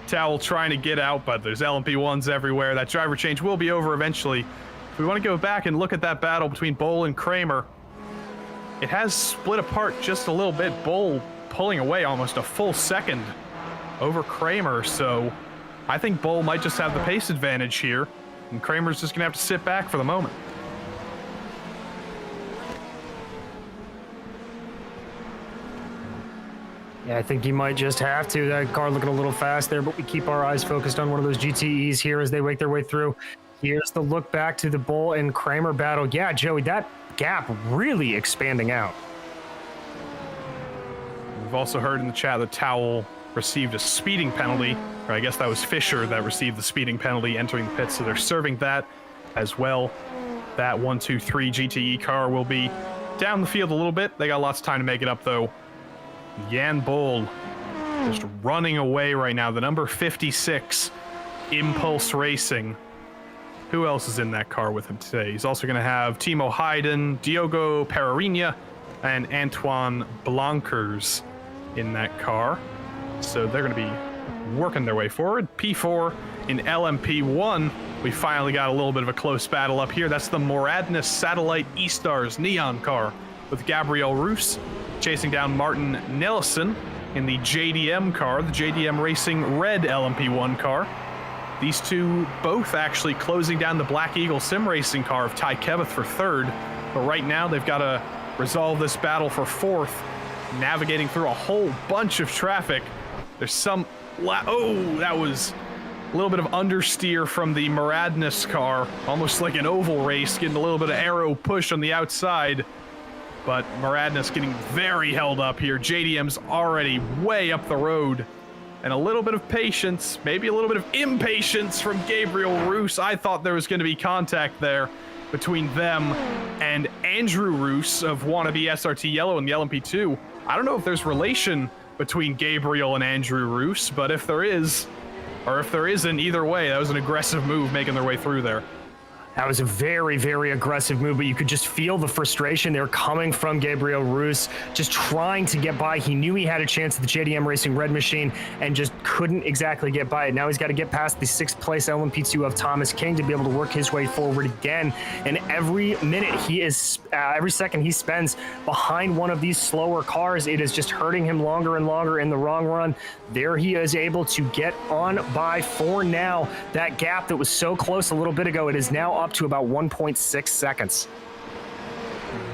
Towell trying to get out, but there's LMP1s everywhere. That driver change will be over eventually. If we want to go back and look at that battle between Bull and Kramer, it has split apart just a little bit. Bull pulling away almost a full second over Kramer, so I think Bull might just have the pace advantage here, and Kramer's just going to have to sit back for the moment. Yeah, I think you might just have to. That car looking a little fast there, but we keep our eyes focused on one of those GTEs here as they make their way through. Here's the look back to the Bull and Kramer battle. Yeah, Joey, that gap really expanding out. We've also heard in the chat that Towell received a speeding penalty, or I guess that was Fisher that received the speeding penalty entering the pits, so they're serving that as well. That 123 GTE car will be down the field a little bit. They got lots of time to make it up, though. Jan Bull just running away right now. The number 56 Impulse Racing. Who else is in that car with him today? He's also going to have Timo Hayden, Diogo Pereira, and Antoine Blancers in that car. So they're going to be working their way forward. P4 in LMP1. We finally got a little bit of a close battle up here. That's the Moradness Satellite E-Stars Neon car with Gabriel Roos chasing down Martin Nelson in the JDM car, the JDM Racing Red LMP1 car. These two both actually closing down the Black Eagle SimRacing car of Ty Kebeth for third, but right now they've got to resolve this battle for fourth, navigating through a whole bunch of traffic. There's some... oh, that was a little bit of understeer from the Moradness car, almost like an oval race, getting a little bit of aero push on the outside. But Moradness getting very held up here. JDM's already way up the road. And a little bit of patience, maybe a little bit of impatience from Gabriel Roos. I thought there was going to be contact there between them and Andrew Roos of wannabe SRT Yellow in the LMP2. I don't know if there's relation between Gabriel and Andrew Roos, but if there is, or if there isn't, either way, that was an aggressive move making their way through there. That was a very, very aggressive move, but you could just feel the frustration there coming from Gabriel Roos, just trying to get by. He knew he had a chance at the JDM Racing Red machine and just couldn't exactly get by it. Now he's got to get past the 6th place LMP2 of Thomas King to be able to work his way forward again. And every minute he is, every second he spends behind one of these slower cars, it is just hurting him longer and longer in the long run. There he is able to get on by for now. That gap that was so close a little bit ago, it is now up to about 1.6 seconds.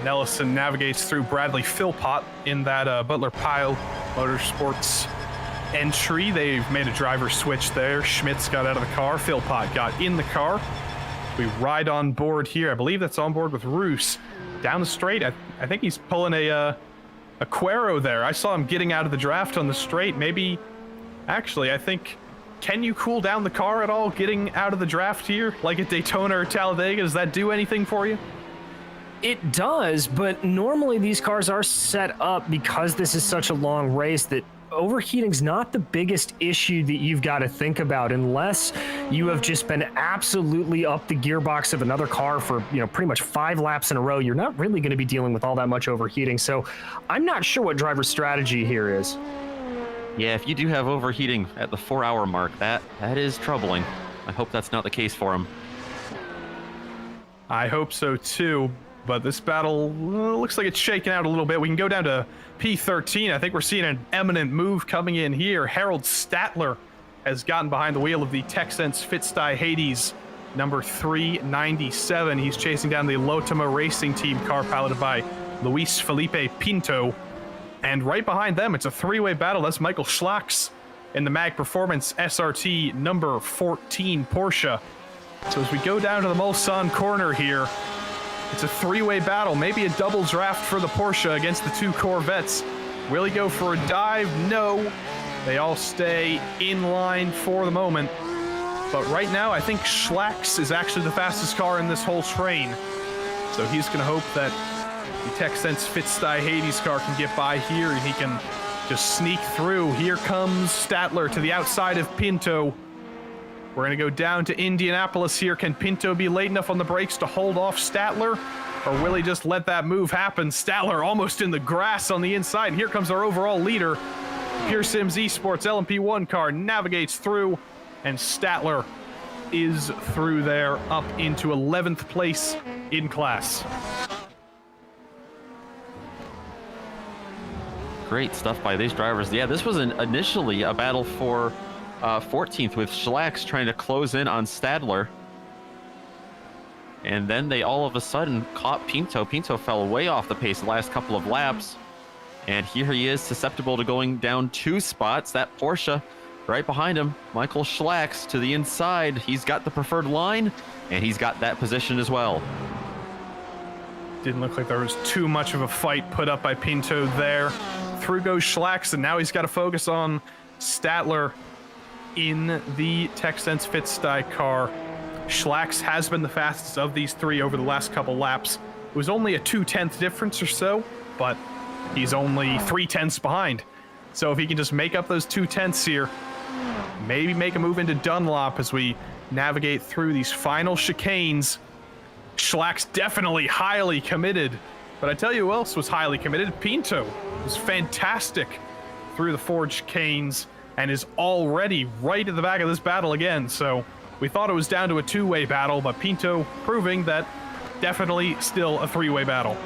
Nelson navigates through Bradley Philpott in that Butler Pyle Motorsports entry. They've made a driver switch there. Schmitz got out of the car. Philpott got in the car. We ride on board here. I believe that's on board with Roos. Down the straight, I think he's pulling a Cuero there. I saw him getting out of the draft on the straight. Maybe, actually, I think... Can you cool down the car at all getting out of the draft here? Like at Daytona or Talladega, does that do anything for you? It does, but normally these cars are set up because this is such a long race that overheating's not the biggest issue that you've got to think about unless you have just been absolutely up the gearbox of another car for, pretty much 5 laps in a row. You're not really going to be dealing with all that much overheating. So I'm not sure what driver's strategy here is. Yeah, if you do have overheating at the 4-hour mark, that is troubling. I hope that's not the case for him. I hope so too, but this battle looks like it's shaking out a little bit. We can go down to P13. I think we're seeing an eminent move coming in here. Harold Statler has gotten behind the wheel of the Texense Fitstye Hades, number 397. He's chasing down the Lotama Racing Team car piloted by Luis Felipe Pinto. And right behind them, it's a 3-way battle. That's Michael Schlacks in the Mag Performance SRT number 14 Porsche. So as we go down to the Mulsanne corner here, it's a 3-way battle, maybe a double draft for the Porsche against the 2 Corvettes. Will he go for a dive? No. They all stay in line for the moment. But right now, I think Schlacks is actually the fastest car in this whole train. So he's going to hope that the Texense Fitstye Hades car can get by here and he can just sneak through. Here comes Statler to the outside of Pinto. We're going to go down to Indianapolis here. Can Pinto be late enough on the brakes to hold off Statler? Or will he just let that move happen? Statler almost in the grass on the inside. And here comes our overall leader. Pure Sims Esports LMP1 car navigates through. And Statler is through there up into 11th place in class. Great stuff by these drivers. Yeah, this was initially a battle for 14th with Schlacks trying to close in on Stadler. And then they all of a sudden caught Pinto. Pinto fell way off the pace the last couple of laps. And here he is, susceptible to going down 2 spots. That Porsche right behind him, Michael Schlacks to the inside. He's got the preferred line, and he's got that position as well. Didn't look like there was too much of a fight put up by Pinto there. Through goes Schlacks, and now he's got to focus on Statler in the Texense Fitstye car. Schlacks has been the fastest of these 3 over the last couple laps. It was only a 2/10 difference or so, but he's only 3/10 behind. So if he can just make up those 2/10 here, maybe make a move into Dunlop as we navigate through these final chicanes. Schlacks definitely highly committed, but I tell you who else was highly committed. Pinto was fantastic through the Forge chicanes and is already right at the back of this battle again. So we thought it was down to a 2-way battle, but Pinto proving that definitely still a 3-way battle.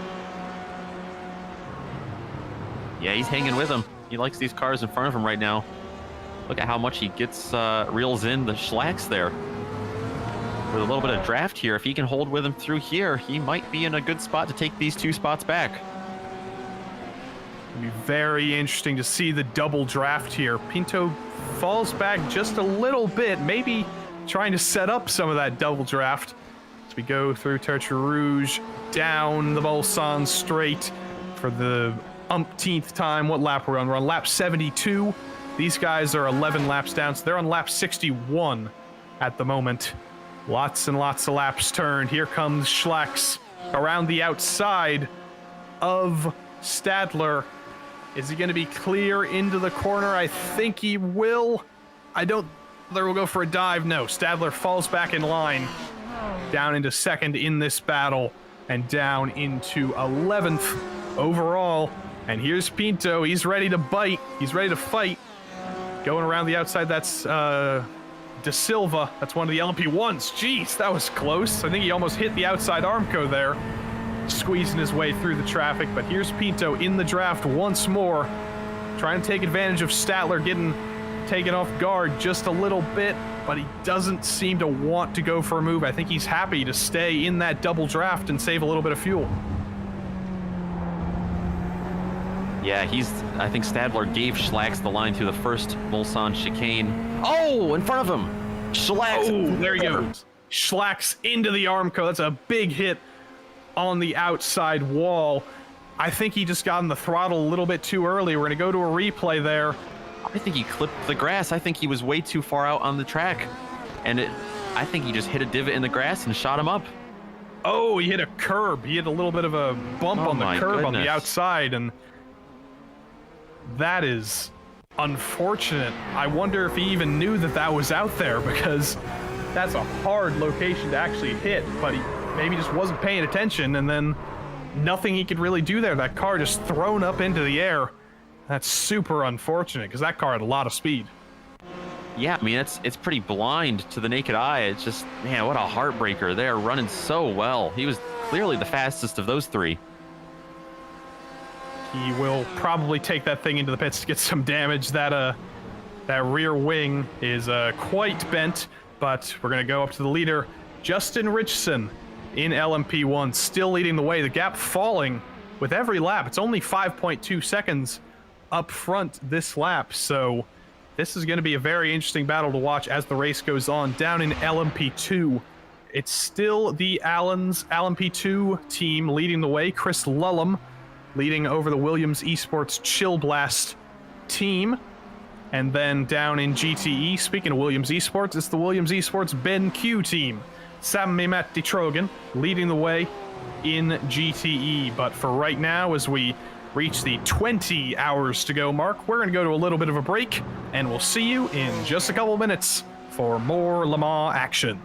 Yeah, he's hanging with him. He likes these cars in front of him right now. Look at how much he gets, reels in the Schlacks there. With a little bit of draft here, if he can hold with him through here, he might be in a good spot to take these 2 spots back. It'll be very interesting to see the double draft here. Pinto falls back just a little bit, maybe trying to set up some of that double draft. As we go through Tertre Rouge, down the Mulsanne straight for the umpteenth time. What lap we're on? We're on lap 72. These guys are 11 laps down, so they're on lap 61 at the moment. Lots and lots of laps turned. Here comes Schlacks around the outside of Stadler. Is he going to be clear into the corner? I think he will. I don't. Stadler will go for a dive. No, Stadler falls back in line. Down into 2nd in this battle and down into 11th overall. And here's Pinto. He's ready to bite. He's ready to fight. Going around the outside, that's De Silva. That's one of the LMP1s. Jeez, that was close. I think he almost hit the outside Armco there, squeezing his way through the traffic. But here's Pinto in the draft once more, trying to take advantage of Statler getting taken off guard just a little bit, but he doesn't seem to want to go for a move. I think he's happy to stay in that double draft and save a little bit of fuel. Yeah, I think Stadler gave Schlacks the line through the first Mulsanne chicane. Oh, in front of him! Schlacks! Oh, there he goes. Schlacks into the Armco. That's a big hit on the outside wall. I think he just got in the throttle a little bit too early. We're going to go to a replay there. I think he clipped the grass. I think he was way too far out on the track. And I think he just hit a divot in the grass and shot him up. Oh, he hit a curb. He hit a little bit of a bump on the curb on the outside, and that is unfortunate. I wonder if he even knew that that was out there, because that's a hard location to actually hit, but he maybe just wasn't paying attention, and then nothing he could really do there. That car just thrown up into the air. That's super unfortunate, because that car had a lot of speed. Yeah, I mean, it's pretty blind to the naked eye. It's just, man, what a heartbreaker. They're running so well. He was clearly the fastest of those three. He will probably take that thing into the pits to get some damage. That rear wing is quite bent, but we're going to go up to the leader, Justin Richardson, in LMP1, still leading the way. The gap falling with every lap. It's only 5.2 seconds up front this lap, so this is going to be a very interesting battle to watch as the race goes on. Down in LMP2, it's still the Allen's LMP2 team leading the way. Chris Lullum leading over the Williams Esports Chill Blast team. And then down in GTE, speaking of Williams Esports, it's the Williams Esports Ben Q team. Sammy Matti Trogan leading the way in GTE. But for right now, as we reach the 20 hours to go mark, we're going to go to a little bit of a break, and we'll see you in just a couple minutes for more Le Mans action.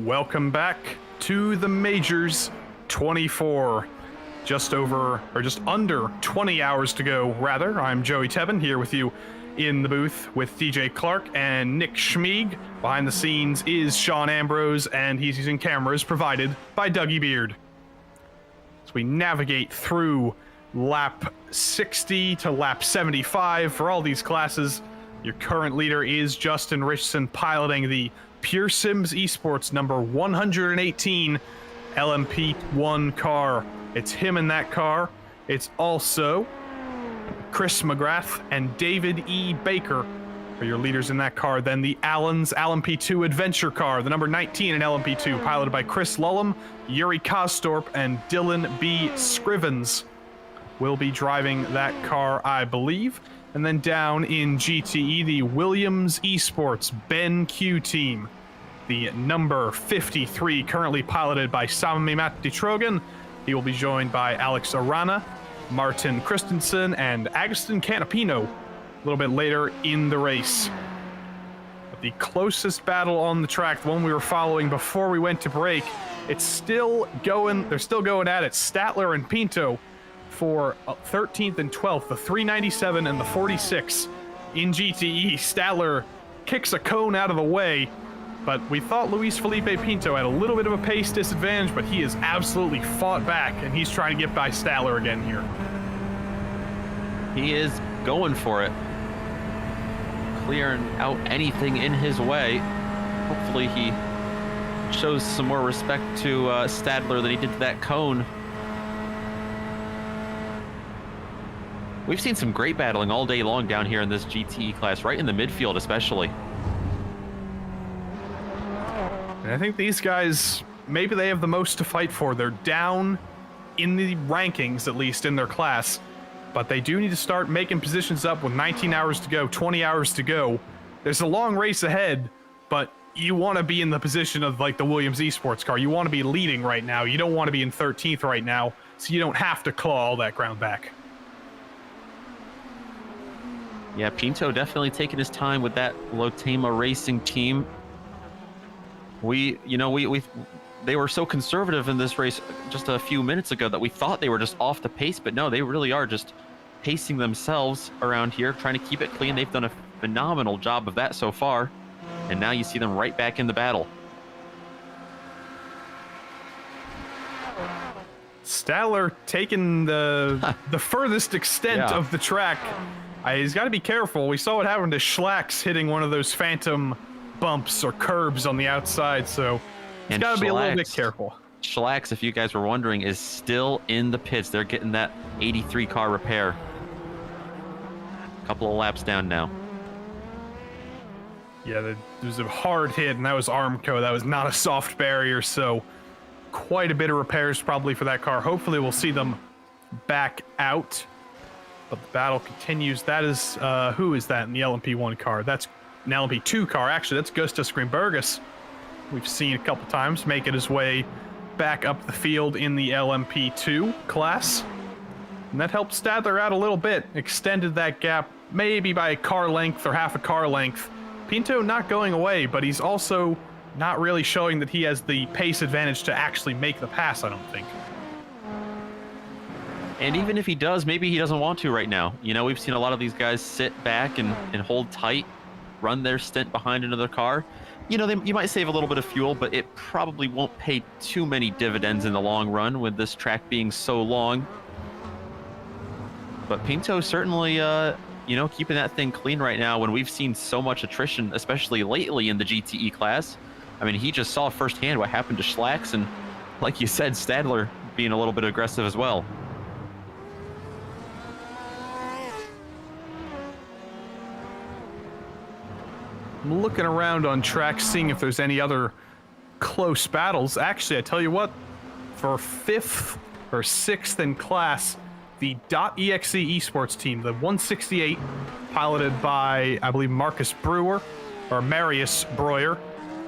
Welcome back to the Majors 24. Just under 20 hours to go, rather. I'm Joey Tebben here with you in the booth with DJ Clark and Nick Schmieg. Behind the scenes is Sean Ambrose, and he's using cameras provided by Dougie Beard. As we navigate through lap 60 to lap 75 for all these classes, your current leader is Justin Richardson, piloting the Pure Sims Esports number 118 LMP1 car. It's him in that car. It's also Chris McGrath and David E. Baker are your leaders in that car. Then the Allen's LMP2 Adventure car, the number 19 in LMP2, piloted by Chris Lullum, Yuri Kostorp, and Dylan B. Scrivens will be driving that car, I believe. And then down in GTE, the Williams Esports Ben Q team, the number 53, currently piloted by Sami Matti Trogan. He will be joined by Alex Arana, Martin Christensen, and Agustin Canapino a little bit later in the race. But the closest battle on the track, the one we were following before we went to break, it's still going, they're still going at it. Statler and Pinto for 13th and 12th, the 397 and the 46 in GTE. Statler kicks a cone out of the way, but we thought Luis Felipe Pinto had a little bit of a pace disadvantage, but he has absolutely fought back, and he's trying to get by Statler again here. He is going for it, clearing out anything in his way. Hopefully he shows some more respect to Stadler than he did to that cone. We've seen some great battling all day long down here in this GTE class, right in the midfield especially. And I think these guys, maybe they have the most to fight for. They're down in the rankings, at least in their class, but they do need to start making positions up with 19 hours to go, 20 hours to go. There's a long race ahead, but you want to be in the position of like the Williams Esports car. You want to be leading right now. You don't want to be in 13th right now, so you don't have to claw all that ground back. Yeah, Pinto definitely taking his time with that Lotema Racing team. They were so conservative in this race just a few minutes ago that we thought they were just off the pace, but no, they really are just pacing themselves around here, trying to keep it clean. They've done a phenomenal job of that so far, and now you see them right back in the battle. Statler taking the furthest extent of the track. He's got to be careful. We saw what happened to Schlax hitting one of those phantom bumps or curbs on the outside, so he's got to be a little bit careful. Schlax, if you guys were wondering, is still in the pits. They're getting that 83 car repair. Couple of laps down now. Yeah, there was a hard hit, and that was Armco. That was not a soft barrier, so quite a bit of repairs probably for that car. Hopefully we'll see them back out. But the battle continues. That is, who is that in the LMP1 car? That's an LMP2 car. Actually, that's Gustas Grimbergus. We've seen a couple times making his way back up the field in the LMP2 class. And that helped Stadler out a little bit. Extended that gap maybe by a car length or half a car length. Pinto not going away, but he's also not really showing that he has the pace advantage to actually make the pass, I don't think. And even if he does, maybe he doesn't want to right now. You know, we've seen a lot of these guys sit back and hold tight, run their stint behind another car. You know, you might save a little bit of fuel, but it probably won't pay too many dividends in the long run with this track being so long. But Pinto certainly, keeping that thing clean right now when we've seen so much attrition, especially lately in the GTE class. I mean, he just saw firsthand what happened to Schlax, and like you said, Stadler being a little bit aggressive as well. I'm looking around on track, seeing if there's any other close battles. Actually, I tell you what, for 5th or 6th in class, the .exe esports team, the 168, piloted by, I believe, Marcus Brewer, or Marius Breuer,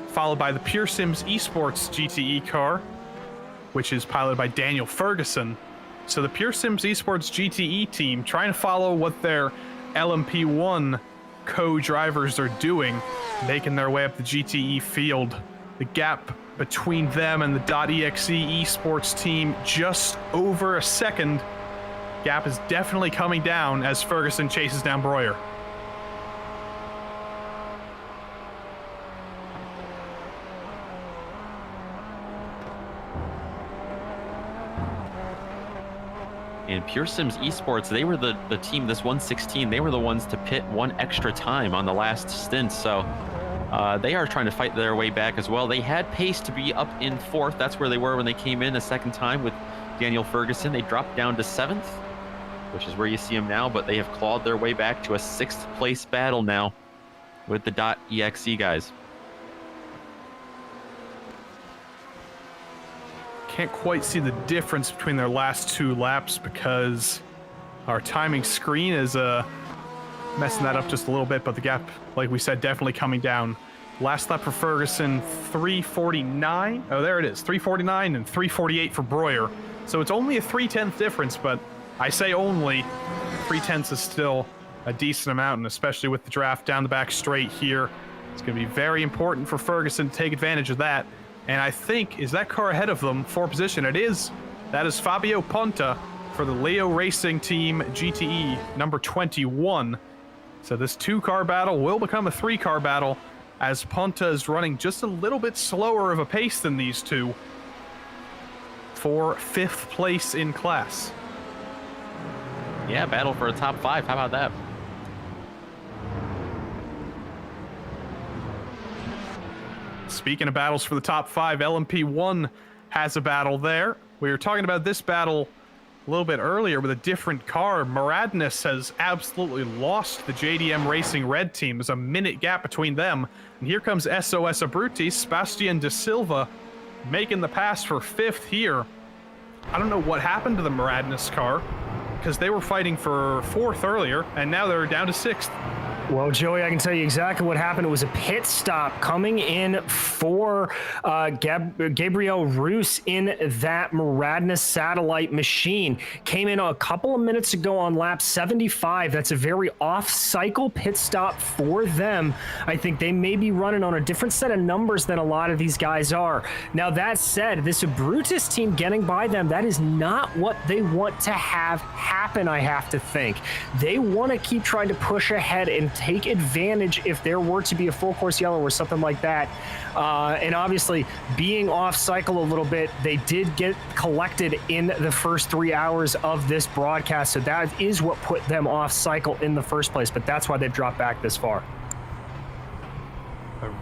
followed by the Pure Sims Esports GTE car, which is piloted by Daniel Ferguson. So the Pure Sims Esports GTE team trying to follow what their LMP1 co-drivers are doing, making their way up the GTE field. The gap between them and the .exe esports team, just over a second. Gap is definitely coming down as Ferguson chases down Breuer. And Pure Sims Esports, they were the team, this 116, they were the ones to pit one extra time on the last stint. So they are trying to fight their way back as well. They had pace to be up in 4th. That's where they were when they came in a second time with Daniel Ferguson. They dropped down to 7th, which is where you see them now, but they have clawed their way back to a 6th place battle now with the .exe guys. Can't quite see the difference between their last 2 laps because our timing screen is messing that up just a little bit, but the gap, like we said, definitely coming down. Last lap for Ferguson, 3:49. Oh, there it is, 3:49 and 3:48 for Breuer. So it's only a 3/10 difference, but I say only. 3/10 is still a decent amount, and especially with the draft down the back straight here, it's going to be very important for Ferguson to take advantage of that. And I think, is that car ahead of them for position? It is. That is Fabio Ponta for the Leo Racing Team GTE number 21. So this 2-car battle will become a 3-car battle as Ponta is running just a little bit slower of a pace than these two for 5th place in class. Yeah, battle for a top 5. How about that? Speaking of battles for the top 5, LMP1 has a battle there. We were talking about this battle a little bit earlier with a different car. Maradness has absolutely lost the JDM Racing Red team. There's a minute gap between them. And here comes SOS Abruzzi, Sebastian De Silva, making the pass for 5th here. I don't know what happened to the Maradness car, because they were fighting for 4th earlier, and now they're down to 6th. Well, Joey, I can tell you exactly what happened. It was a pit stop coming in for Gabriel Roos in that Maradness satellite machine. Came in a couple of minutes ago on lap 75. That's a very off-cycle pit stop for them. I think they may be running on a different set of numbers than a lot of these guys are. Now, that said, this Brutus team getting by them, that is not what they want to have happen, I have to think. They want to keep trying to push ahead and take advantage if there were to be a full course yellow or something like that. And obviously, being off cycle a little bit, they did get collected in the first 3 hours of this broadcast. So that is what put them off cycle in the first place. But that's why they've dropped back this far.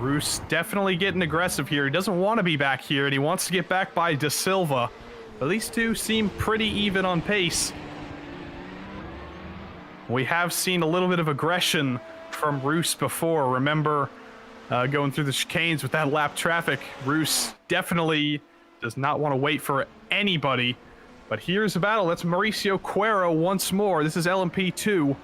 Roos definitely getting aggressive here. He doesn't want to be back here, and he wants to get back by De Silva. But these two seem pretty even on pace. We have seen a little bit of aggression from Roos before. Remember going through the chicanes with that lap traffic. Roos definitely does not want to wait for anybody. But here's a battle. That's Mauricio Cuero once more. This is LMP2.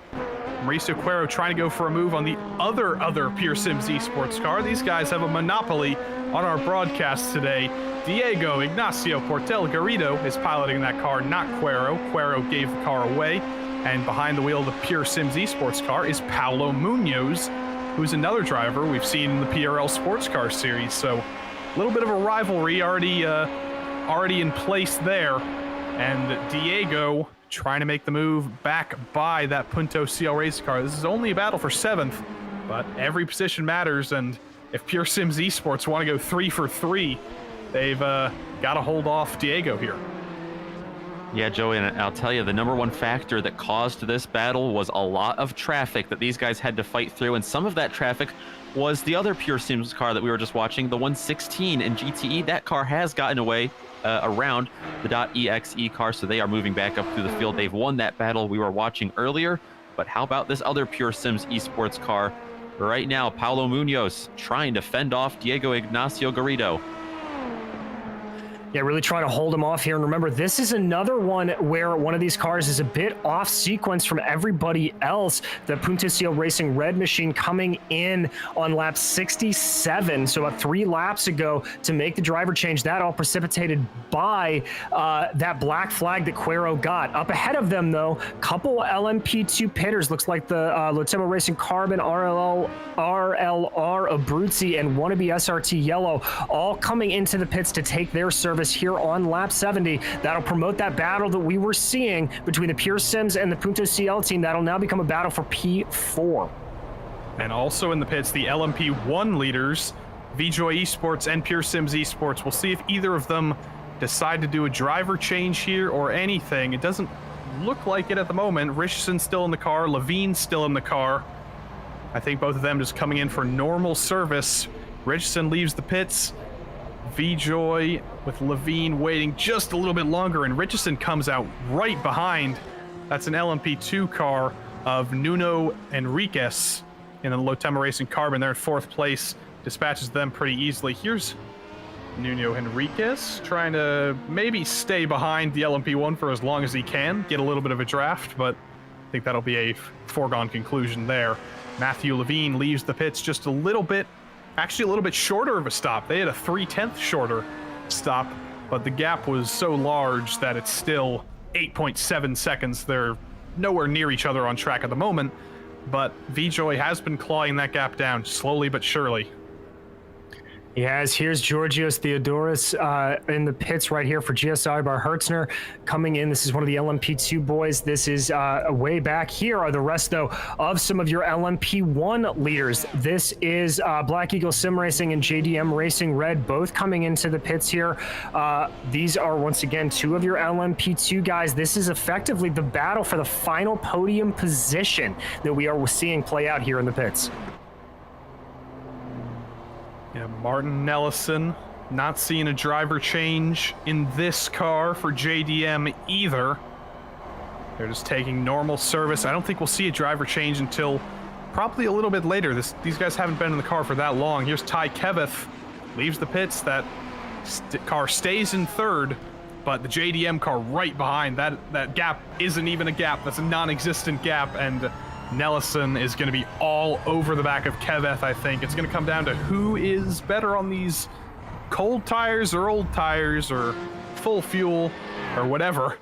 Mauricio Cuero trying to go for a move on the other Pure Sims Esports car. These guys have a monopoly on our broadcast today. Diego Ignacio Portel Garrido is piloting that car, not Cuero. Cuero gave the car away. And behind the wheel of the Pure Sims Esports car is Paulo Munoz, who's another driver we've seen in the PRL Sports Car Series. So a little bit of a rivalry already in place there. And Diego trying to make the move back by that Punto CL race car. This is only a battle for 7th, but every position matters. And if Pure Sims Esports want to go 3 for 3, they've got to hold off Diego here. Yeah, Joey, and I'll tell you, the number one factor that caused this battle was a lot of traffic that these guys had to fight through, and some of that traffic was the other Pure Sims car that we were just watching, the 116 in GTE. That car has gotten away around the .exe car, so they are moving back up through the field. They've won that battle we were watching earlier, but how about this other Pure Sims Esports car? Right now, Paulo Munoz trying to fend off Diego Ignacio Garrido. Yeah, really trying to hold him off here. And remember, this is another one where one of these cars is a bit off sequence from everybody else. The Punta Seal Racing red machine coming in on lap 67. So about 3 laps ago to make the driver change. That all precipitated by that black flag that Quero got. Up ahead of them, though, couple LMP2 pitters. Looks like the Lotemo Racing Carbon, RLR Abruzzi, and wannabe SRT Yellow all coming into the pits to take their service here on lap 70. That'll promote that battle that we were seeing between the Pure Sims and the Punto CL team. That'll now become a battle for P4. And also in the pits, the LMP1 leaders, VJoy Esports and Pure Sims Esports. We'll see if either of them decide to do a driver change here or anything. It doesn't look like it at the moment. Richardson's still in the car. Levine's still in the car. I think both of them just coming in for normal service. Richardson leaves the pits. VJoy with Levine waiting just a little bit longer, and Richardson comes out right behind. That's an LMP2 car of Nuno Enriquez in the Lotema Racing Carbon. They're in 4th place, dispatches them pretty easily. Here's Nuno Enriquez trying to maybe stay behind the LMP1 for as long as he can, get a little bit of a draft, but I think that'll be a foregone conclusion there. Matthew Levine leaves the pits just a little bit, actually a little bit shorter of a stop. They had a 3/10 shorter stop, but the gap was so large that it's still 8.7 seconds. They're nowhere near each other on track at the moment, but VJoy has been clawing that gap down slowly but surely. He has. Here's Georgios Theodoros in the pits right here for GSI Bar Hertzner coming in. This is one of the LMP2 boys. This is way back. Here are the rest, though, of some of your LMP1 leaders. This is Black Eagle Sim Racing and JDM Racing Red, both coming into the pits here. These are, once again, 2 of your LMP2 guys. This is effectively the battle for the final podium position that we are seeing play out here in the pits. Yeah, Martin Nellison not seeing a driver change in this car for JDM either. They're just taking normal service. I don't think we'll see a driver change until probably a little bit later. These guys haven't been in the car for that long. Here's Ty Keveth, leaves the pits. That car stays in 3rd, but the JDM car right behind. That gap isn't even a gap. That's a non-existent gap, and Nellison is going to be all over the back of Keveth, I think. It's going to come down to who is better on these cold tires or old tires or full fuel or whatever.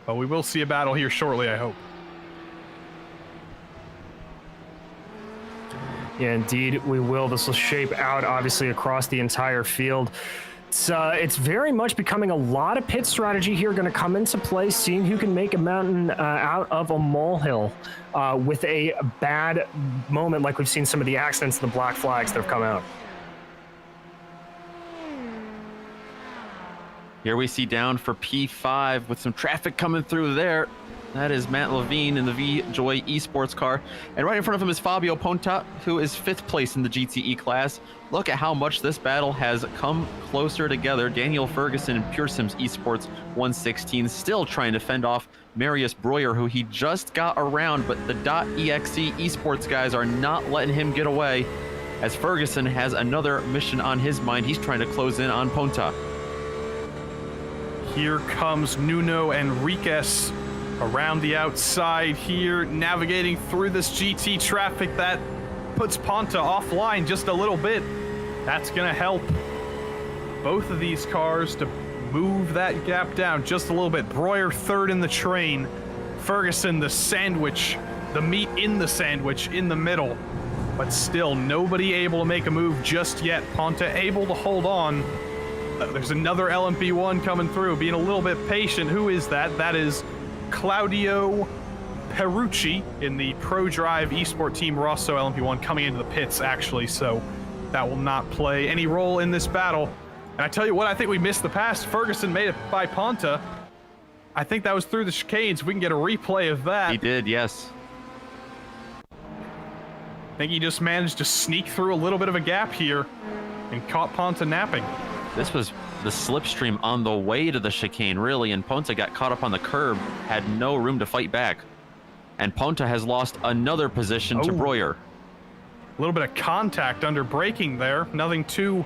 But we will see a battle here shortly, I hope. Yeah, indeed, we will. This will shape out, obviously, across the entire field. It's very much becoming a lot of pit strategy here going to come into play, seeing who can make a mountain out of a molehill with a bad moment like we've seen some of the accidents and the black flags that have come out. Here we see down for P5 with some traffic coming through there. That is Matt Levine in the VJoy Esports car. And right in front of him is Fabio Ponta, who is 5th place in the GTE class. Look at how much this battle has come closer together. Daniel Ferguson in Pure Sims Esports 116 still trying to fend off Marius Breuer, who he just got around, but the .exe Esports guys are not letting him get away, as Ferguson has another mission on his mind. He's trying to close in on Ponta. Here comes Nuno Enriquez around the outside here, navigating through this GT traffic that puts Ponta offline just a little bit. That's going to help both of these cars to move that gap down just a little bit. Breuer 3rd in the train. Ferguson the sandwich, the meat in the sandwich in the middle. But still, nobody able to make a move just yet. Ponta able to hold on. There's another LMP1 coming through, being a little bit patient. Who is that? That is Claudio Perucci in the Pro Drive Esport Team Rosso LMP1 coming into the pits, actually, so that will not play any role in this battle. And I tell you what, I think we missed the pass. Ferguson made it by Ponta. I think that was through the chicanes. We can get a replay of that. He did, yes. I think he just managed to sneak through a little bit of a gap here and caught Ponta napping. This was the slipstream on the way to the chicane, really, and Ponta got caught up on the curb, had no room to fight back. And Ponta has lost another position to Breuer. A little bit of contact under braking there. Nothing too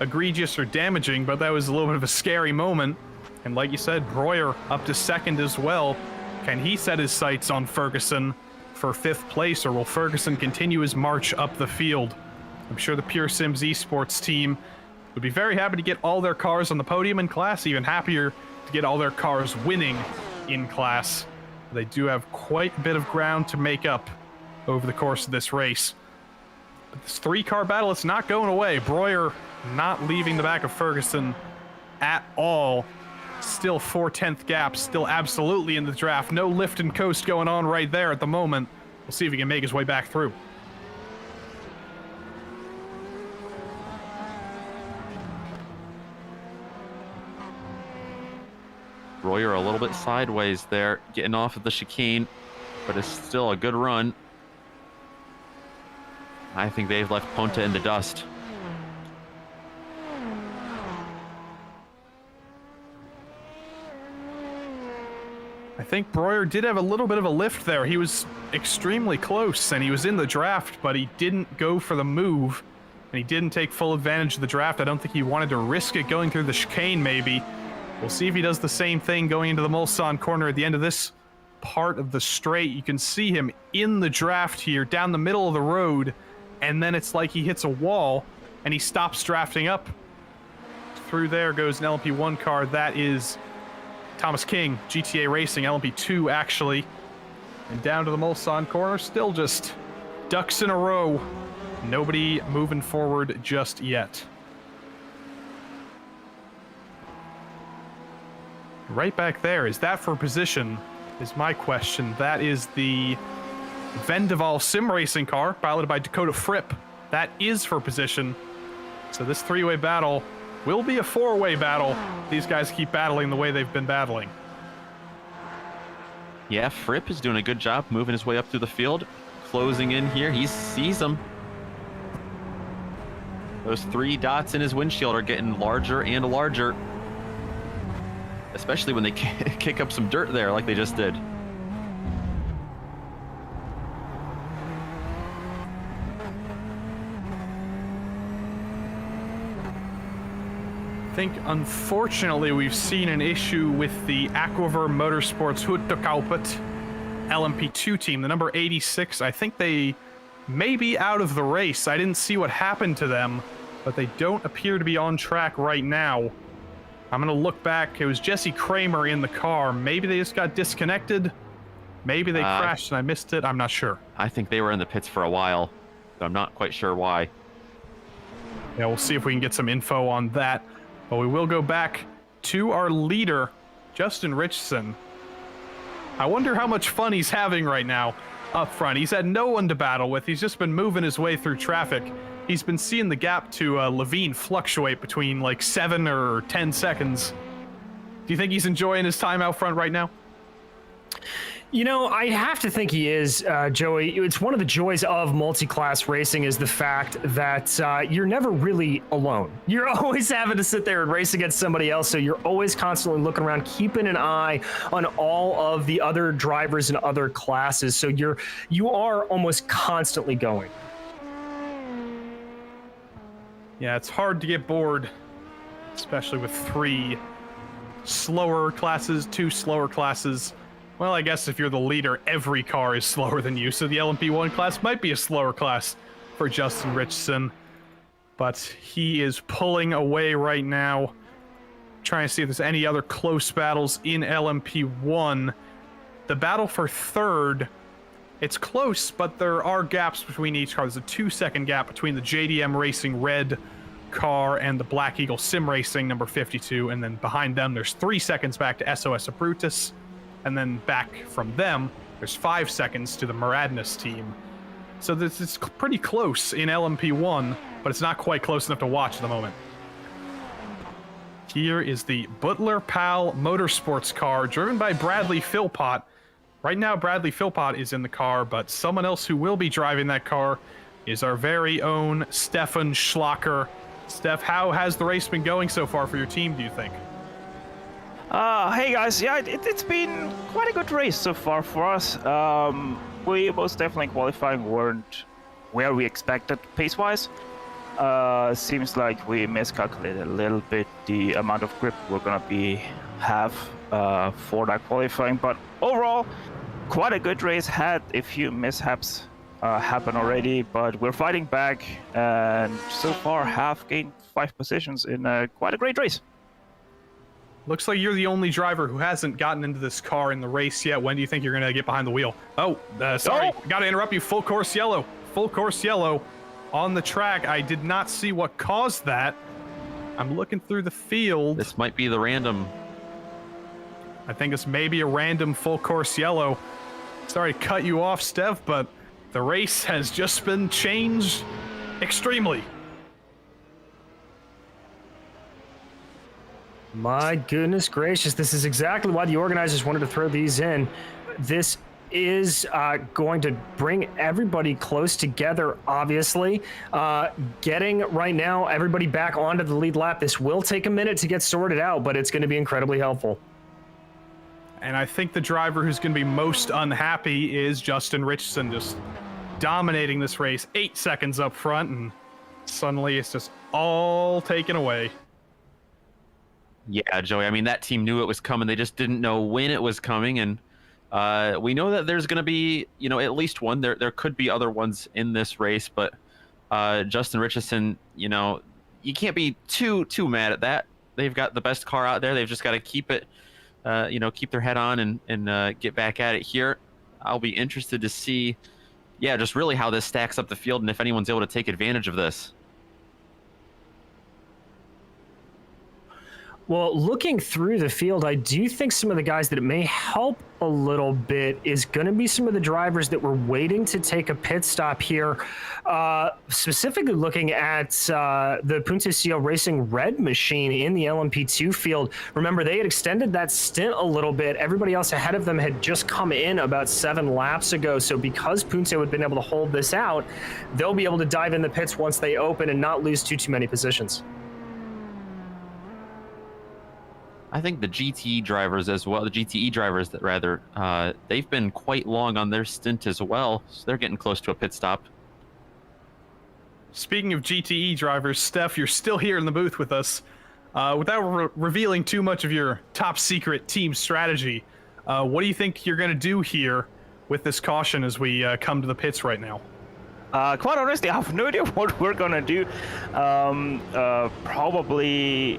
egregious or damaging, but that was a little bit of a scary moment. And like you said, Breuer up to second as well. Can he set his sights on Ferguson for 5th place, or will Ferguson continue his march up the field? I'm sure the Pure Sims Esports team would be very happy to get all their cars on the podium in class, even happier to get all their cars winning in class. They do have quite a bit of ground to make up over the course of this race. But this 3-car battle, it's not going away. Breuer not leaving the back of Ferguson at all. Still 4/10 gap, still absolutely in the draft. No lift and coast going on right there at the moment. We'll see if he can make his way back through. Breuer a little bit sideways there, getting off of the chicane, but it's still a good run. I think they've left Ponta in the dust. I think Breuer did have a little bit of a lift there. He was extremely close, and he was in the draft, but he didn't go for the move, and he didn't take full advantage of the draft. I don't think he wanted to risk it going through the chicane, maybe. We'll see if he does the same thing going into the Mulsanne corner at the end of this part of the straight. You can see him in the draft here, down the middle of the road, and then it's like he hits a wall, and he stops drafting up. Through there goes an LMP1 car. That is Thomas King, GTA Racing, LMP2 actually. And down to the Mulsanne corner, still just ducks in a row. Nobody moving forward just yet. Right back there, is that for position, is my question. That is the Vendaval SimRacing car, piloted by Dakota Fripp. That is for position. So this 3-way battle will be a 4-way battle. These guys keep battling the way they've been battling. Yeah, Fripp is doing a good job moving his way up through the field. Closing in here, he sees them. Those 3 dots in his windshield are getting larger and larger. Especially when they kick up some dirt there like they just did. I think, unfortunately, we've seen an issue with the Aquiver Motorsports Huttokaupet LMP2 team, the number 86. I think they may be out of the race. I didn't see what happened to them, but they don't appear to be on track right now. I'm going to look back. It was Jesse Kramer in the car. Maybe they just got disconnected. Maybe they crashed and I missed it. I'm not sure. I think they were in the pits for a while, but I'm not quite sure why. Yeah, we'll see if we can get some info on that. But we will go back to our leader, Justin Richardson. I wonder how much fun he's having right now up front. He's had no one to battle with. He's just been moving his way through traffic. He's been seeing the gap to Levine fluctuate between like 7 or 10 seconds. Do you think he's enjoying his time out front right now? You know, I have to think he is, Joey. It's one of the joys of multi-class racing is the fact that you're never really alone. You're always having to sit there and race against somebody else, so you're always constantly looking around, keeping an eye on all of the other drivers and other classes, so you are almost constantly going. Yeah, it's hard to get bored, especially with 3 slower classes, 2 slower classes. Well, I guess if you're the leader, every car is slower than you, so the LMP1 class might be a slower class for Justin Richardson. But he is pulling away right now, trying to see if there's any other close battles in LMP1. The battle for 3rd, it's close, but there are gaps between each car. There's a 2-second gap between the JDM Racing red car and the Black Eagle Sim Racing number 52, and then behind them there's 3 seconds back to SOS Abruptus. And then back from them, there's 5 seconds to the Muradness team. So this is pretty close in LMP1, but it's not quite close enough to watch at the moment. Here is the Butler Pal Motorsports car, driven by Bradley Philpott. Right now, Bradley Philpott is in the car, but someone else who will be driving that car is our very own Stefan Schlacker. Steph, how has the race been going so far for your team, do you think? Hey guys, yeah, it's been quite a good race so far for us. We most definitely qualifying weren't where we expected pace-wise. seems like we miscalculated a little bit the amount of grip we're gonna have for that qualifying. But overall, quite a good race. Had a few mishaps happen already, but we're fighting back, and so far have gained 5 positions in quite a great race. Looks like you're the only driver who hasn't gotten into this car in the race yet. When do you think you're going to get behind the wheel? Sorry. Got to interrupt you. Full course yellow. Full course yellow on the track. I did not see what caused that. I'm looking through the field. This might be the random. I think it's maybe a random full course yellow. Sorry to cut you off, Steph, but the race has just been changed extremely. My goodness gracious, this is exactly why the organizers wanted to throw these in. This is going to bring everybody close together, obviously. Getting right now everybody back onto the lead lap. This will take a minute to get sorted out, but it's going to be incredibly helpful. And I think the driver who's going to be most unhappy is Justin Richardson, just dominating this race. 8 seconds up front, and suddenly it's just all taken away. Yeah, Joey, I mean, that team knew it was coming. They just didn't know when it was coming. And we know that there's going to be, at least one. There could be other ones in this race, but Justin Richardson, you can't be too mad at that. They've got the best car out there. They've just got to keep it, keep their head on and get back at it here. I'll be interested to see, just really how this stacks up the field and if anyone's able to take advantage of this. Well, looking through the field, I do think some of the guys that it may help a little bit is going to be some of the drivers that were waiting to take a pit stop here. Specifically looking at the Punta Racing Red machine in the LMP2 field. Remember, they had extended that stint a little bit. Everybody else ahead of them had just come in about 7 laps ago. So because Punta had been able to hold this out, they'll be able to dive in the pits once they open and not lose too many positions. I think the GTE drivers as well, they've been quite long on their stint as well, so they're getting close to a pit stop. Speaking of GTE drivers, Steph, you're still here in the booth with us. Without revealing too much of your top secret team strategy, what do you think you're going to do here with this caution as we come to the pits right now? Quite honestly, I have no idea what we're going to do. Probably,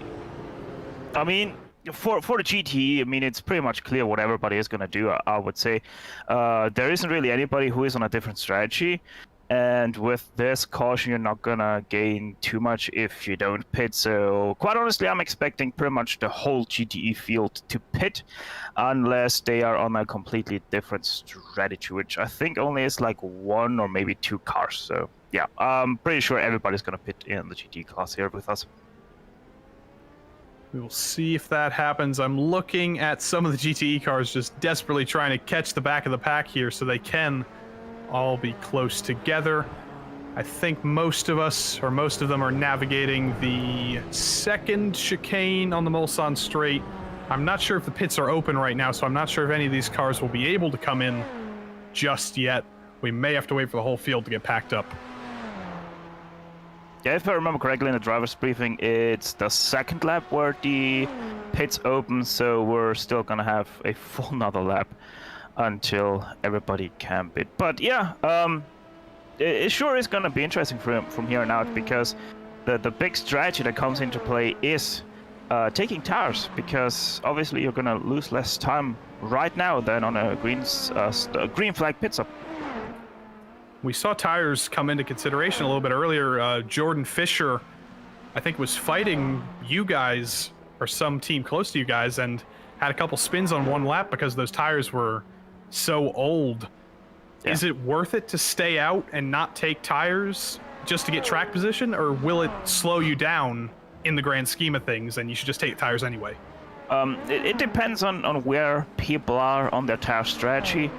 I mean, for the GT, I mean, it's pretty much clear what everybody is going to do, I would say. There isn't really anybody who is on a different strategy. And with this caution, you're not going to gain too much if you don't pit. So quite honestly, I'm expecting pretty much the whole GTE field to pit unless they are on a completely different strategy, which I think only is like 1 or maybe 2 cars. So yeah, I'm pretty sure everybody's going to pit in the GT class here with us. We will see if that happens. I'm looking at some of the GTE cars just desperately trying to catch the back of the pack here so they can all be close together. I think most of them are navigating the second chicane on the Mulsanne straight. I'm not sure if the pits are open right now, so I'm not sure if any of these cars will be able to come in just yet. We may have to wait for the whole field to get packed up. Yeah, if I remember correctly in the driver's briefing, it's the second lap where the pits open, so we're still gonna have a full another lap until everybody can pit. But yeah, it sure is gonna be interesting from here on out, because the big strategy that comes into play is taking tires, because obviously you're gonna lose less time right now than on a green flag pit stop. We saw tires come into consideration a little bit earlier. Jordan Fisher, I think, was fighting you guys or some team close to you guys and had a couple spins on one lap because those tires were so old. Yeah. Is it worth it to stay out and not take tires just to get track position, or will it slow you down in the grand scheme of things and you should just take tires anyway? It depends on where people are on their tire strategy.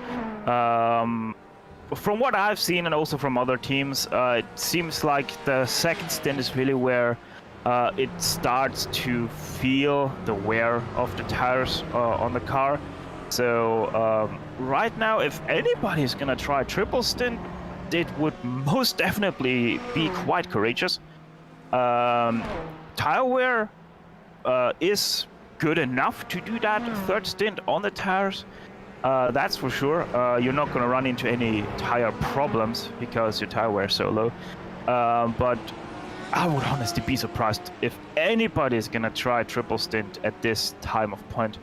From what I've seen and also from other teams, it seems like the second stint is really where it starts to feel the wear of the tires on the car. So right now, if anybody's gonna try triple stint, it would most definitely be quite courageous. Tire wear is good enough to do that third stint on the tires. That's for sure. You're not going to run into any tire problems because your tire wear is so low. But I would honestly be surprised if anybody is going to try triple stint at this time of point.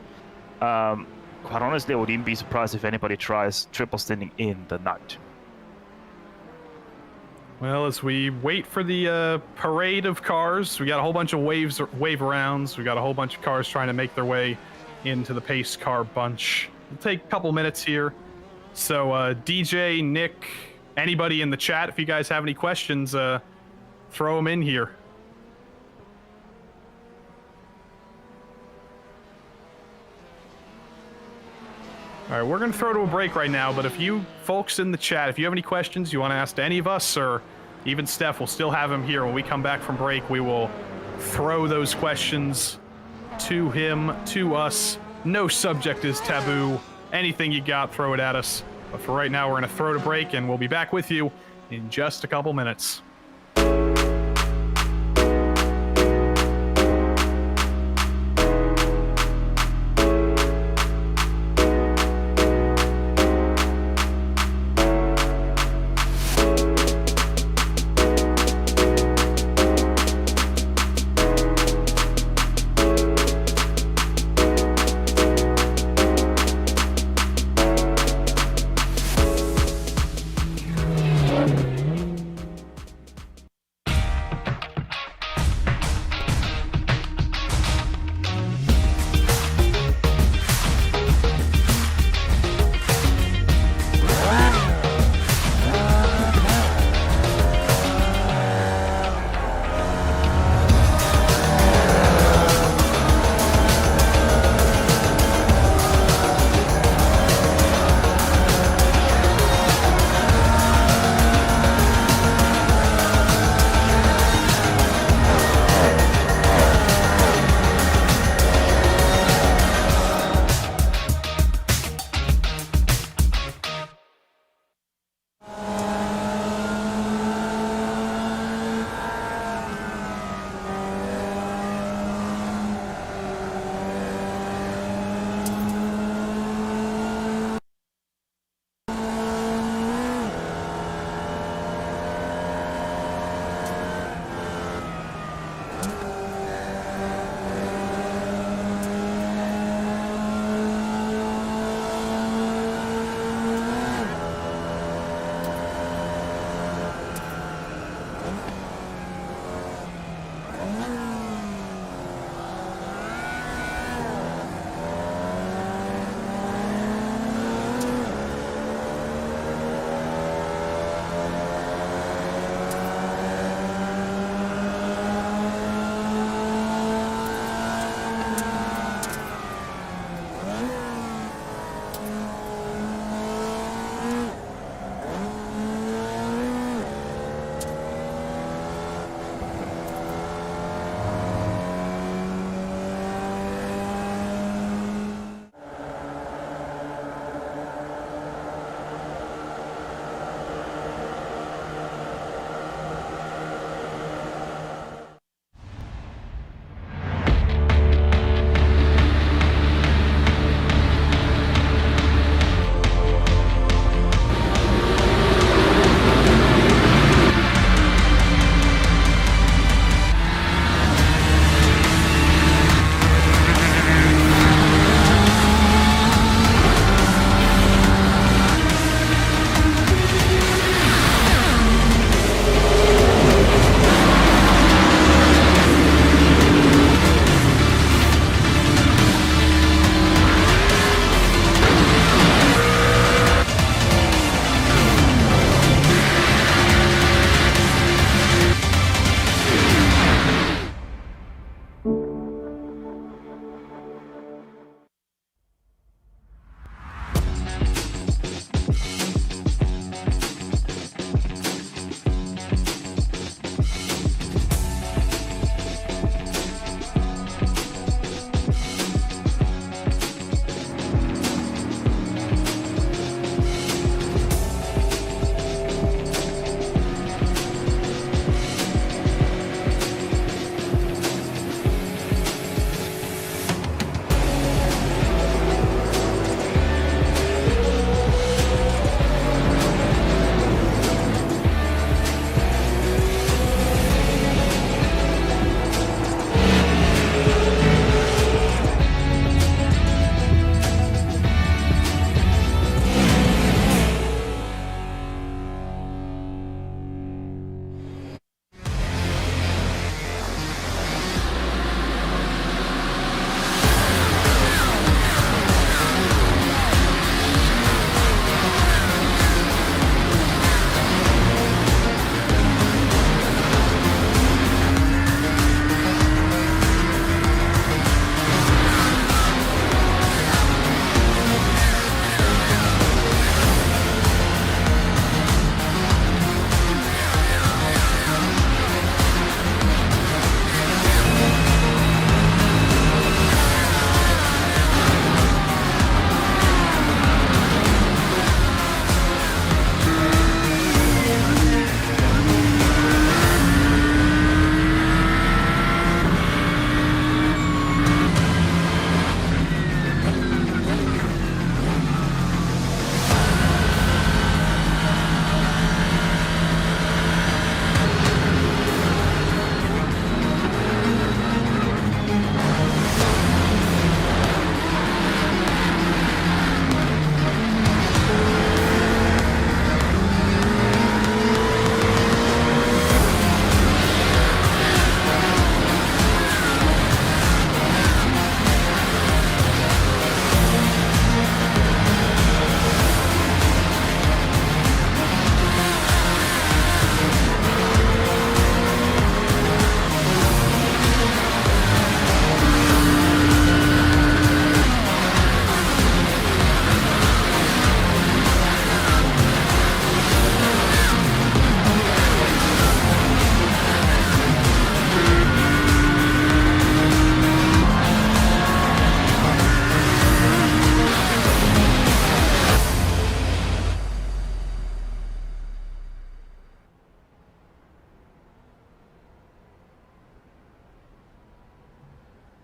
Quite honestly, I would even be surprised if anybody tries triple stinting in the night. Well, as we wait for the parade of cars, we got a whole bunch of wave arounds. We got a whole bunch of cars trying to make their way into the pace car bunch. It'll take a couple minutes here. So DJ, Nick, anybody in the chat, if you guys have any questions, throw them in here. All right, we're going to throw to a break right now, but if you folks in the chat, if you have any questions you want to ask to any of us, or even Steph, we'll still have him here. When we come back from break, we will throw those questions to him, to us. No subject is taboo. Anything you got, throw it at us. But for right now, we're going to throw to break, and we'll be back with you in just a couple minutes.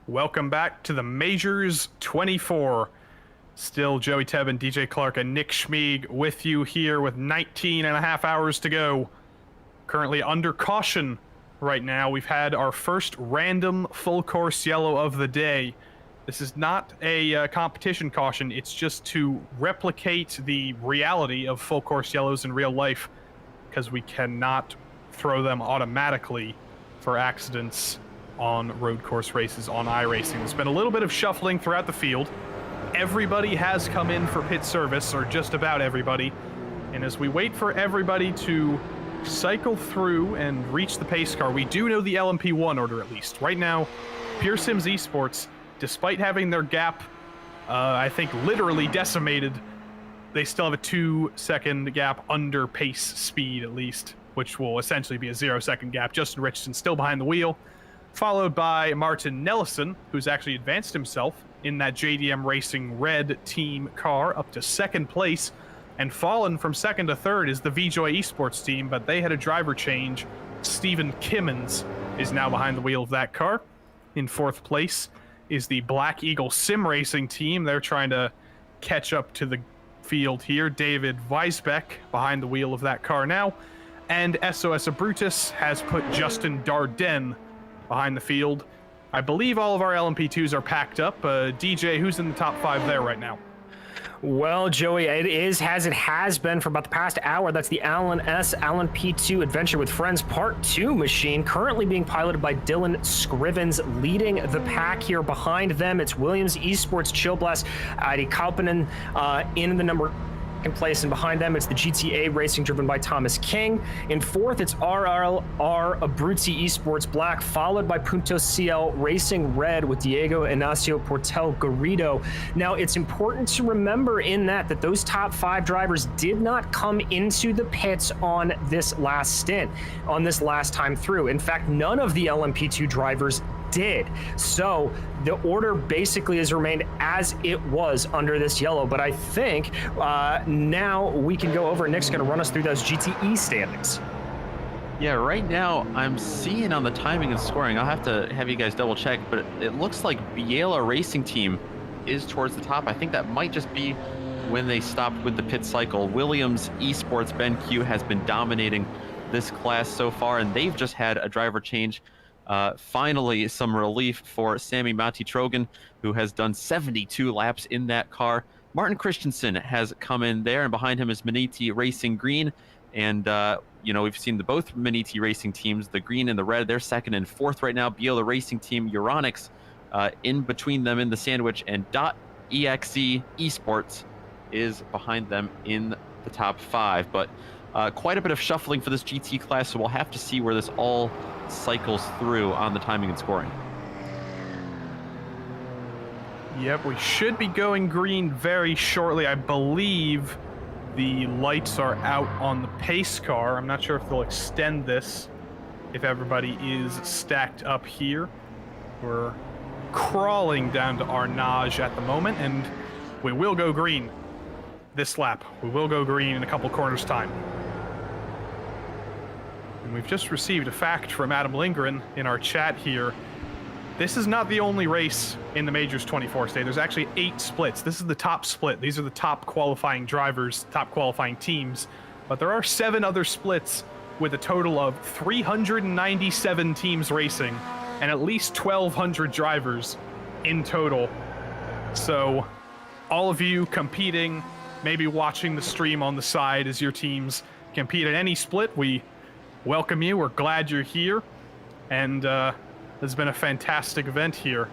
Welcome back to the Majors 24. Still Joey Tebben, DJ Clark, and Nick Schmieg with you here with 19 and a half hours to go. Currently under caution right now. We've had our first random full course yellow of the day. This is not a competition caution. It's just to replicate the reality of full course yellows in real life, because we cannot throw them automatically for accidents on road course races on iRacing. There's been a little bit of shuffling throughout the field. Everybody has come in for pit service, or just about everybody. And as we wait for everybody to cycle through and reach the pace car, we do know the LMP1 order at least. Right now, Pure Sims Esports, despite having their gap, I think literally decimated, they still have a 2-second gap under pace speed at least, which will essentially be a 0-second gap. Justin Richardson still behind the wheel, followed by Martin Nellison, who's actually advanced himself in that JDM Racing red team car up to second place, and fallen from second to third is the VJoy Esports team, but they had a driver change. Stephen Kimmins is now behind the wheel of that car. In fourth place is the Black Eagle SimRacing team. They're trying to catch up to the field here. David Weisbeck behind the wheel of that car now, and SOS Brutus has put Justin Dardenne behind the field. I believe all of our LMP2s are packed up. DJ, who's in the top 5 there right now? Well, Joey, it is as it has been for about the past hour. That's the Alan S. Alan P2 Adventure with Friends Part 2 machine, currently being piloted by Dylan Scrivens, leading the pack here. Behind them, it's Williams Esports Chill Blast, Adi Kaupanen in the number place, and behind them it's the GTA Racing driven by Thomas King. In fourth, it's RRR Abruzzi Esports Black, followed by Punto CL Racing Red with Diego Ignacio Portel Garrido. Now, it's important to remember in that those top 5 drivers did not come into the pits on this last stint, on this last time through. In fact, none of the LMP2 drivers did. So the order basically has remained as it was under this yellow. But I think now we can go over. Nick's going to run us through those GTE standings. Yeah, right now I'm seeing on the timing and scoring, I'll have to have you guys double check, but it looks like Biela Racing Team is towards the top. I think that might just be when they stopped with the pit cycle. Williams Esports Ben Q has been dominating this class so far, and they've just had a driver change. Finally, some relief for Sammy Mati-Trogan, who has done 72 laps in that car. Martin Christensen has come in there, and behind him is Maniti Racing Green. And, you know, we've seen both Maniti Racing teams, the green and the red. They're second and fourth right now. Biela Racing Team, Euronics, in between them in the sandwich. And .exe Esports is behind them in the top 5. But quite a bit of shuffling for this GT class, so we'll have to see where this all cycles through on the timing and scoring. Yep, we should be going green very shortly. I believe the lights are out on the pace car. I'm not sure if they'll extend this if everybody is stacked up here. We're crawling down to Arnage at the moment, and we will go green this lap. We will go green in a couple corners time. And we've just received a fact from Adam Lindgren in our chat here. This is not the only race in the Majors 24 state. There's actually 8 splits. This is the top split. These are the top qualifying drivers, top qualifying teams. But there are 7 other splits with a total of 397 teams racing and at least 1,200 drivers in total. So all of you competing, maybe watching the stream on the side as your teams compete at any split, we welcome you. We're glad you're here. And it's been a fantastic event here.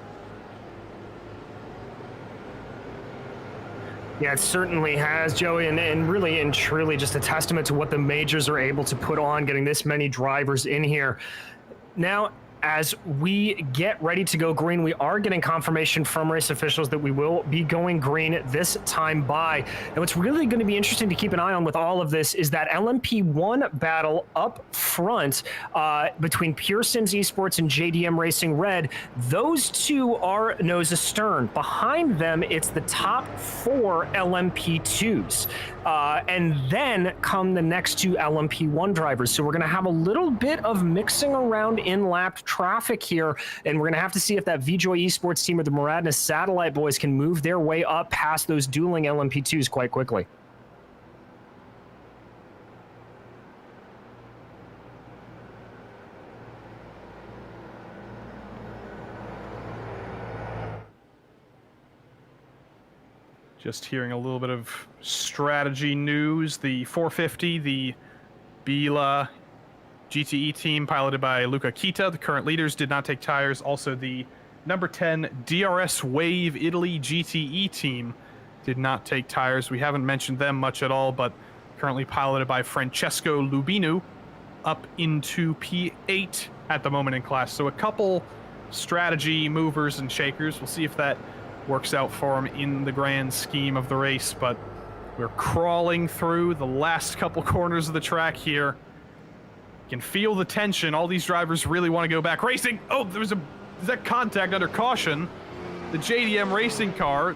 Yeah, it certainly has, Joey, and really and truly just a testament to what the majors are able to put on, getting this many drivers in here. Now, as we get ready to go green, we are getting confirmation from race officials that we will be going green this time by. And what's really going to be interesting to keep an eye on with all of this is that LMP1 battle up front between Pure Sims Esports and JDM Racing Red. Those two are nose astern. Behind them, it's the top 4 LMP2s. And then come the next 2 LMP1 drivers. So we're going to have a little bit of mixing around in lap traffic here, and we're going to have to see if that VJoy Esports team or the Muradna Satellite boys can move their way up past those dueling LMP2s quite quickly. Just hearing a little bit of strategy news. The 450, the Bila GTE team piloted by Luca Kita, the current leaders, did not take tires. Also, the number 10 DRS Wave Italy GTE team did not take tires. We haven't mentioned them much at all, but currently piloted by Francesco Lubinu, up into P8 at the moment in class. So a couple strategy movers and shakers. We'll see if that works out for him in the grand scheme of the race, but we're crawling through the last couple corners of the track here. You can feel the tension. All these drivers really want to go back racing. Oh, is that contact under caution? The JDM racing car,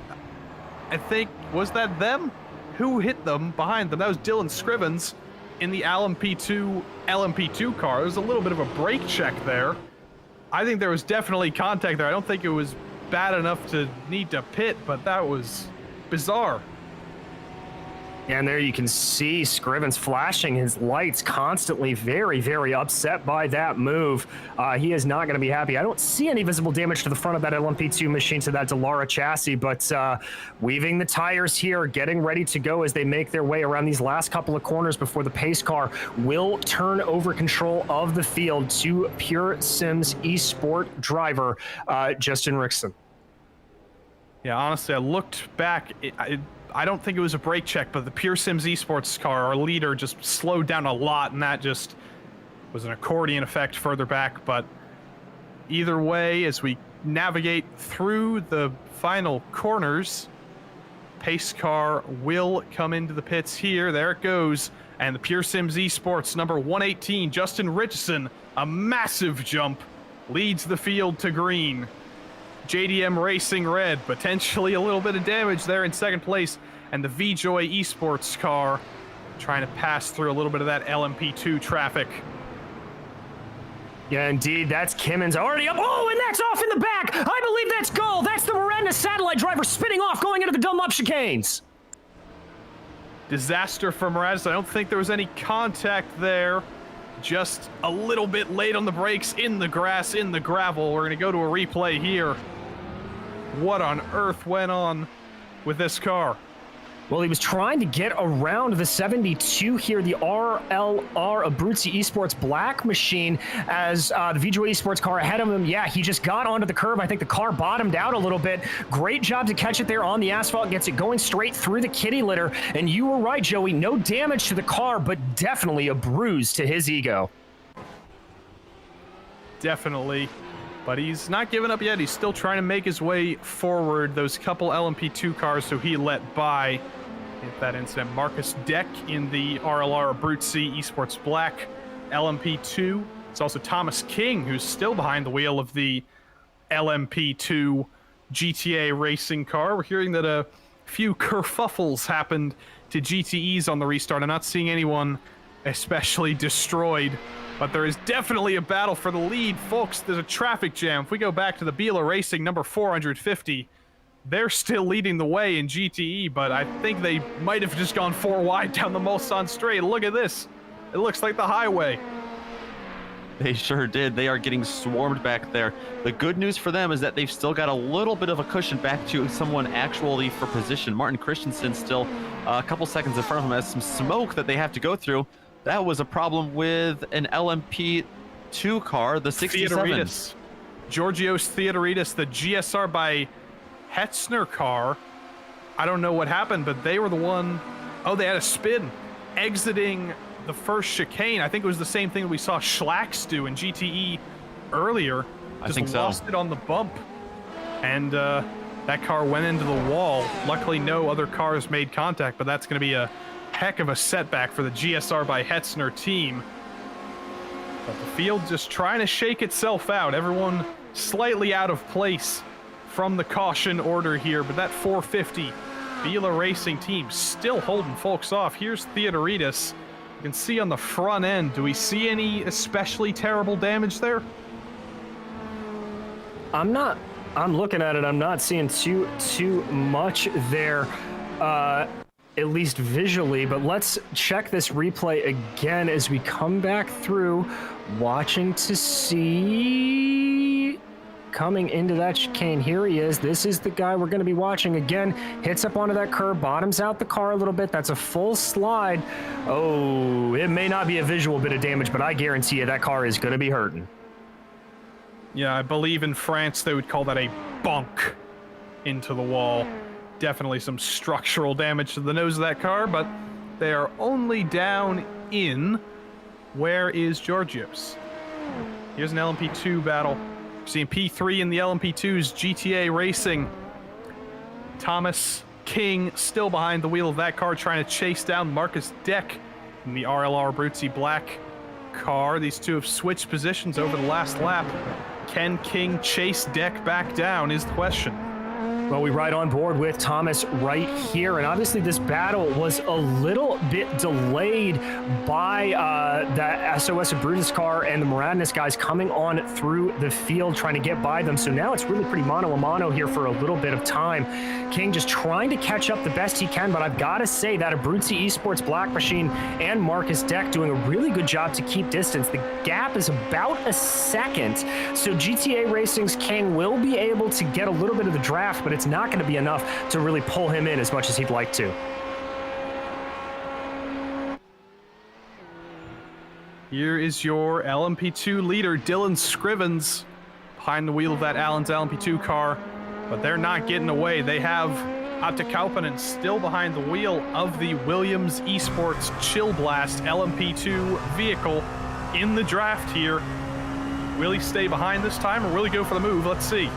I think, was that them? Who hit them behind them? That was Dylan Scrivens in the LMP2 car. There was a little bit of a brake check there. I think there was definitely contact there. I don't think it was bad enough to need to pit, but that was bizarre. And there you can see Scrivens flashing his lights constantly, very, very upset by that move. He is not going to be happy. I don't see any visible damage to the front of that LMP2 machine, to that Dallara chassis, but weaving the tires here, getting ready to go as they make their way around these last couple of corners before the pace car will turn over control of the field to Pure Sims Esport driver Justin Rickson. Yeah, honestly, I looked back. I don't think it was a brake check, but the Pure Sims Esports car, our leader, just slowed down a lot, and that just was an accordion effect further back. But either way, as we navigate through the final corners, pace car will come into the pits here. There it goes. And the Pure Sims Esports number 118, Justin Richardson, a massive jump, leads the field to green. JDM Racing red, potentially a little bit of damage there in second place, and the VJoy Esports car trying to pass through a little bit of that LMP2 traffic. Yeah, indeed, that's Kimmins already up. Oh, and that's off in the back. I believe that's goal. That's the Miranda Satellite driver spinning off, going into the Dunlop chicanes. Disaster for Mraz. I don't think there was any contact there. Just a little bit late on the brakes, in the grass, in the gravel. We're going to go to a replay here. What on earth went on with this car? Well, he was trying to get around the 72 here, the RLR Abruzzi Esports black machine, as the VJoy Esports car ahead of him. Yeah, he just got onto the curb. I think the car bottomed out a little bit. Great job to catch it there on the asphalt, gets it going straight through the kitty litter. And you were right, Joey, no damage to the car, but definitely a bruise to his ego. Definitely. But he's not giving up yet. He's still trying to make his way forward. Those couple LMP2 cars who he let by in that incident. Marcus Deck in the RLR Abruzzi Esports Black LMP2. It's also Thomas King, who's still behind the wheel of the LMP2 GTA racing car. We're hearing that a few kerfuffles happened to GTEs on the restart. I'm not seeing anyone especially destroyed, but there is definitely a battle for the lead. Folks, there's a traffic jam. If we go back to the Bila Racing number 450, they're still leading the way in GTE, but I think they might have just gone 4 wide down the Mulsanne straight. Look at this. It looks like the highway. They sure did. They are getting swarmed back there. The good news for them is that they've still got a little bit of a cushion back to someone actually for position. Martin Christensen still a couple seconds in front of him, has some smoke that they have to go through. That was a problem with an LMP2 car, the 67. Theodoridis. Georgios Theodoridis, the GSR by Hetzner car. I don't know what happened, but they were the one. Oh, they had a spin exiting the first chicane. I think it was the same thing that we saw Schlacks do in GTE earlier. I think so. Lost it on the bump, and that car went into the wall. Luckily, no other cars made contact, but that's going to be a heck of a setback for the GSR by Hetzner team. But the field just trying to shake itself out. Everyone slightly out of place from the caution order here, but that 450 Bila Racing team still holding folks off. Here's Theodoridis. You can see on the front end, do we see any especially terrible damage there? I'm looking at it. I'm not seeing too much there, at least visually. But let's check this replay again as we come back through, watching to see. Coming into that chicane, here he is. This is the guy we're going to be watching again. Hits up onto that curb, bottoms out the car a little bit. That's a full slide. Oh, it may not be a visual bit of damage, but I guarantee you that car is going to be hurting. Yeah, I believe in France they would call that a bonk into the wall. Definitely some structural damage to the nose of that car, but they are only down in... Where is Georgios? Here's an LMP2 battle. Seeing P3 in the LMP2's GTA Racing. Thomas King still behind the wheel of that car, trying to chase down Marcus Deck in the RLR Abruzzi black car. These two have switched positions over the last lap. Can King chase Deck back down is the question. Well, we ride on board with Thomas right here, and obviously this battle was a little bit delayed by the SOS Abruzzi car and the Moradnis guys coming on through the field trying to get by them. So now it's really pretty mano a mano here for a little bit of time. King just trying to catch up the best he can, but I've got to say that Abruzzi Esports Black Machine and Marcus Deck doing a really good job to keep distance. The gap is about a second, so GTA Racing's King will be able to get a little bit of the draft, but it's not going to be enough to really pull him in as much as he'd like to. Here is your LMP2 leader, Dylan Scrivens, behind the wheel of that Allen's LMP2 car, but they're not getting away. They have Atte Kauppinen still behind the wheel of the Williams Esports Chill Blast LMP2 vehicle in the draft here. Will he stay behind this time or will he go for the move? Let's see.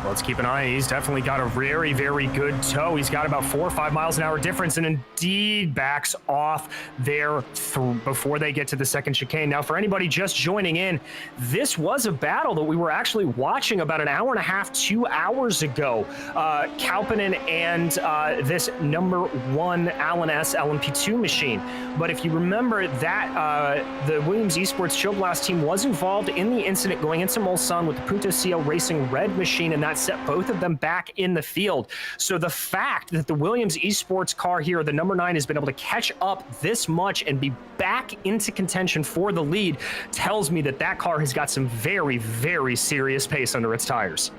Let's keep an eye. He's definitely got a very, very good toe. He's got about 4 or 5 miles an hour difference and indeed backs off there before they get to the second chicane. Now, for anybody just joining in, this was a battle that we were actually watching about an hour and a half, 2 hours ago. Kauppinen and this number 1 Allen S LMP2 machine. But if you remember that the Williams Esports Chill Blast team was involved in the incident going into Mulsanne with the Punto CL Racing Red machine, and that set both of them back in the field. So the fact that the Williams Esports car here, the number 9, has been able to catch up this much and be back into contention for the lead tells me that that car has got some very, very serious pace under its tires.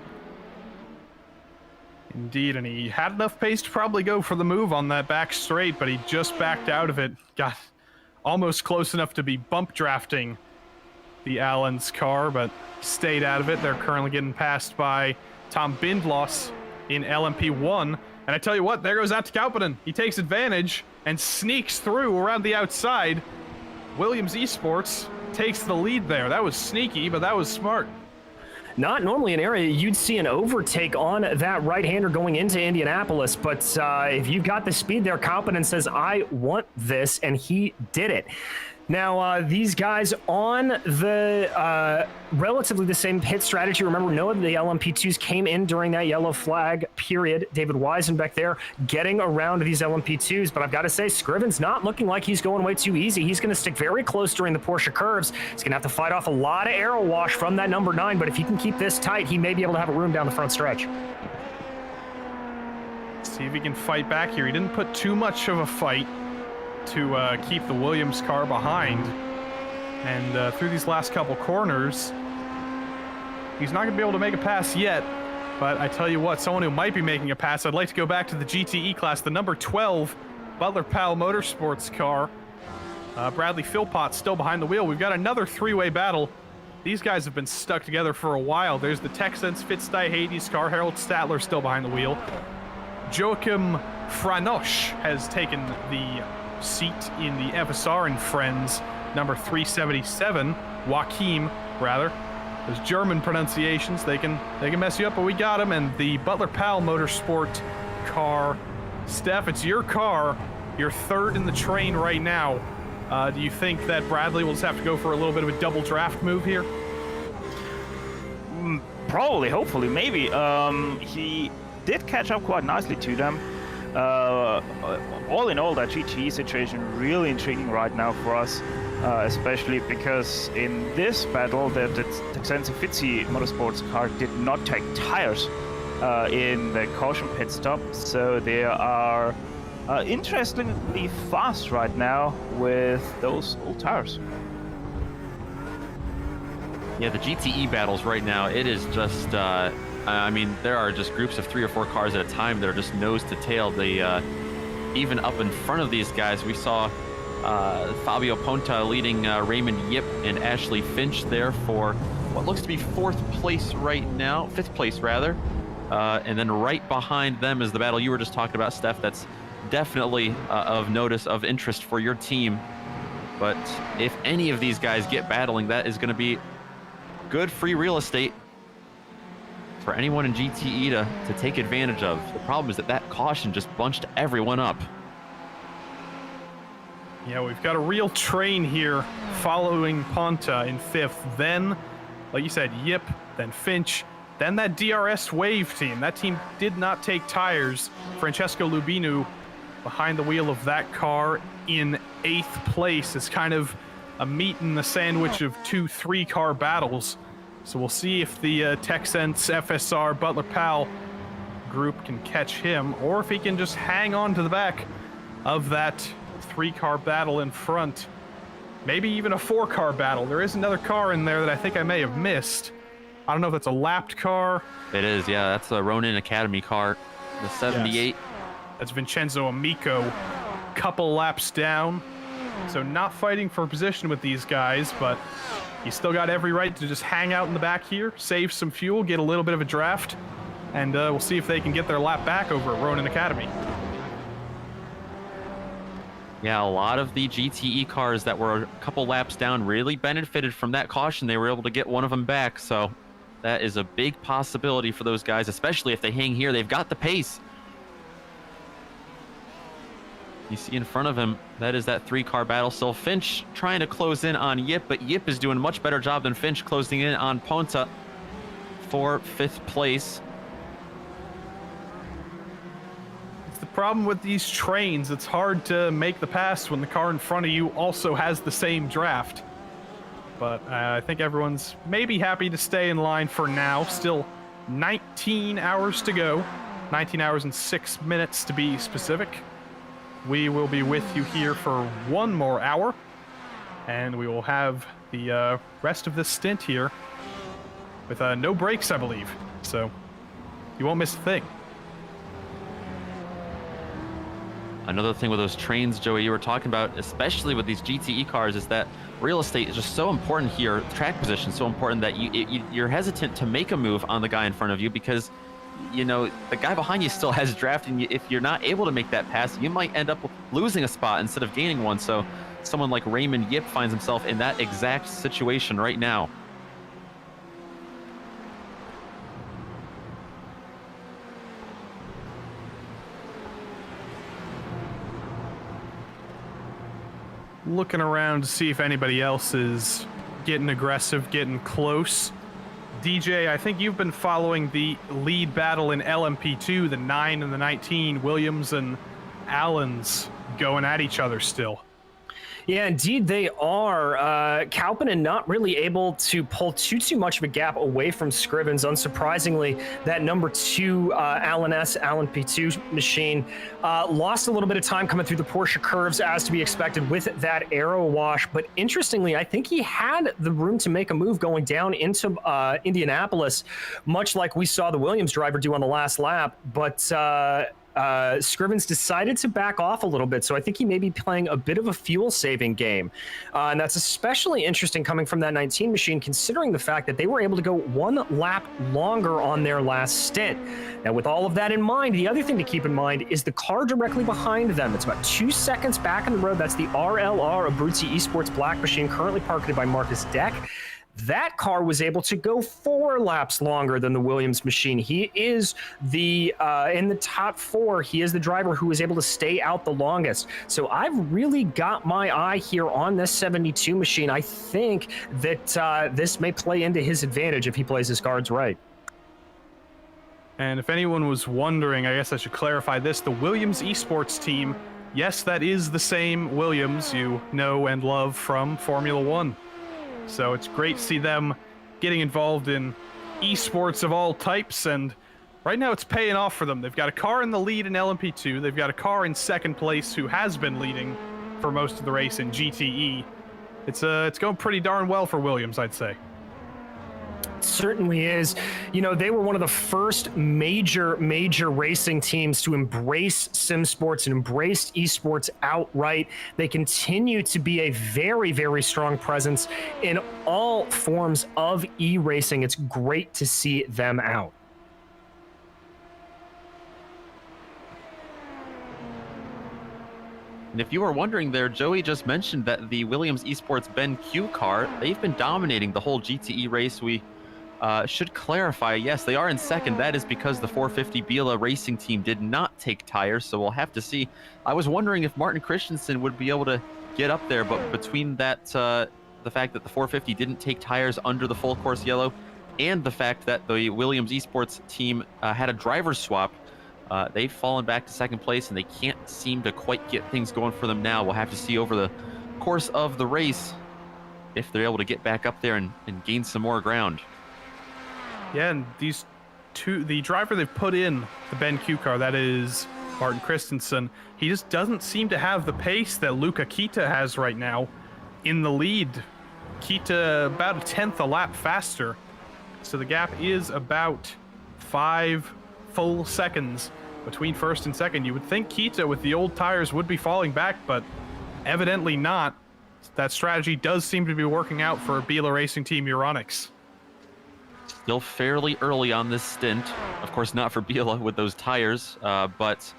Indeed, and he had enough pace to probably go for the move on that back straight, but he just backed out of it. Got almost close enough to be bump drafting the Allen's car, but stayed out of it. They're currently getting passed by Tom Bindloss in LMP1. And I tell you what, there goes Atte Kauppinen. He takes advantage and sneaks through around the outside. Williams Esports takes the lead there. That was sneaky, but that was smart. Not normally an area you'd see an overtake on that right-hander going into Indianapolis, but if you've got the speed there, Kauppinen says, I want this, and he did it. Now, these guys on the relatively the same pit strategy. Remember, no of the LMP2s came in during that yellow flag period. David Weisenbeck there getting around these LMP2s, but I've got to say, Scriven's not looking like he's going way too easy. He's going to stick very close during the Porsche curves. He's going to have to fight off a lot of aero wash from that number 9, but if he can keep this tight, he may be able to have a room down the front stretch. See if he can fight back here. He didn't put too much of a fight to keep the Williams car behind. And through these last couple corners, he's not going to be able to make a pass yet. But I tell you what, someone who might be making a pass, I'd like to go back to the GTE class, the number 12 Butler Powell Motorsports car. Bradley Philpott still behind the wheel. We've got another three-way battle. These guys have been stuck together for a while. There's the Texans Fitzstye Hades car. Harold Statler still behind the wheel. Joachim Franosch has taken the seat in the FSR and Friends, number 377, Joachim, rather. Those German pronunciations, they can mess you up, but we got him. And the Butler Powell Motorsport car. Steph, it's your car. You're third in the train right now. Do you think that Bradley will just have to go for a little bit of a double draft move here? Probably, hopefully, maybe. He did catch up quite nicely to them. All in all, that GTE situation really intriguing right now for us, especially because in this battle, the Texense Fitzy Motorsports car did not take tires in the caution pit stop, so they are interestingly fast right now with those old tires. Yeah, the GTE battles right now, it is just, I mean, there are just groups of 3 or 4 cars at a time that are just nose to tail. They, even up in front of these guys, we saw Fabio Ponta leading Raymond Yip and Ashley Finch there for what looks to be 4th place right now, 5th place rather. And then right behind them is the battle you were just talking about, Steph. That's definitely of notice, of interest for your team. But if any of these guys get battling, that is going to be good free real estate for anyone in GTE to take advantage of. The problem is that caution just bunched everyone up. Yeah, we've got a real train here following Ponta in 5th. Then, like you said, Yip, then Finch, then that DRS Wave team. That team did not take tires. Francesco Lubinu behind the wheel of that car in 8th place. Is kind of a meat in the sandwich of 2 3-car battles. So we'll see if the Texense FSR Butler Powell group can catch him, or if he can just hang on to the back of that 3-car battle in front. Maybe even a 4-car battle. There is another car in there that I think I may have missed. I don't know if that's a lapped car. It is, yeah. That's a Ronin Academy car, the 78. Yes. That's Vincenzo Amico, couple laps down. So not fighting for position with these guys, but he's still got every right to just hang out in the back here, save some fuel, get a little bit of a draft, and we'll see if they can get their lap back over at Ronin Academy. Yeah, a lot of the GTE cars that were a couple laps down really benefited from that caution. They were able to get one of them back, so that is a big possibility for those guys, especially if they hang here. They've got the pace. You see in front of him, that is that 3-car battle. So Finch trying to close in on Yip, but Yip is doing a much better job than Finch closing in on Ponta for 5th place. It's the problem with these trains. It's hard to make the pass when the car in front of you also has the same draft. But I think everyone's maybe happy to stay in line for now. Still 19 hours to go. 19 hours and 6 minutes to be specific. We will be with you here for 1 more hour, and we will have the rest of this stint here with no breaks, I believe. So you won't miss a thing. Another thing with those trains, Joey, you were talking about, especially with these GTE cars, is that real estate is just so important here. Track position is so important that you're hesitant to make a move on the guy in front of you because, you know, the guy behind you still has draft, and if you're not able to make that pass, you might end up losing a spot instead of gaining one. So someone like Raymond Yip finds himself in that exact situation right now. Looking around to see if anybody else is getting aggressive, getting close. DJ, I think you've been following the lead battle in LMP2, the 9 and the 19, Williams and Allens going at each other still. Yeah, indeed they are. Kaupinen not really able to pull too much of a gap away from Scrivens. Unsurprisingly, that number 2 Allen P2 machine lost a little bit of time coming through the Porsche curves as to be expected with that aero wash. But interestingly, I think he had the room to make a move going down into Indianapolis, much like we saw the Williams driver do on the last lap. But Scrivens decided to back off a little bit, so I think he may be playing a bit of a fuel-saving game. And that's especially interesting coming from that 19 machine, considering the fact that they were able to go 1 lap longer on their last stint. Now, with all of that in mind, the other thing to keep in mind is the car directly behind them. It's about 2 seconds back in the road. That's the RLR Abruzzi Esports Black machine, currently parked by Marcus Deck. That car was able to go 4 laps longer than the Williams machine. He is the in the top 4. He is the driver who was able to stay out the longest. So I've really got my eye here on this 72 machine. I think that this may play into his advantage if he plays his cards right. And if anyone was wondering, I guess I should clarify this. The Williams Esports team, yes, that is the same Williams you know and love from Formula One. So it's great to see them getting involved in esports of all types, and right now it's paying off for them. They've got a car in the lead in LMP2. They've got a car in second place who has been leading for most of the race in GTE. It's going pretty darn well for Williams, I'd say. Certainly is. You know, they were one of the first major racing teams to embrace sim sports and embrace esports outright. They continue to be a very strong presence in all forms of e-racing. It's great to see them out. And if you were wondering there, Joey just mentioned that the Williams Esports Ben Q car, they've been dominating the whole GTE race. We should clarify, yes, they are in second. That is because the 450 Biela racing team did not take tires, so we'll have to see. I was wondering if Martin Christensen would be able to get up there, but between that, the fact that the 450 didn't take tires under the full course yellow, and the fact that the Williams Esports team had a driver's swap, they've fallen back to second place, and they can't seem to quite get things going for them now. We'll have to see over the course of the race if they're able to get back up there and gain some more ground. Yeah, and the driver they've put in the Ben Q car, that is Martin Christensen, he just doesn't seem to have the pace that Luca Kita has right now in the lead. Kita about a tenth a lap faster, so the gap is about 5 full seconds between first and second. You would think Kita with the old tires would be falling back, but evidently not. That strategy does seem to be working out for Biela Racing Team Euronics. Still fairly early on this stint. Of course, not for Biela with those tires, but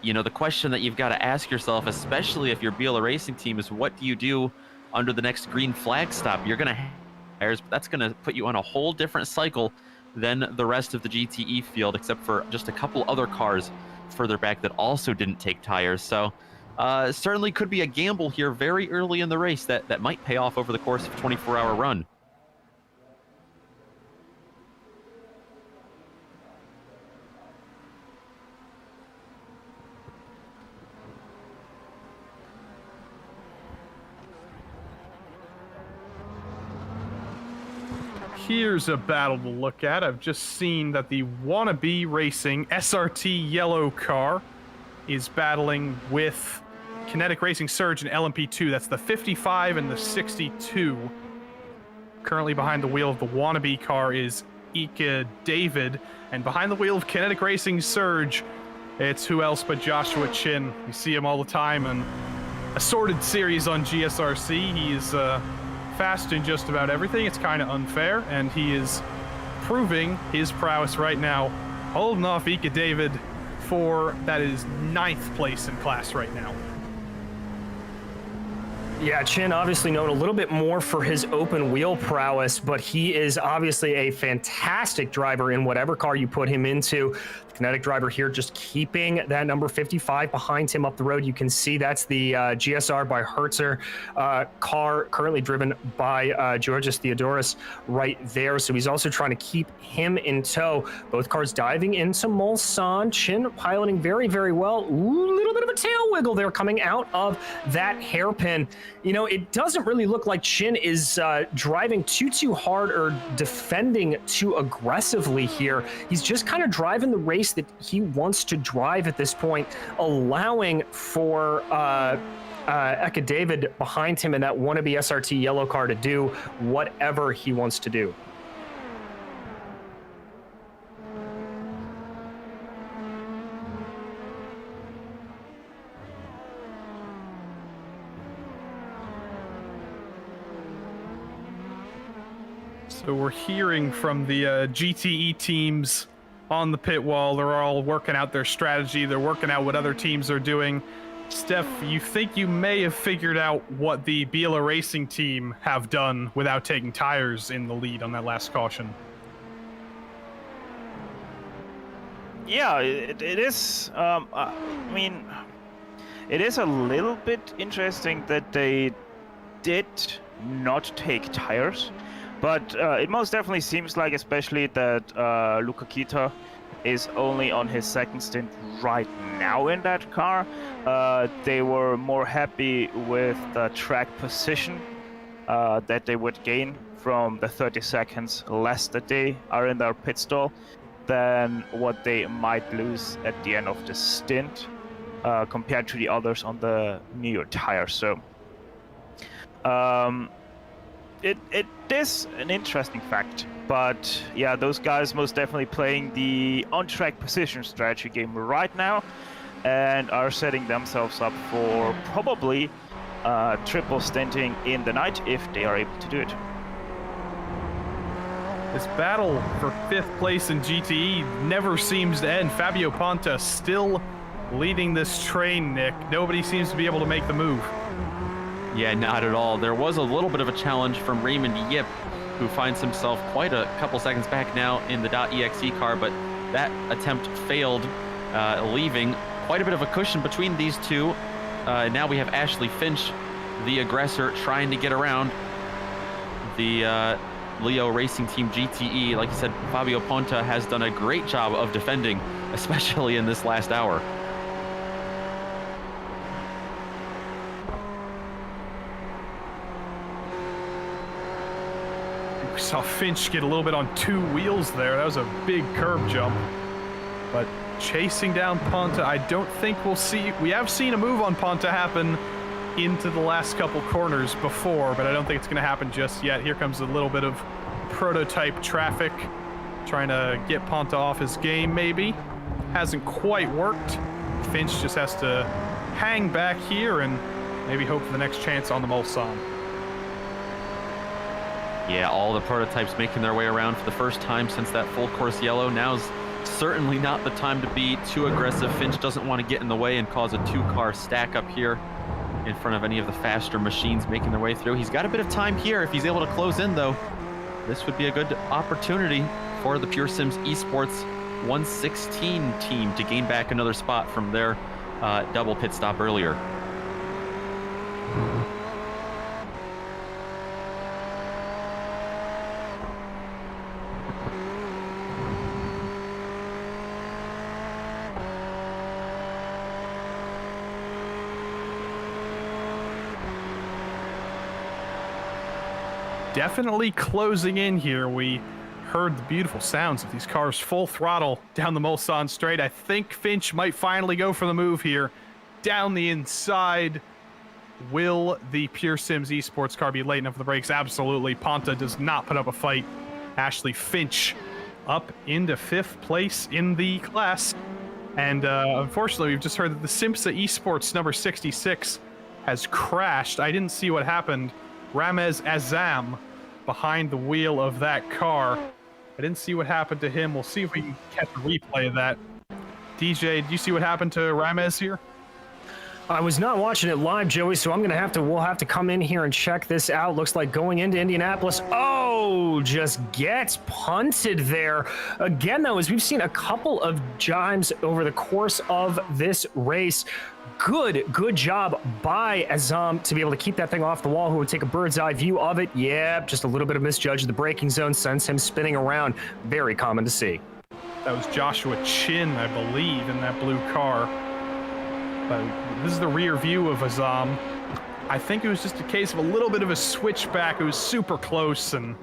you know, the question that you've got to ask yourself, especially if you're Biela Racing Team, is what do you do under the next green flag stop? You're going to have tires, but that's going to put you on a whole different cycle than the rest of the GTE field, except for just a couple other cars further back that also didn't take tires. So certainly could be a gamble here very early in the race that might pay off over the course of a 24-hour run. Here's a battle to look at. I've just seen that the Wannabe Racing SRT yellow car is battling with Kinetic Racing Surge and LMP2. That's the 55 and the 62. Currently behind the wheel of the Wannabe car is Ika David. And behind the wheel of Kinetic Racing Surge, it's who else but Joshua Chin. You see him all the time in assorted series on GSRC. He's fast in just about everything. It's kind of unfair, and he is proving his prowess right now, holding off Ika David for, that is 9th place in class right now. Yeah, Chin obviously known a little bit more for his open wheel prowess, but he is obviously a fantastic driver in whatever car you put him into. The Kinetic driver here just keeping that number 55 behind him up the road. You can see that's the GSR by Hertzer car currently driven by Georgios Theodoros right there. So he's also trying to keep him in tow. Both cars diving into Mulsanne. Chin piloting very well. Ooh, a little bit of a tail wiggle there coming out of that hairpin. You know, it doesn't really look like Chin is driving too hard or defending too aggressively here. He's just kind of driving the race that he wants to drive at this point, allowing for Eka David behind him in that wannabe SRT yellow car to do whatever he wants to do. So we're hearing from the GTE teams on the pit wall. They're all working out their strategy. They're working out what other teams are doing. Steph, you think you may have figured out what the Biela Racing team have done without taking tires in the lead on that last caution? Yeah, it is. I mean, it is a little bit interesting that they did not take tires. But it most definitely seems like, especially that Luca Kita is only on his second stint right now in that car. They were more happy with the track position that they would gain from the 30 seconds less that they are in their pit stall than what they might lose at the end of the stint compared to the others on the newer tires. So it is an interesting fact, but yeah, those guys most definitely playing the on-track position strategy game right now and are setting themselves up for probably triple stinting in the night if they are able to do it. This battle for 5th place in GTE never seems to end. Fabio Ponta still leading this train, Nick. Nobody seems to be able to make the move. Yeah, not at all. There was a little bit of a challenge from Raymond Yip, who finds himself quite a couple seconds back now in the .exe car, but that attempt failed, leaving quite a bit of a cushion between these two. Now we have Ashley Finch, the aggressor, trying to get around the Leo Racing Team GTE. Like you said, Fabio Ponta has done a great job of defending, especially in this last hour. We saw Finch get a little bit on 2 wheels there. That was a big curb jump. But chasing down Ponta, I don't think we'll see. We have seen a move on Ponta happen into the last couple corners before, but I don't think it's going to happen just yet. Here comes a little bit of prototype traffic, trying to get Ponta off his game, maybe. Hasn't quite worked. Finch just has to hang back here and maybe hope for the next chance on the Mulsanne. Yeah, all the prototypes making their way around for the first time since that full course yellow. Now's certainly not the time to be too aggressive. Finch doesn't want to get in the way and cause a 2-car stack up here in front of any of the faster machines making their way through. He's got a bit of time here. If he's able to close in, though, this would be a good opportunity for the Pure Sims Esports 116 team to gain back another spot from their double pit stop earlier. Definitely closing in here. We heard the beautiful sounds of these cars full throttle down the Mulsanne straight. I think Finch might finally go for the move here. Down the inside. Will the Pure Sims Esports car be late enough for the brakes? Absolutely. Ponta does not put up a fight. Ashley Finch up into 5th place in the class. And unfortunately, we've just heard that the Simsa Esports number 66 has crashed. I didn't see what happened. Ramez Azam behind the wheel of that car. I didn't see what happened to him. We'll see if we can catch a replay of that. DJ, did you see what happened to Ramez here? I was not watching it live, Joey, so we'll have to come in here and check this out. Looks like going into Indianapolis. Oh, just gets punted there. Again, though, as we've seen a couple of times over the course of this race, good job by Azam to be able to keep that thing off the wall, who would take a bird's eye view of it. Yeah, just a little bit of misjudge of the braking zone sends him spinning around. Very common to see. That was Joshua Chin, I believe, in that blue car. But this is the rear view of Azam. I think it was just a case of a little bit of a switchback. It was super close and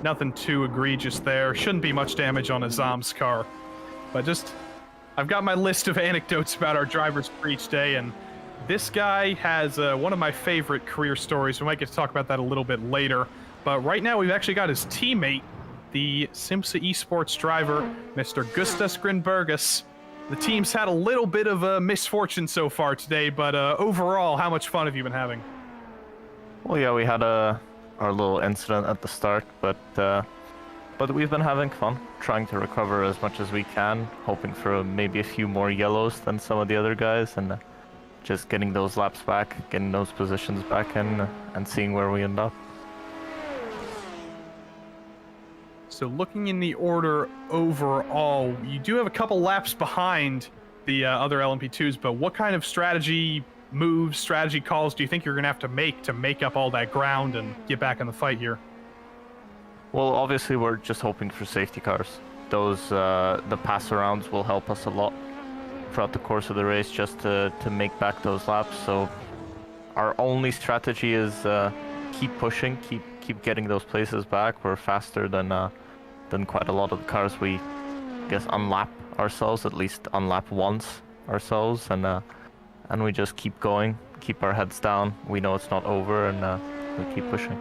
nothing too egregious there. Shouldn't be much damage on Azam's car. But just, I've got my list of anecdotes about our drivers for each day, and this guy has one of my favorite career stories. We might get to talk about that a little bit later. But right now we've actually got his teammate, the Simsa Esports driver, Mr. Gustas Grinbergus. The team's had a little bit of a misfortune so far today, but overall, how much fun have you been having? Well, yeah, we had our little incident at the start, but we've been having fun, trying to recover as much as we can, hoping for maybe a few more yellows than some of the other guys, and just getting those laps back, getting those positions back in, and seeing where we end up. So looking in the order overall, you do have a couple laps behind the other LMP2s, but what kind of strategy moves, strategy calls do you think you're going to have to make up all that ground and get back in the fight here? Well, obviously we're just hoping for safety cars. those the pass arounds will help us a lot throughout the course of the race, just to make back those laps. So our only strategy is keep pushing, keep getting those places back. We're faster than quite a lot of the cars. We, I guess, unlap ourselves, at least unlap once ourselves, and we just keep going, keep our heads down. We know it's not over, and we keep pushing.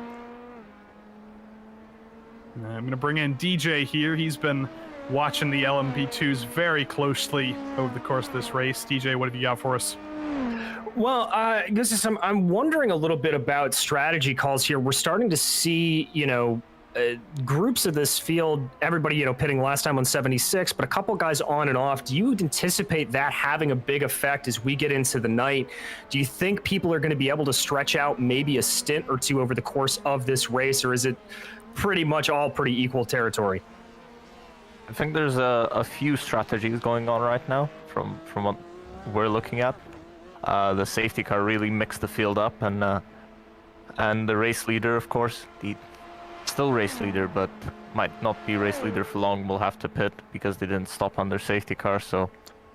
I'm going to bring in DJ here. He's been watching the LMP2s very closely over the course of this race. DJ, what have you got for us? Well, I'm wondering a little bit about strategy calls here. We're starting to see, groups of this field, everybody, pitting last time on 76, but a couple guys on and off. Do you anticipate that having a big effect as we get into the night? Do you think people are going to be able to stretch out maybe a stint or two over the course of this race, or is it pretty much all pretty equal territory? I think there's a few strategies going on right now from what we're looking at. The safety car really mixed the field up, and the race leader, of course, still race leader, but might not be race leader for long, will have to pit because they didn't stop on their safety car. So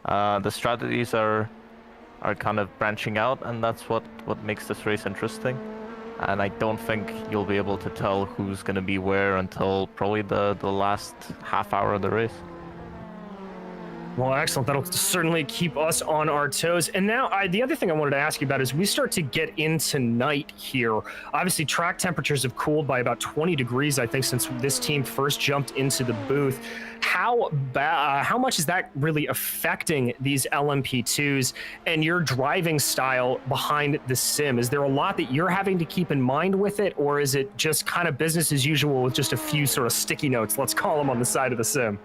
the strategies are kind of branching out, and that's what makes this race interesting. And I don't think you'll be able to tell who's going to be where until probably the last half hour of the race. Well, excellent. That'll certainly keep us on our toes. And now, the other thing I wanted to ask you about is we start to get into night here. Obviously, track temperatures have cooled by about 20 degrees, I think, since this team first jumped into the booth. How much is that really affecting these LMP2s and your driving style behind the sim? Is there a lot that you're having to keep in mind with it, or is it just kind of business as usual with just a few sort of sticky notes, let's call them, on the side of the sim?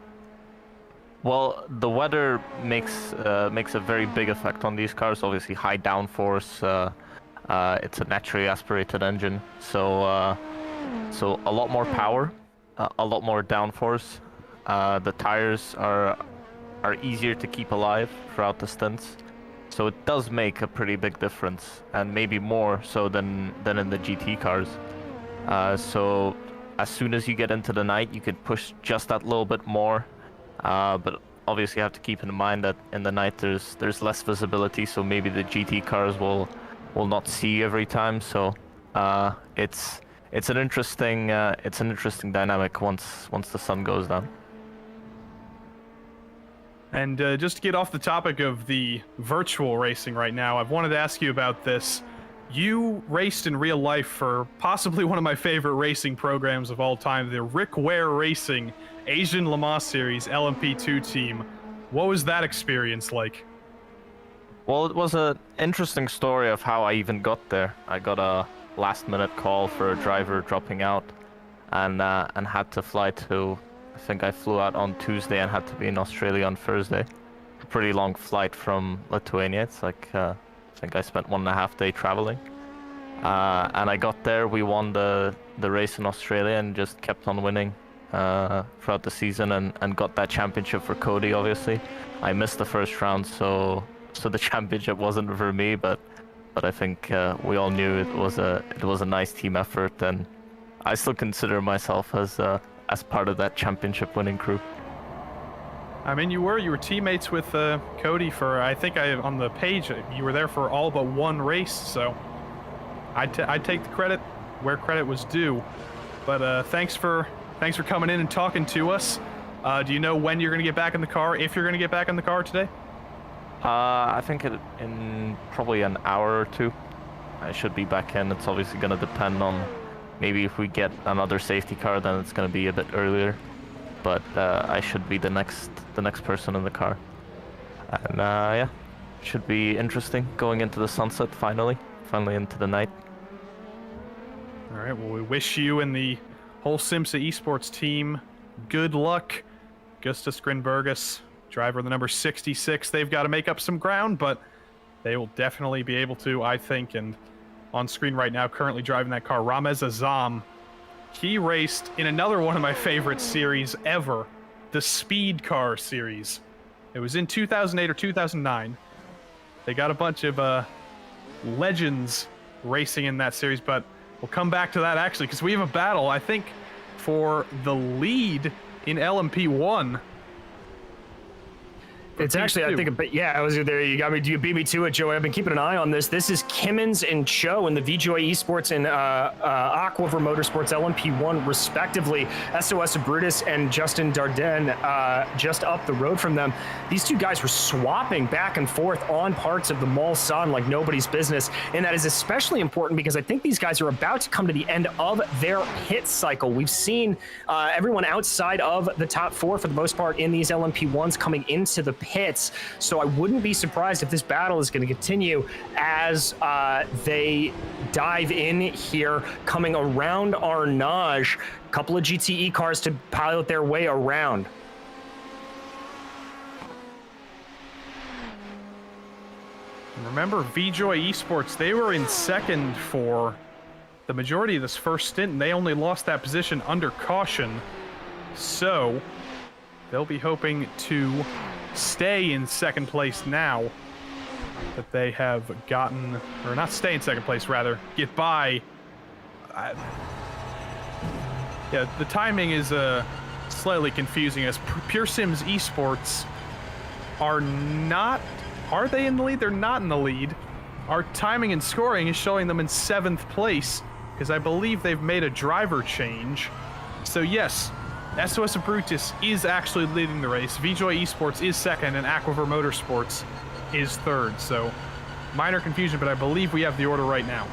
Well, the weather makes a very big effect on these cars. Obviously, high downforce. It's a naturally aspirated engine, so a lot more power, a lot more downforce. The tires are easier to keep alive throughout the stints, so it does make a pretty big difference, and maybe more so than in the GT cars. So as soon as you get into the night, you could push just that little bit more. But obviously you have to keep in mind that in the night there's less visibility, so maybe the GT cars will not see every time. So it's an interesting dynamic once the sun goes down. And just to get off the topic of the virtual racing right now, I've wanted to ask you about this. You raced in real life for possibly one of my favorite racing programs of all time, the Rick Ware Racing Asian Le Mans Series LMP2 team. What was that experience like? Well, it was an interesting story of how I even got there. I got a last-minute call for a driver dropping out, and had to fly to. I think I flew out on Tuesday and had to be in Australia on Thursday. A pretty long flight from Lithuania. It's like I think I spent 1.5 days traveling. And I got there. We won the race in Australia and just kept on winning throughout the season, and got that championship for Cody. Obviously, I missed the first round, so the championship wasn't for me. But I think we all knew it was a nice team effort, and I still consider myself as part of that championship winning crew. I mean, you were teammates with Cody for, I think on the page you were there for all but one race, so I'd take the credit where credit was due. But thanks for coming in and talking to us. Do you know when you're going to get back in the car, if you're going to get back in the car today? I think in probably an hour or two I should be back in. It's obviously going to depend on maybe if we get another safety car, then it's going to be a bit earlier. But I should be the next person in the car. And yeah, should be interesting going into the sunset finally into the night. All right, well, we wish you and the whole Simsa Esports team good luck. Gustas Grinbergus, driver of the number 66, they've got to make up some ground, but they will definitely be able to, I think. And on screen right now, currently driving that car, Ramez Azam. He raced in another one of my favorite series ever, the Speed Car series. It was in 2008 or 2009. They got a bunch of legends racing in that series, but we'll come back to that actually, because we have a battle, I think, for the lead in LMP1. It's actually, I think, yeah, I was there. You got me. You beat me to it, Joey. I've been keeping an eye on this. This is Kimmins and Cho in the VJoy Esports and Aquiver Motorsports LMP1, respectively. SOS Brutus and Justin Dardenne just up the road from them. These two guys were swapping back and forth on parts of the Mulsanne like nobody's business. And that is especially important because I think these guys are about to come to the end of their pit cycle. We've seen everyone outside of the top four, for the most part, in these LMP1s coming into the pits, so I wouldn't be surprised if this battle is going to continue as they dive in here, coming around Arnage. A couple of GTE cars to pilot their way around. Remember, VJoy Esports, they were in second for the majority of this first stint, and they only lost that position under caution, so they'll be hoping to stay in second place now that they have gotten, or not stay in second place, rather, get by. Yeah, the timing is slightly confusing as Pure Sims Esports are they in the lead? They're not in the lead. Our timing and scoring is showing them in 7th place because I believe they've made a driver change. So yes, SOS Brutus is actually leading the race. VJoy Esports is second, and Aquiver Motorsports is third. So, minor confusion, but I believe we have the order right now.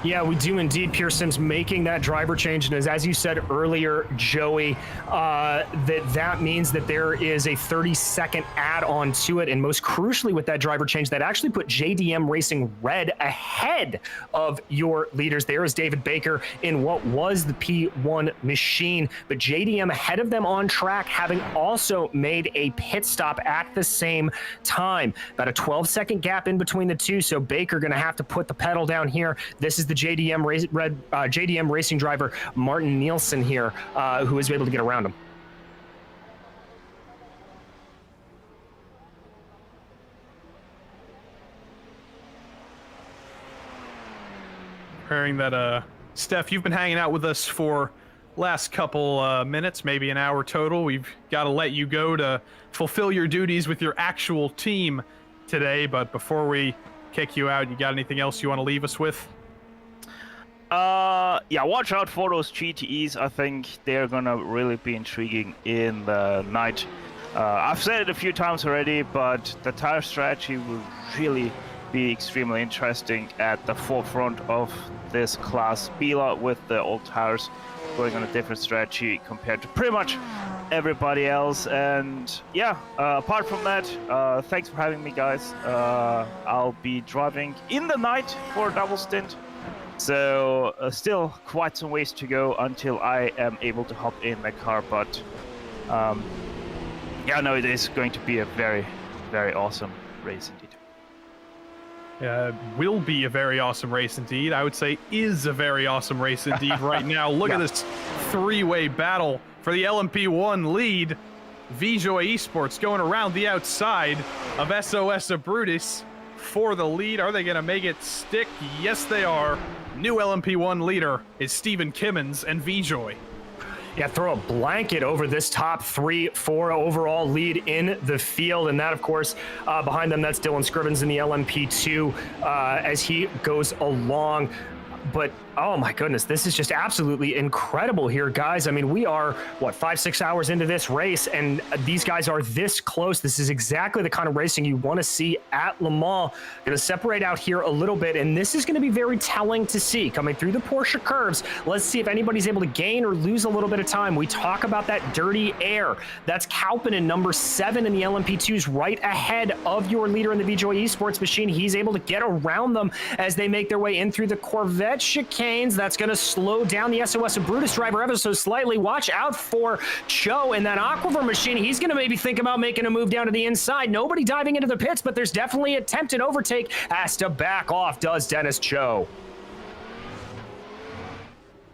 Yeah, we do indeed. Pure Sims making that driver change, and as you said earlier, Joey, that means that there is a 30-second add-on to it, and most crucially with that driver change, that actually put JDM Racing Red ahead of your leaders. There is David Baker in what was the P1 machine, but JDM ahead of them on track, having also made a pit stop at the same time. About a 12-second gap in between the two, so Baker going to have to put the pedal down here. This is the JDM Racing driver Martin Nielsen here, who was able to get around him. Hearing that, Steph, you've been hanging out with us for last couple minutes, maybe an hour total. We've got to let you go to fulfill your duties with your actual team today, but before we kick you out, you got anything else you want to leave us with? Yeah, watch out for those GTEs. I think they're gonna really be intriguing in the night. I've said it a few times already, but the tire strategy will really be extremely interesting at the forefront of this class. Bila with the old tires going on a different strategy compared to pretty much everybody else. And yeah, apart from that, thanks for having me, guys. I'll be driving in the night for a double stint. So still quite some ways to go until I am able to hop in my car, but yeah, no, it is going to be a very, very awesome race indeed. Yeah, will be a very awesome race indeed. I would say is a very awesome race indeed right now. Look at this three-way battle for the LMP1 lead. VJoy Esports going around the outside of SOS Brutus for the lead. Are they going to make it stick? Yes, they are. New LMP1 leader is Stephen Kimmins and VJoy. Yeah, throw a blanket over this top 3-4 overall lead in the field. And that, of course, behind them, that's Dylan Scrivens in the LMP2 as he goes along. But, oh my goodness, this is just absolutely incredible here, guys. I mean, we are, what, 5-6 hours into this race, and these guys are this close. This is exactly the kind of racing you want to see at Le Mans. Going to separate out here a little bit, and this is going to be very telling to see. Coming through the Porsche curves, let's see if anybody's able to gain or lose a little bit of time. We talk about that dirty air. That's Kauppinen, number 7 in the LMP2s, right ahead of your leader in the VJoy Esports machine. He's able to get around them as they make their way in through the Corvette chicanes. That's going to slow down the SOS Brutus driver ever so slightly. Watch out for Cho in that Aquiver machine. He's going to maybe think about making a move down to the inside. Nobody diving into the pits, but there's definitely attempted overtake. Has to back off, does Dennis Cho.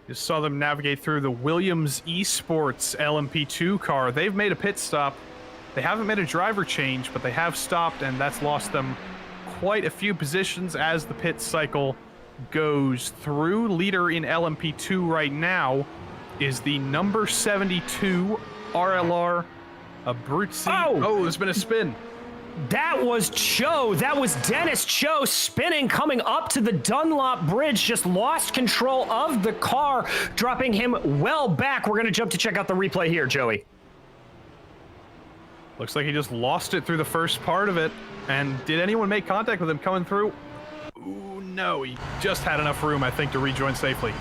Just saw them navigate through the Williams Esports LMP2 car. They've made a pit stop. They haven't made a driver change, but they have stopped, and that's lost them quite a few positions as the pit cycle goes through. Leader in LMP2 right now is the number 72 RLR Abruzzi. Oh, there's been a spin. That was Cho. That was Dennis Cho spinning, coming up to the Dunlop Bridge, just lost control of the car, dropping him well back. We're going to jump to check out the replay here, Joey. Looks like he just lost it through the first part of it. And did anyone make contact with him coming through? Ooh, no, he just had enough room, I think, to rejoin safely.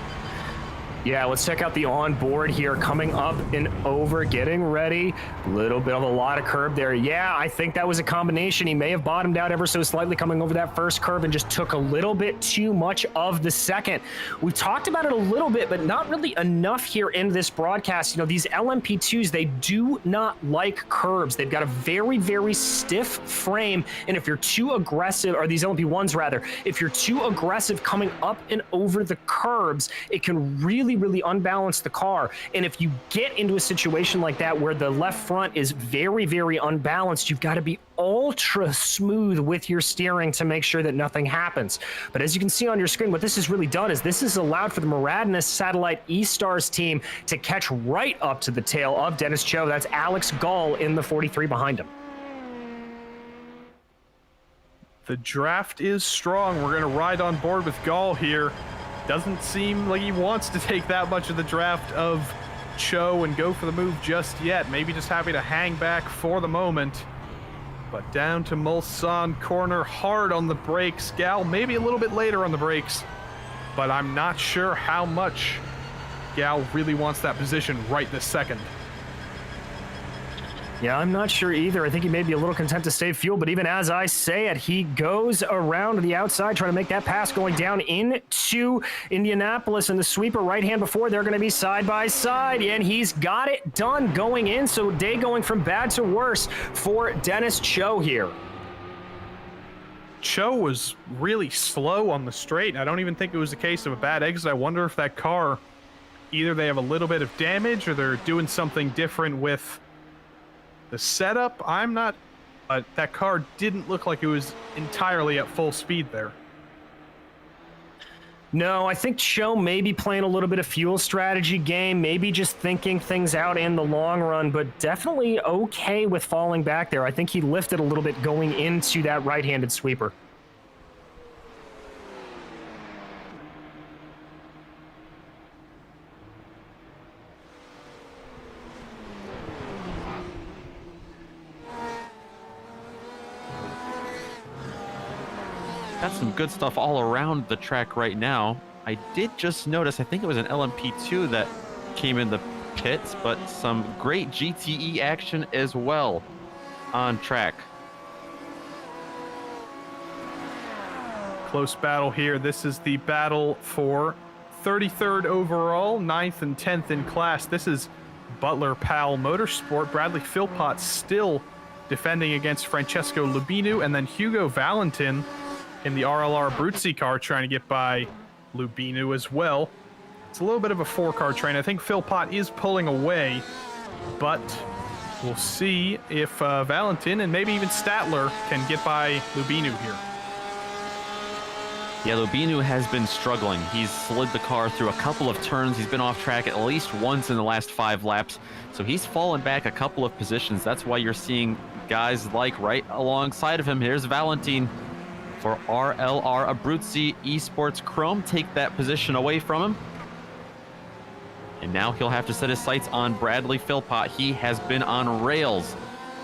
Yeah, let's check out the onboard here, coming up and over, getting ready. A little bit of a lot of curb there. Yeah, I think that was a combination. He may have bottomed out ever so slightly coming over that first curve and just took a little bit too much of the second. We talked about it a little bit, but not really enough here in this broadcast. You know, these LMP2s, they do not like curbs. They've got a very, very stiff frame, and if you're too aggressive, or these LMP1s rather, if you're too aggressive coming up and over the curbs, it can really unbalance the car. And if you get into a situation like that where the left front is very, very unbalanced, you've got to be ultra smooth with your steering to make sure that nothing happens. But as you can see on your screen, what this has really done is this has allowed for the Muradinus Satellite E-Stars team to catch right up to the tail of Dennis Cho. That's Alex Gall in the 43 behind him. The draft is strong. We're going to ride on board with Gall here. Doesn't seem like he wants to take that much of the draft of Cho and go for the move just yet. Maybe just happy to hang back for the moment. But down to Mulsanne corner, hard on the brakes. Gal maybe a little bit later on the brakes, but I'm not sure how much Gal really wants that position right this second. Yeah, I'm not sure either. I think he may be a little content to save fuel, but even as I say it, he goes around the outside trying to make that pass going down into Indianapolis, and the sweeper right hand before, they're going to be side by side, and he's got it done going in. So day going from bad to worse for Dennis Cho here. Cho was really slow on the straight. I don't even think it was a case of a bad exit. I wonder if that car, either they have a little bit of damage or they're doing something different with the setup. I'm not... that car didn't look like it was entirely at full speed there. No, I think Cho may be playing a little bit of fuel strategy game, maybe just thinking things out in the long run, but definitely okay with falling back there. I think he lifted a little bit going into that right-handed sweeper. Got some good stuff all around the track right now. I did just notice, I think it was an LMP2 that came in the pits, but some great GTE action as well on track. Close battle here. This is the battle for 33rd overall, 9th and 10th in class. This is Butler Powell Motorsport. Bradley Philpott still defending against Francesco Lubinu, and then Hugo Valentin in the RLR Abruzzi car trying to get by Lubinu as well. It's a little bit of a four-car train. I think Philpott is pulling away, but we'll see if Valentin and maybe even Statler can get by Lubinu here. Yeah, Lubinu has been struggling. He's slid the car through a couple of turns. He's been off track at least once in the last 5 laps. So he's fallen back a couple of positions. That's why you're seeing guys like right alongside of him. Here's Valentin for RLR Abruzzi Esports Chrome take that position away from him. And now he'll have to set his sights on Bradley Philpott. He has been on rails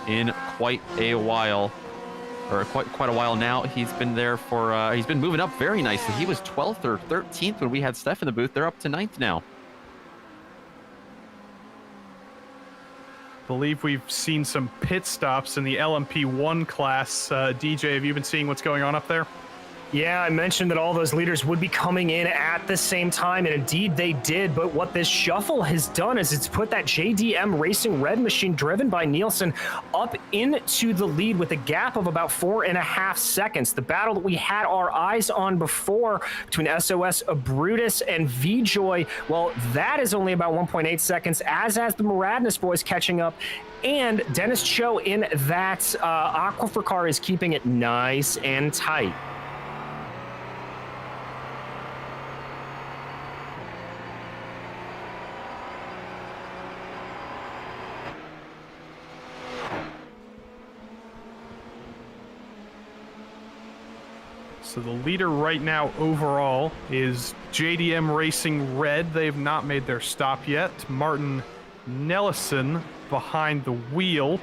in quite a while, or quite a while now. He's been there for, he's been moving up very nicely. He was 12th or 13th when we had Steph in the booth. They're up to 9th now. Believe we've seen some pit stops in the LMP1 class. DJ, have you been seeing what's going on up there? Yeah, I mentioned that all those leaders would be coming in at the same time, and indeed they did. But what this shuffle has done is it's put that JDM Racing Red Machine driven by Nielsen up into the lead with a gap of about 4.5 seconds. The battle that we had our eyes on before between SOS Brutus and VJoy, well, that is only about 1.8 seconds, as the Muradinus boys catching up. And Dennis Cho in that Aquifer car is keeping it nice and tight. So the leader right now overall is JDM Racing Red. They've not made their stop yet. Martin Nellison behind the wheel.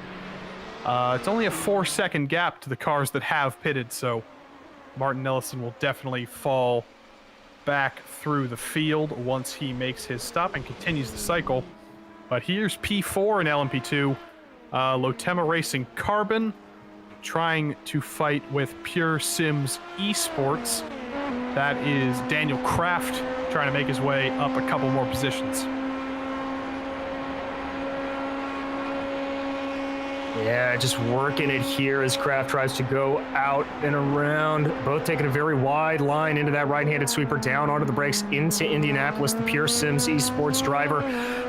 It's only a 4-second gap to the cars that have pitted, so Martin Nellison will definitely fall back through the field once he makes his stop and continues the cycle. But here's P4 in LMP2. Lotema Racing Carbon trying to fight with Pure Sims Esports. That is Daniel Kraft trying to make his way up a couple more positions. Yeah, just working it here as Kraft tries to go out and around. Both taking a very wide line into that right-handed sweeper down onto the brakes into Indianapolis, the Pure Sims Esports driver.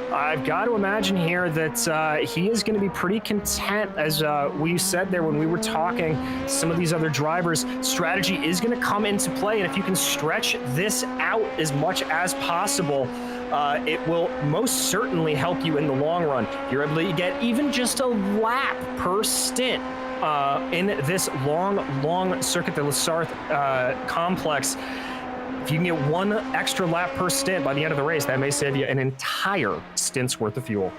I've got to imagine here that he is going to be pretty content, as we said there when we were talking, some of these other drivers, strategy is going to come into play, and if you can stretch this out as much as possible, it will most certainly help you in the long run. You're able to get even just a lap per stint in this long circuit, the Lasarth complex. If you can get one extra lap per stint by the end of the race, that may save you an entire stint's worth of fuel.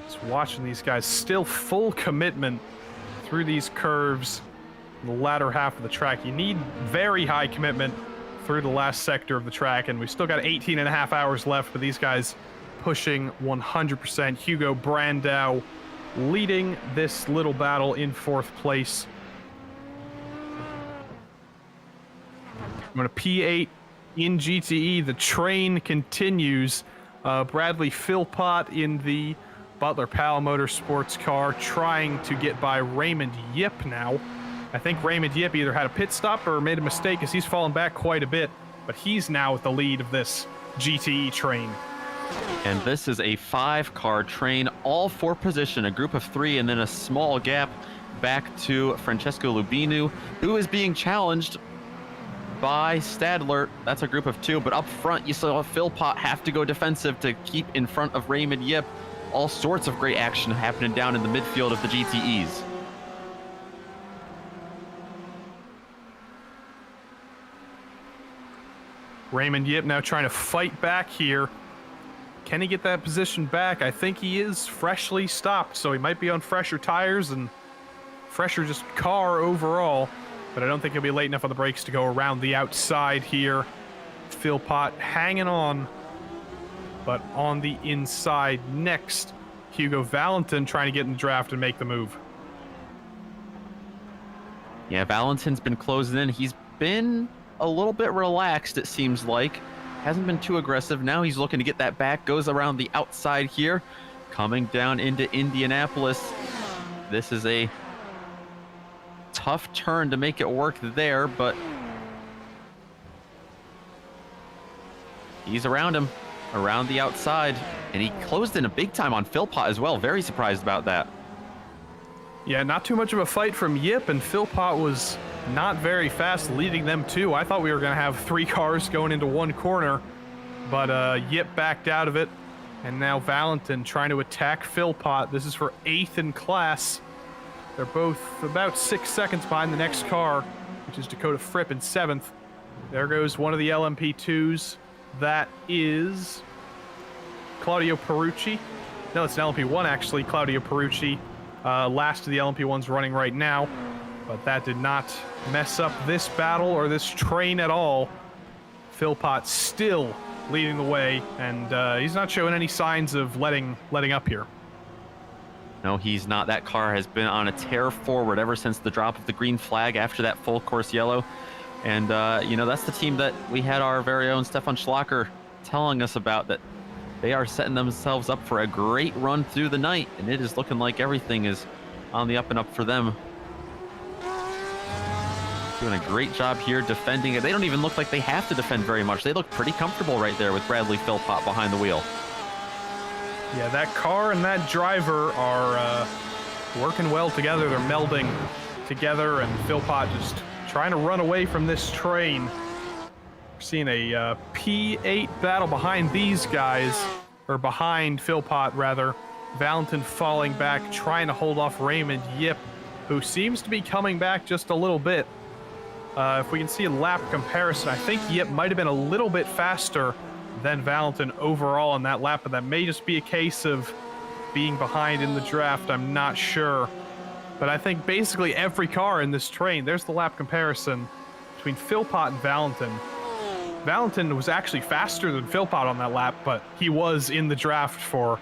Just watching these guys, still full commitment through these curves. The latter half of the track. You need very high commitment through the last sector of the track, and we've still got 18 and a half hours left, but these guys pushing 100%. Hugo Brandau leading this little battle in 4th place. I'm going to P8 in GTE. The train continues. Bradley Philpott in the Butler Powell Motorsports car trying to get by Raymond Yip now. I think Raymond Yip either had a pit stop or made a mistake as he's fallen back quite a bit, but he's now at the lead of this GTE train. And this is a 5-car train, all 4 position, a group of 3, and then a small gap back to Francesco Lubinu, who is being challenged by Stadler. That's a group of 2, but up front you saw Philpott have to go defensive to keep in front of Raymond Yip. All sorts of great action happening down in the midfield of the GTEs. Raymond Yip now trying to fight back here. Can he get that position back? I think he is freshly stopped, so he might be on fresher tires and fresher just car overall, but I don't think he'll be late enough on the brakes to go around the outside here. Philpott hanging on, but on the inside next. Hugo Valentin trying to get in the draft and make the move. Yeah, Valentin's been closing in. He's been a little bit relaxed, it seems like. Hasn't been too aggressive. Now he's looking to get that back. Goes around the outside here. Coming down into Indianapolis. This is a tough turn to make it work there, but he's around him, around the outside. And he closed in a big time on Philpott as well. Very surprised about that. Yeah, not too much of a fight from Yip, and Philpott was not very fast leading them too. I thought we were going to have 3 cars going into one corner, but Yip backed out of it. And now Valentin trying to attack Philpott. This is for 8th in class. They're both about 6 seconds behind the next car, which is Dakota Fripp in 7th. There goes one of the LMP2s. That is Claudio Perucci. No, it's an LMP1 actually. Claudio Perucci, last of the LMP1s running right now. But that did not mess up this battle or this train at all. Philpott still leading the way, and he's not showing any signs of letting up here. No, he's not. That car has been on a tear forward ever since the drop of the green flag after that full course yellow. And, you know, that's the team that we had our very own Stefan Schlacker telling us about, that they are setting themselves up for a great run through the night, and it is looking like everything is on the up and up for them. Doing a great job here defending it. They don't even look like they have to defend very much. They look pretty comfortable right there with Bradley Philpott behind the wheel. Yeah, that car and that driver are working well together. They're melding together, and Philpott just trying to run away from this train. We're seeing a P8 battle behind these guys, or behind Philpott rather. Valentin falling back, trying to hold off Raymond Yip, who seems to be coming back just a little bit. If we can see a lap comparison, I think Yip might have been a little bit faster than Valentin overall on that lap, but that may just be a case of being behind in the draft. I'm not sure. But I think basically every car in this train, there's the lap comparison between Philpott and Valentin. Valentin was actually faster than Philpott on that lap, but he was in the draft for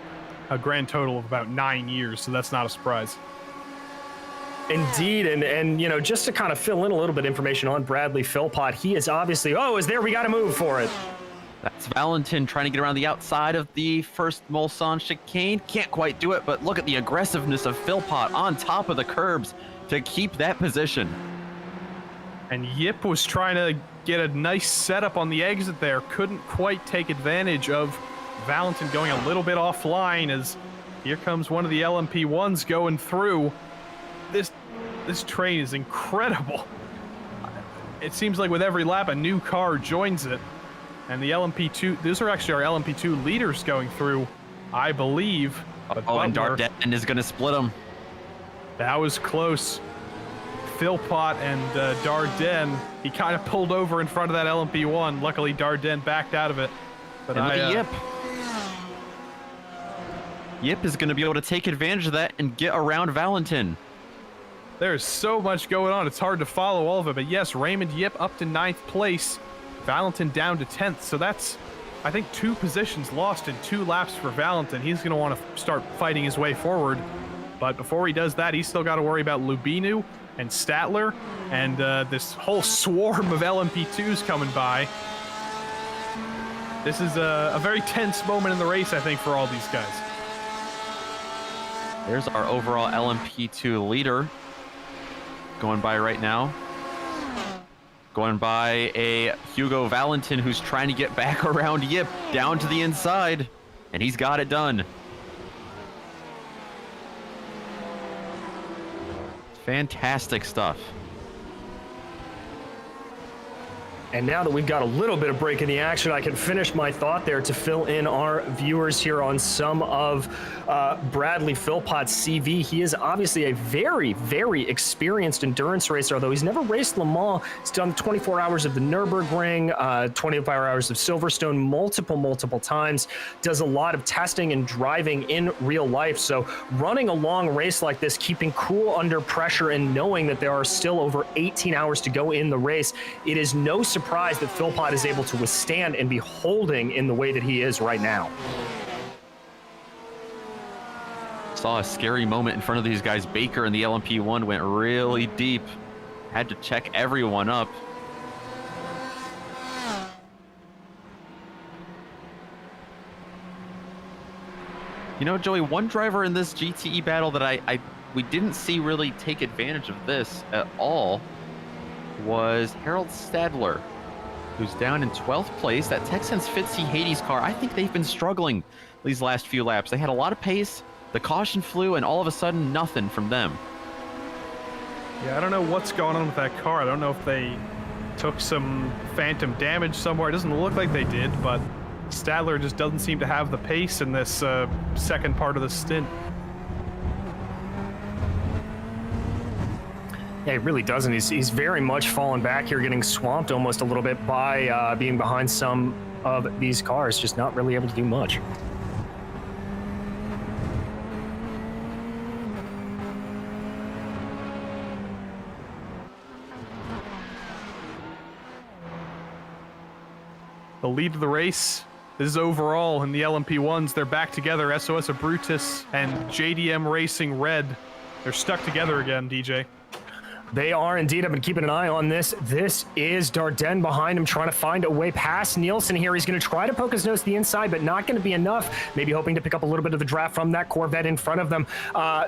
a grand total of about 9 years, so that's not a surprise. Indeed, and you know, just to kind of fill in a little bit of information on Bradley Philpott, he is obviously, is there, we got to move for it. That's Valentin trying to get around the outside of the first Mulsanne chicane. Can't quite do it, but look at the aggressiveness of Philpott on top of the curbs to keep that position. And Yip was trying to get a nice setup on the exit there. Couldn't quite take advantage of Valentin going a little bit offline, as here comes one of the LMP1s going through. This train is incredible. It seems like with every lap a new car joins it. And the LMP2, these are actually our LMP2 leaders going through, I believe. But and Butler, Dardenne is going to split them. that was close. Philpott and Dardenne, he kind of pulled over in front of that LMP1. Luckily, Dardenne backed out of it. But And look at Yip. Yip is going to be able to take advantage of that and get around Valentin. There's so much going on, it's hard to follow all of it. But yes, Raymond Yip up to 9th place. Valentin down to 10th. So that's, I think, 2 positions lost in 2 laps for Valentin. He's going to want to start fighting his way forward. But before he does that, he's still got to worry about Lubinu and Statler and this whole swarm of LMP2s coming by. This is a very tense moment in the race, I think, for all these guys. There's our overall LMP2 leader going by right now. Going by a Hugo Valentin who's trying to get back around Yip down to the inside, and he's got it done. Fantastic stuff. And now that we've got a little bit of break in the action, I can finish my thought there to fill in our viewers here on some of Bradley Philpott's CV. He is obviously a very, very experienced endurance racer, although he's never raced Le Mans. He's done 24 hours of the Nürburgring, 24 hours of Silverstone multiple times, does a lot of testing and driving in real life. So running a long race like this, keeping cool under pressure and knowing that there are still over 18 hours to go in the race, it is no surprise that Philpott is able to withstand and be holding in the way that he is right now. Saw a scary moment in front of these guys. Baker in the LMP1 went really deep. Had to check everyone up. You know, Joey, one driver in this GTE battle that we didn't see really take advantage of this at all was Harold Stadler, who's down in 12th place. That Texans Fitzy Hades car, I think they've been struggling these last few laps. They had a lot of pace, the caution flew, and all of a sudden, nothing from them. Yeah, I don't know what's going on with that car. I don't know if they took some phantom damage somewhere. It doesn't look like they did, but Stadler just doesn't seem to have the pace in this second part of the stint. Yeah, he really doesn't. He's very much fallen back here, getting swamped almost a little bit by being behind some of these cars, just not really able to do much. The lead of the race. This is overall in the LMP1s. They're back together. SOS Brutus and JDM Racing Red. They're stuck together again, DJ. They are indeed. I've been keeping an eye on this. This is Dardenne behind him trying to find a way past Nielsen here. He's going to try to poke his nose to the inside, but not going to be enough. Maybe hoping to pick up a little bit of the draft from that Corvette in front of them.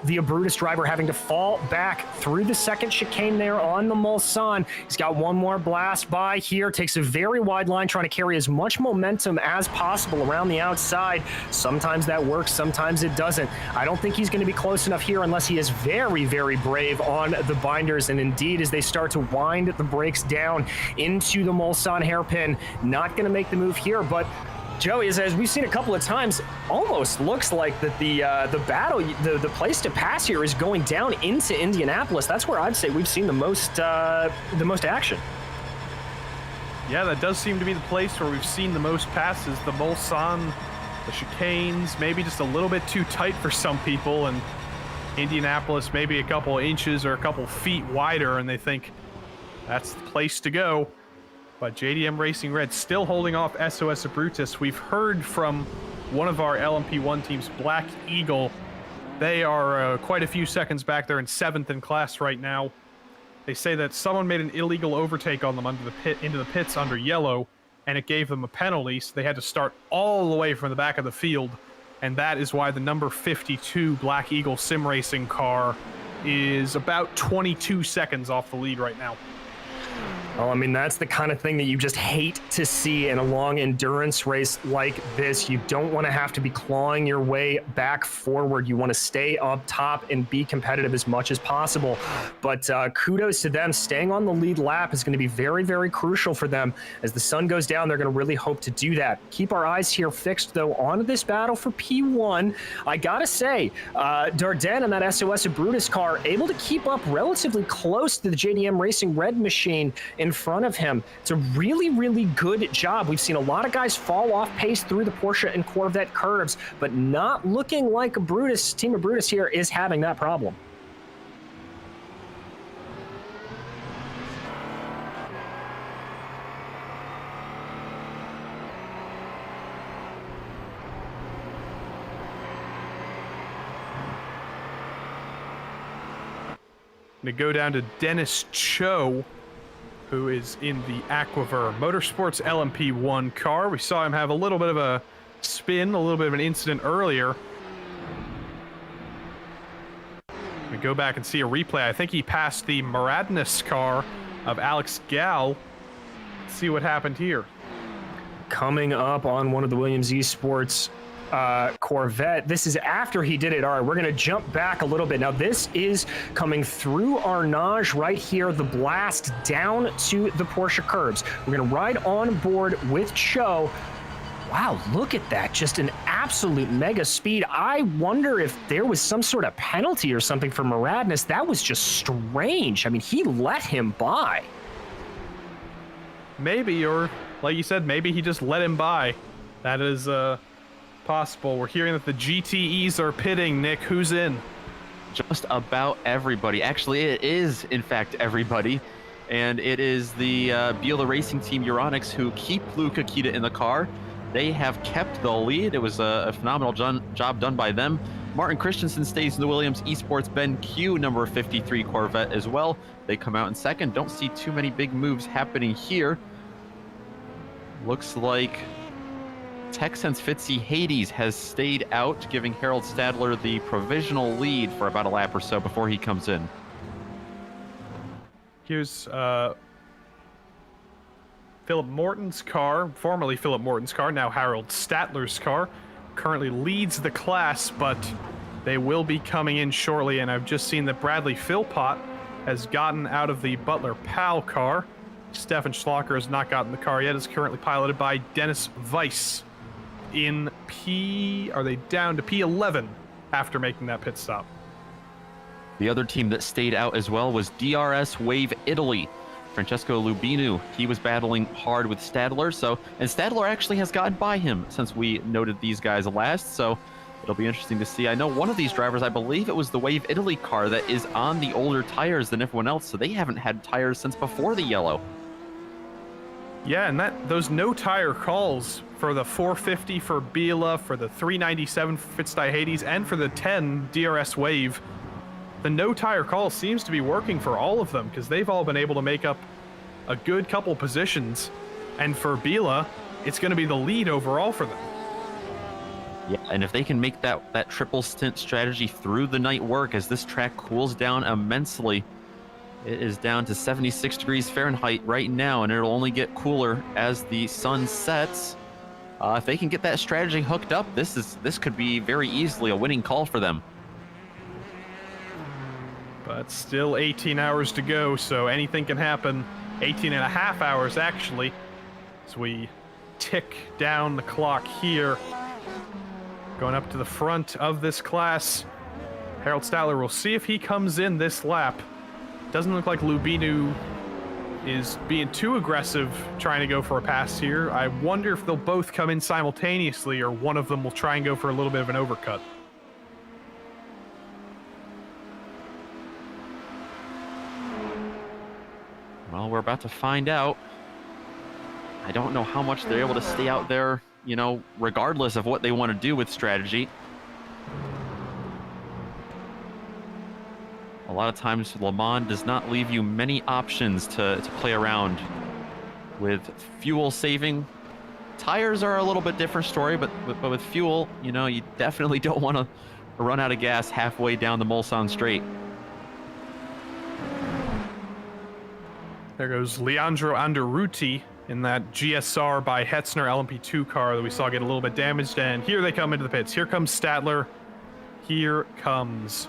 The Brutus driver having to fall back through the second chicane there on the Mulsanne. He's got one more blast by here. Takes a very wide line, trying to carry as much momentum as possible around the outside. Sometimes that works, sometimes it doesn't. I don't think he's going to be close enough here unless he is very, very brave on the binders. And indeed, as they start to wind the brakes down into the Mulsanne hairpin, not going to make the move here. But Joey, as we've seen a couple of times, almost looks like that the battle, the place to pass here is going down into Indianapolis. That's where I'd say we've seen the most action. Yeah, that does seem to be the place where we've seen the most passes. The Mulsanne, the chicanes, maybe just a little bit too tight for some people, and Indianapolis maybe a couple inches or a couple feet wider, and they think that's the place to go. But JDM Racing Red still holding off SOS Brutus. We've heard from one of our LMP1 teams, Black Eagle. They are quite a few seconds back. They're in 7th in class right now. They say that someone made an illegal overtake on them into the pits under yellow, and it gave them a penalty, so they had to start all the way from the back of the field. And that is why the number 52 Black Eagle SimRacing car is about 22 seconds off the lead right now. Well, I mean, that's the kind of thing that you just hate to see in a long endurance race like this. You don't want to have to be clawing your way back forward. You want to stay up top and be competitive as much as possible. But kudos to them. Staying on the lead lap is going to be very, very crucial for them. As the sun goes down, they're going to really hope to do that. Keep our eyes here fixed, though, on this battle for P1. I got to say, Dardenne and that SOS Brutus car able to keep up relatively close to the JDM Racing Red machine in front of him. It's a really, really good job. We've seen a lot of guys fall off pace through the Porsche and Corvette curves, but not looking like a Brutus, team of Brutus here is having that problem. Going to go down to Dennis Cho, who is in the Aquiver Motorsports LMP1 car. We saw him have a little bit of a spin, a little bit of an incident earlier. We go back and see a replay. I think he passed the Maradness car of Alex Gal. Let's see what happened here. Coming up on one of the Williams Esports Corvette. This is after he did it. All right, we're going to jump back a little bit. Now, this is coming through Arnage right here, the blast down to the Porsche curbs. We're going to ride on board with Cho. Wow, look at that. Just an absolute mega speed. I wonder if there was some sort of penalty or something for Maradness. That was just strange. I mean, he let him by. Maybe, or like you said, maybe he just let him by. That is possible. We're hearing that the GTEs are pitting. Nick, who's in? Just about everybody. Actually, it is, in fact, everybody. And it is the Biela Racing Team Euronics who keep Luca Kita in the car. They have kept the lead. It was a phenomenal job done by them. Martin Christensen stays in the Williams Esports Ben Q number 53 Corvette as well. They come out in second. Don't see too many big moves happening here. Looks like Texans Fitzy Hades has stayed out, giving Harold Stadler the provisional lead for about a lap or so before he comes in. Here's Philip Morton's car, formerly Philip Morton's car, now Harold Statler's car. Currently leads the class, but they will be coming in shortly, and I've just seen that Bradley Philpott has gotten out of the Butler Powell car. Stefan Schlocker has not gotten the car yet. It's currently piloted by Dennis Weiss in are they down to P11 after making that pit stop. The other team that stayed out as well was DRS Wave Italy. Francesco Lubinu, he was battling hard with Stadler, and Stadler actually has gotten by him since we noted these guys last, so it'll be interesting to see. I know one of these drivers, I believe it was the Wave Italy car, that is on the older tires than everyone else, so they haven't had tires since before the yellow. Yeah, and those no tire calls for the 450 for Biela, for the 397 for Fitzdi Hades, and for the 10 DRS Wave, the no tire call seems to be working for all of them, because they've all been able to make up a good couple positions. And for Bila, it's going to be the lead overall for them. Yeah, and if they can make that triple stint strategy through the night work as this track cools down immensely, it is down to 76 degrees Fahrenheit right now, and it'll only get cooler as the sun sets. If they can get that strategy hooked up, this could be very easily a winning call for them. But still 18 hours to go, so anything can happen. 18 and a half hours, actually, as we tick down the clock here. Going up to the front of this class, Harold Statler will see if he comes in this lap. Doesn't look like Lubinu is being too aggressive trying to go for a pass here. I wonder if they'll both come in simultaneously, or one of them will try and go for a little bit of an overcut. Well, we're about to find out. I don't know how much they're able to stay out there, you know, regardless of what they want to do with strategy. A lot of times, LeMans does not leave you many options to play around with fuel saving. Tires are a little bit different story, but with fuel, you know, you definitely don't want to run out of gas halfway down the Mulsanne Straight. There goes Leandro Andretti in that GSR by Hetzner LMP2 car that we saw get a little bit damaged, and here they come into the pits. Here comes Statler. Here comes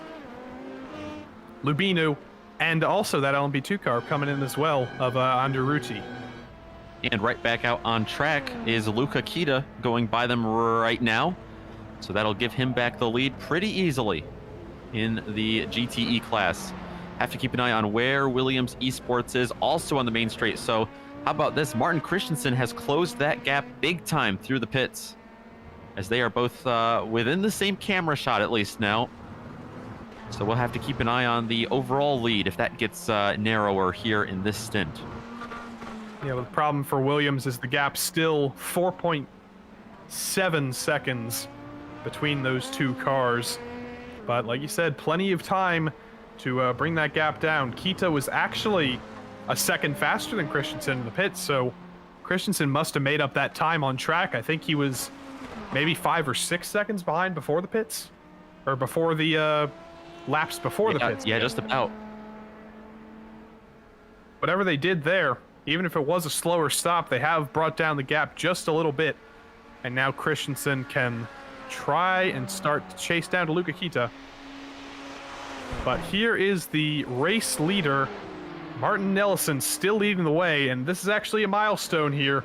Lubinu, and also that LMP2 car coming in as well of Andretti. And right back out on track is Luca Kita going by them right now. So that'll give him back the lead pretty easily in the GTE class. Have to keep an eye on where Williams Esports is, also on the main straight. So how about this? Martin Christensen has closed that gap big time through the pits, as they are both within the same camera shot at least now. So we'll have to keep an eye on the overall lead if that gets narrower here in this stint. Yeah, the problem for Williams is the gap still 4.7 seconds between those two cars. But like you said, plenty of time to bring that gap down. Kita was actually a second faster than Christensen in the pits, so Christensen must have made up that time on track. I think he was maybe 5 or 6 seconds behind before the pits, or before the laps before the pits. Yeah, just about. Whatever they did there, even if it was a slower stop, they have brought down the gap just a little bit, and now Christensen can try and start to chase down to Luca Kita. But here is the race leader, Martin Nelson, still leading the way, and this is actually a milestone here.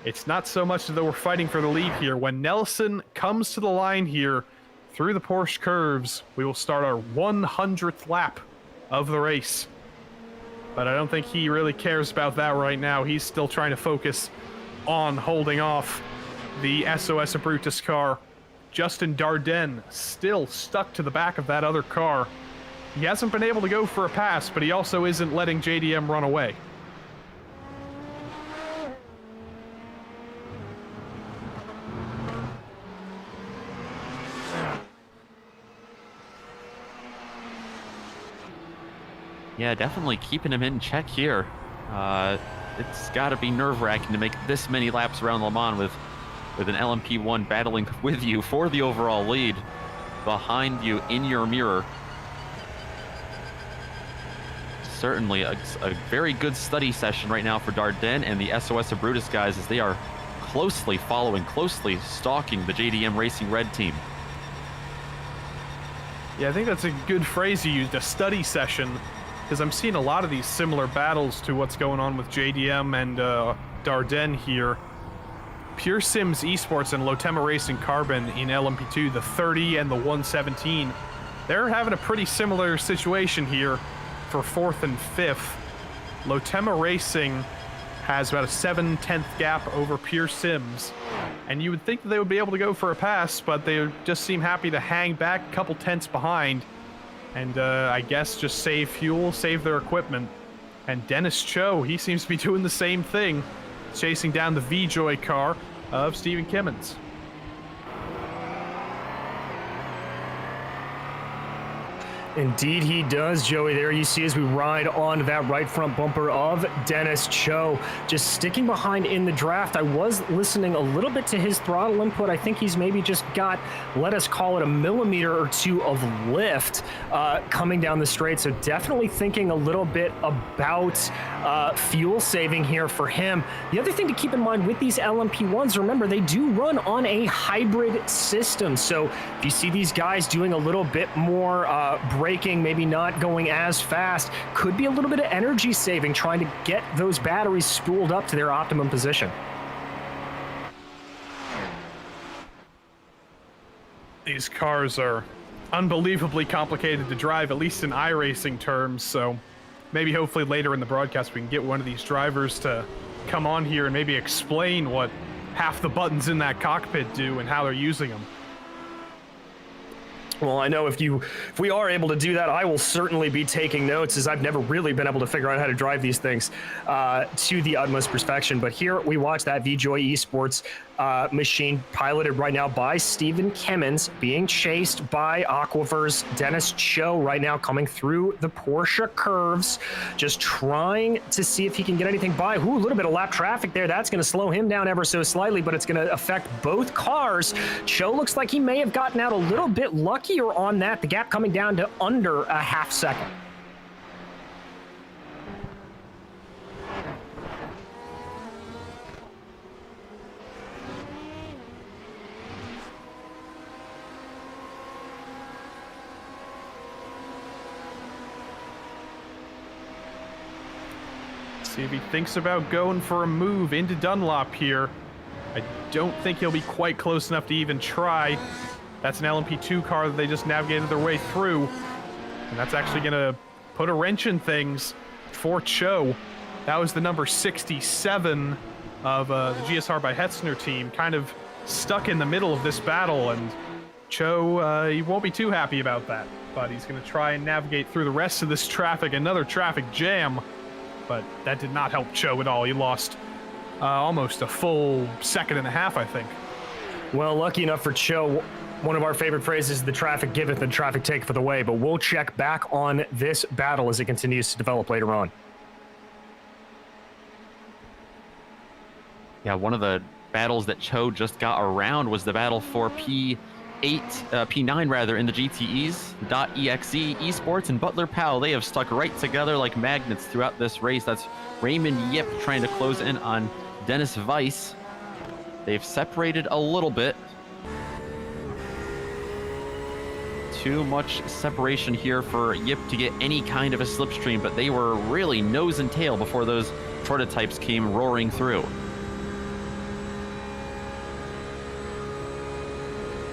It's not so much that we're fighting for the lead here. When Nelson comes to the line here through the Porsche curves, we will start our 100th lap of the race. But I don't think he really cares about that right now. He's still trying to focus on holding off the SOS Brutus car. Justin Dardenne still stuck to the back of that other car. He hasn't been able to go for a pass, but he also isn't letting JDM run away. Yeah, definitely keeping him in check here. It's got to be nerve-wracking to make this many laps around Le Mans with an LMP1 battling with you for the overall lead behind you in your mirror. Certainly a very good study session right now for Dardenne and the SOS Brutus guys, as they are closely stalking the JDM Racing Red team. Yeah, I think that's a good phrase you used, a study session, because I'm seeing a lot of these similar battles to what's going on with JDM and Dardenne here. Pure Sims Esports and Lotema Racing Carbon in LMP2, the 30 and the 117, they're having a pretty similar situation here for 4th and 5th. Lotema Racing has about a 7/10 gap over Pure Sims, and you would think that they would be able to go for a pass, but they just seem happy to hang back a couple tenths behind, and I guess just save fuel, save their equipment. And Dennis Cho, he seems to be doing the same thing, chasing down the V-Joy car of Stephen Kimmins. Indeed he does, Joey. There you see as we ride on that right front bumper of Dennis Cho, just sticking behind in the draft. I was listening a little bit to his throttle input. I think he's maybe just got, let us call it, a millimeter or two of lift coming down the straight. So definitely thinking a little bit about fuel saving here for him. The other thing to keep in mind with these LMP1s, remember, they do run on a hybrid system. So if you see these guys doing a little bit more braking, maybe not going as fast, could be a little bit of energy saving trying to get those batteries spooled up to their optimum position. These cars are unbelievably complicated to drive, at least in iRacing terms, so maybe hopefully later in the broadcast we can get one of these drivers to come on here and maybe explain what half the buttons in that cockpit do and how they're using them. Well, I know if we are able to do that, I will certainly be taking notes, as I've never really been able to figure out how to drive these things to the utmost perfection. But here we watch that VJoy Esports machine piloted right now by Stephen Kimmins, being chased by Aquaver's Dennis Cho right now, coming through the Porsche curves, just trying to see if he can get anything by. Ooh, a little bit of lap traffic there. That's going to slow him down ever so slightly, but it's going to affect both cars. Cho looks like he may have gotten out a little bit luckier on that. The gap coming down to under a half second. See if he thinks about going for a move into Dunlop here. I don't think he'll be quite close enough to even try. That's an LMP2 car that they just navigated their way through. And that's actually going to put a wrench in things for Cho. That was the number 67 of the GSR by Hetzner team, kind of stuck in the middle of this battle. And Cho, he won't be too happy about that. But he's going to try and navigate through the rest of this traffic, another traffic jam. But that did not help Cho at all. He lost almost a full second and a half, I think. Well, lucky enough for Cho, one of our favorite phrases, the traffic giveth and traffic taketh away, but we'll check back on this battle as it continues to develop later on. Yeah, one of the battles that Cho just got around was the battle for P9 rather in the GTEs. .exe Esports and Butler Powell, they have stuck right together like magnets throughout this race. That's Raymond Yip trying to close in on Dennis Weiss. They've separated a little bit. Too much separation here for Yip to get any kind of a slipstream, but they were really nose and tail before those prototypes came roaring through.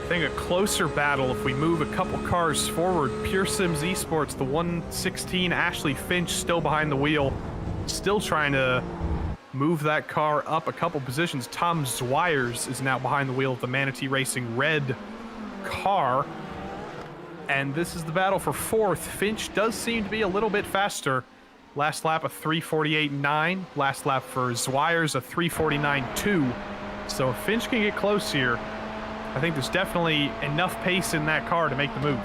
I think a closer battle if we move a couple cars forward. Pure Sims Esports, the 116 Ashley Finch still behind the wheel, still trying to move that car up a couple positions. Tom Zwires is now behind the wheel of the Manatee Racing red car. And this is the battle for fourth. Finch does seem to be a little bit faster. Last lap a 3:48.9. Last lap for Zwires a 3:49.2. So if Finch can get close here, I think there's definitely enough pace in that car to make the move.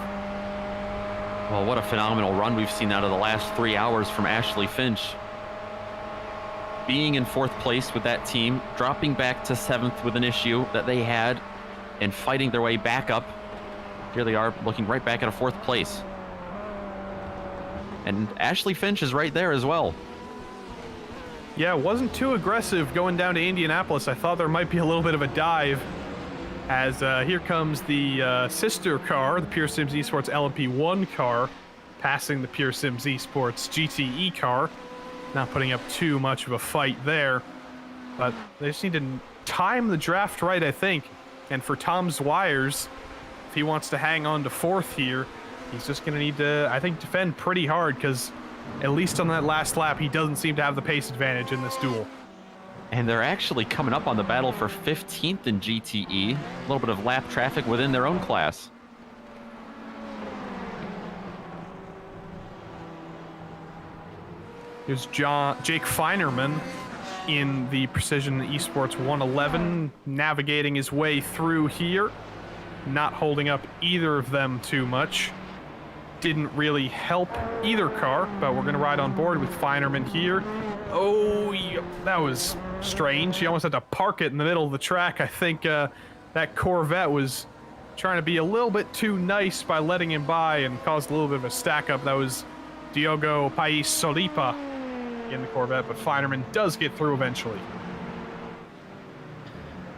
Well, what a phenomenal run we've seen out of the last 3 hours from Ashley Finch. Being in fourth place with that team, dropping back to seventh with an issue that they had, and fighting their way back up. Here they are, looking right back at a fourth place. And Ashley Finch is right there as well. Yeah, it wasn't too aggressive going down to Indianapolis. I thought there might be a little bit of a dive, as here comes the sister car, the Pure Sims Esports LMP1 car, passing the Pure Sims Esports GTE car. Not putting up too much of a fight there, but they just need to time the draft right, I think. And for Tom Zwires, if he wants to hang on to fourth here, he's just going to need to, I think, defend pretty hard, because at least on that last lap, he doesn't seem to have the pace advantage in this duel. And they're actually coming up on the battle for 15th in GTE. A little bit of lap traffic within their own class. Here's Jake Feinerman in the Precision Esports 111, navigating his way through here. Not holding up either of them too much. didn't really help either car, but we're going to ride on board with Feinerman here. Oh, yeah, that was strange. He almost had to park it in the middle of the track. I think that Corvette was trying to be a little bit too nice by letting him by and caused a little bit of a stack up. That was Diogo Pais Solipa in the Corvette, but Feinerman does get through eventually.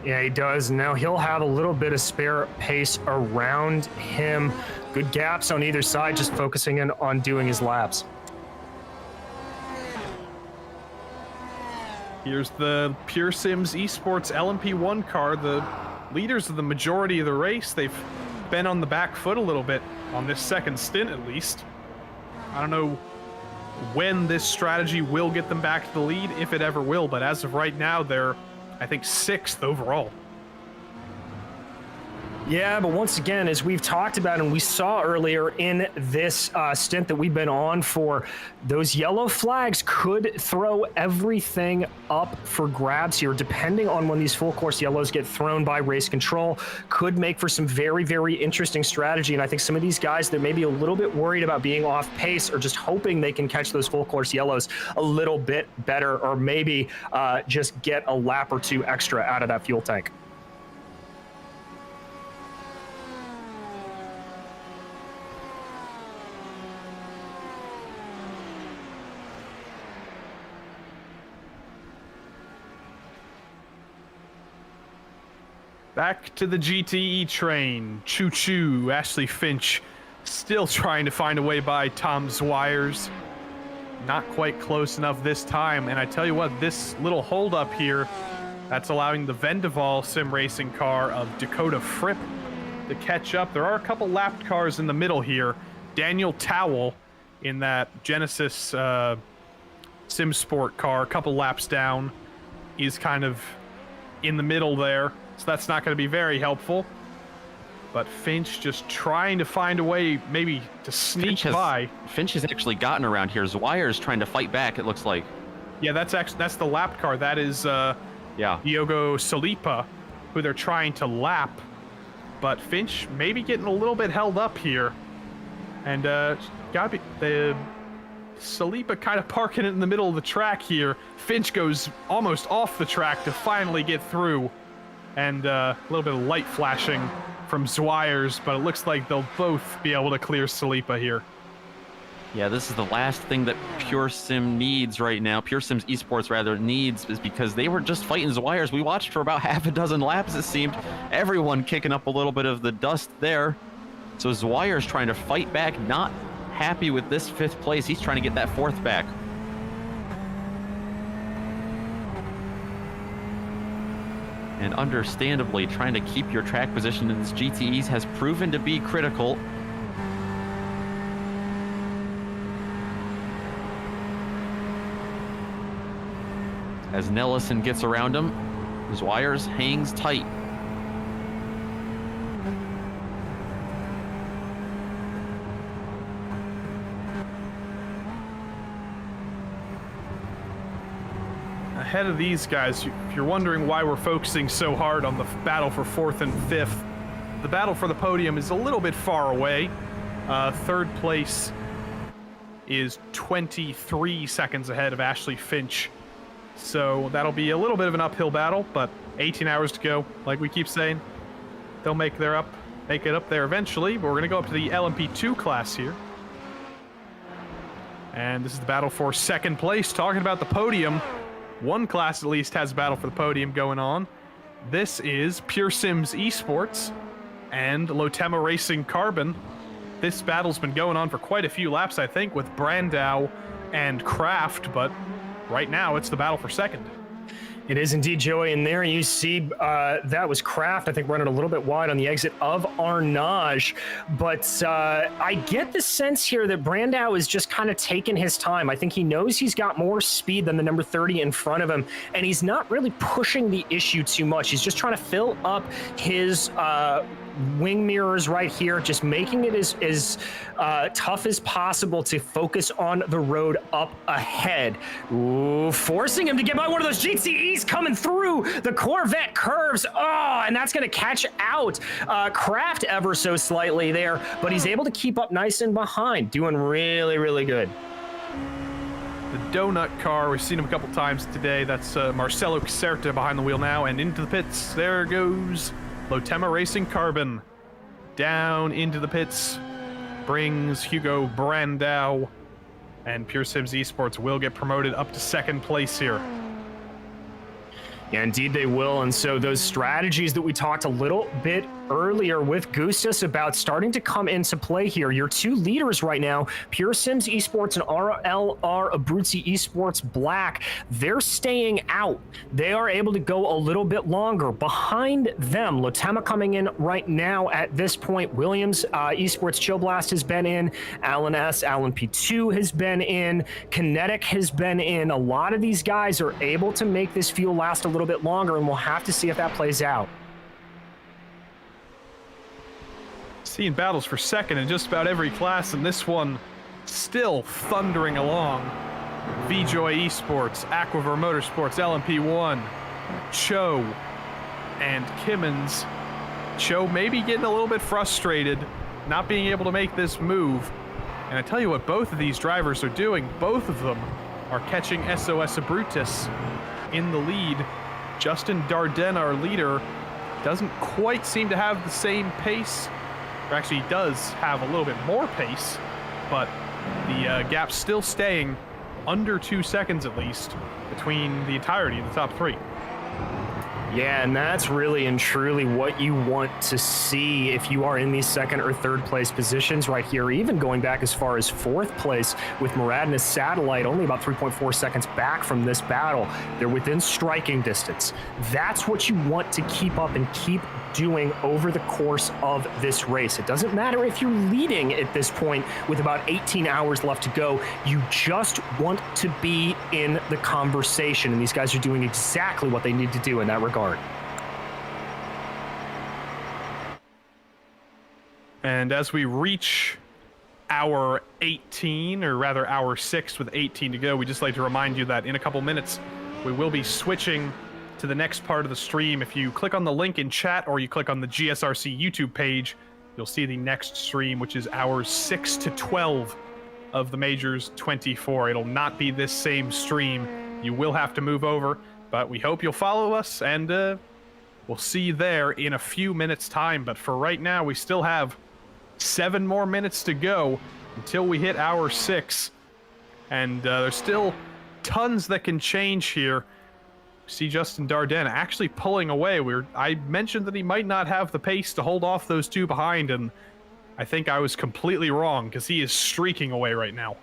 Yeah, he does. Now he'll have a little bit of spare pace around him. Good gaps on either side, just focusing in on doing his laps. Here's the Pure Sims Esports LMP1 car, the leaders of the majority of the race. They've been on the back foot a little bit on this second stint, at least. I don't know when this strategy will get them back to the lead, if it ever will, but as of right now, they're, I think, 6th overall. Yeah, but once again, as we've talked about and we saw earlier in this stint that we've been on for, those yellow flags could throw everything up for grabs here, depending on when these full course yellows get thrown by race control. Could make for some very, very interesting strategy. And I think some of these guys that may be a little bit worried about being off pace or just hoping they can catch those full course yellows a little bit better, or maybe just get a lap or two extra out of that fuel tank. Back to the GTE train. Choo-choo. Ashley Finch still trying to find a way by Tom Zwires. Not quite close enough this time. And I tell you what, this little holdup here, that's allowing the Vendaval SimRacing car of Dakota Fripp to catch up. There are a couple lapped cars in the middle here. Daniel Towell in that Genesis SimSport car, a couple laps down, is kind of in the middle there. So that's not going to be very helpful. But Finch just trying to find a way maybe to sneak by. Finch has actually gotten around here. Zwires trying to fight back, it looks like. Yeah, that's the lap car. That is Diogo Solipa, who they're trying to lap. But Finch maybe getting a little bit held up here. And gotta be the Solipa kind of parking it in the middle of the track here. Finch goes almost off the track to finally get through. And a little bit of light flashing from Zwires, but it looks like they'll both be able to clear Solipa here. Yeah, this is the last thing that Pure Sim needs right now. Pure Sims Esports, rather, needs, is because they were just fighting Zwires. We watched for about half a dozen laps, it seemed. Everyone kicking up a little bit of the dust there. So Zwires trying to fight back, not happy with this 5th place. He's trying to get that 4th back. And understandably, trying to keep your track position in these GTEs has proven to be critical. As Nellison gets around him, Zwires hangs tight. Ahead of these guys, if you're wondering why we're focusing so hard on the battle for 4th and 5th, the battle for the podium is a little bit far away. 3rd place is 23 seconds ahead of Ashley Finch. So that'll be a little bit of an uphill battle, but 18 hours to go, like we keep saying. They'll make it up there eventually, but we're going to go up to the LMP2 class here. And this is the battle for 2nd place. Talking about the podium, one class at least has a battle for the podium going on. This is Pure Sims Esports and Lotema Racing Carbon. This battle's been going on for quite a few laps, I think, with Brandau and Kraft, but right now it's the battle for 2nd. It is indeed, Joey, and there you see that was Kraft, I think, running a little bit wide on the exit of Arnage. But I get the sense here that Brandau is just kind of taking his time. I think he knows he's got more speed than the number 30 in front of him, and he's not really pushing the issue too much. He's just trying to fill up his wing mirrors right here, just making it as tough as possible to focus on the road up ahead. Ooh, forcing him to get by one of those GTEs he's coming through the Corvette curves. Oh, and that's going to catch out Kraft ever so slightly there, but he's able to keep up nice and behind, doing really, really good. The donut car, we've seen him a couple times today. That's Marcelo Caserta behind the wheel now, and into the pits. There goes Lotema Racing Carbon. Down into the pits brings Hugo Brandau, and Pure Sims Esports will get promoted up to second place here. Yeah, indeed they will. And so those strategies that we talked a little bit earlier with Gustas about starting to come into play here. Your two leaders right now, Pure Sims Esports and RLR Abruzzi Esports Black, they're staying out. They are able to go a little bit longer. Behind them, Lotema coming in right now at this point. Williams Esports Chill Blast has been in. Alan S, Alan P2 has been in. Kinetic has been in. A lot of these guys are able to make this fuel last a little bit longer, and we'll have to see if that plays out. Seeing battles for second in just about every class, and this one still thundering along. VJoy Esports, Aquiver Motorsports, LMP1, Cho, and Kimmins. Cho maybe getting a little bit frustrated, not being able to make this move. And I tell you what both of these drivers are doing. Both of them are catching SOS Abruzzi in the lead. Justin Dardenne, our leader, doesn't quite seem to have the same pace. Or actually, he does have a little bit more pace, but the gap's still staying under 2 seconds at least between the entirety of the top three. Yeah, and that's really and truly what you want to see if you are in these second or third place positions right here, even going back as far as fourth place with Muradin's Satellite, only about 3.4 seconds back from this battle. They're within striking distance. That's what you want to keep up and keep doing over the course of this race. It doesn't matter if you're leading at this point with about 18 hours left to go. You just want to be in the conversation, and these guys are doing exactly what they need to do in that regard. And as we reach hour 18, or rather hour 6 with 18 to go, we just like to remind you that in a couple minutes we will be switching to the next part of the stream. If you click on the link in chat or you click on the GSRC YouTube page, you'll see the next stream, which is hours 6 to 12 of the Majors 24. It'll not be this same stream. You will have to move over, but we hope you'll follow us, and we'll see you there in a few minutes' time. But for right now, we still have 7 more minutes to go until we hit hour 6, and there's still tons that can change here. See Justin Dardenne actually pulling away. I mentioned that he might not have the pace to hold off those two behind, and I think I was completely wrong, because he is streaking away right now.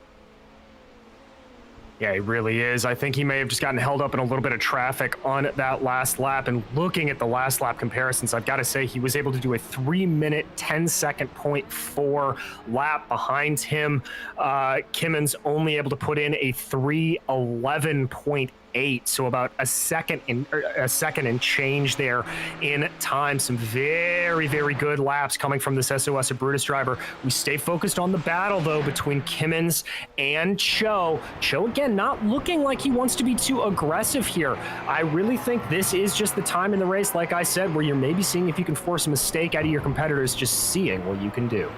Yeah, he really is. I think he may have just gotten held up in a little bit of traffic on that last lap. And looking at the last lap comparisons, I've got to say he was able to do a 3-minute, 10-second .4 lap behind him. Kimmins only able to put in a 3:11.8, so about a second and change there in time. Some very, very good laps coming from this SOS Abruzzi driver. We stay focused on the battle though between Kimmins and Cho. Cho again not looking like he wants to be too aggressive here. I really think this is just the time in the race, like I said, where you're maybe seeing if you can force a mistake out of your competitors, just seeing what you can do.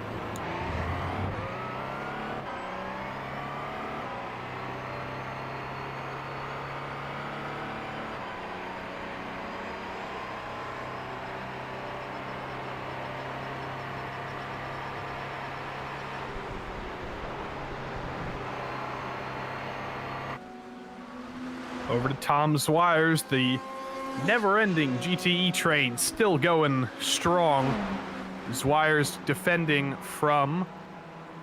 Over to Tom Zwires, the never-ending GTE train still going strong. Zwires defending from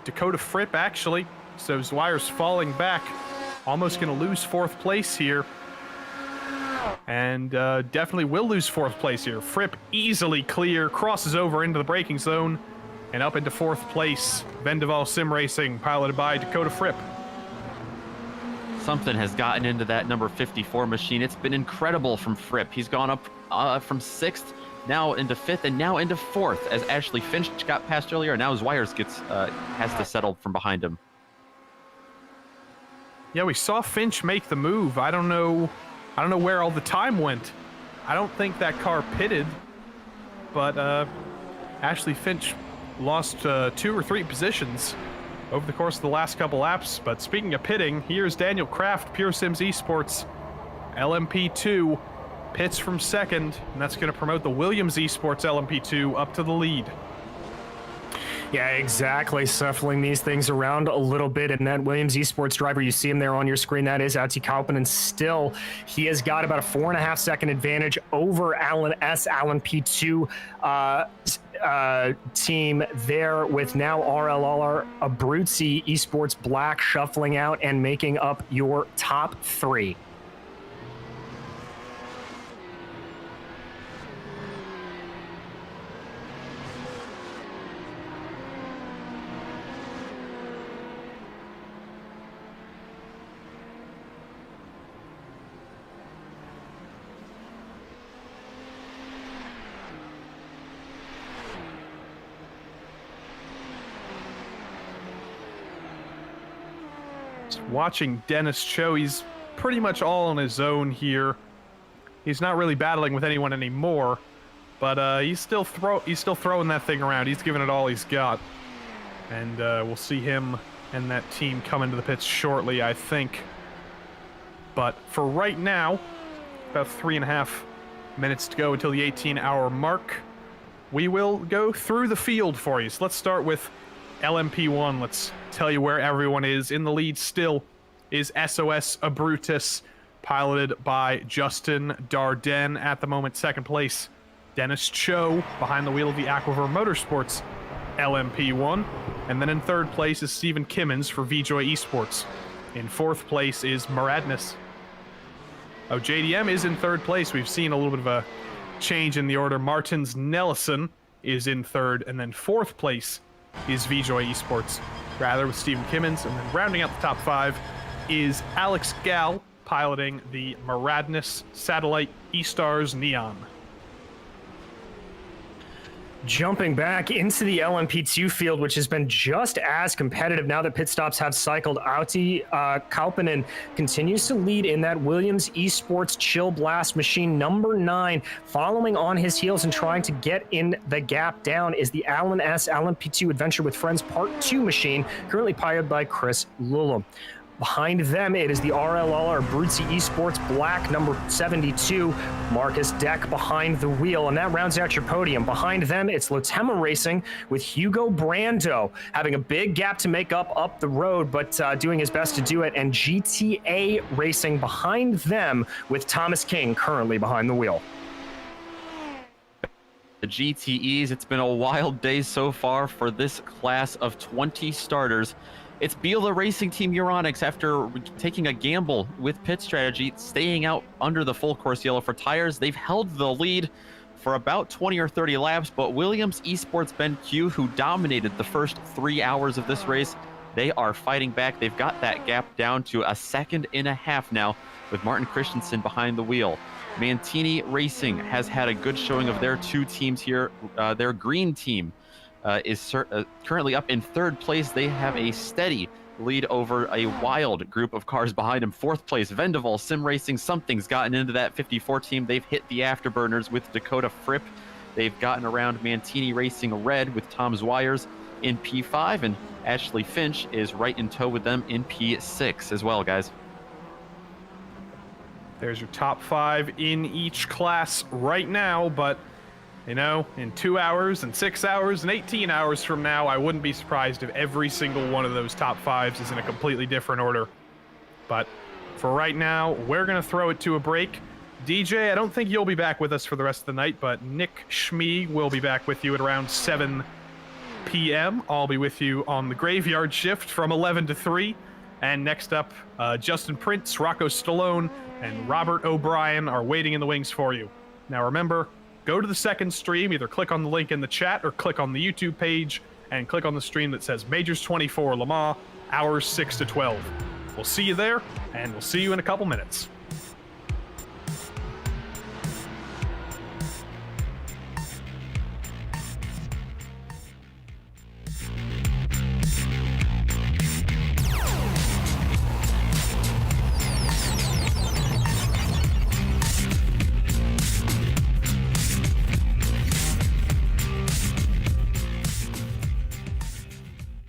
Dakota Fripp, actually. So Zwires falling back, almost going to lose fourth place here. And definitely will lose fourth place here. Fripp easily clear, crosses over into the braking zone, and up into fourth place. Vendaval SimRacing, piloted by Dakota Fripp. Something has gotten into that number 54 machine. It's been incredible from Fripp. He's gone up from 6th, now into 5th, and now into 4th, as Ashley Finch got passed earlier, and now Zwires has to settle from behind him. Yeah, we saw Finch make the move. I don't know I don't know where all the time went. I don't think that car pitted, but Ashley Finch lost 2 or 3 positions over the course of the last couple laps. But speaking of pitting, here's Daniel Kraft, Pure Sims Esports, LMP2, pits from second, and that's going to promote the Williams Esports LMP2 up to the lead. Yeah, exactly. Shuffling these things around a little bit. And that Williams Esports driver, you see him there on your screen, that is Outi Kauppinen. And still, he has got about a 4.5 second advantage over Alan P2 team there, with now RLR Abruzzi Esports Black shuffling out and making up your top 3. Watching Dennis Cho, he's pretty much all on his own here. He's not really battling with anyone anymore, but he's still throwing that thing around. He's giving it all he's got, and we'll see him and that team come into the pits shortly, I think. But for right now, about 3.5 minutes to go until the 18-hour mark. We will go through the field for you. So let's start with LMP1. Let's tell you where everyone is. In the lead still is SOS Abruzzi, piloted by Justin Dardenne. At the moment, second place, Dennis Cho, behind the wheel of the Aquiver Motorsports LMP1. And then in third place is Stephen Kimmins for VJoy Esports. In fourth place is Maradness. Oh, JDM is in third place. We've seen a little bit of a change in the order. Martins Nelson is in third, and then fourth place is VJoy Esports, rather, with Stephen Kimmins. And then rounding out the top 5 is Alex Gall, piloting the Maradness Satellite E-Stars Neon. Jumping back into the LMP2 field, which has been just as competitive now that pit stops have cycled. Outi Kauppinen continues to lead in that Williams Esports Chill Blast machine. Number 9, following on his heels and trying to get in the gap down, is the Alan S. LMP2 Adventure with Friends Part 2 machine, currently piloted by Chris Lulum. Behind them, it is the RLR Abruzzi Esports Black, number 72, Marcus Deck behind the wheel, and that rounds out your podium. Behind them, it's Lotema Racing with Hugo Brando, having a big gap to make up the road, but doing his best to do it, and GTA Racing behind them with Thomas King currently behind the wheel. The GTEs, it's been a wild day so far for this class of 20 starters. It's Biela Racing Team Euronics, after taking a gamble with pit strategy, staying out under the full course yellow for tires. They've held the lead for about 20 or 30 laps, but Williams Esports BenQ, who dominated the first 3 hours of this race, they are fighting back. They've got that gap down to 1.5 seconds now, with Martin Christensen behind the wheel. Mantini Racing has had a good showing of their 2 teams here. Their green team is currently up in third place. They have a steady lead over a wild group of cars behind him. Fourth place, Vendaval SimRacing. Something's gotten into that 54 team. They've hit the afterburners with Dakota Fripp. They've gotten around Mantini Racing Red with Tom Zwires in P5, and Ashley Finch is right in tow with them in P6 as well, guys. There's your top 5 in each class right now, but you know, in 2 hours and 6 hours and 18 hours from now, I wouldn't be surprised if every single one of those top 5s is in a completely different order. But for right now, we're going to throw it to a break. DJ, I don't think you'll be back with us for the rest of the night, but Nick Schmee will be back with you at around 7 p.m. I'll be with you on the graveyard shift from 11 to 3. And next up, Justin Prince, Rocco Stallone, and Robert O'Brien are waiting in the wings for you. Now remember, go to the second stream, either click on the link in the chat or click on the YouTube page and click on the stream that says Majors 24 Le Mans, hours 6 to 12. We'll see you there, and we'll see you in a couple minutes.